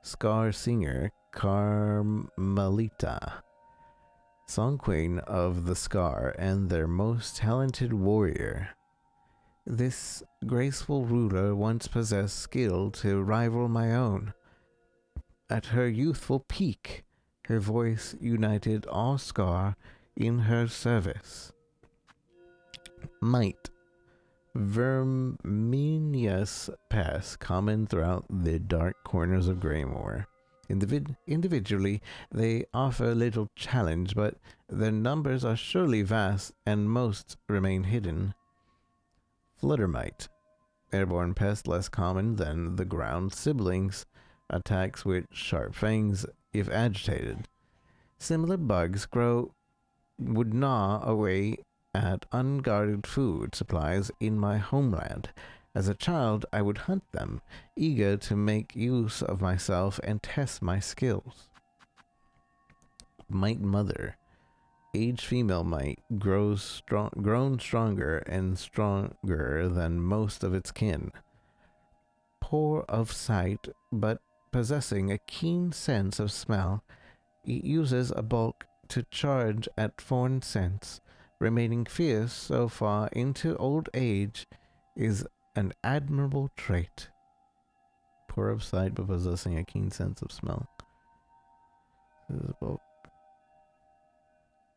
Scar Singer Carmelita, Song Queen of the Scar and their most talented warrior. This graceful ruler once possessed skill to rival my own. At her youthful peak, her voice united all Scar in her service. Might, verminous pests common throughout the dark corners of Greymore. Individually, they offer little challenge, but their numbers are surely vast, and most remain hidden. Fluttermite, airborne pest less common than the ground siblings, attacks with sharp fangs if agitated. Similar bugs would gnaw away at unguarded food supplies in my homeland. As a child, I would hunt them, eager to make use of myself and test my skills. Mite Mother, aged female mite, grown stronger and stronger than most of its kin. Poor of sight, but possessing a keen sense of smell, it uses a bulk to charge at foreign scents. Remaining fierce so far into old age is an admirable trait. Poor of sight, but possessing a keen sense of smell. This is a bulk.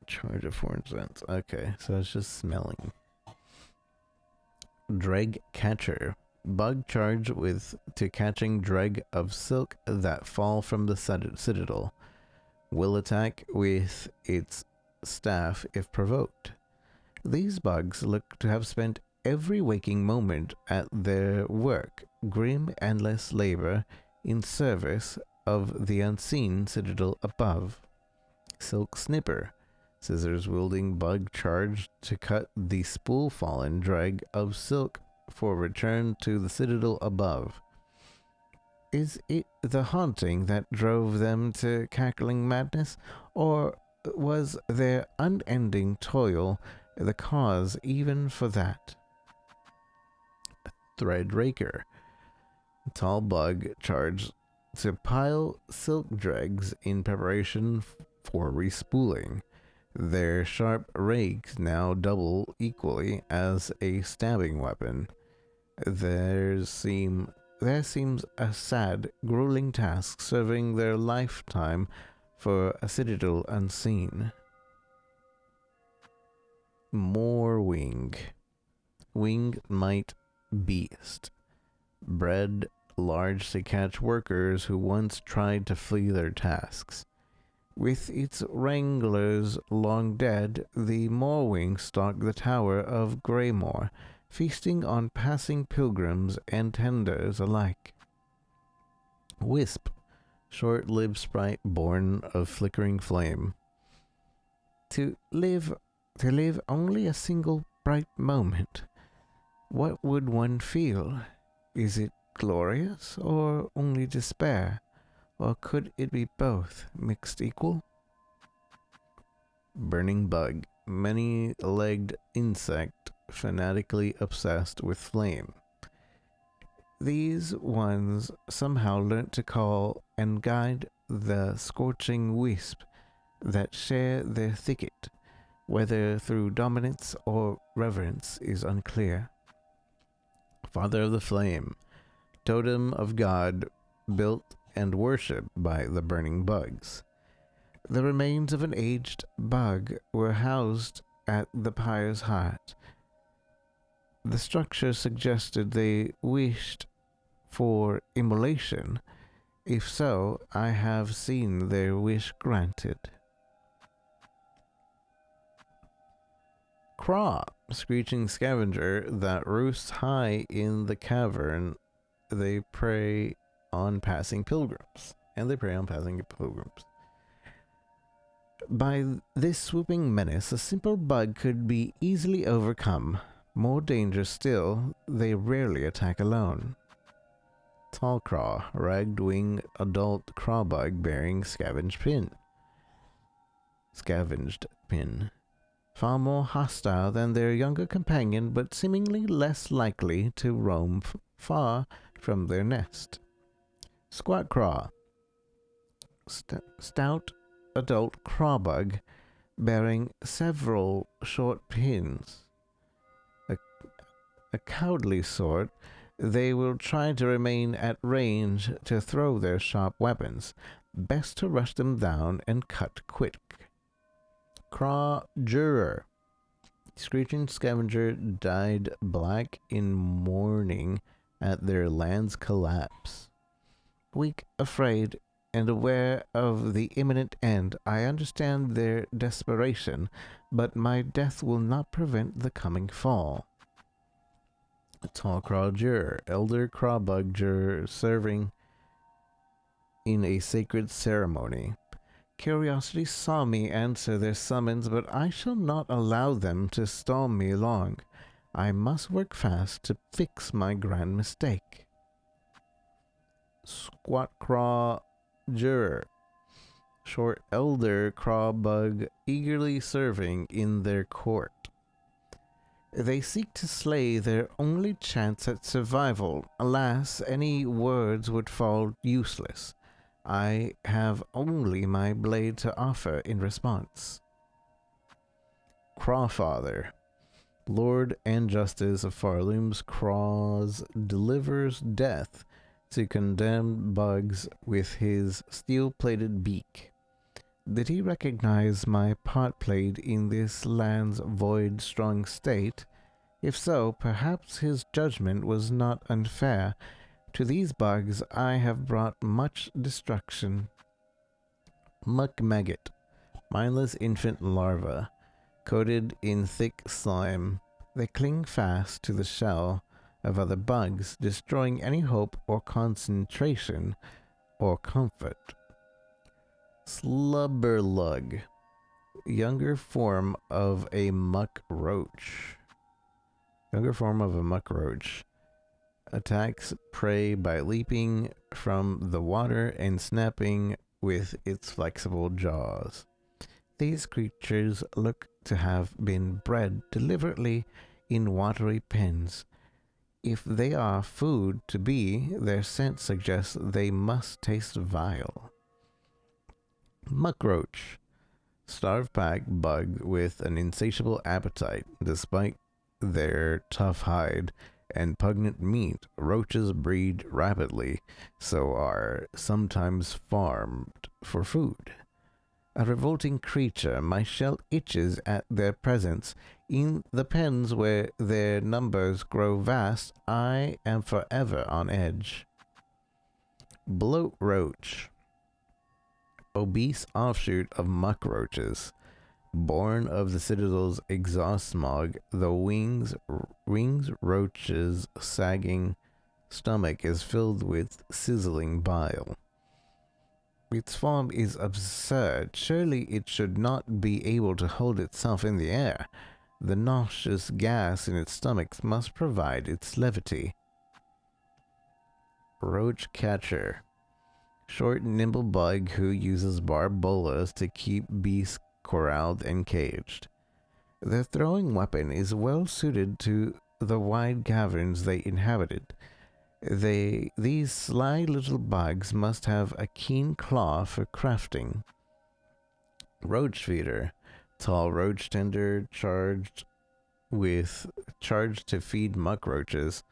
Charge of foreign scents. Okay, so it's just smelling. Dreg Catcher. Bug charge to catching dreg of silk that fall from the citadel. Will attack with its staff if provoked. These bugs look to have spent every waking moment at their work, grim endless labor in service of the unseen citadel above. Silk Snipper, scissors-wielding bug charged to cut the spool-fallen dreg of silk for return to the citadel above. Is it the haunting that drove them to cackling madness, or was their unending toil the cause even for that? Thread Raker, tall bug charged to pile silk dregs in preparation for respooling. Their sharp rakes now double equally as a stabbing weapon. There seems a sad, grueling task serving their lifetime for a citadel unseen. more wing. Wing might beast. Bred large to catch workers who once tried to flee their tasks. With its wranglers long dead, the Moorwing stalked the tower of Greymore, feasting on passing pilgrims and tenders alike. Wisp, short-lived sprite born of flickering flame. To live only a single bright moment. What would one feel? Is it glorious or only despair? Or could it be both, mixed equal? Burning bug, many-legged insect, fanatically obsessed with flame. These ones somehow learnt to call and guide the scorching wisp that share their thicket, whether through dominance or reverence is unclear. Father of the flame, totem of God, built and worshipped by the burning bugs. The remains of an aged bug were housed at the pyre's heart. The structure suggested they wished for immolation. If so, I have seen their wish granted. Craw, screeching scavenger that roosts high in the cavern. They prey on passing pilgrims. By this swooping menace, a simple bug could be easily overcome. More dangerous still, they rarely attack alone. Tall craw, ragged-wing adult craw bug bearing scavenged pin. Far more hostile than their younger companion, but seemingly less likely to roam far from their nest. Squat craw, stout adult craw bug bearing several short pins. A cowardly sort, they will try to remain at range to throw their sharp weapons. Best to rush them down and cut quick. Craw juror, screeching scavenger dyed black in mourning at their land's collapse. Weak, afraid, and aware of the imminent end, I understand their desperation, but my death will not prevent the coming fall. A tall craw juror, elder crawbug juror serving in a sacred ceremony. Curiosity saw me answer their summons, but I shall not allow them to stall me long. I must work fast to fix my grand mistake. Squat craw juror, short elder crawbug eagerly serving in their court. They seek to slay their only chance at survival. Alas, any words would fall useless. I have only my blade to offer in response. Crawfather, Lord and Justice of Farloom's Craws, delivers death to condemned bugs with his steel-plated beak. Did he recognize my part played in this land's void-strong state? If so, perhaps his judgment was not unfair. To these bugs I have brought much destruction. Muck maggot, mindless infant larva, coated in thick slime. They cling fast to the shell of other bugs, destroying any hope or concentration or comfort. Slubberlug, younger form of a muck roach. Attacks prey by leaping from the water and snapping with its flexible jaws. These creatures look to have been bred deliberately in watery pens. If they are food to be, their scent suggests they must taste vile. Muckroach, starved pack bug with an insatiable appetite. Despite their tough hide and pungent meat, roaches breed rapidly, so are sometimes farmed for food. A revolting creature, my shell itches at their presence. In the pens where their numbers grow vast, I am forever on edge. Bloat roach. Obese offshoot of muck roaches. Born of the citadel's exhaust smog, the wings roach's sagging stomach is filled with sizzling bile. Its form is absurd. Surely it should not be able to hold itself in the air. The nauseous gas in its stomach must provide its levity. Roach catcher. Short, nimble bug who uses barbed bolas to keep beasts corralled and caged. Their throwing weapon is well suited to the wide caverns they inhabited. These sly little bugs must have a keen claw for crafting. Roach feeder. Tall roach tender charged to feed muck roaches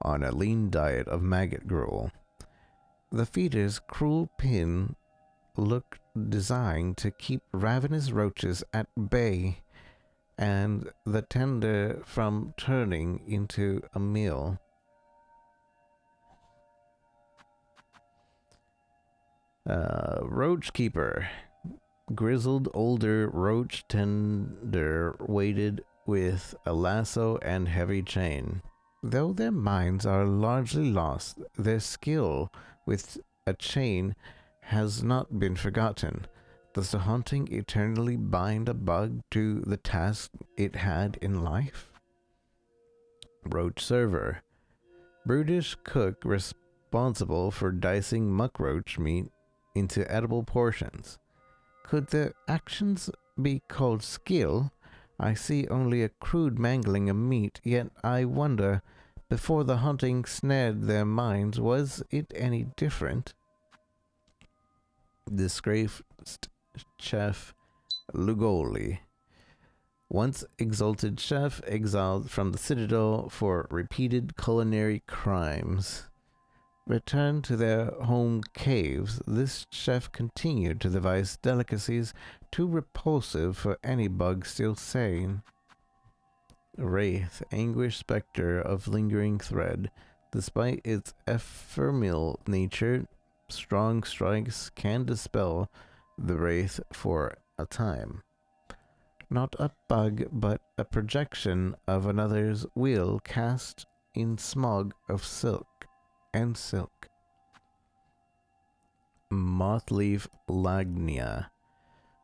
on a lean diet of maggot gruel. The feeder's cruel pin looked designed to keep ravenous roaches at bay and the tender from turning into a meal. Roach keeper. Grizzled older roach tender weighted with a lasso and heavy chain. Though their minds are largely lost, their skill with a chain has not been forgotten. Does the haunting eternally bind a bug to the task it had in life? Roach server. Brutish cook responsible for dicing muckroach meat into edible portions. Could their actions be called skill? I see only a crude mangling of meat, yet I wonder, before the hunting snared their minds, was it any different? Disgraced chef Lugoli. Once exalted chef, exiled from the citadel for repeated culinary crimes. Returned to their home caves, this chef continued to devise delicacies too repulsive for any bug still sane. Wraith, anguished spectre of lingering thread. Despite its ephemeral nature, strong strikes can dispel the wraith for a time. Not a bug, but a projection of another's will cast in smog of silk. Mothleaf lagnia.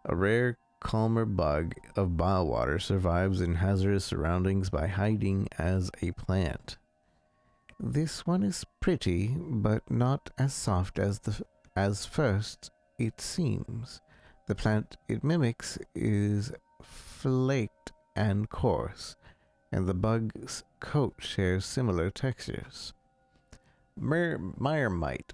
A rare calmer bug of biowater survives in hazardous surroundings by hiding as a plant. This one is pretty, but not as soft as first it seems. The plant it mimics is flaked and coarse, and the bug's coat shares similar textures. Myrmite.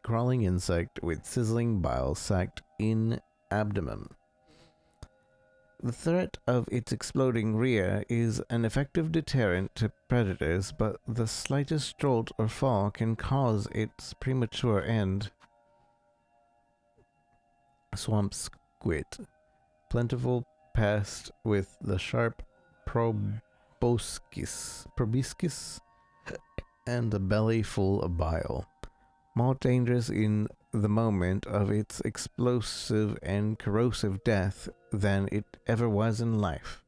Crawling insect with sizzling bile sacked in abdomen. The threat of its exploding rear is an effective deterrent to predators, but the slightest jolt or fall can cause its premature end. Swamp squid. Plentiful pest with the sharp proboscis and a belly full of bile. More dangerous in the moment of its explosive and corrosive death than it ever was in life.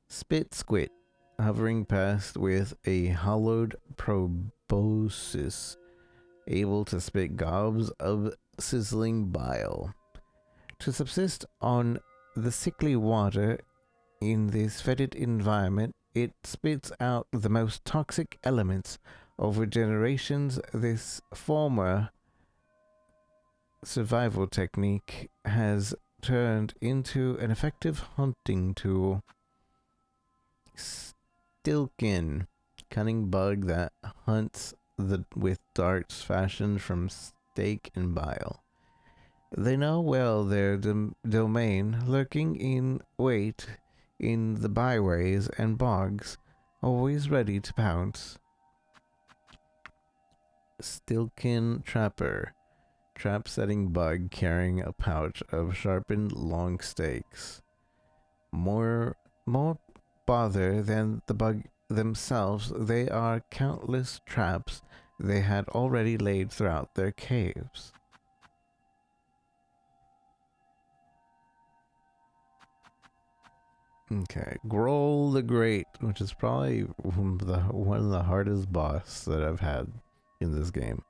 Spit squid, hovering past with a hollowed proboscis, able to spit gobs of sizzling bile. To subsist on the sickly water in this fetid environment, it spits out the most toxic elements. Over generations, this former survival technique has turned into an effective hunting tool. Stilkin, cunning bug that hunts with darts fashioned from steak and bile. They know well their domain, lurking in wait in the byways and bogs, always ready to pounce. Stilkin trapper. trap-setting bug carrying a pouch of sharpened long stakes. More bother than the bug themselves, they are countless traps they had already laid throughout their caves. Okay, Groll the Great, which is probably one of the hardest boss that I've had in this game.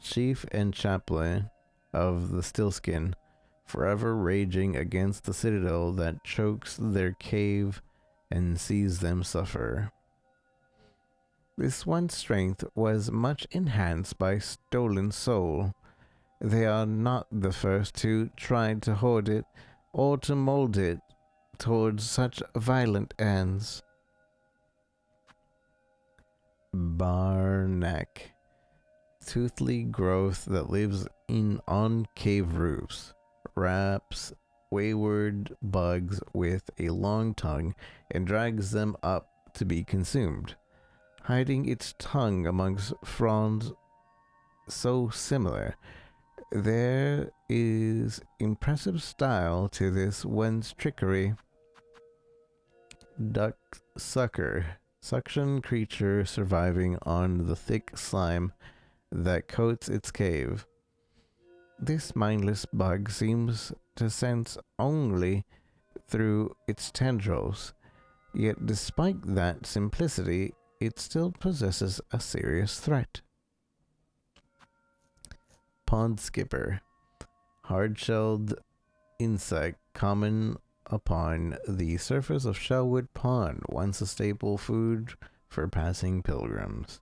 Chief and chaplain of the Stillskin, forever raging against the citadel that chokes their cave and sees them suffer. This one's strength was much enhanced by stolen soul. They are not the first to try to hoard it or to mold it towards such violent ends. Barnack, toothly growth that lives on cave roofs, wraps wayward bugs with a long tongue and drags them up to be consumed, hiding its tongue amongst fronds so similar. There is impressive style to this one's trickery. Duck sucker, suction creature surviving on the thick slime that coats its cave. This mindless bug seems to sense only through its tendrils, yet despite that simplicity, it still possesses a serious threat. Pond skipper, hard-shelled insect common upon the surface of Shellwood Pond, once a staple food for passing pilgrims.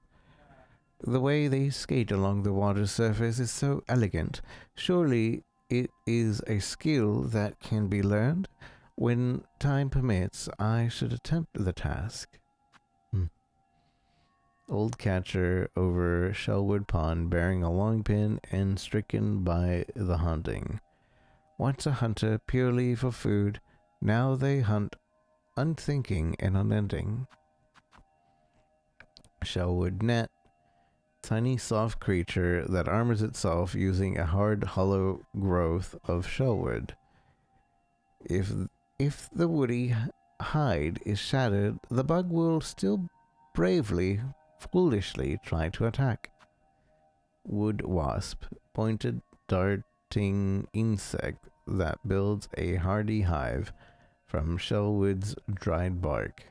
The way they skate along the water's surface is so elegant. Surely it is a skill that can be learned. When time permits, I should attempt the task. Old catcher over Shellwood Pond bearing a long pin and stricken by the hunting. Once a hunter purely for food, now they hunt unthinking and unending. Shellwood net, tiny soft creature that armors itself using a hard hollow growth of shellwood. If the woody hide is shattered, the bug will still foolishly try to attack. Wood wasp, pointed darting insect that builds a hardy hive from shellwood's dried bark.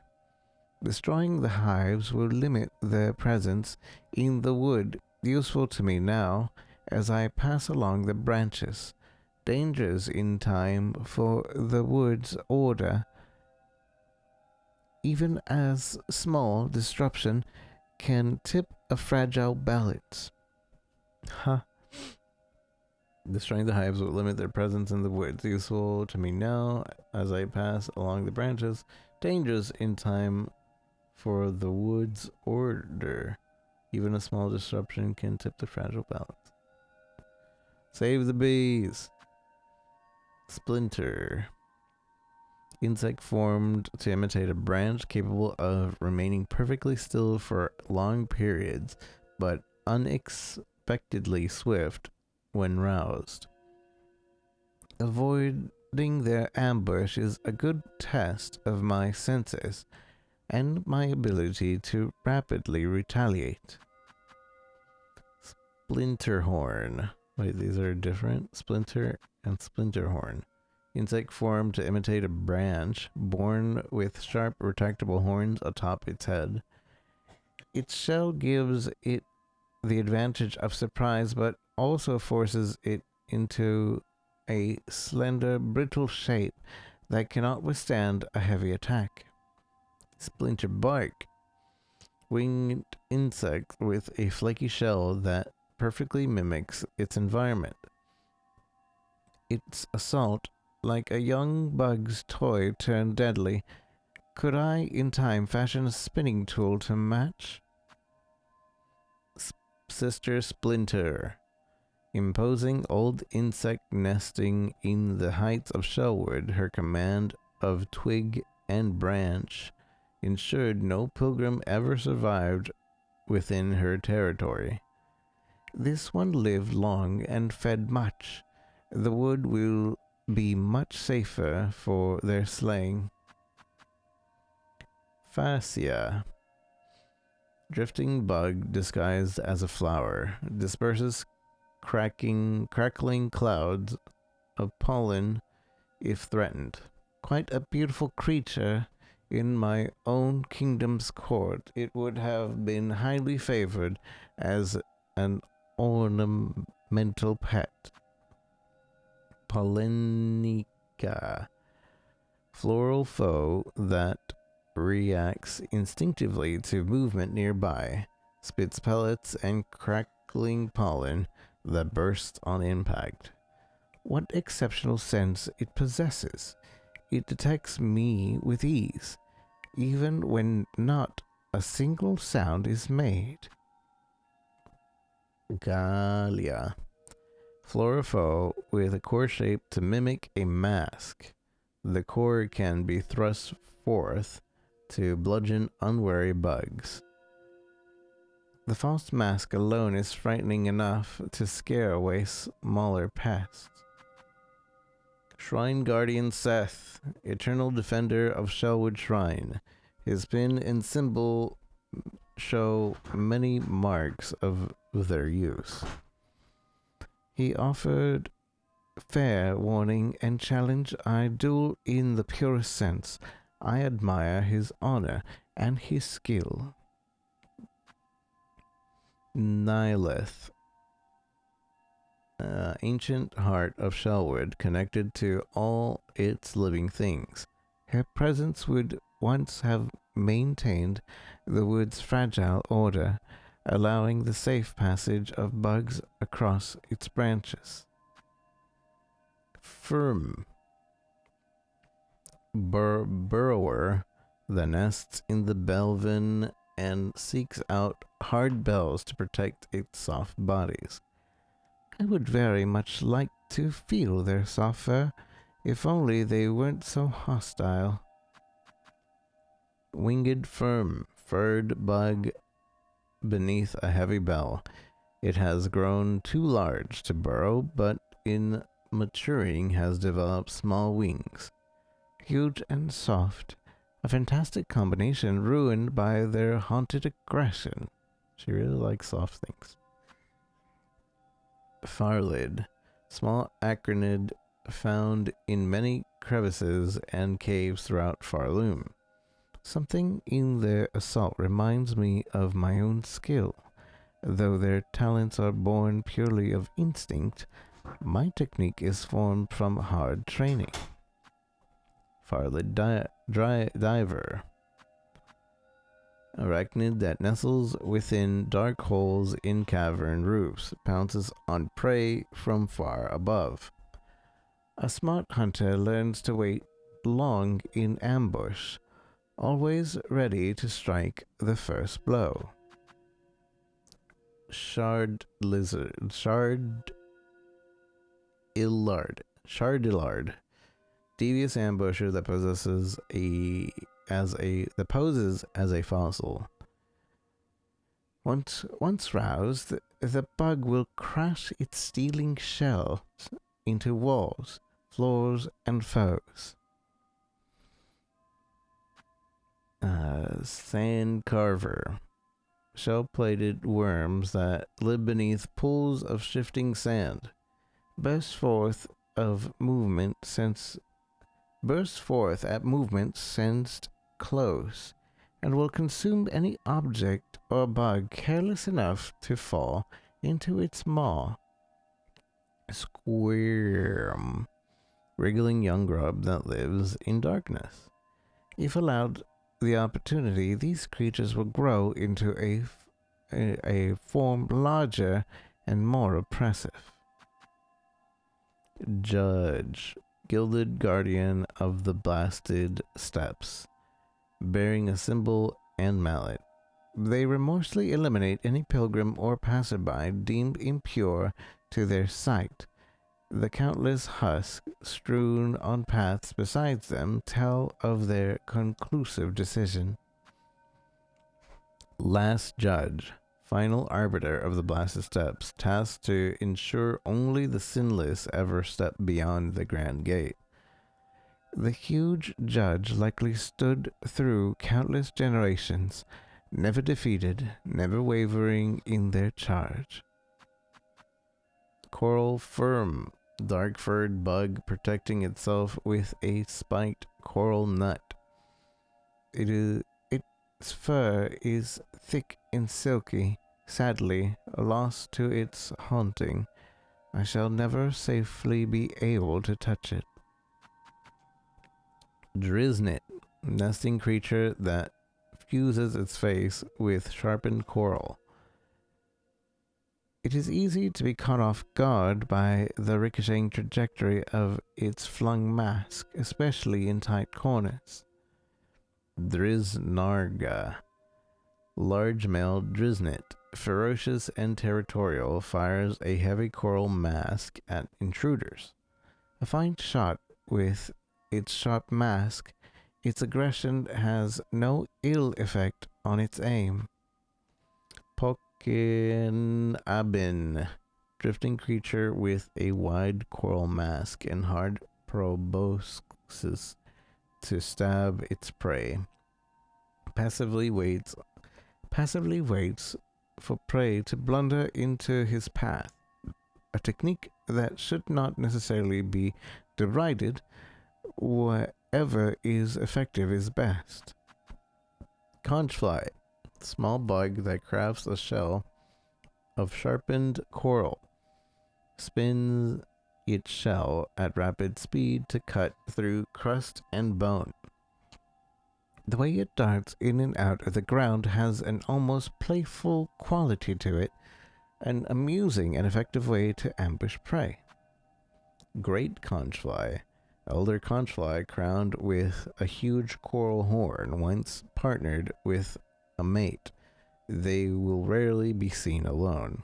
Destroying the hives will limit their presence in the wood, useful to me now as I pass along the branches. Dangers in time for the wood's order. Even as small disruption can tip a fragile balance. Destroying the hives will limit their presence in the woods. Useful to me now as I pass along the branches. Dangers in time for the wood's order. Even a small disruption can tip the fragile balance. Save the bees. Splinter. Insect formed to imitate a branch, capable of remaining perfectly still for long periods, but unexpectedly swift when roused. Avoiding their ambush is a good test of my senses and my ability to rapidly retaliate. Splinterhorn. Wait, these are different? Splinter and Splinterhorn. Insect formed to imitate a branch, born with sharp retractable horns atop its head. Its shell gives it the advantage of surprise, but also forces it into a slender, brittle shape that cannot withstand a heavy attack. Splinter bark. Winged insect with a flaky shell that perfectly mimics its environment. Its assault, like a young bug's toy turned deadly. Could I, in time, fashion a spinning tool to match? Sister Splinter. Imposing old insect nesting in the heights of Shellwood, her command of twig and branch ensured no pilgrim ever survived within her territory. This one lived long and fed much. The wood will be much safer for their slaying. Fascia. Drifting bug disguised as a flower. Disperses crackling clouds of pollen if threatened. Quite a beautiful creature. In my own kingdom's court, it would have been highly favored as an ornamental pet. Pollenica. Floral foe that reacts instinctively to movement nearby, spits pellets and crackling pollen that bursts on impact. What exceptional sense it possesses! It detects me with ease, even when not a single sound is made. Gallia. Florifo with a core shape to mimic a mask. The core can be thrust forth to bludgeon unwary bugs. The false mask alone is frightening enough to scare away smaller pests. Shrine Guardian Seth, eternal defender of Shellwood Shrine. His pin and symbol show many marks of their use. He offered fair warning and challenge I duel in the purest sense. I admire his honor and his skill. Nihilith. Ancient heart of Shellwood connected to all its living things. Her presence would once have maintained the wood's fragile order, allowing the safe passage of bugs across its branches. Firm. Burrower that nests in the belvin and seeks out hard bells to protect its soft bodies. I would very much like to feel their soft fur, if only they weren't so hostile. Winged furred bug beneath a heavy bell. It has grown too large to burrow, but in maturing has developed small wings. Huge and soft, a fantastic combination ruined by their haunted aggression. She really likes soft things. Farlid, small acronid found in many crevices and caves throughout Farloom. Something in their assault reminds me of my own skill. Though their talents are born purely of instinct, my technique is formed from hard training. Farlid diver. Arachnid that nestles within dark holes in cavern roofs, pounces on prey from far above. A smart hunter learns to wait long in ambush, always ready to strike the first blow. Shardillard, devious ambusher that poses as a fossil. Once roused, the bug will crash its stealing shell into walls, floors, and foes. Sand carver. Shell-plated worms that live beneath pools of shifting sand. Burst forth at movement sensed close, and will consume any object or bug careless enough to fall into its maw. Squirm. Wriggling young grub that lives in darkness. If allowed the opportunity, these creatures will grow into a form larger and more oppressive. Judge, gilded guardian of the blasted steppes, bearing a symbol and mallet. They remorselessly eliminate any pilgrim or passerby deemed impure to their sight. The countless husks strewn on paths beside them tell of their conclusive decision. Last Judge, final arbiter of the blasted steps, tasked to ensure only the sinless ever step beyond the grand gate. The huge judge likely stood through countless generations, never defeated, never wavering in their charge. Coral firm, dark-furred bug protecting itself with a spiked coral nut. Its fur is thick and silky, sadly lost to its haunting. I shall never safely be able to touch it. Driznet, nesting creature that fuses its face with sharpened coral. It is easy to be caught off guard by the ricocheting trajectory of its flung mask, especially in tight corners. Driznarga, large male Driznet, ferocious and territorial, fires a heavy coral mask at intruders. A fine shot with its sharp mask, its aggression has no ill effect on its aim. Pokinabin, drifting creature with a wide coral mask and hard proboscis to stab its prey. Passively waits for prey to blunder into his path, a technique that should not necessarily be derided. Whatever is effective is best. Conchfly, small bug that crafts a shell of sharpened coral, spins its shell at rapid speed to cut through crust and bone. The way it darts in and out of the ground has an almost playful quality to it, an amusing and effective way to ambush prey. Great conchfly, elder conchfly crowned with a huge coral horn, once partnered with a mate. They will rarely be seen alone.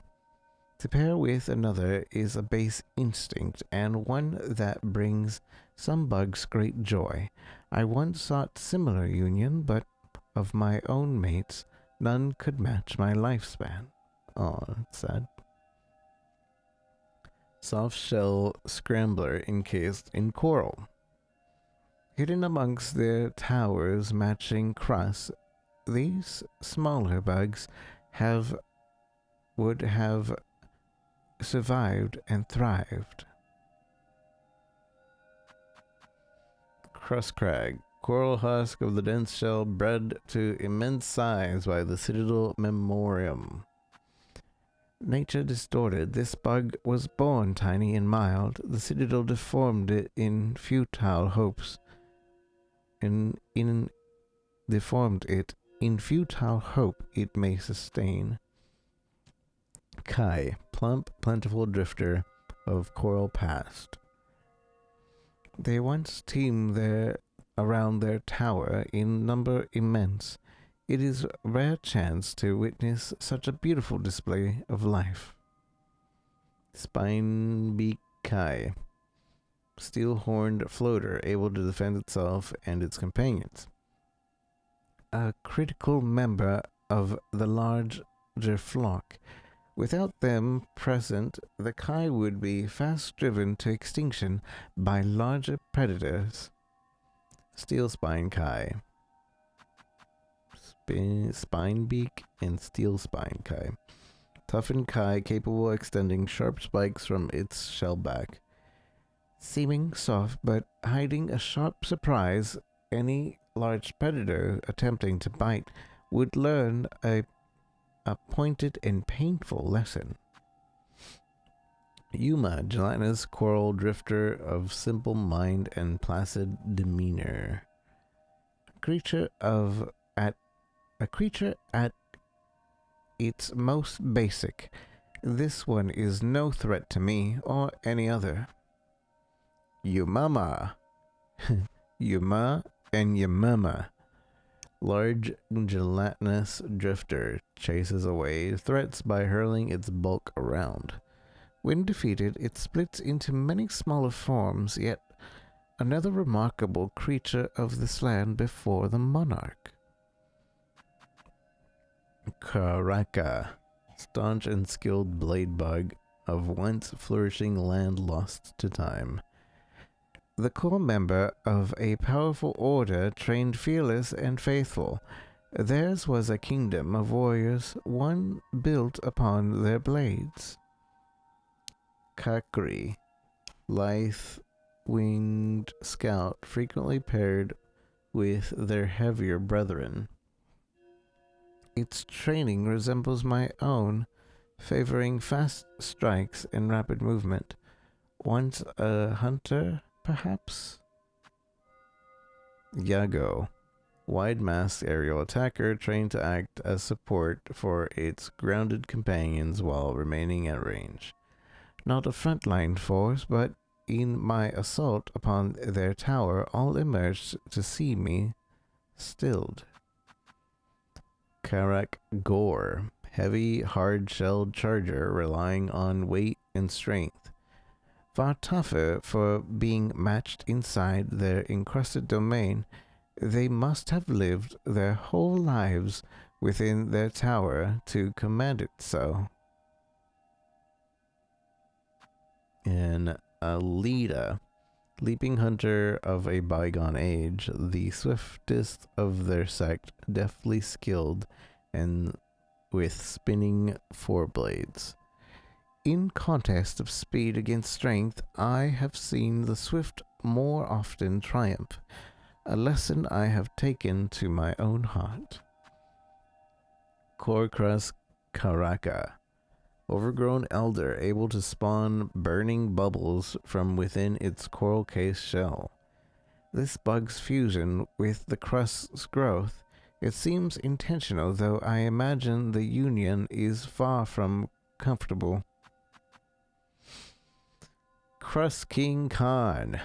To pair with another is a base instinct, and one that brings some bugs great joy. I once sought similar union, but of my own mates, none could match my lifespan. Oh, that's sad. Soft shell scrambler encased in coral. Hidden amongst their towers matching crusts, these smaller bugs would have survived and thrived. Crust crag, coral husk of the dense shell bred to immense size by the Citadel Memoriam. Nature distorted. This bug was born tiny and mild. The Citadel deformed it in futile hopes. Deformed it in futile hope it may sustain. Kai, plump, plentiful drifter of coral past. They once teemed around their tower, in number immense. It is a rare chance to witness such a beautiful display of life. Spinebeak Kai, steel-horned floater able to defend itself and its companions. A critical member of the larger flock. Without them present, the Kai would be fast driven to extinction by larger predators. Steel Spine Kai. Spinebeak and Steel Spine Kai. Toughened Kai capable of extending sharp spikes from its shell back. Seeming soft but hiding a sharp surprise, any large predator attempting to bite would learn a pointed and painful lesson. Yuma, gelatinous coral drifter of simple mind and placid demeanor. A creature at its most basic. This one is no threat to me or any other. Yumama. Yuma and Yumama. Large gelatinous drifter chases away threats by hurling its bulk around. When defeated, it splits into many smaller forms, yet another remarkable creature of this land before the monarch. Karaka, staunch and skilled blade bug of once flourishing land lost to time. The core member of a powerful order trained fearless and faithful. Theirs was a kingdom of warriors, one built upon their blades. Kakri, lithe-winged scout, frequently paired with their heavier brethren. Its training resembles my own, favoring fast strikes and rapid movement. Once a hunter, perhaps? Yago, wide-masked aerial attacker trained to act as support for its grounded companions while remaining at range. Not a frontline force, but in my assault upon their tower, all emerged to see me stilled. Karak Gore, heavy, hard-shelled charger relying on weight and strength. Far tougher for being matched inside their encrusted domain, they must have lived their whole lives within their tower to command it so. And Alida, leaping hunter of a bygone age, the swiftest of their sect, deftly skilled and with spinning foreblades. In contest of speed against strength, I have seen the swift more often triumph, a lesson I have taken to my own heart. Korkras Karaka, overgrown elder able to spawn burning bubbles from within its coral case shell. This bug's fusion with the crust's growth, it seems intentional, though I imagine the union is far from comfortable. Crust King Khan,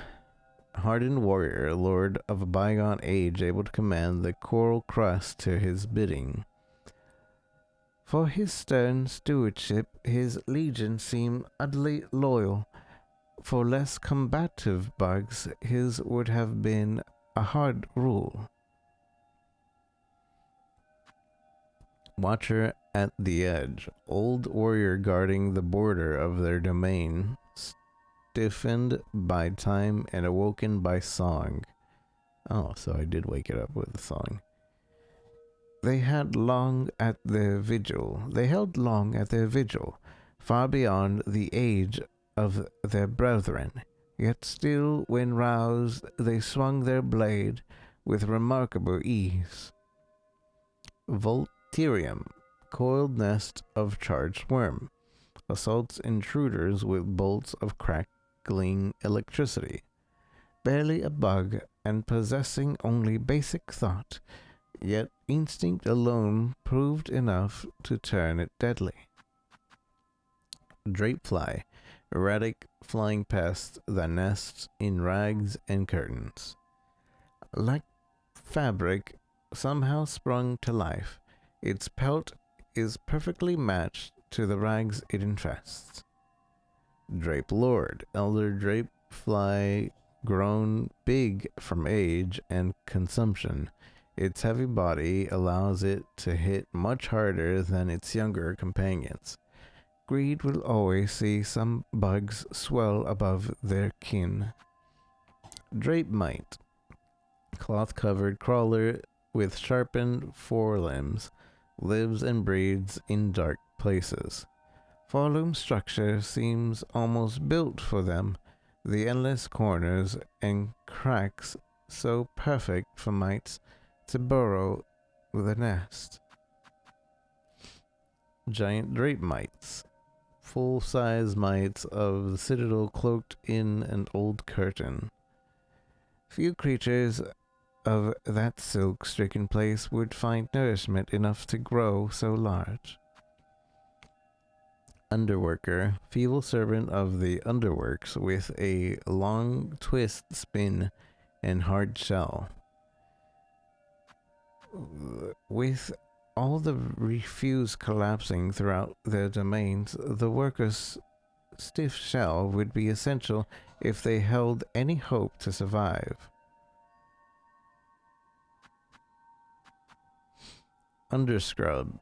hardened warrior, lord of a bygone age, able to command the coral crust to his bidding. For his stern stewardship, his legion seem utterly loyal. For less combative bugs, his would have been a hard rule. Watcher at the edge, old warrior guarding the border of their domain, stiffened by time and awoken by song. Oh, so I did wake it up with the song. They held long at their vigil, far beyond the age of their brethren. Yet still, when roused, they swung their blade with remarkable ease. Volterium, coiled nest of charged worm, assaults intruders with bolts of crackling electricity. Barely a bug and possessing only basic thought, yet instinct alone proved enough to turn it deadly. Drapefly, erratic flying pest that nests in rags and curtains. Like fabric, somehow sprung to life, its pelt is perfectly matched to the rags it infests. Drape Lord, elder drapefly grown big from age and consumption. Its heavy body allows it to hit much harder than its younger companions. Greed will always see some bugs swell above their kin. Drape Mite, cloth-covered crawler with sharpened forelimbs, lives and breeds in dark places. Forloom structure seems almost built for them, the endless corners and cracks so perfect for mites to burrow the nest. Giant drape mites, full-size mites of the citadel cloaked in an old curtain. Few creatures of that silk-stricken place would find nourishment enough to grow so large. Underworker, feeble servant of the underworks with a long twist spin and hard shell. With all the refuse collapsing throughout their domains, the workers' stiff shell would be essential if they held any hope to survive. Underscrub,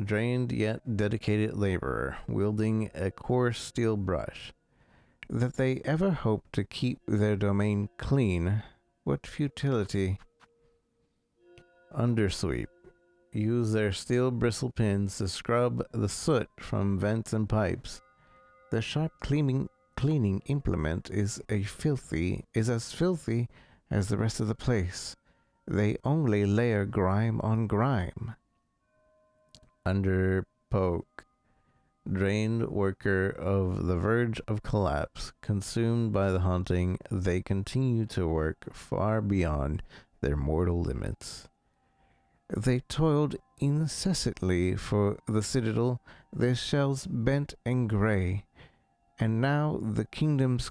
drained yet dedicated laborer, wielding a coarse steel brush. That they ever hope to keep their domain clean, what futility. Undersweep. Use their steel bristle pins to scrub the soot from vents and pipes. The sharp cleaning implement is as filthy as the rest of the place. They only layer grime on grime. Underpoke. Drained worker of the verge of collapse, consumed by the haunting, they continue to work far beyond their mortal limits. They toiled incessantly for the citadel, their shells bent and grey, and now the kingdom's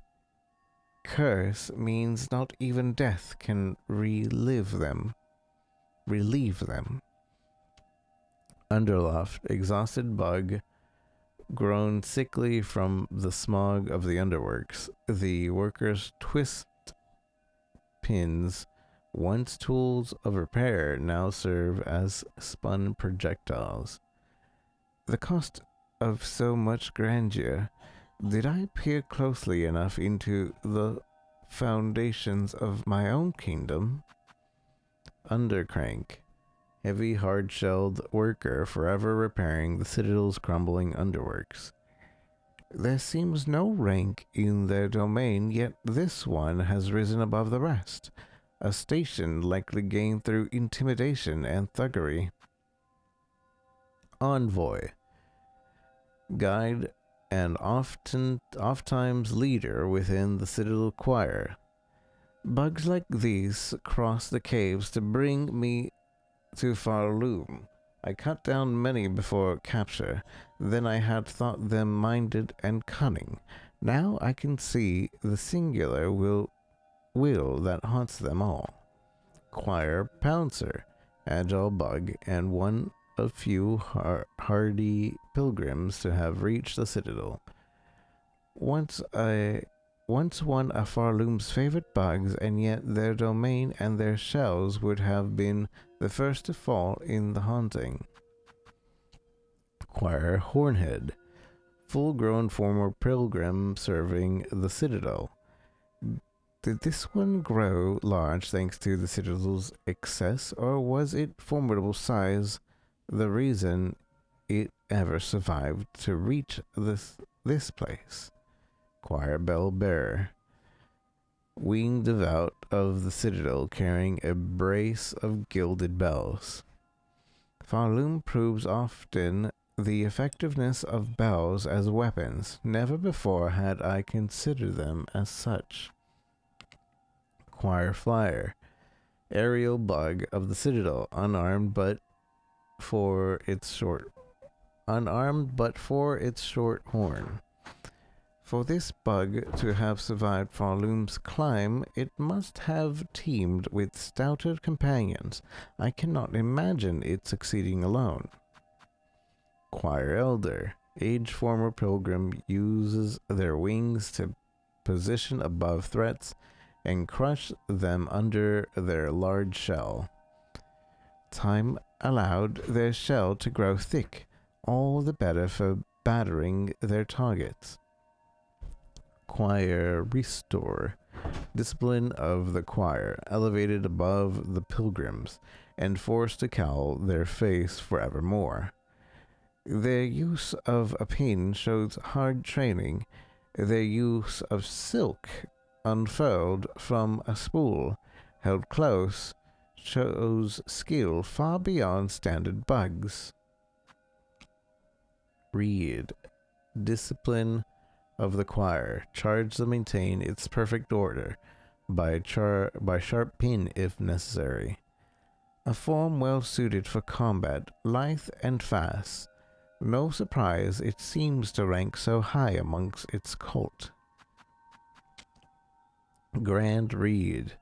curse means not even death can relieve them. Underloft, exhausted bug, grown sickly from the smog of the underworks. The workers twist pins, once tools of repair, now serve as spun projectiles. The cost of so much grandeur. Did I peer closely enough into the foundations of my own kingdom? Undercrank. Heavy, hard-shelled worker forever repairing the citadel's crumbling underworks. There seems no rank in their domain, yet this one has risen above the rest, a station likely gained through intimidation and thuggery. Envoy. Guide and oft-times leader within the citadel choir. Bugs like these cross the caves to bring me to Farloom. I cut down many before capture, then I had thought them minded and cunning. Now I can see the singular will that haunts them all. Choir Pouncer, agile bug, and one of few hardy pilgrims to have reached the citadel. Once one of Farloom's favorite bugs, and yet their domain and their shells would have been the first to fall in the haunting. Choir Hornet, full-grown former pilgrim serving the citadel. Did this one grow large thanks to the citadel's excess, or was its formidable size the reason it ever survived to reach this place? Choir bell bearer, winged devout of the citadel, carrying a brace of gilded bells. Farloom proves often the effectiveness of bells as weapons. Never before had I considered them as such. Choir flyer, aerial bug of the citadel, unarmed but for its short horn. For this bug to have survived Farloom's climb, it must have teamed with stouter companions. I cannot imagine it succeeding alone. Choir elder, aged former pilgrim, uses their wings to position above threats and crush them under their large shell. Time allowed their shell to grow thick, all the better for battering their targets. Choir restore, discipline of the choir, elevated above the pilgrims, and forced to cowl their face forevermore. Their use of a pin shows hard training. Their use of silk, unfurled from a spool, held close, shows skill far beyond standard bugs. Read, discipline of the choir, charge to maintain its perfect order, by sharp pin if necessary. A form well suited for combat, lithe and fast. No surprise it seems to rank so high amongst its cult. Grand reed,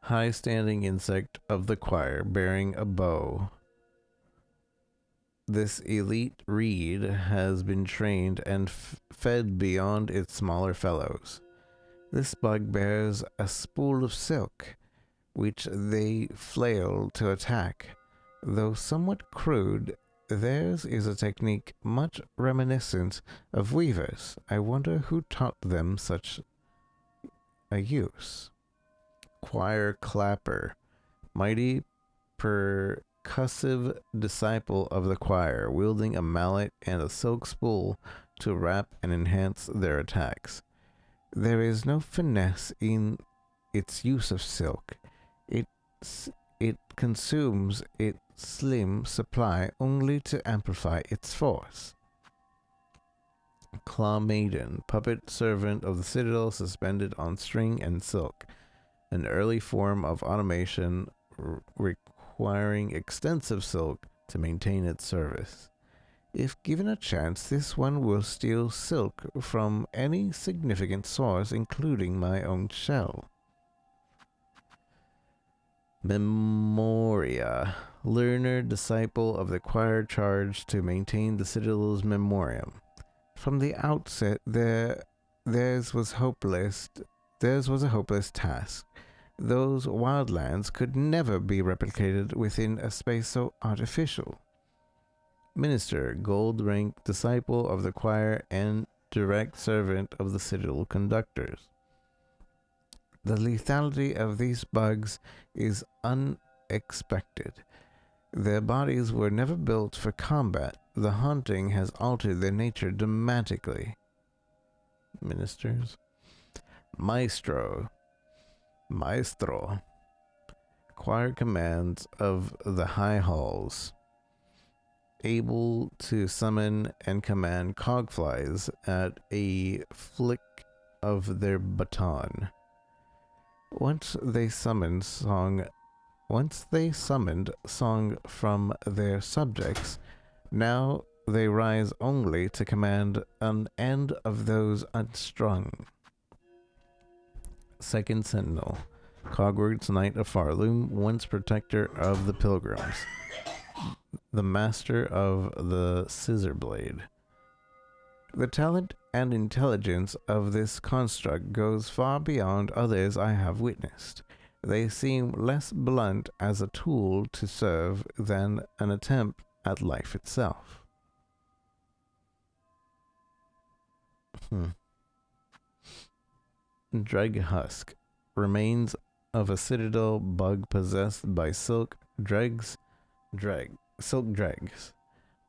high-standing insect of the choir, bearing a bow. This elite reed has been trained and fed beyond its smaller fellows. This bug bears a spool of silk, which they flail to attack. Though somewhat crude, theirs is a technique much reminiscent of weavers. I wonder who taught them such a use. Choir clapper, mighty percussive disciple of the choir, wielding a mallet and a silk spool to wrap and enhance their attacks. There is no finesse in its use of silk. It consumes its slim supply only to amplify its force. Claw Maiden, puppet servant of the Citadel suspended on string and silk, an early form of automation requiring extensive silk to maintain its service. If given a chance, this one will steal silk from any significant source, including my own shell. Memoria, learner, disciple of the choir charged to maintain the Citadel's memoriam. From the outset, theirs was a hopeless task. Those wildlands could never be replicated within a space so artificial. Minister, gold rank disciple of the choir and direct servant of the Citadel conductors. The lethality of these bugs is unexpected. Their bodies were never built for combat. The haunting has altered their nature dramatically. Ministers. Maestro, choir commands of the high halls, able to summon and command cogflies at a flick of their baton. Once they summoned song from their subjects, now they rise only to command an end of those unstrung. Second Sentinel, Cogward's Knight of Farloom, once protector of the pilgrims, the master of the scissor blade. The talent and intelligence of this construct goes far beyond others I have witnessed. They seem less blunt as a tool to serve than an attempt at life itself. Dreg Husk, remains of a citadel bug possessed by silk dregs. The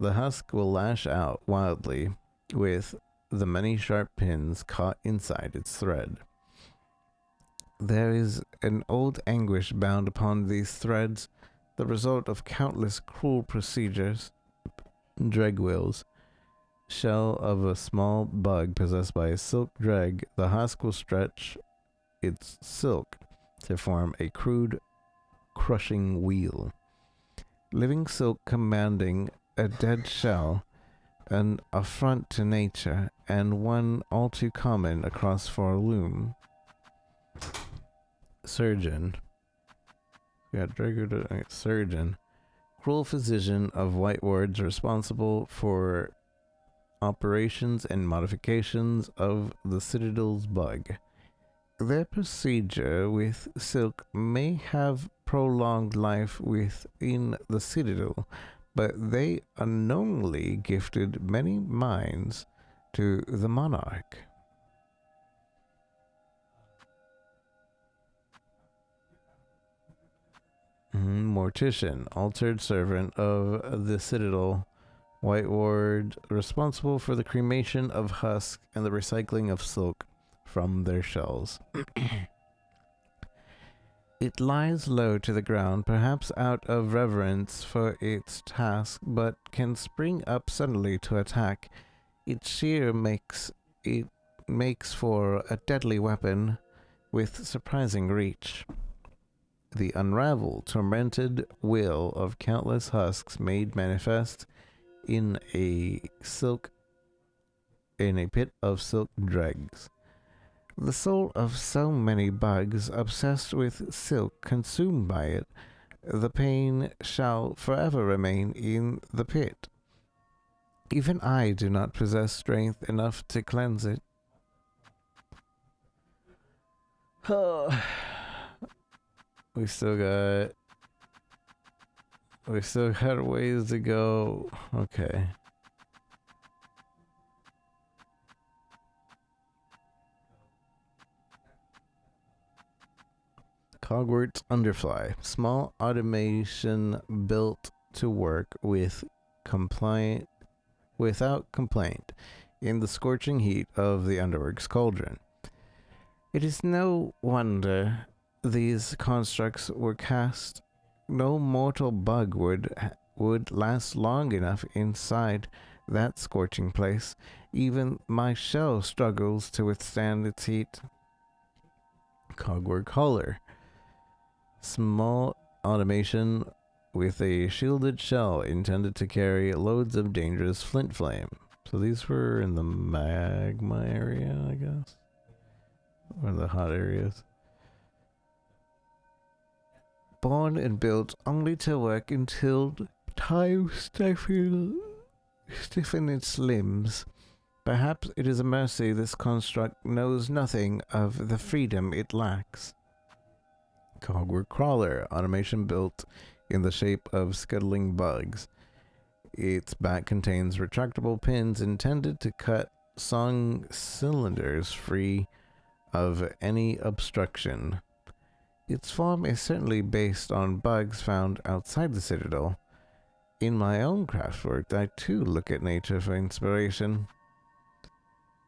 husk will lash out wildly with the many sharp pins caught inside its thread. There is an old anguish bound upon these threads, the result of countless cruel procedures. Dreg wheels, shell of a small bug possessed by a silk dreg, the husk will stretch its silk to form a crude, crushing wheel. Living silk commanding a dead shell, an affront to nature, and one all too common across Farloom. Surgeon. Surgeon. Cruel physician of white wards responsible for operations and modifications of the Citadel's bug. Their procedure with silk may have prolonged life within the Citadel, but they unknowingly gifted many minds to the monarch. Mortician, altered servant of the Citadel, White Ward, responsible for the cremation of husks and the recycling of silk from their shells. It lies low to the ground, perhaps out of reverence for its task, but can spring up suddenly to attack. Its shear makes for a deadly weapon with surprising reach. The unraveled, tormented will of countless husks made manifest in a pit of silk dregs. The soul of so many bugs obsessed with silk consumed by it, the pain shall forever remain in the pit. Even I do not possess strength enough to cleanse it. We still got We still got a ways to go. Okay. Cogwarts Underfly. Small automation built to work without complaint in the scorching heat of the Underworks cauldron. It is no wonder these constructs were cast. No mortal bug would last long enough inside that scorching place. Even my shell struggles to withstand its heat. Cogwort Collar. Small automation with a shielded shell intended to carry loads of dangerous flint flame. So these were in the magma area, I guess? Or the hot areas. Born and built only to work until time stiffen its limbs. Perhaps it is a mercy this construct knows nothing of the freedom it lacks. Cogwort Crawler. Automation built in the shape of scuttling bugs. Its back contains retractable pins intended to cut song cylinders free of any obstruction. Its form is certainly based on bugs found outside the Citadel. In my own craftwork, I too look at nature for inspiration.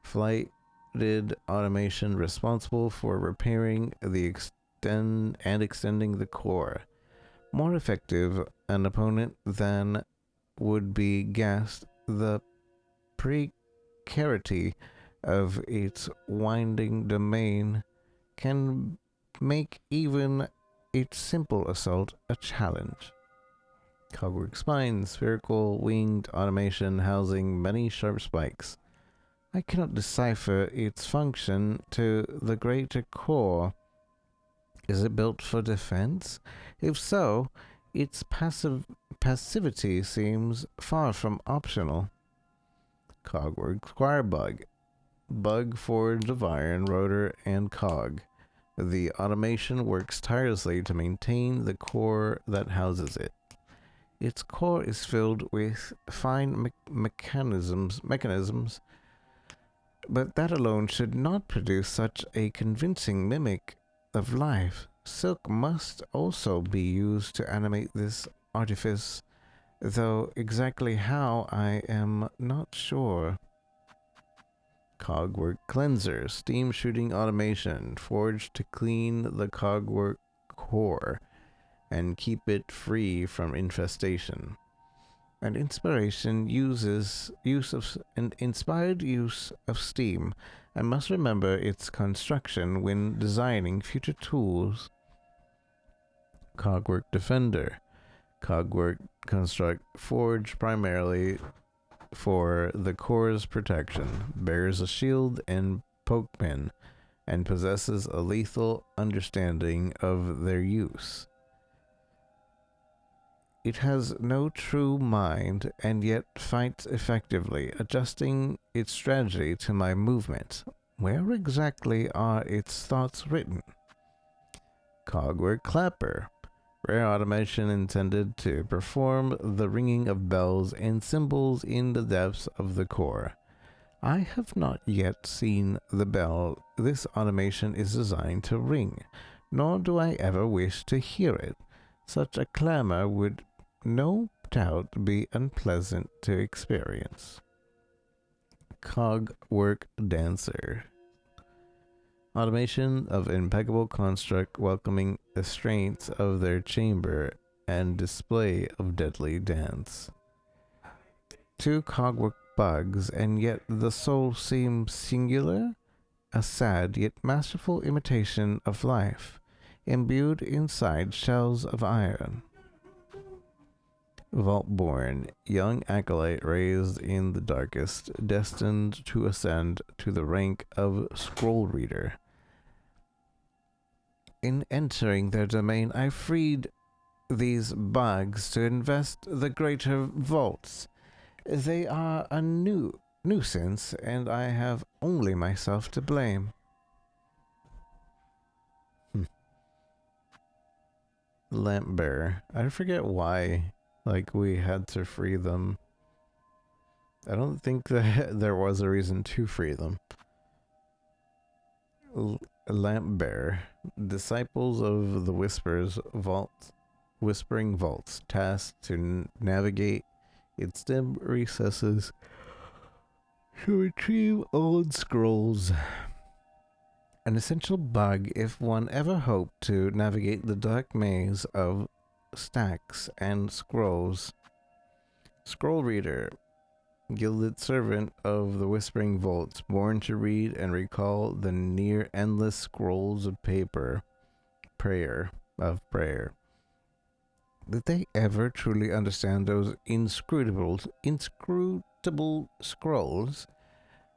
Flighted automation responsible for repairing the extending the core. More effective an opponent than would be gassed. The precarity of its winding domain can make even its simple assault a challenge. Cogwort Spine. Spherical winged automation housing many sharp spikes. I cannot decipher its function to the greater core. Is it built for defense? If so, its passivity seems far from optional. Cogwort Squire Bug. Bug forged of iron, rotor, and cog. The automation works tirelessly to maintain the core that houses it. Its core is filled with fine mechanisms, but that alone should not produce such a convincing mimic of life. Silk must also be used to animate this artifice, though exactly how I am not sure. Cogwort Cleanser. Steam shooting automation forged to clean the cogwort core and keep it free from infestation. An inspired use of steam. I must remember its construction when designing future tools. Cogwort Defender. Cogwort construct forged primarily for the core's protection, bears a shield and poke pin, and possesses a lethal understanding of their use. It has no true mind and yet fights effectively, adjusting its strategy to my movements. Where exactly are its thoughts written? Cogwort Clapper. Rare automation intended to perform the ringing of bells and cymbals in the depths of the core. I have not yet seen the bell this automation is designed to ring, nor do I ever wish to hear it. Such a clamor would no doubt be unpleasant to experience. Cogwork Dancer. Automation of impeccable construct welcoming restraints of their chamber and display of deadly dance. Two cogwork bugs, and yet the soul seems singular, a sad yet masterful imitation of life, imbued inside shells of iron. Vaultborn, young acolyte raised in the darkest, destined to ascend to the rank of scroll reader. In entering their domain, I freed these bugs to invest the greater vaults. They are a nuisance, and I have only myself to blame. Lamp bearer. I forget why Like we had to free them. I don't think that there was a reason to free them. Lamp Bearer, disciples of the Whispering Vaults, tasked to navigate its dim recesses to retrieve old scrolls. An essential bug if one ever hoped to navigate the dark maze of stacks and scrolls. Scroll Reader, gilded servant of the Whispering Vaults, born to read and recall the near endless scrolls of prayer. Did they ever truly understand those inscrutable scrolls?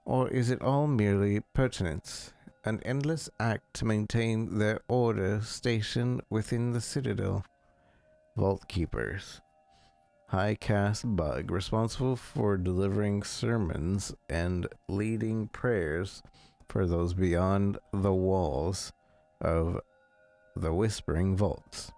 Or is it all merely pertinence? An endless act to maintain their order stationed within the citadel? Vault Keepers, high caste bug responsible for delivering sermons and leading prayers for those beyond the walls of the Whispering Vaults.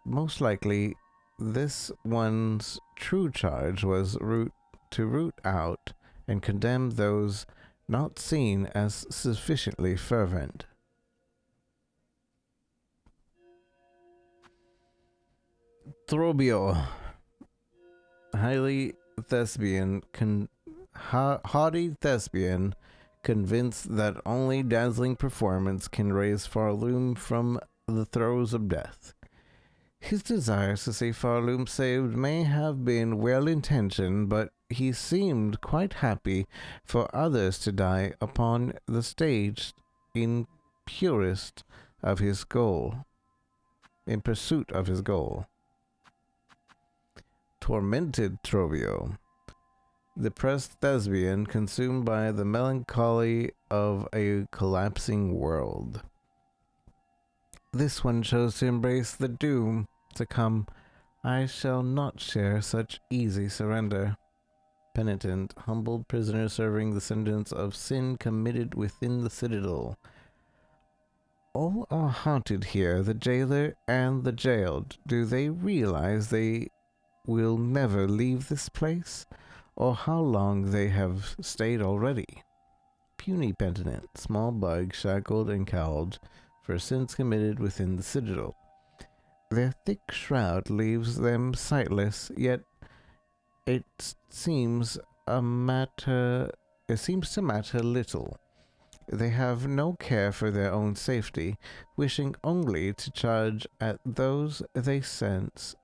Most likely, this one's true charge was to root out and condemn those not seen as sufficiently fervent. Throbio, haughty thespian, convinced that only dazzling performance can raise Farloom from the throes of death. His desires to see Farloom saved may have been well-intentioned, but he seemed quite happy for others to die upon the stage in pursuit of his goal. Tormented Trovio, depressed thespian consumed by the melancholy of a collapsing world. This one chose to embrace the doom to come. I shall not share such easy surrender. Penitent, humbled prisoner serving the sentence of sin committed within the citadel. All are haunted here, the jailer and the jailed. Do they realize they will never leave this place? Or how long they have stayed already? Puny penitent, small bug, shackled and cowled for sins committed within the citadel. Their thick shroud leaves them sightless, yet it seems to matter little. They have no care for their own safety, wishing only to charge at those they sense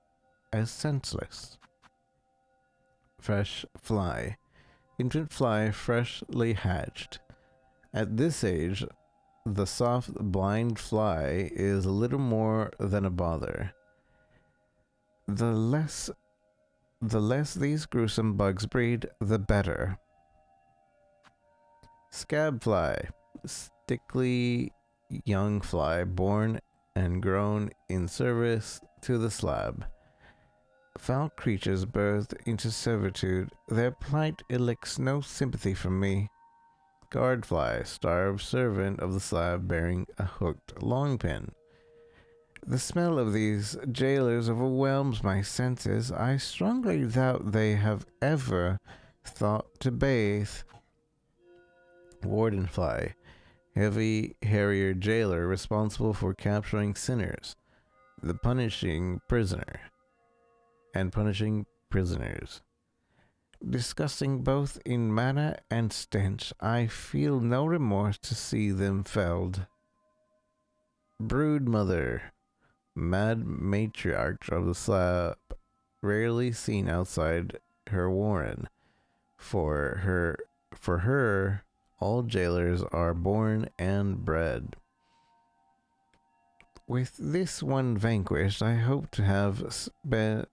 as senseless. Fresh fly. Infant fly freshly hatched. At this age, the soft, blind fly is a little more than a bother. The less these gruesome bugs breed, the better. Scab fly, stickly young fly born and grown in service to the slab. Foul creatures birthed into servitude, their plight elicits no sympathy from me. Guardfly, starved servant of the slab bearing a hooked long pin. The smell of these jailers overwhelms my senses. I strongly doubt they have ever thought to bathe. Wardenfly, heavy harrier jailer responsible for capturing sinners, the punishing prisoners. Disgusting both in manner and stench, I feel no remorse to see them felled. Broodmother, mad matriarch of the slab, rarely seen outside her warren. For her, all jailers are born and bred. With this one vanquished, I hope to have sped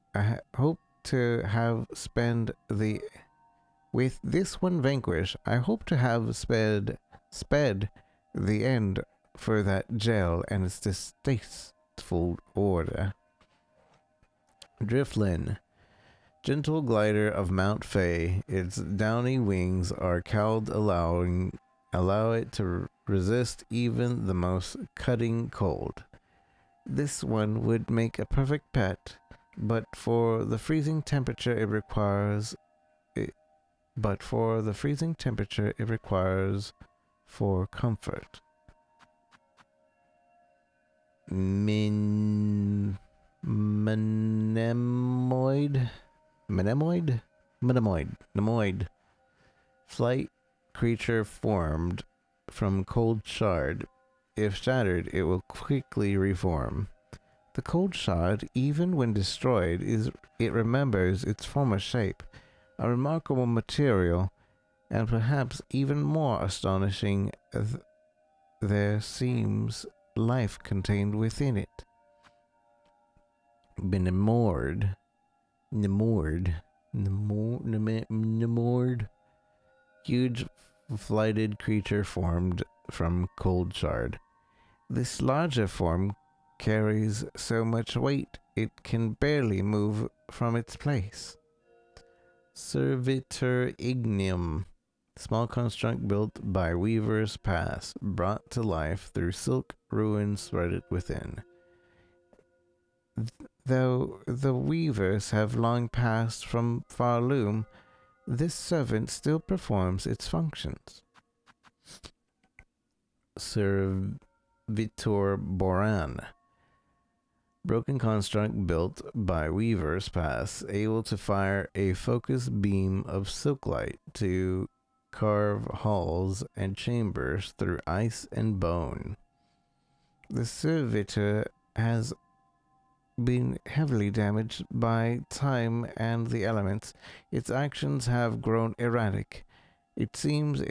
the end for that jail and its distasteful order. Driftlin, gentle glider of Mount Fay, its downy wings are cowled, allow it to resist even the most cutting cold. This one would make a perfect pet, but for the freezing temperature it requires for comfort. Menemoid. Flight creature formed from cold shard. If shattered, it will quickly reform. The cold shard, even when destroyed, it remembers its former shape, a remarkable material, and perhaps even more astonishing, there seems life contained within it. Nemord. Huge flighted creature formed from cold shard. This larger form carries so much weight it can barely move from its place. Servitor Ignium. Small construct built by Weaver's Pass, brought to life through silk ruins threaded within. Though the Weavers have long passed from Farloom, this servant still performs its functions. Servitor Boran. Broken construct built by Weaver's Pass, able to fire a focused beam of silk light to carve halls and chambers through ice and bone. The servitor has been heavily damaged by time and the elements. Its actions have grown erratic. It seems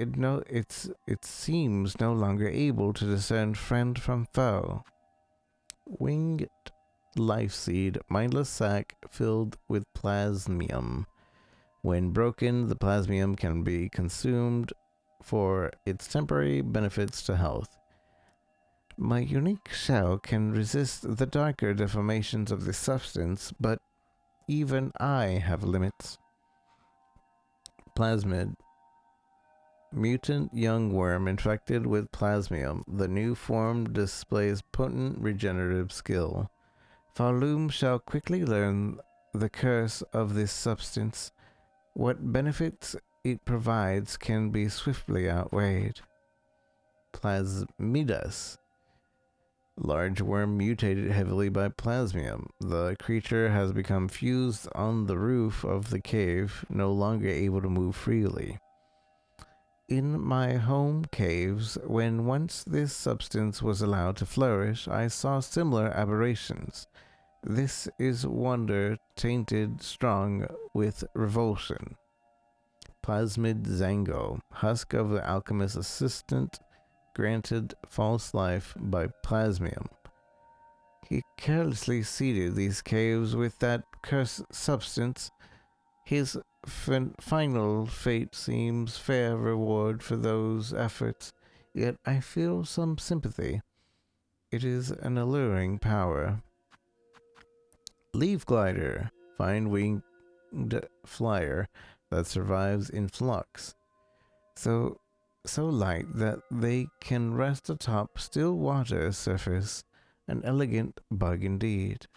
no longer able to discern friend from foe. Winged life seed, mindless sac filled with plasmium. When broken, the plasmium can be consumed for its temporary benefits to health. My unique shell can resist the darker deformations of this substance, but even I have limits. Plasmid. Mutant young worm infected with plasmium. The new form displays potent regenerative skill. Farloom shall quickly learn the curse of this substance. What benefits it provides can be swiftly outweighed. Plasmidas. Large worm mutated heavily by plasmium. The creature has become fused on the roof of the cave, no longer able to move freely. In my home caves, when once this substance was allowed to flourish, I saw similar aberrations. This is wonder tainted strong with revulsion. Plasmid Zango, husk of the alchemist's assistant, granted false life by plasmium. He carelessly seeded these caves with that cursed substance. His final fate seems fair reward for those efforts, yet I feel some sympathy. It is an alluring power. Leaf glider, fine winged flyer that survives in flux. So light that they can rest atop still water surface, an elegant bug indeed.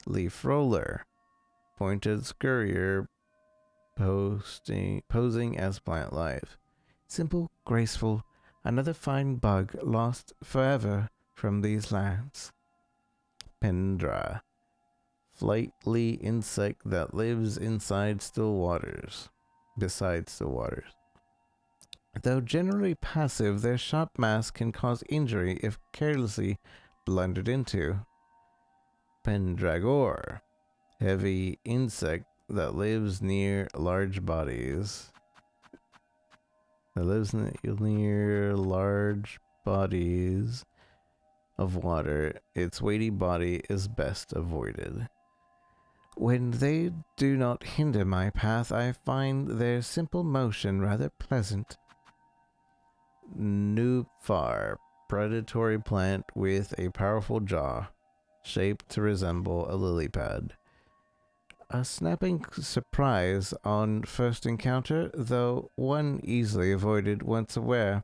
Leaf roller, pointed scurrier posing as plant life. Simple, graceful, another fine bug lost forever from these lands. Pendra, flightly insect that lives beside still waters. Though generally passive, their sharp mass can cause injury if carelessly blundered into. Pendragor, heavy insect that lives near large bodies. Of water. Its weighty body is best avoided. When they do not hinder my path, I find their simple motion rather pleasant. Nupfar, predatory plant with a powerful jaw, shaped to resemble a lily pad. A snapping surprise on first encounter, though one easily avoided once aware.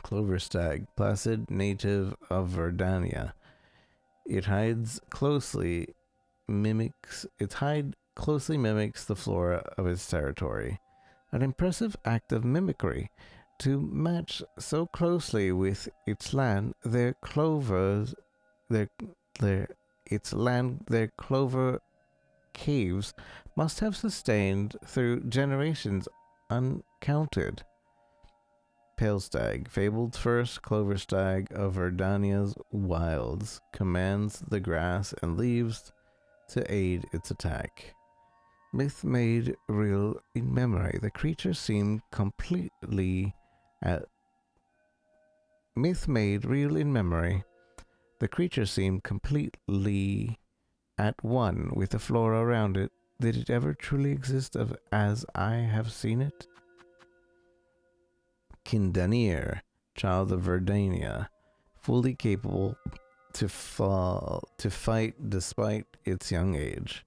Clover stag, placid native of Verdania. It hides closely mimics its hide closely mimics the flora of its territory. An impressive act of mimicry. To match so closely with its land, their clovers their clover caves must have sustained through generations uncounted. Pale stag, fabled first clover stag of Verdania's wilds, commands the grass and leaves to aid its attack. Myth made real in memory, the creature seemed completely at myth made real in memory. The creature seemed completely at one with the flora around it. Did it ever truly exist as I have seen it? Kindanir, child of Verdania, fully capable to fight despite its young age.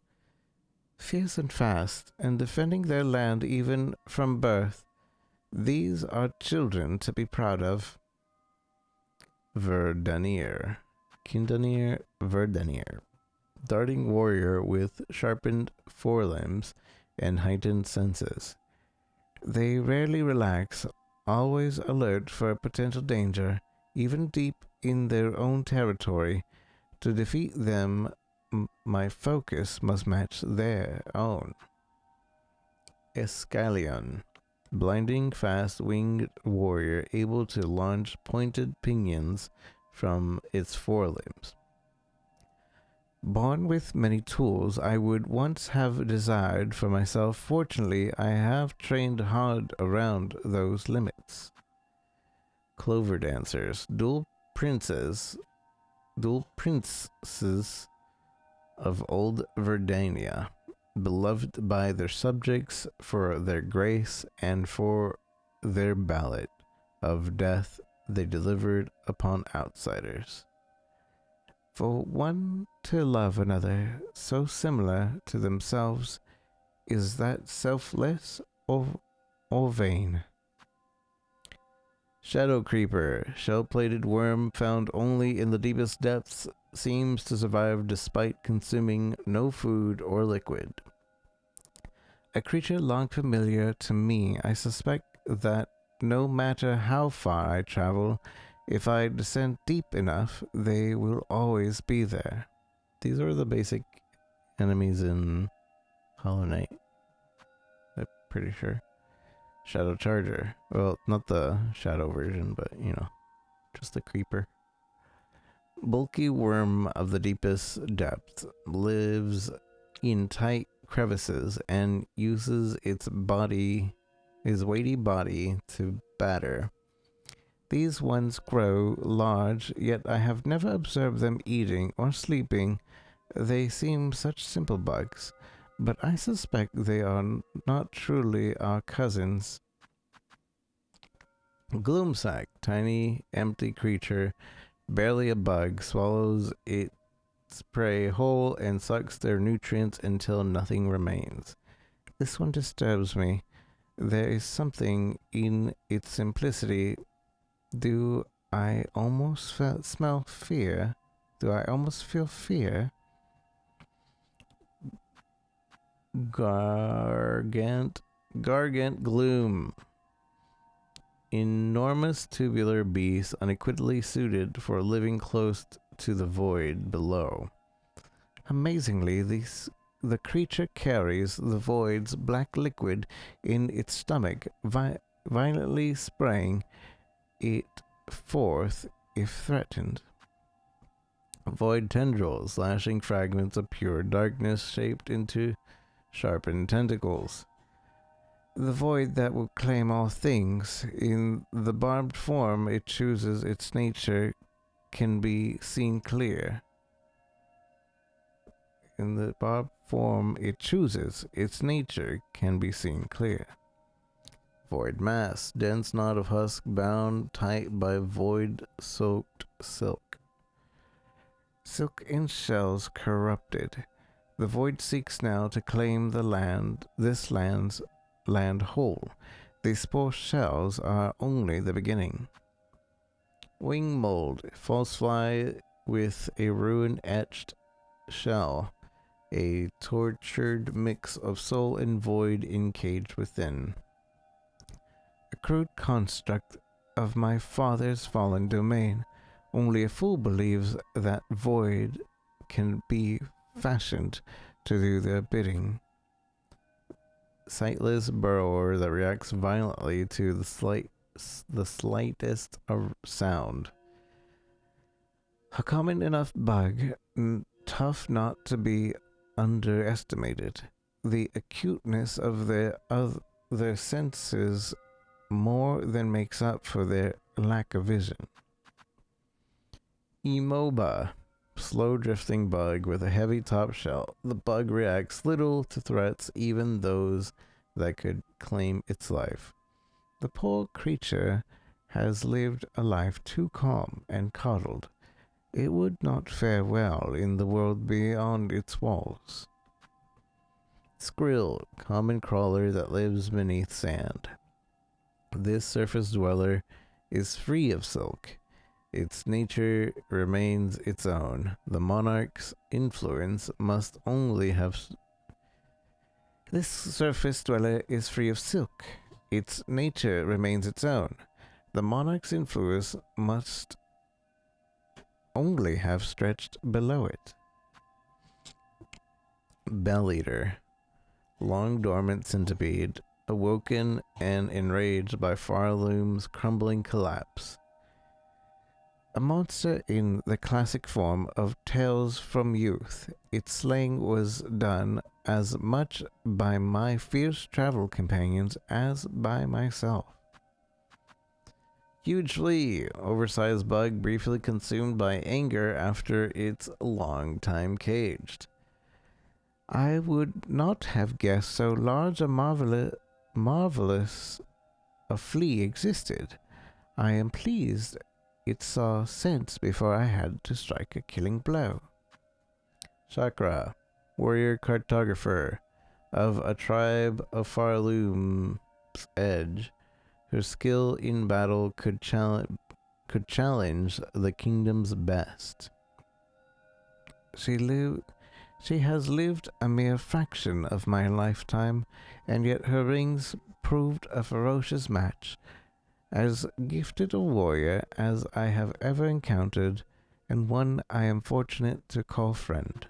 Fierce and fast, and defending their land even from birth. These are children to be proud of. Kindanir, Verdanier. Darting warrior with sharpened forelimbs and heightened senses. They rarely relax, always alert for potential danger, even deep in their own territory. To defeat them, my focus must match their own. Escalion. Blinding fast winged warrior able to launch pointed pinions from its forelimbs. Born with many tools I would once have desired for myself, fortunately I have trained hard around those limits. Clover dancers, dual princes of old Verdania, beloved by their subjects for their grace and for their ballad of death they delivered upon outsiders. For one to love another so similar to themselves, is that selfless or vain? Shadow Creeper, shell-plated worm found only in the deepest depths, seems to survive despite consuming no food or liquid. A creature long familiar to me, I suspect that no matter how far I travel, if I descend deep enough, they will always be there. These are the basic enemies in Hollow Knight, I'm pretty sure. Shadow Charger. Well, not the Shadow version, but, just the creeper. Bulky worm of the deepest depth lives in tight crevices and uses its weighty body to batter. These ones grow large, yet I have never observed them eating or sleeping. They seem such simple bugs, but I suspect they are not truly our cousins. Gloomsack, tiny, empty creature, barely a bug, swallows its prey whole and sucks their nutrients until nothing remains. This one disturbs me. There is something in its simplicity. Do I almost smell fear? Do I almost feel fear? Gargant Gloom. Enormous tubular beast unequivocally suited for living close to the void below. Amazingly, the creature carries the void's black liquid in its stomach, violently spraying it forth if threatened. Void tendrils, lashing fragments of pure darkness shaped into sharpened tentacles. The void that will claim all things. In the barbed form it chooses, its nature can be seen clear. In the barbed form it chooses, its nature can be seen clear. Void mass, dense knot of husk bound tight by void-soaked silk. Silk in shells corrupted. The void seeks now to claim this land's land whole. These spore shells are only the beginning. Wing mold, false fly with a ruin-etched shell, a tortured mix of soul and void encaged within. A crude construct of my father's fallen domain. Only a fool believes that void can be fashioned to do their bidding. Sightless burrower that reacts violently to the slightest of sound. A common enough bug, tough not to be underestimated. The acuteness of their senses more than makes up for their lack of vision. Emoba, slow drifting bug with a heavy top shell. The bug reacts little to threats, even those that could claim its life. The poor creature has lived a life too calm and coddled. It would not fare well in the world beyond its walls. Skrill, common crawler that lives beneath sand. This surface dweller is free of silk. Its nature remains its own. The monarch's influence must only have... This surface dweller is free of silk. Its nature remains its own. The monarch's influence must only have stretched below it. Bell Eater, long dormant centipede, awoken and enraged by Farloom's crumbling collapse. A monster in the classic form of Tales from Youth, its slaying was done as much by my fierce travel companions as by myself. Huge flea, oversized bug briefly consumed by anger after its long time caged. I would not have guessed so large a marvelous a flea existed. I am pleased it saw sense before I had to strike a killing blow. Chakra, warrior cartographer of a tribe of Farloom's Edge. Her skill in battle could challenge the kingdom's best. She has lived a mere fraction of my lifetime, and yet her rings proved a ferocious match. As gifted a warrior as I have ever encountered, and one I am fortunate to call friend.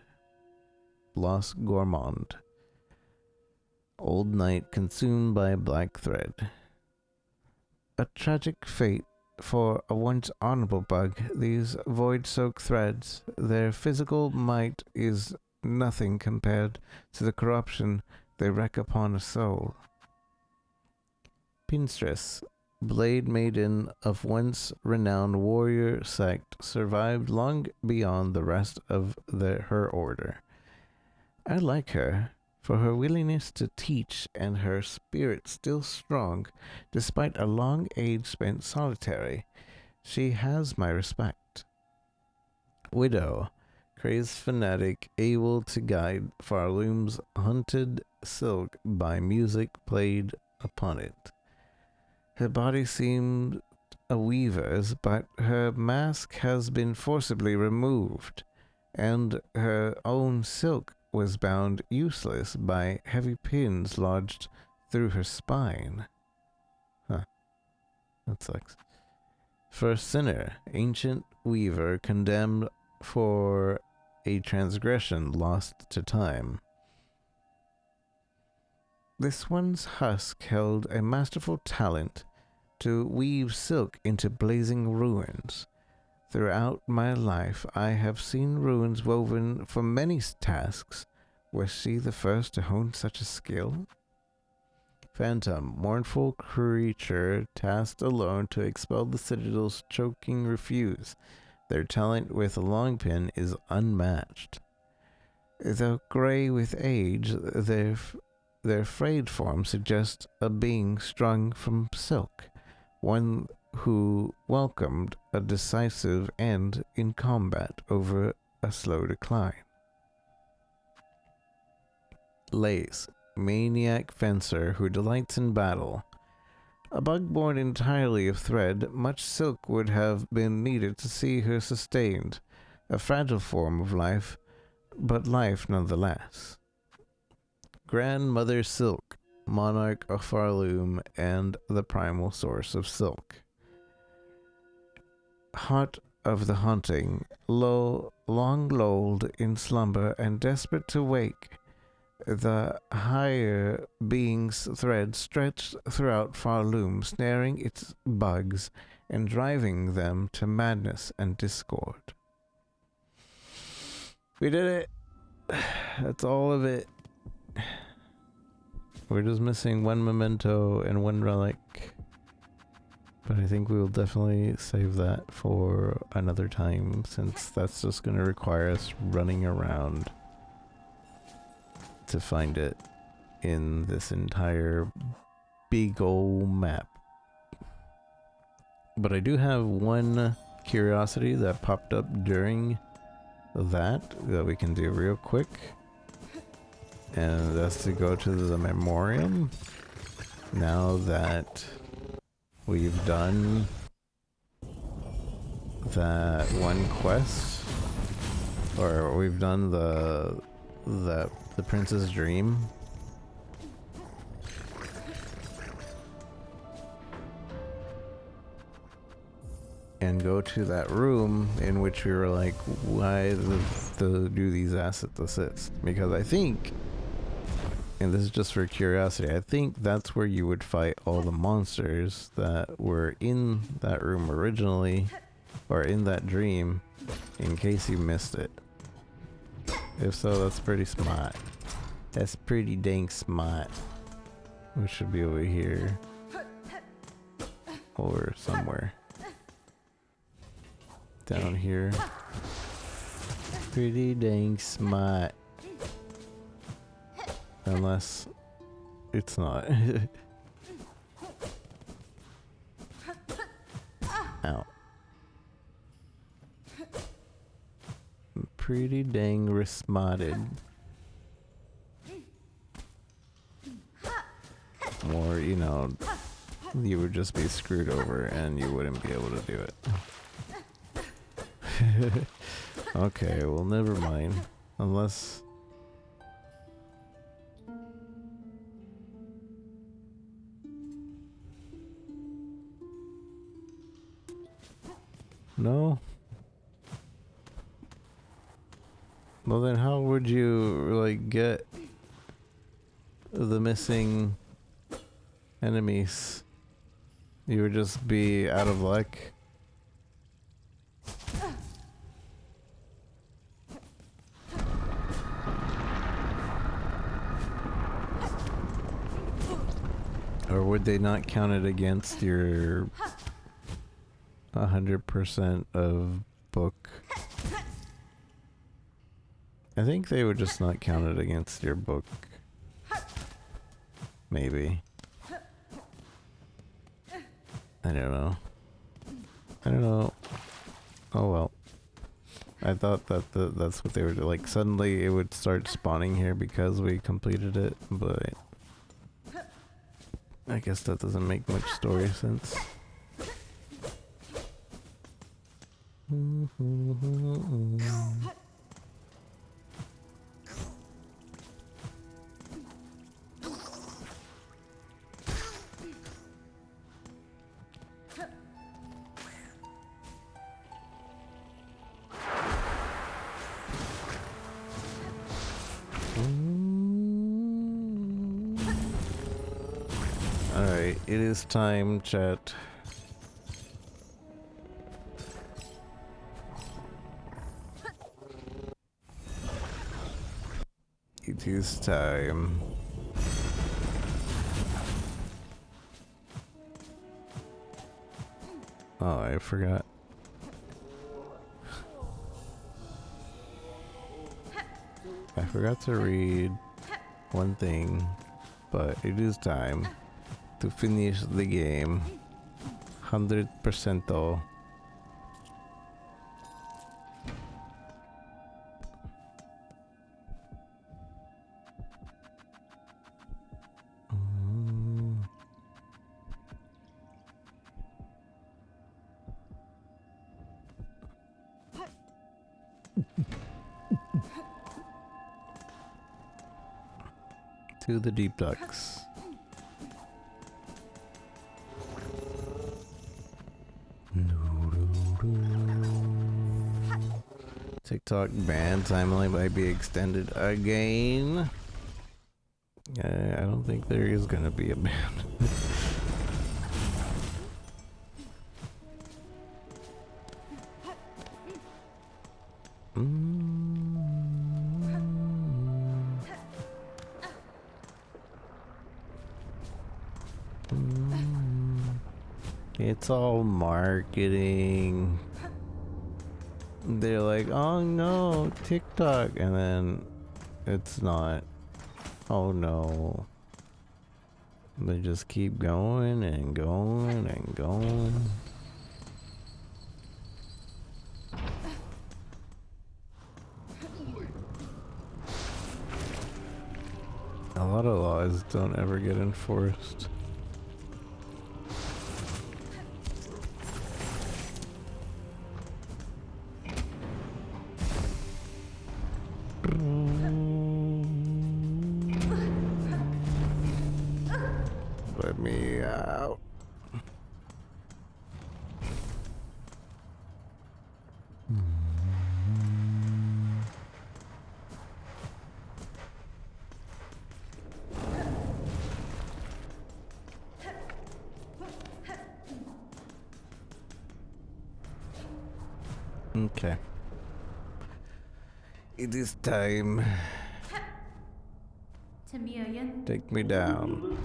Blos Gourmand. Old knight consumed by a black thread. A tragic fate for a once honorable bug, these void-soaked threads. Their physical might is nothing compared to the corruption they wreak upon a soul. Pinstress, blade maiden of once renowned warrior sect, survived long beyond the rest of her order. I like her for her willingness to teach and her spirit still strong despite a long age spent solitary. She has my respect. Widow, crazed fanatic, able to guide Farloom's hunted silk by music played upon it. Her body seemed a weaver's, but her mask has been forcibly removed, and her own silk was bound useless by heavy pins lodged through her spine. Huh. That sucks. First sinner, ancient weaver condemned for a transgression lost to time. This one's husk held a masterful talent to weave silk into blazing ruins. Throughout my life, I have seen ruins woven for many tasks. Was she the first to hone such a skill? Phantom, mournful creature tasked alone to expel the Citadel's choking refuse. Their talent with a long pin is unmatched. Though gray with age, their frayed form suggests a being strung from silk, one who welcomed a decisive end in combat over a slow decline. Lace, maniac fencer who delights in battle. A bug born entirely of thread, much silk would have been needed to see her sustained. a fragile form of life, but life nonetheless. Grandmother Silk, monarch of Farloom and the primal source of silk. Hot of the haunting, long lulled in slumber and desperate to wake, the higher being's thread stretched throughout Farloom, snaring its bugs and driving them to madness and discord. We did it! That's all of it. We're just missing one memento and one relic. But I think we will definitely save that for another time, since that's just going to require us running around to find it in this entire big ol' map. But I do have one curiosity that popped up during that we can do real quick. And that's to go to the memoriam. Now that we've done that one quest, or we've done the Prince's Dream. And go to that room in which we were like, why do these assets assist? Because I think, and this is just for curiosity, I think that's where you would fight all the monsters that were in that room originally, or in that dream, in case you missed it. If so, that's pretty smart. That's pretty dang smart. We should be over here. Or somewhere. Down here. Pretty dang smart. Unless it's not. Ow. Pretty dang resmotted. Or, you know, you would just be screwed over and you wouldn't be able to do it. Okay, well, never mind. Unless... No? Well, then how would you, like, get the missing enemies? You would just be out of luck? Or would they not count it against your 100% of book? I think they would just not count it against your book. Maybe. I don't know. I don't know. Oh well. I thought that that's what they were doing. Like, suddenly it would start spawning here because we completed it, but I guess that doesn't make much story sense. Alright, it is time, chat. It is time. Oh, I forgot. I forgot to read one thing, but it is time to finish the game. 100%. To the deep ducks. TikTok ban timeline might be extended again. I don't think there is gonna be a ban. It's all marketing. They're like, oh no, TikTok, and then it's not. Oh no. They just keep going and going and going. A lot of laws don't ever get enforced. Let me out. Okay. It is time. Tamilian. Take me down.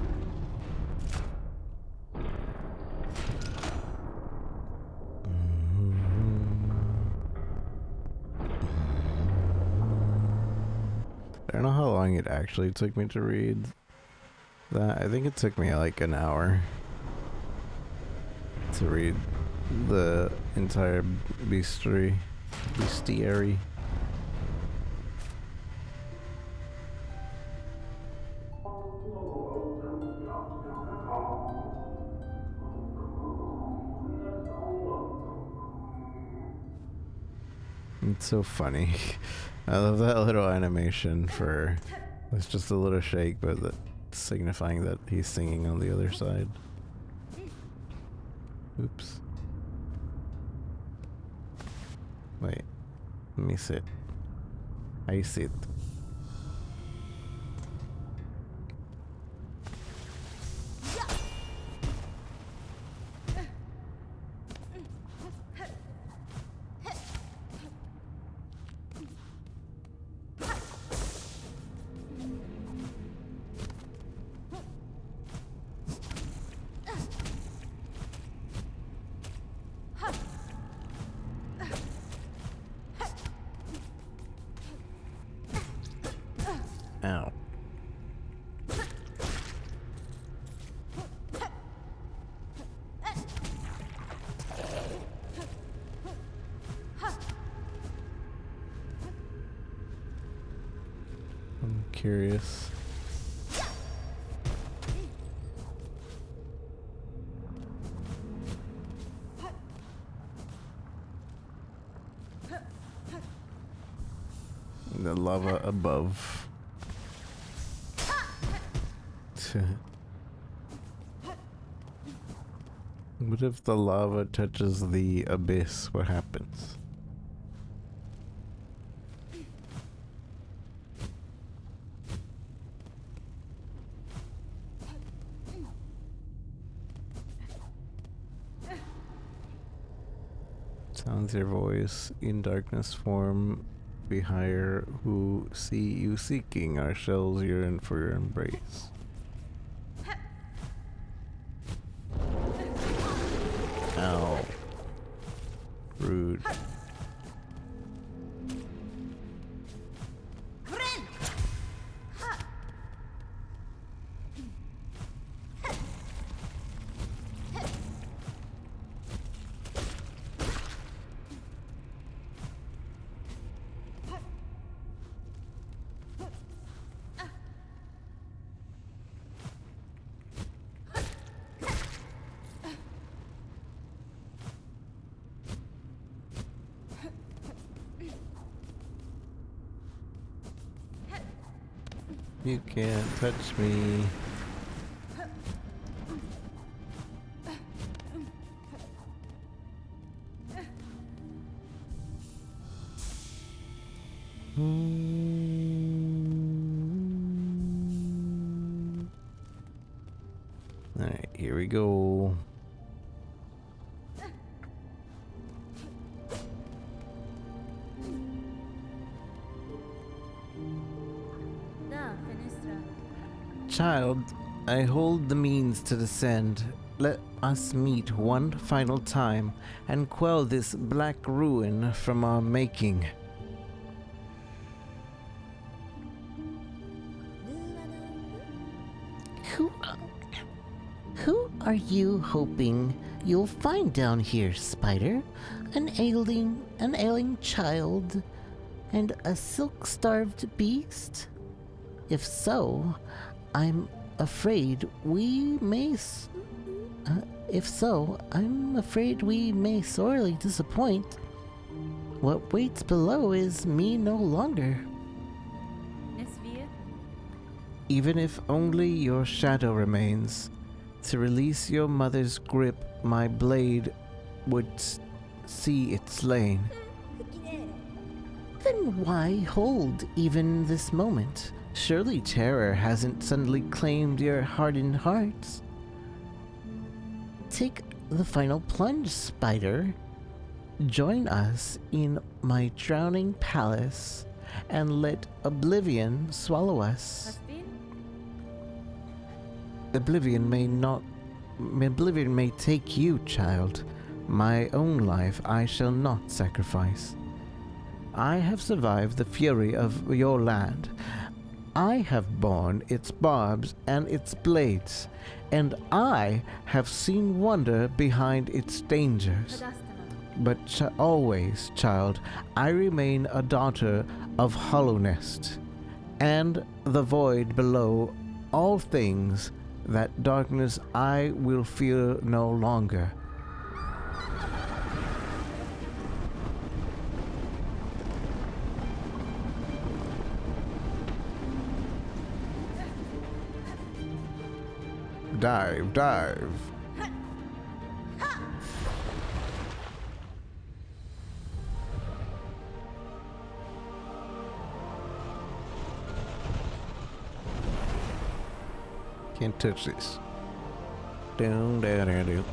I don't know how long it actually took me to read that. I think it took me like an hour to read the entire bestiary. It's so funny. I love that little animation for it's just a little shake, but that's signifying that he's singing on the other side. Oops. Wait. Let me sit. I sit. Ow. I'm curious. The lava above. What if the lava touches the abyss? What happens? Sounds your voice in darkness form. Be higher who see you seeking. Our shells yearn for your embrace. Ow. Rude. You can't touch me. Alright, here we go. Da, Fenestra. Child, I hold the means to descend. Let us meet one final time and quell this black ruin from our making. Who are you hoping you'll find down here, Spider? An ailing child, and a silk-starved beast? If so, I'm afraid we may sorely disappoint. What waits below is me no longer. Nesvir. Even if only your shadow remains, to release your mother's grip, my blade would see it slain. Then why hold even this moment? Surely terror hasn't suddenly claimed your hardened hearts. Take the final plunge, Spider. Join us in my drowning palace and let oblivion swallow us. Raspin. Oblivion may take you, child. My own life I shall not sacrifice. I have survived the fury of your land. I have borne its barbs and its blades, and I have seen wonder behind its dangers. Kadastana. But always, child, I remain a daughter of Hollownest, and the void below all things. That darkness I will fear no longer. Dive, dive. Can't touch this. Down, down, down, down.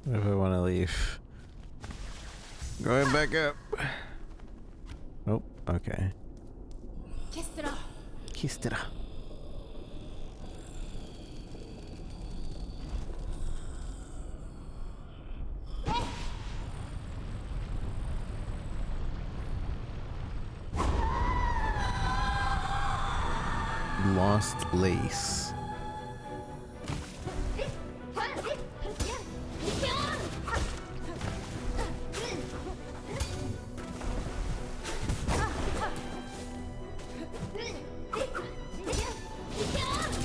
What if I want to leave? Going back up. Oh, okay. Kestra. Kistra. Lost lace.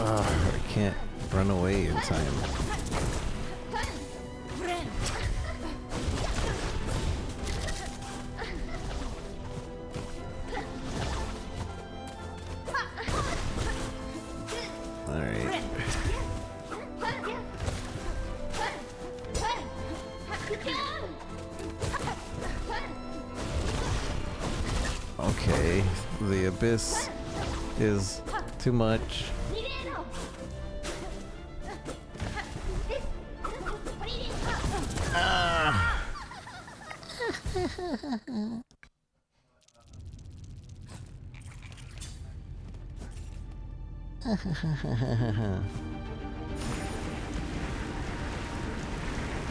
I can't run away in time. Alright. Okay, the abyss is too much. Ah! Maybe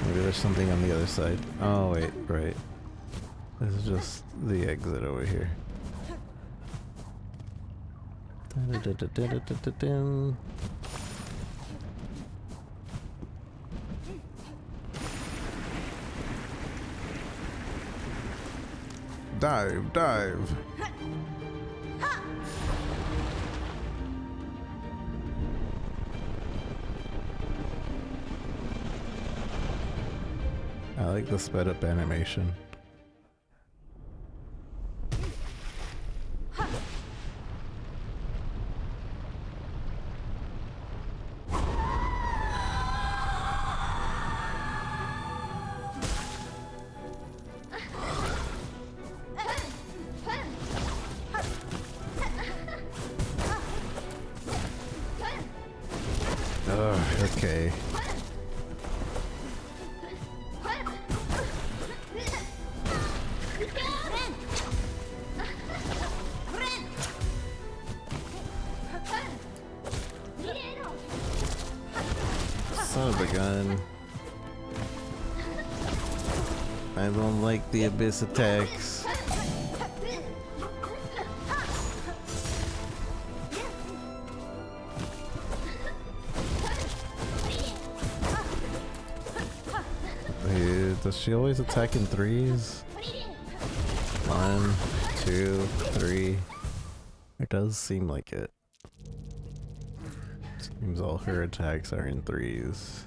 there's something on the other side. Oh wait, right. This is just the exit over here. Dun-dun-dun-dun-dun-dun-dun. Dive, dive. I like the sped up animation. Ugh, okay. Son of a gun. I don't like the abyss attacks. Does she always attack in threes? 1, 2, 3. It does seem like it. Seems all her attacks are in threes.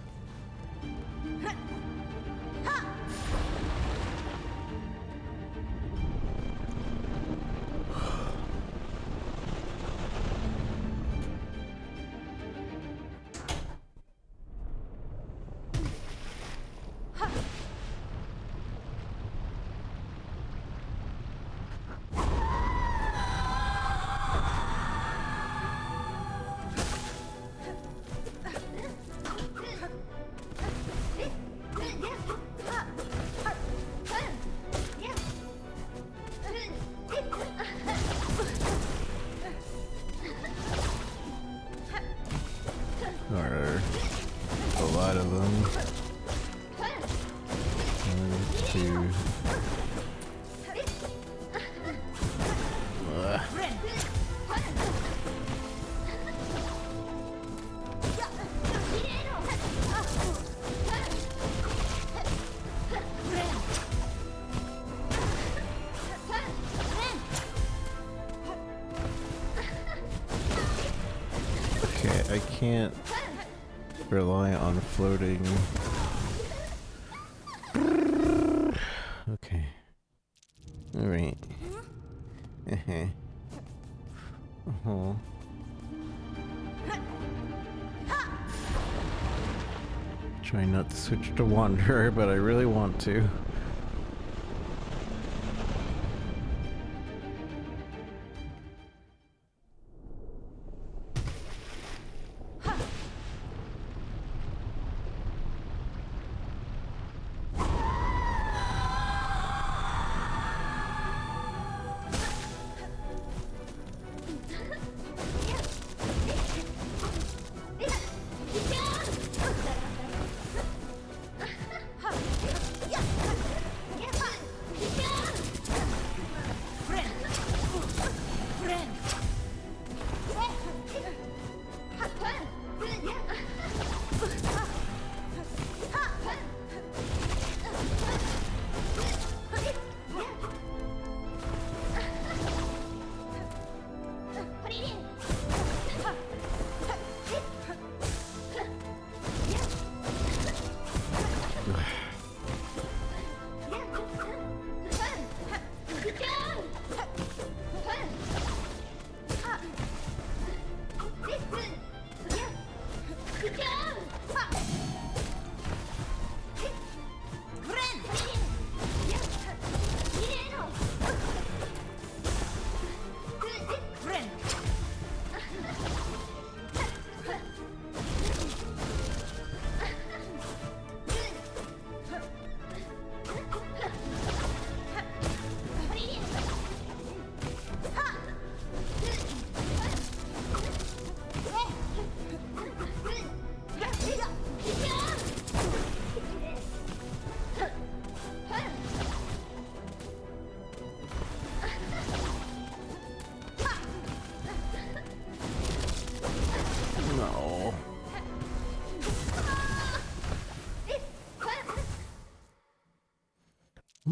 Or a lot of them. 1, 2. Ugh. Okay, I can't rely on floating. Okay. Alright. Uh-huh. Trying not to switch to Wanderer, but I really want to. I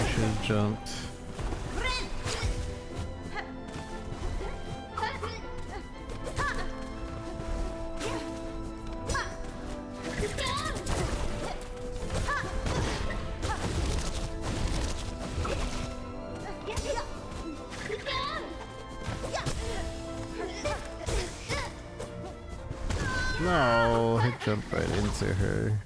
should have jumped. No, I jumped right into her.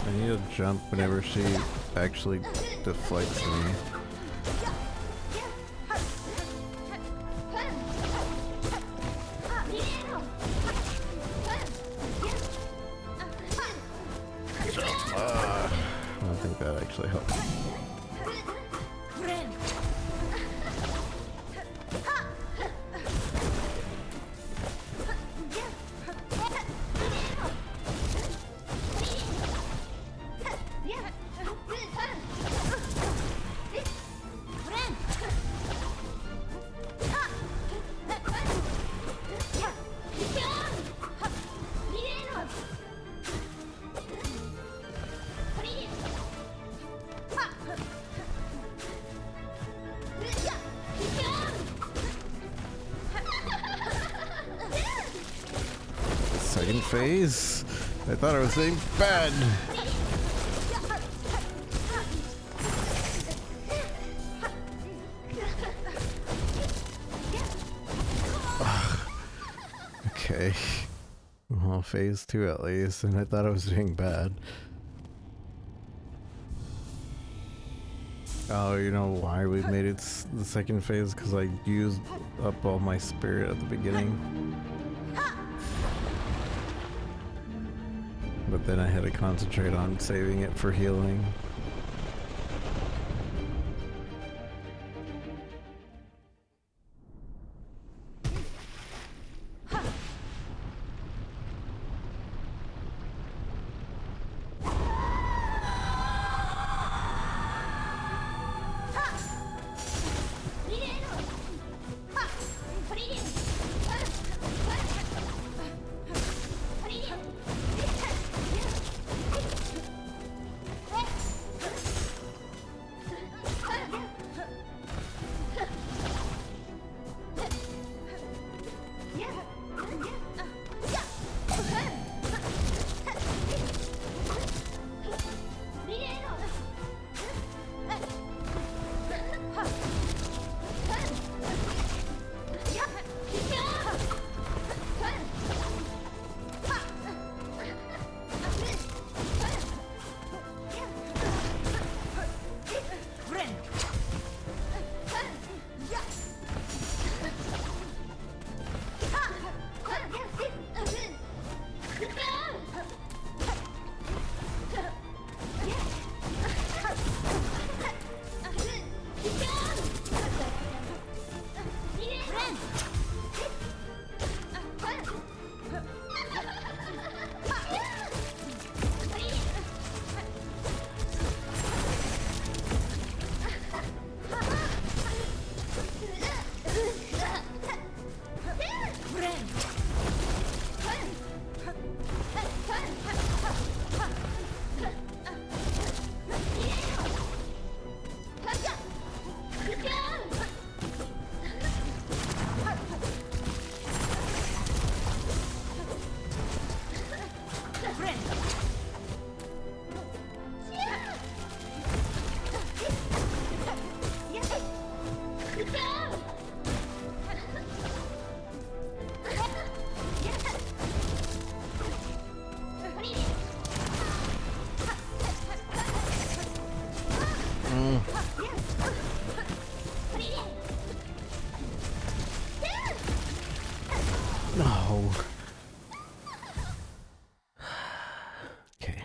I need to jump whenever she actually deflects me. I don't think that actually helped. Second phase? I thought I was saying bad. Okay. Well, phase 2 at least, and I thought I was doing bad. Oh, you know why we made it the second phase? Because I used up all my spirit at the beginning. But then I had to concentrate on saving it for healing. No. Okay.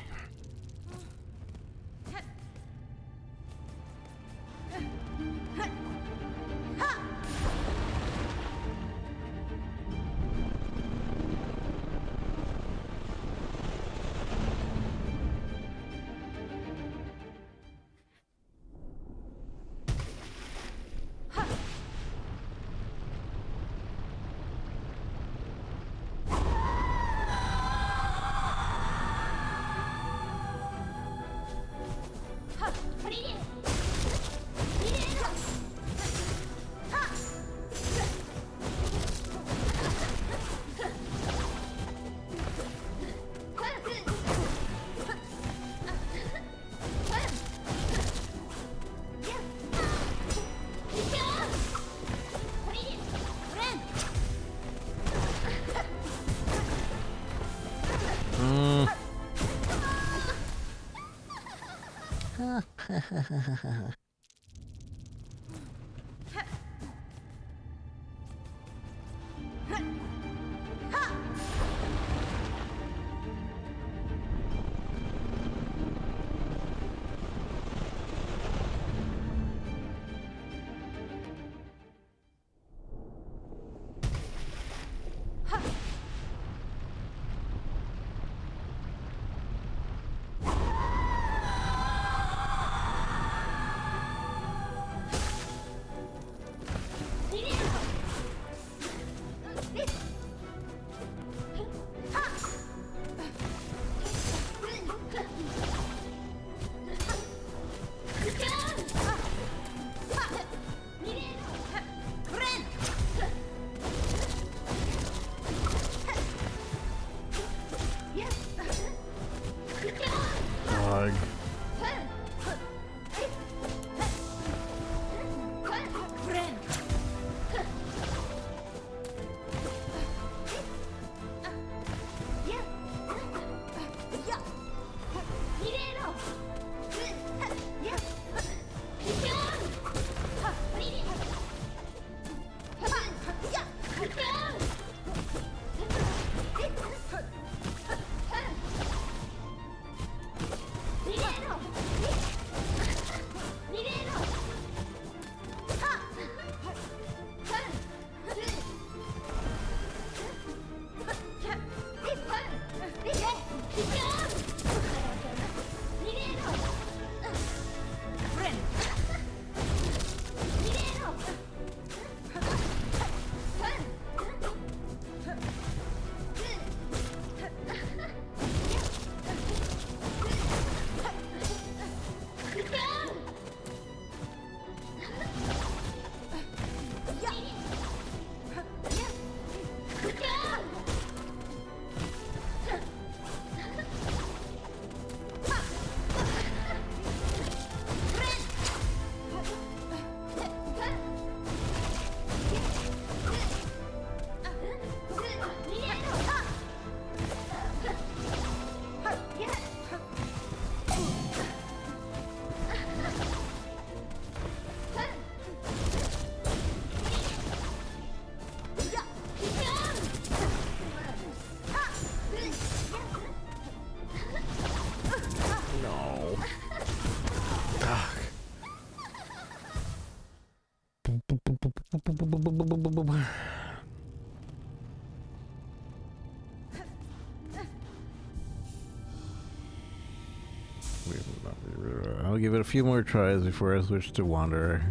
I'll give it a few more tries before I switch to Wanderer.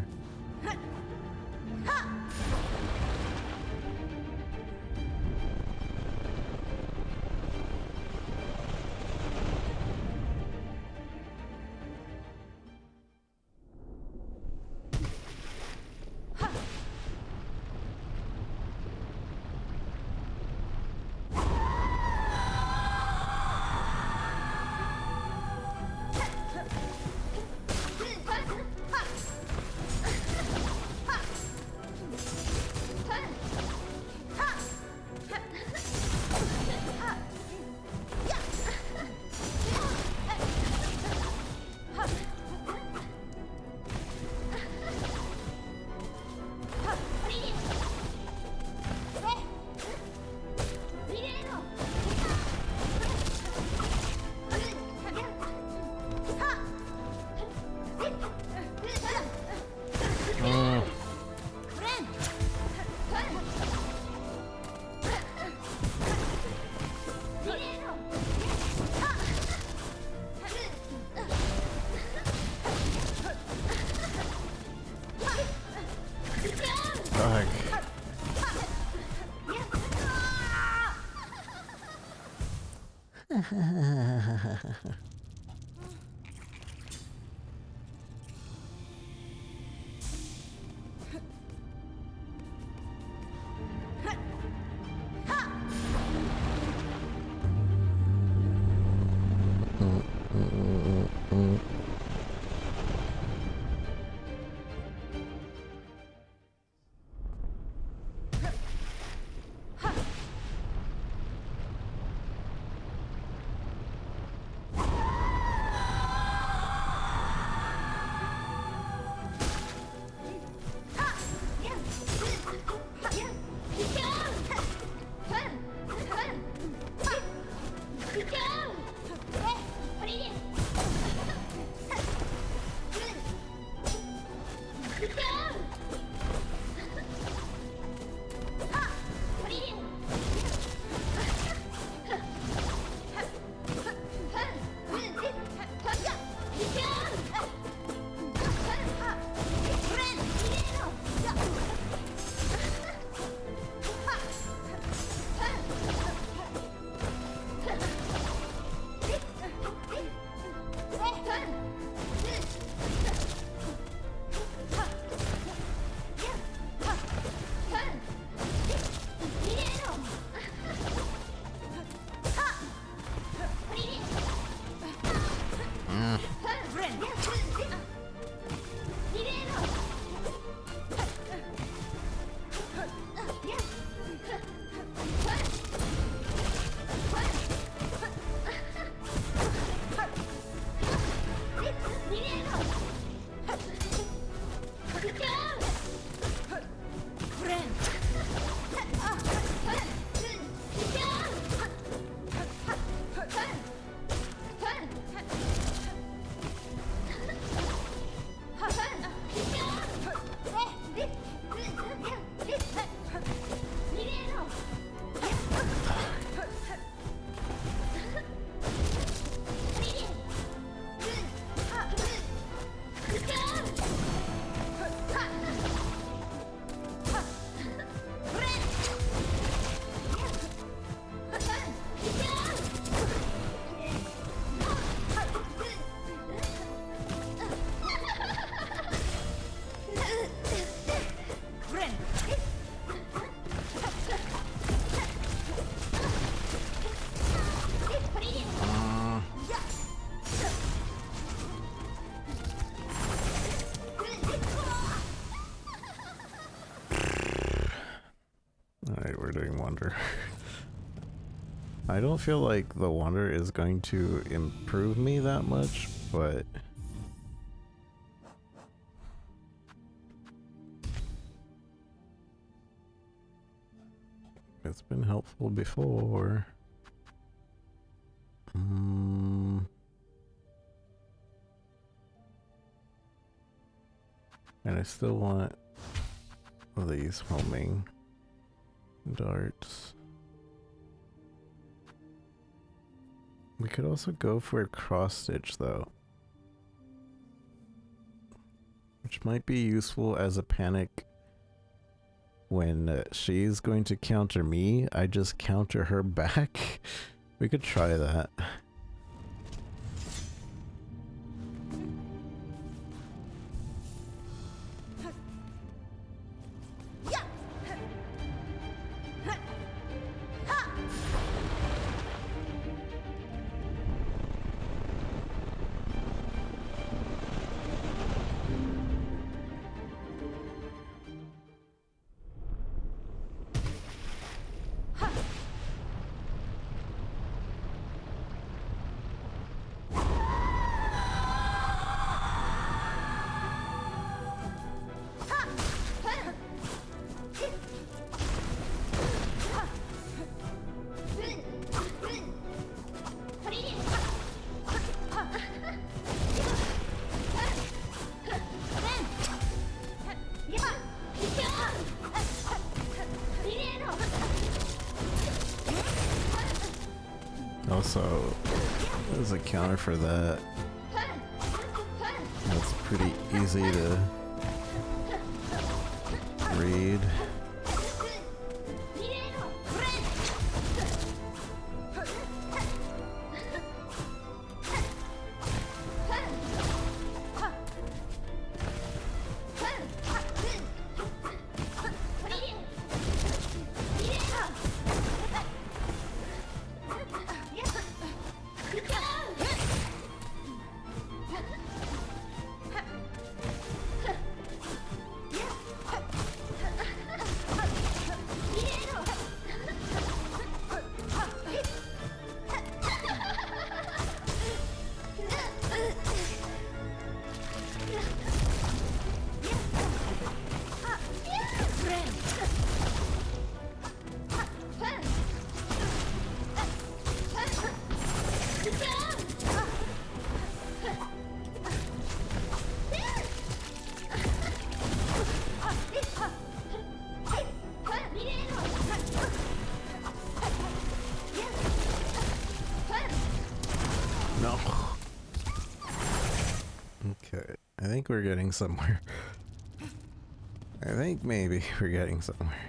I don't feel like the Wander is going to improve me that much, but it's been helpful before. And I still want of these homing darts. We could also go for a cross stitch though, which might be useful as a panic when she's going to counter me. I just counter her back. We could try that. Also, there's a counter for that. That's pretty easy to read. No. Okay, I think we're getting somewhere. I think maybe we're getting somewhere.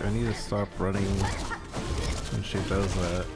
I need to stop running when she does that.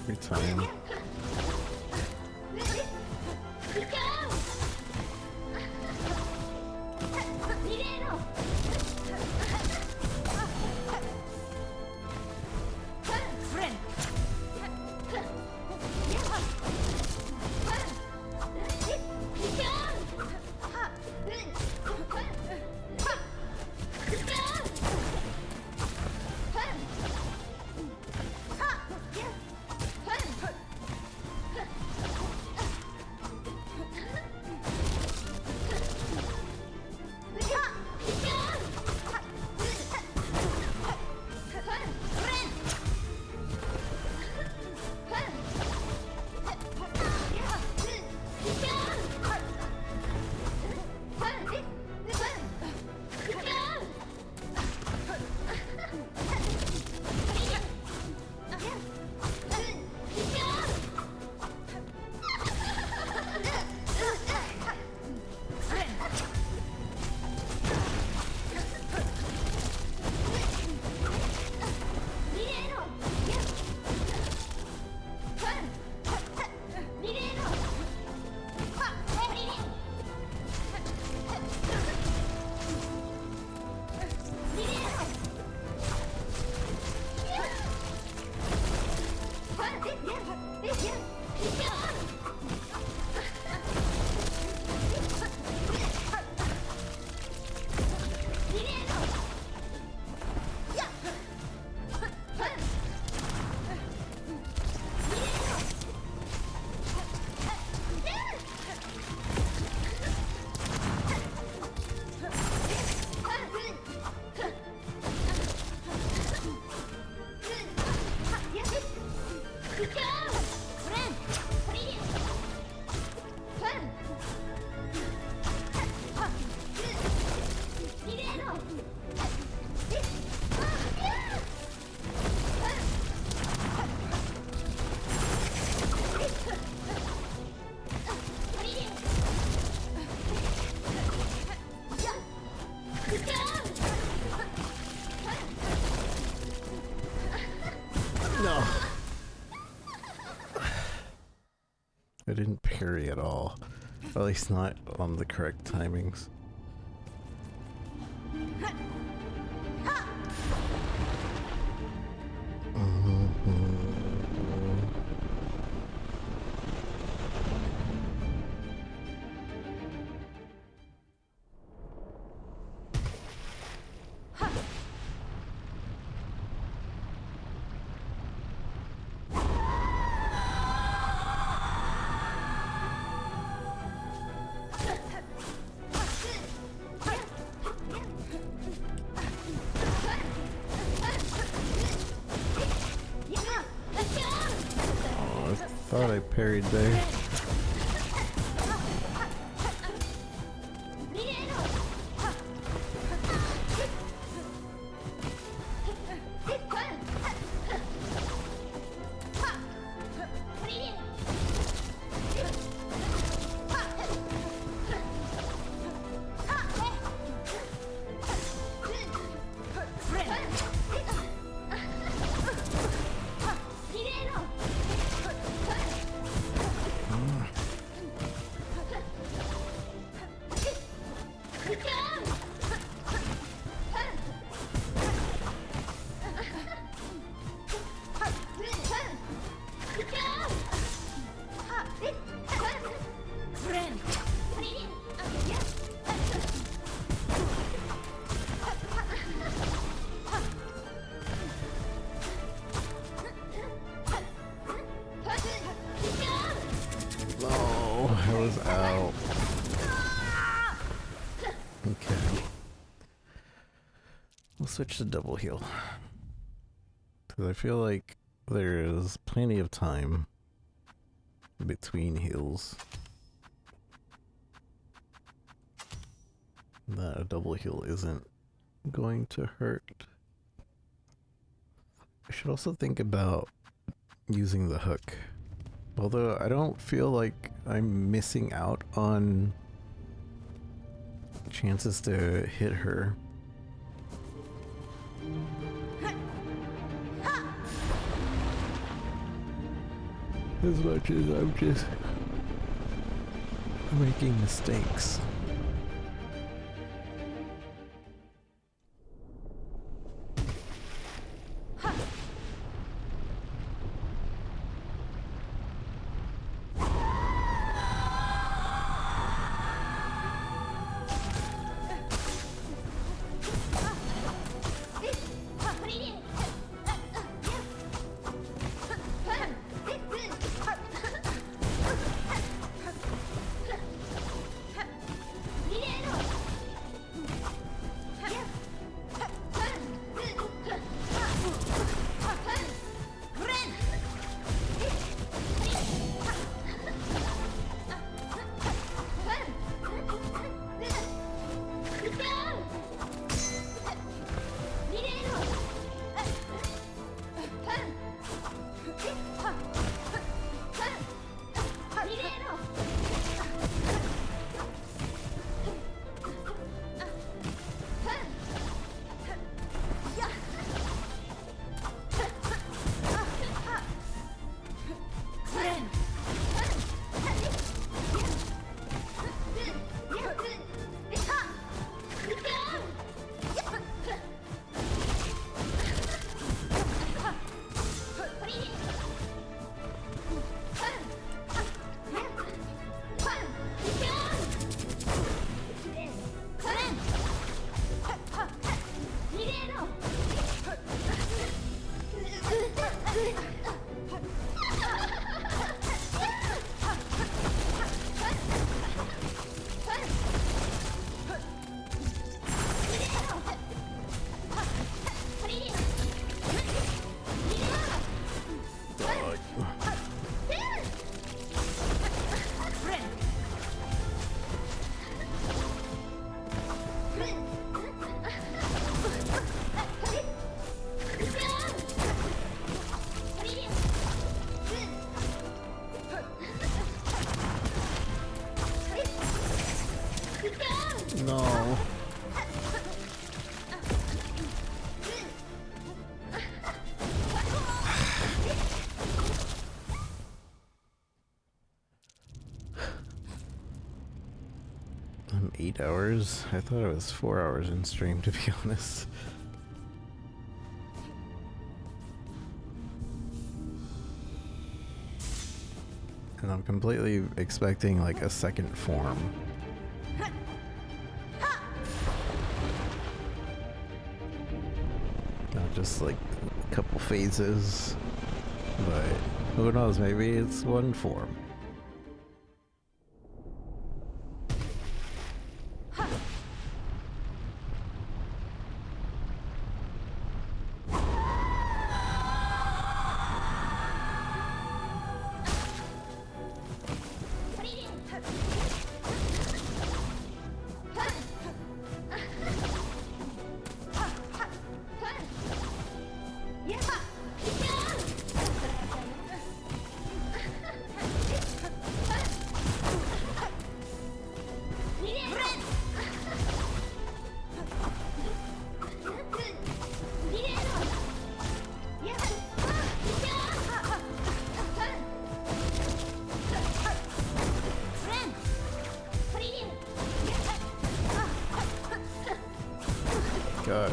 every time. No. I didn't parry at all. Or at least not on the correct timings. Thought I parried there. I was out. Okay. We'll switch to double heal. Because I feel like there is plenty of time between heals that a double heal isn't going to hurt. I should also think about using the hook. Although I don't feel like I'm missing out on chances to hit her. As much as I'm just Making mistakes. No. I'm 8 hours. I thought it was 4 hours in stream, to be honest. And I'm completely expecting like a second form. Not just like a couple phases, but who knows, maybe it's one form. God.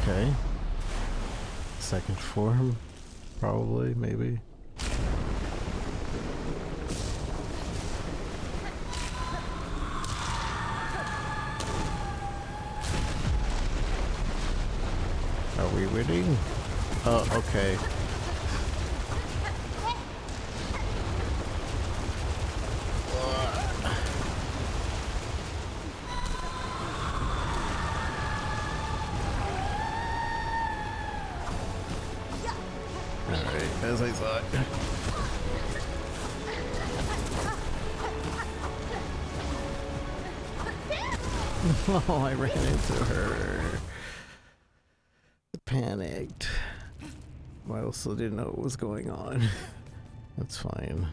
Okay. Second form, probably, maybe. Are we winning? Oh, okay. Alright, as I thought. Oh, I ran into her. Panicked. I also didn't know what was going on. That's fine.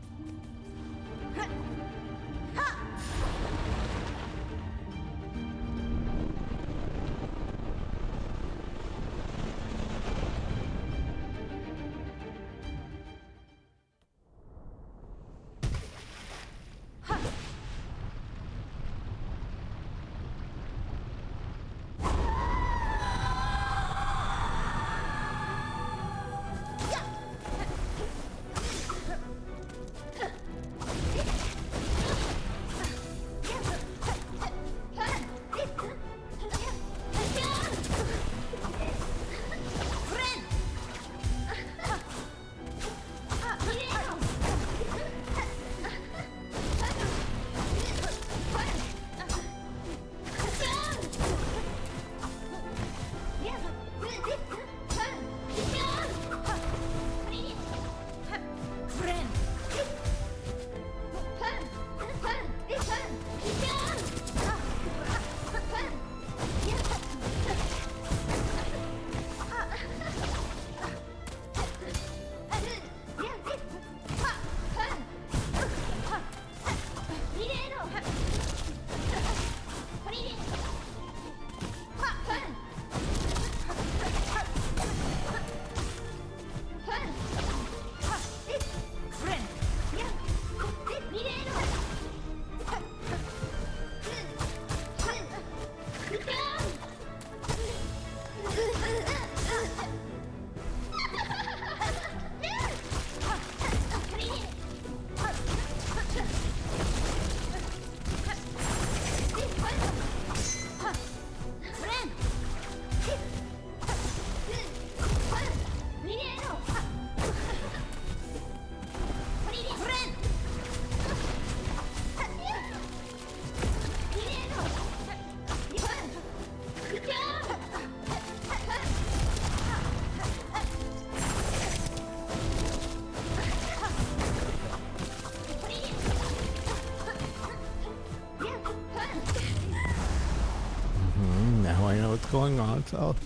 Now I know what's going on, so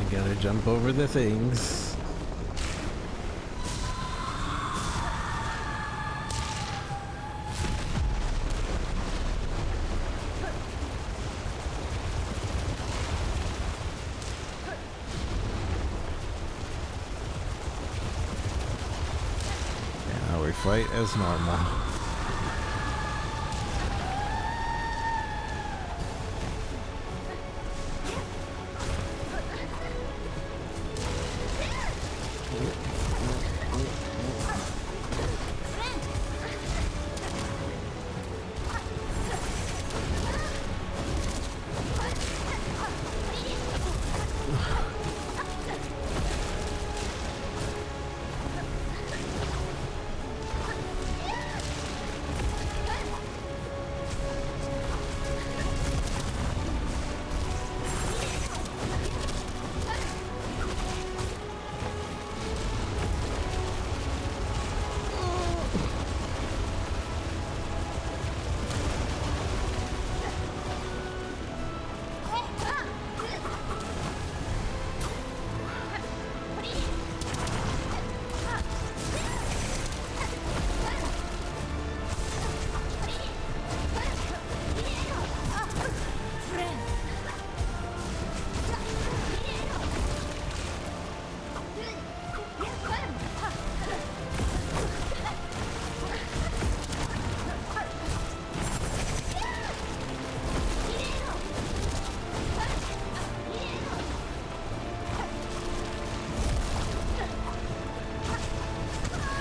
I gotta jump over the things. And now we fight as normal.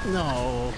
No.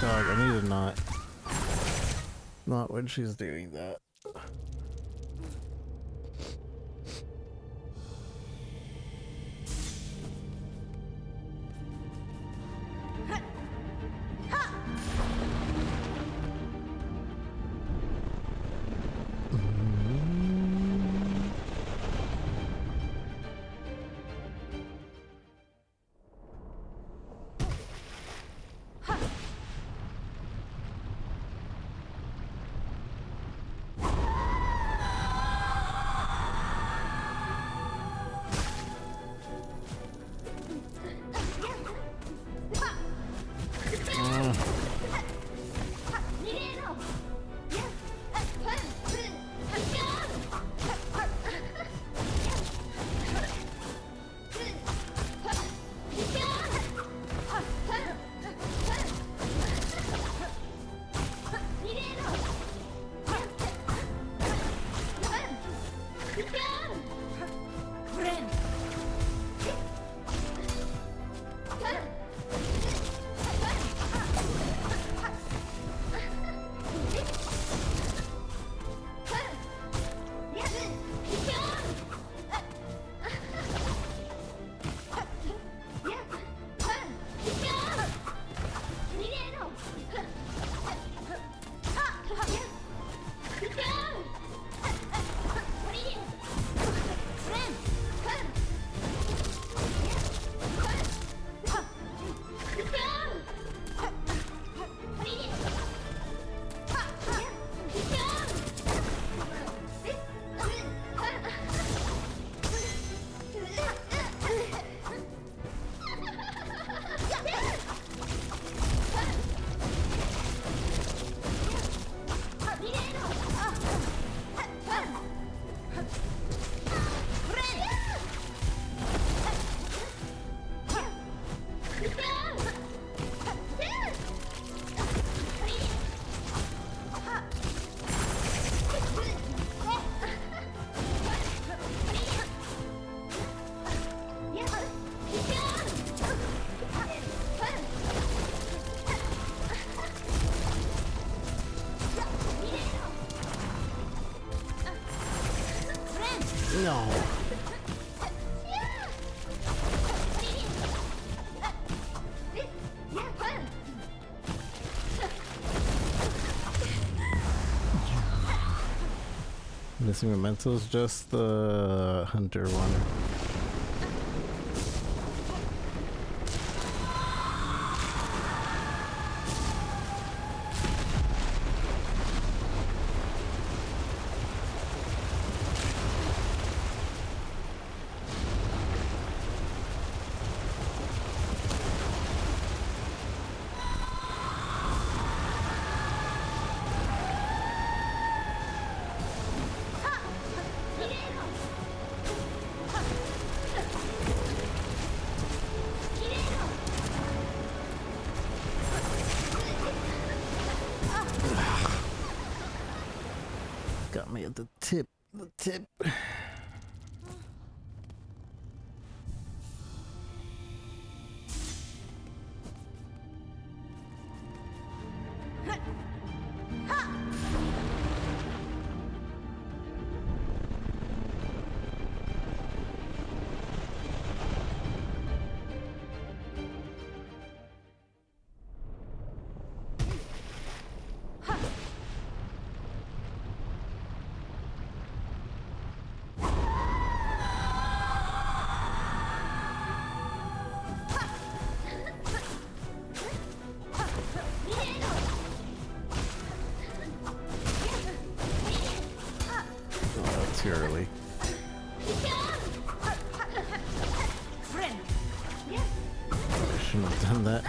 Dog, I need to not. Not when she's doing that. No. Missing mementos, just the hunter one. Got me at the tip. The tip. Too early. I shouldn't have done that.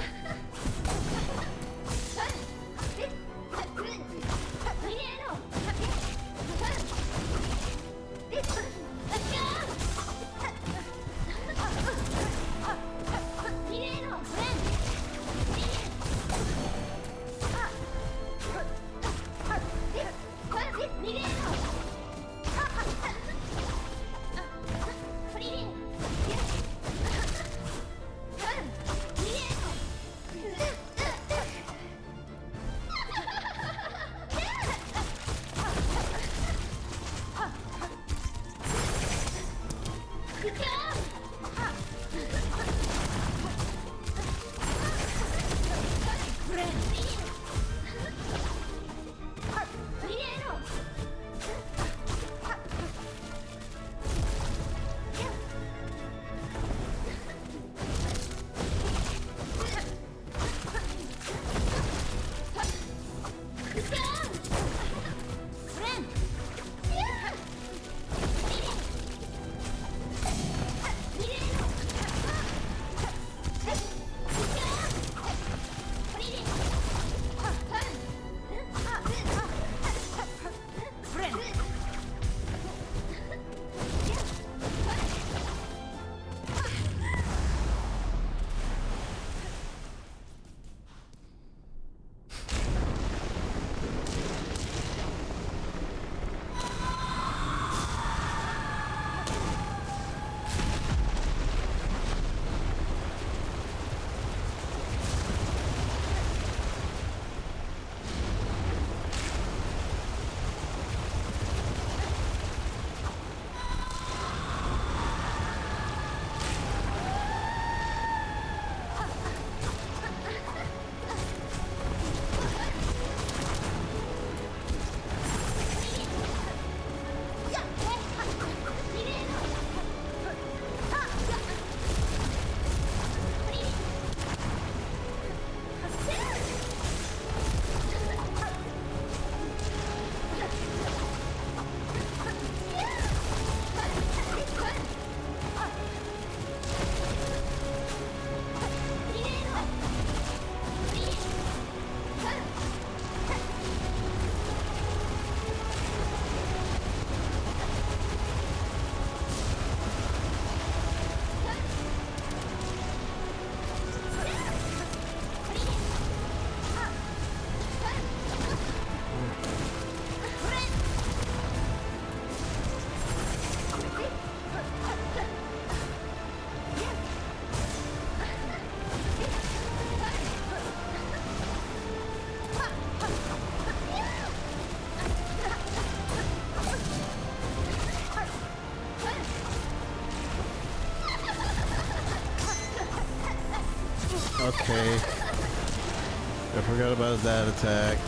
Okay. I forgot about that attack.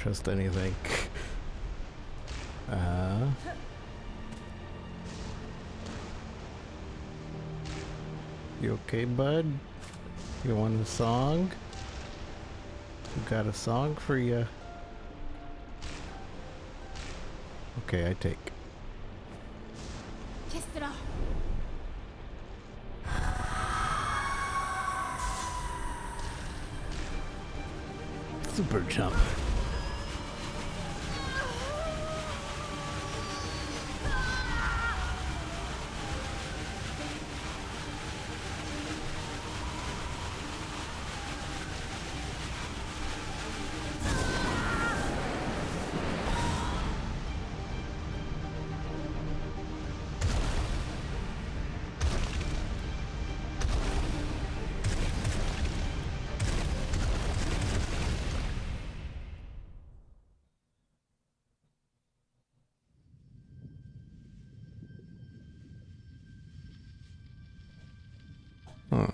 trust anything. You okay, bud? You want a song? We got a song for you. Okay, I take. Kestra. Super jump. Huh.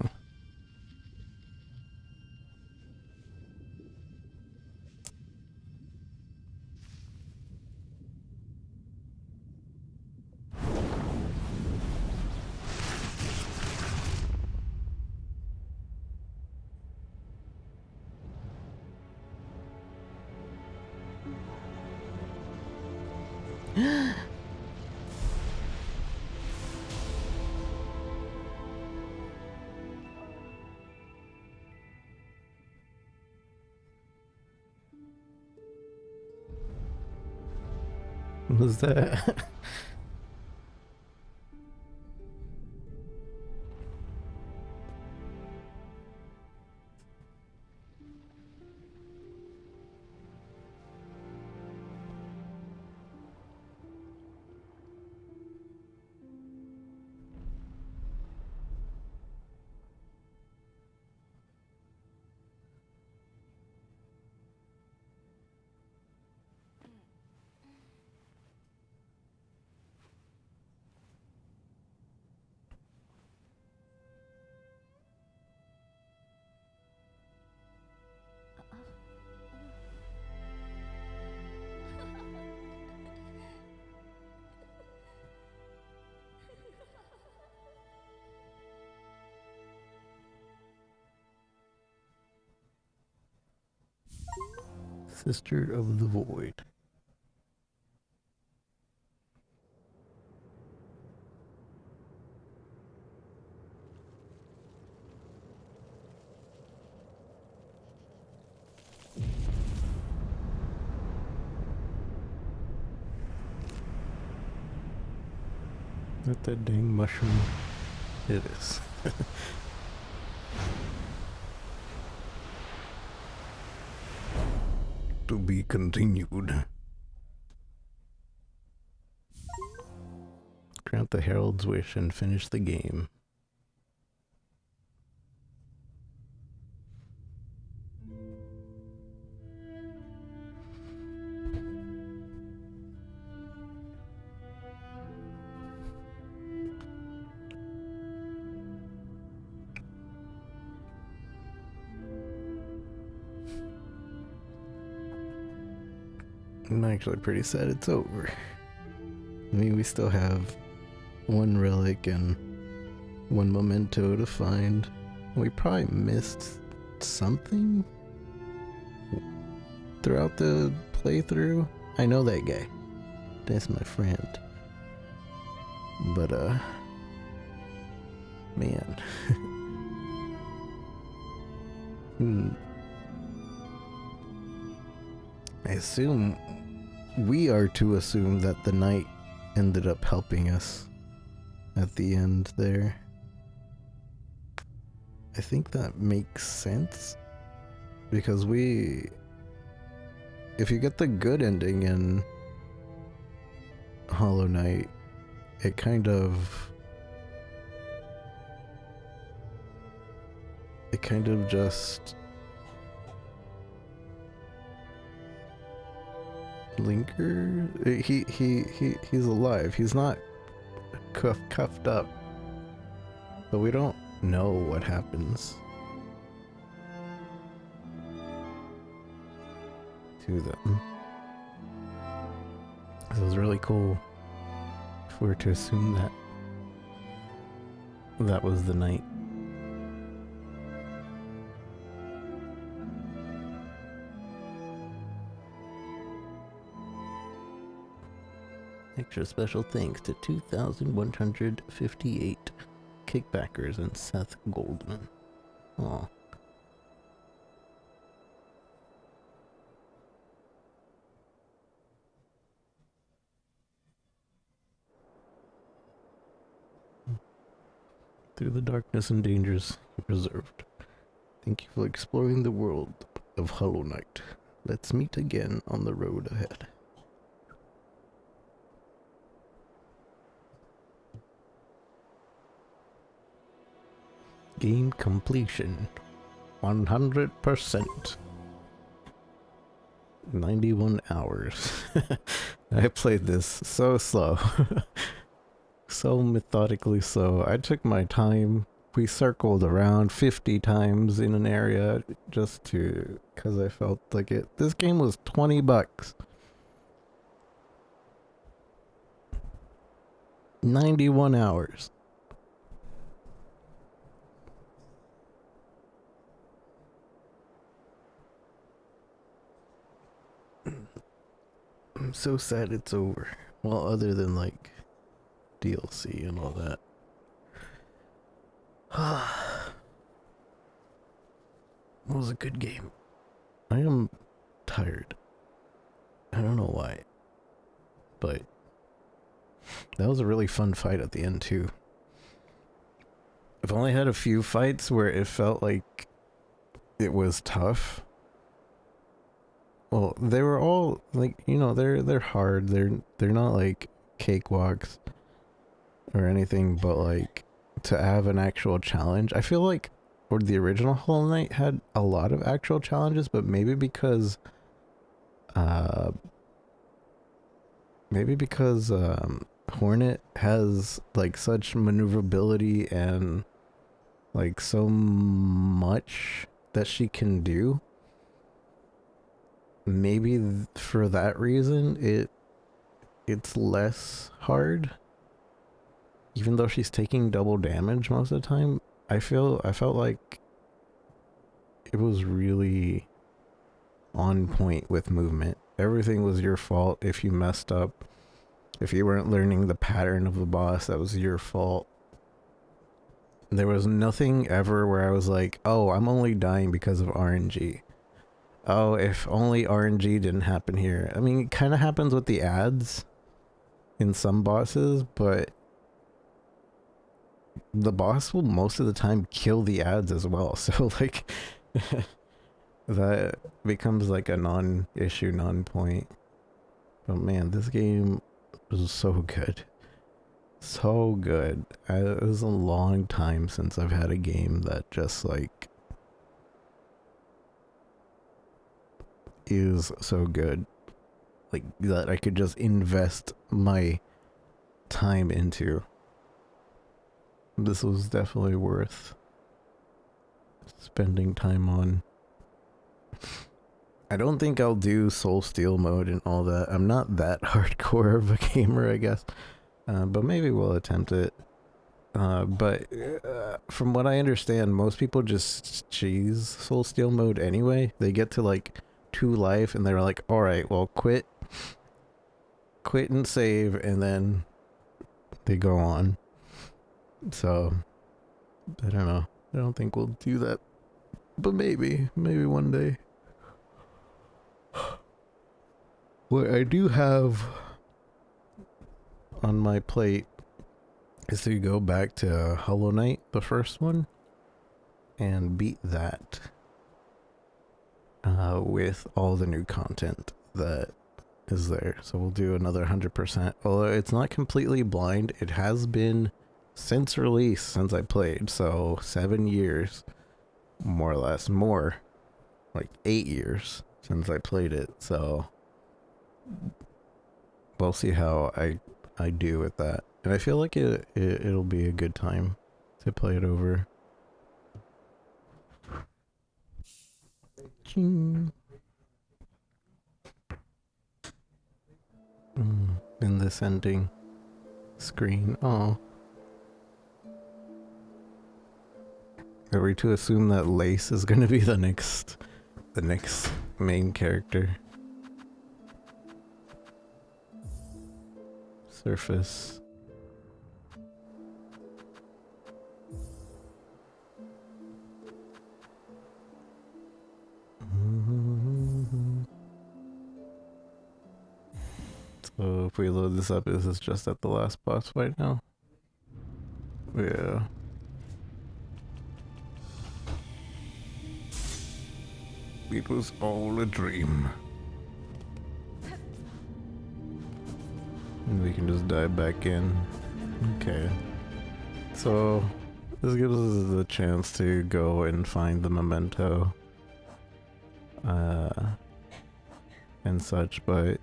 What was that? Sister of the Void. Not that dang mushroom. It is. To be continued. Grant the Herald's wish and finish the game. I'm actually pretty sad it's over. I mean, we still have one relic and one memento to find. We probably missed something throughout the playthrough. I know that guy. That's my friend. But, man. I assume we are to assume that the knight ended up helping us at the end there. I think that makes sense because if you get the good ending in Hollow Knight, it kind of just Linker, he's alive. He's not cuffed up, but we don't know what happens. to them. So it was really cool if we were to assume that that was the night. Extra special thanks to 2,158 kickbackers and Seth Goldman. Aw. Through the darkness and dangers you preserved. Thank you for exploring the world of Hollow Knight. Let's meet again on the road ahead. Game completion. 100%. 91 hours. I played this so slow. So methodically slow. I took my time. We circled around 50 times in an area just to, because I felt like it. This game was $20. 91 hours. I'm so sad it's over. Well, other than like DLC and all that. It was a good game. I am tired. I don't know why. But that was a really fun fight at the end too. I've only had a few fights where it felt like it was tough. Well, they were all like, you know, they're hard. They're not like cakewalks or anything, but like to have an actual challenge. I feel like or the original Hollow Knight had a lot of actual challenges, but maybe because Hornet has like such maneuverability and like so much that she can do. Maybe for that reason it's less hard, even though she's taking double damage most of the time. I felt like it was really on point with movement. Everything was your fault if you messed up. If you weren't learning the pattern of the boss, that was your fault. There was nothing ever where I was like, oh, I'm only dying because of RNG. Oh, if only RNG didn't happen here. I mean, it kind of happens with the ads in some bosses, but the boss will most of the time kill the ads as well. So, like, that becomes like a non-issue, non-point. But man, this game was so good. So good. It was a long time since I've had a game that just, like, is so good, like that I could just invest my time into. This was definitely worth spending time on. I don't think I'll do Soul Steel mode and all that. I'm not that hardcore of a gamer, I guess, but maybe we'll attempt it. But from what I understand, most people just cheese Soul Steel mode anyway. They get to like 2 life and they're like, all right, well, quit and save, and then they go on. So I don't know. I don't think we'll do that, but maybe one day. What I do have on my plate is to go back to Hollow Knight, the first one, and beat that. With all the new content that is there. So we'll do another 100%. Although it's not completely blind, it has been since release, since I played. So 7 years, more or less, more like 8 years since I played it. So we'll see how I do with that. And I feel like it'll be a good time to play it over. Ching. this ending screen. Oh. Are we to assume that Lace is gonna be the next main character? Surface. So if we load this up, is this just at the last boss fight now? Yeah. It was all a dream. And we can just dive back in. Okay. So this gives us the chance to go and find the memento. And such, but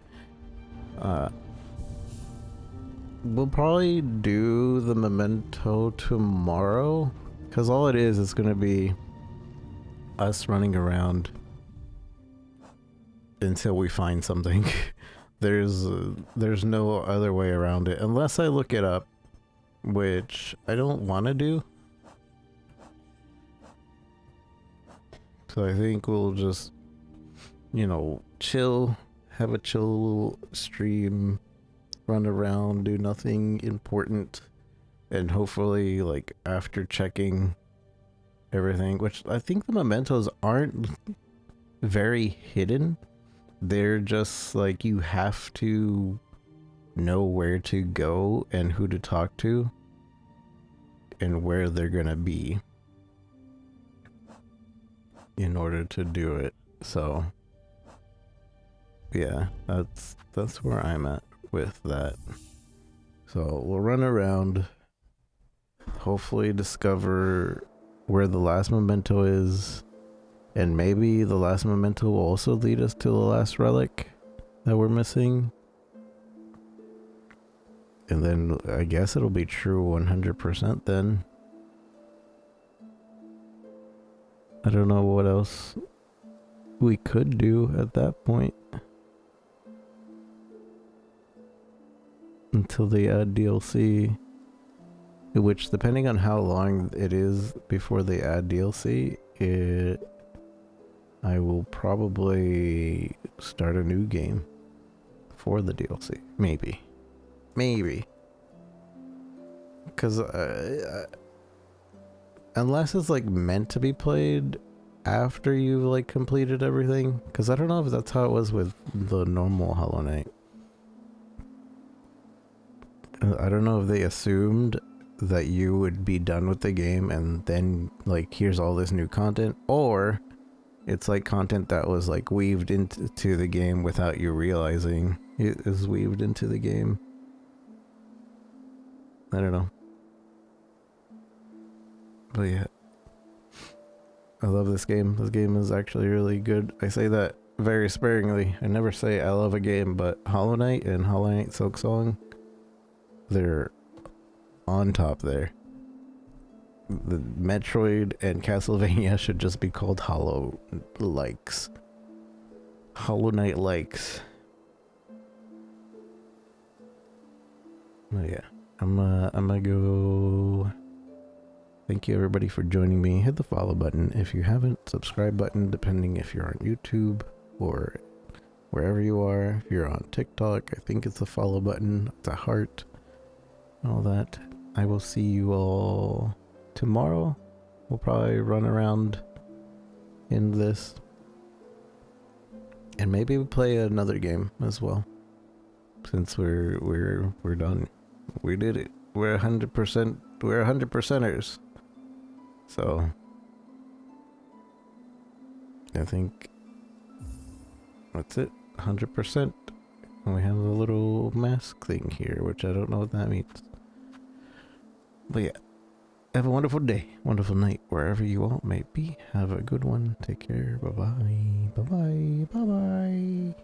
we'll probably do the memento tomorrow, because all it is gonna be us running around until we find something. There's no other way around it, unless I look it up, which I don't want to do. So I think we'll just, chill, have a chill stream, run around, do nothing important, and hopefully, like, after checking everything, which I think the mementos aren't very hidden. They're just like, you have to know where to go and who to talk to and where they're gonna be in order to do it. So yeah, that's where I'm at with that. So we'll run around, hopefully discover where the last memento is, and maybe the last memento will also lead us to the last relic that we're missing. And then I guess it'll be true 100% then. I don't know what else we could do at that point. Until they add DLC. Which, depending on how long it is before they add DLC, I will probably start a new game for the DLC. Maybe. Because unless it's like meant to be played after you've like completed everything. Because I don't know if that's how it was with the normal Hollow Knight. I don't know if they assumed that you would be done with the game and then like here's all this new content, or it's like content that was like weaved into the game without you realizing it is weaved into the game. I don't know. But yeah, I love this game. This game is actually really good. I say that very sparingly. I never say I love a game, but Hollow Knight and Hollow Knight Silksong, they're on top there. The Metroid and Castlevania should just be called Hollow Likes. Hollow Knight Likes. Oh yeah. I'm gonna go. Thank you everybody for joining me. Hit the follow button if you haven't. Subscribe button depending if you're on YouTube or wherever you are. If you're on TikTok, I think it's the follow button. It's a heart. All that. I will see you all tomorrow. We'll probably run around in this. And maybe we play another game as well. Since we're done. We did it. We're 100%. We're 100%ers. So I think that's it. 100%. And we have a little mask thing here, which I don't know what that means. But yeah, have a wonderful day, wonderful night, wherever you all may be. Have a good one. Take care. Bye-bye. Bye-bye. Bye-bye.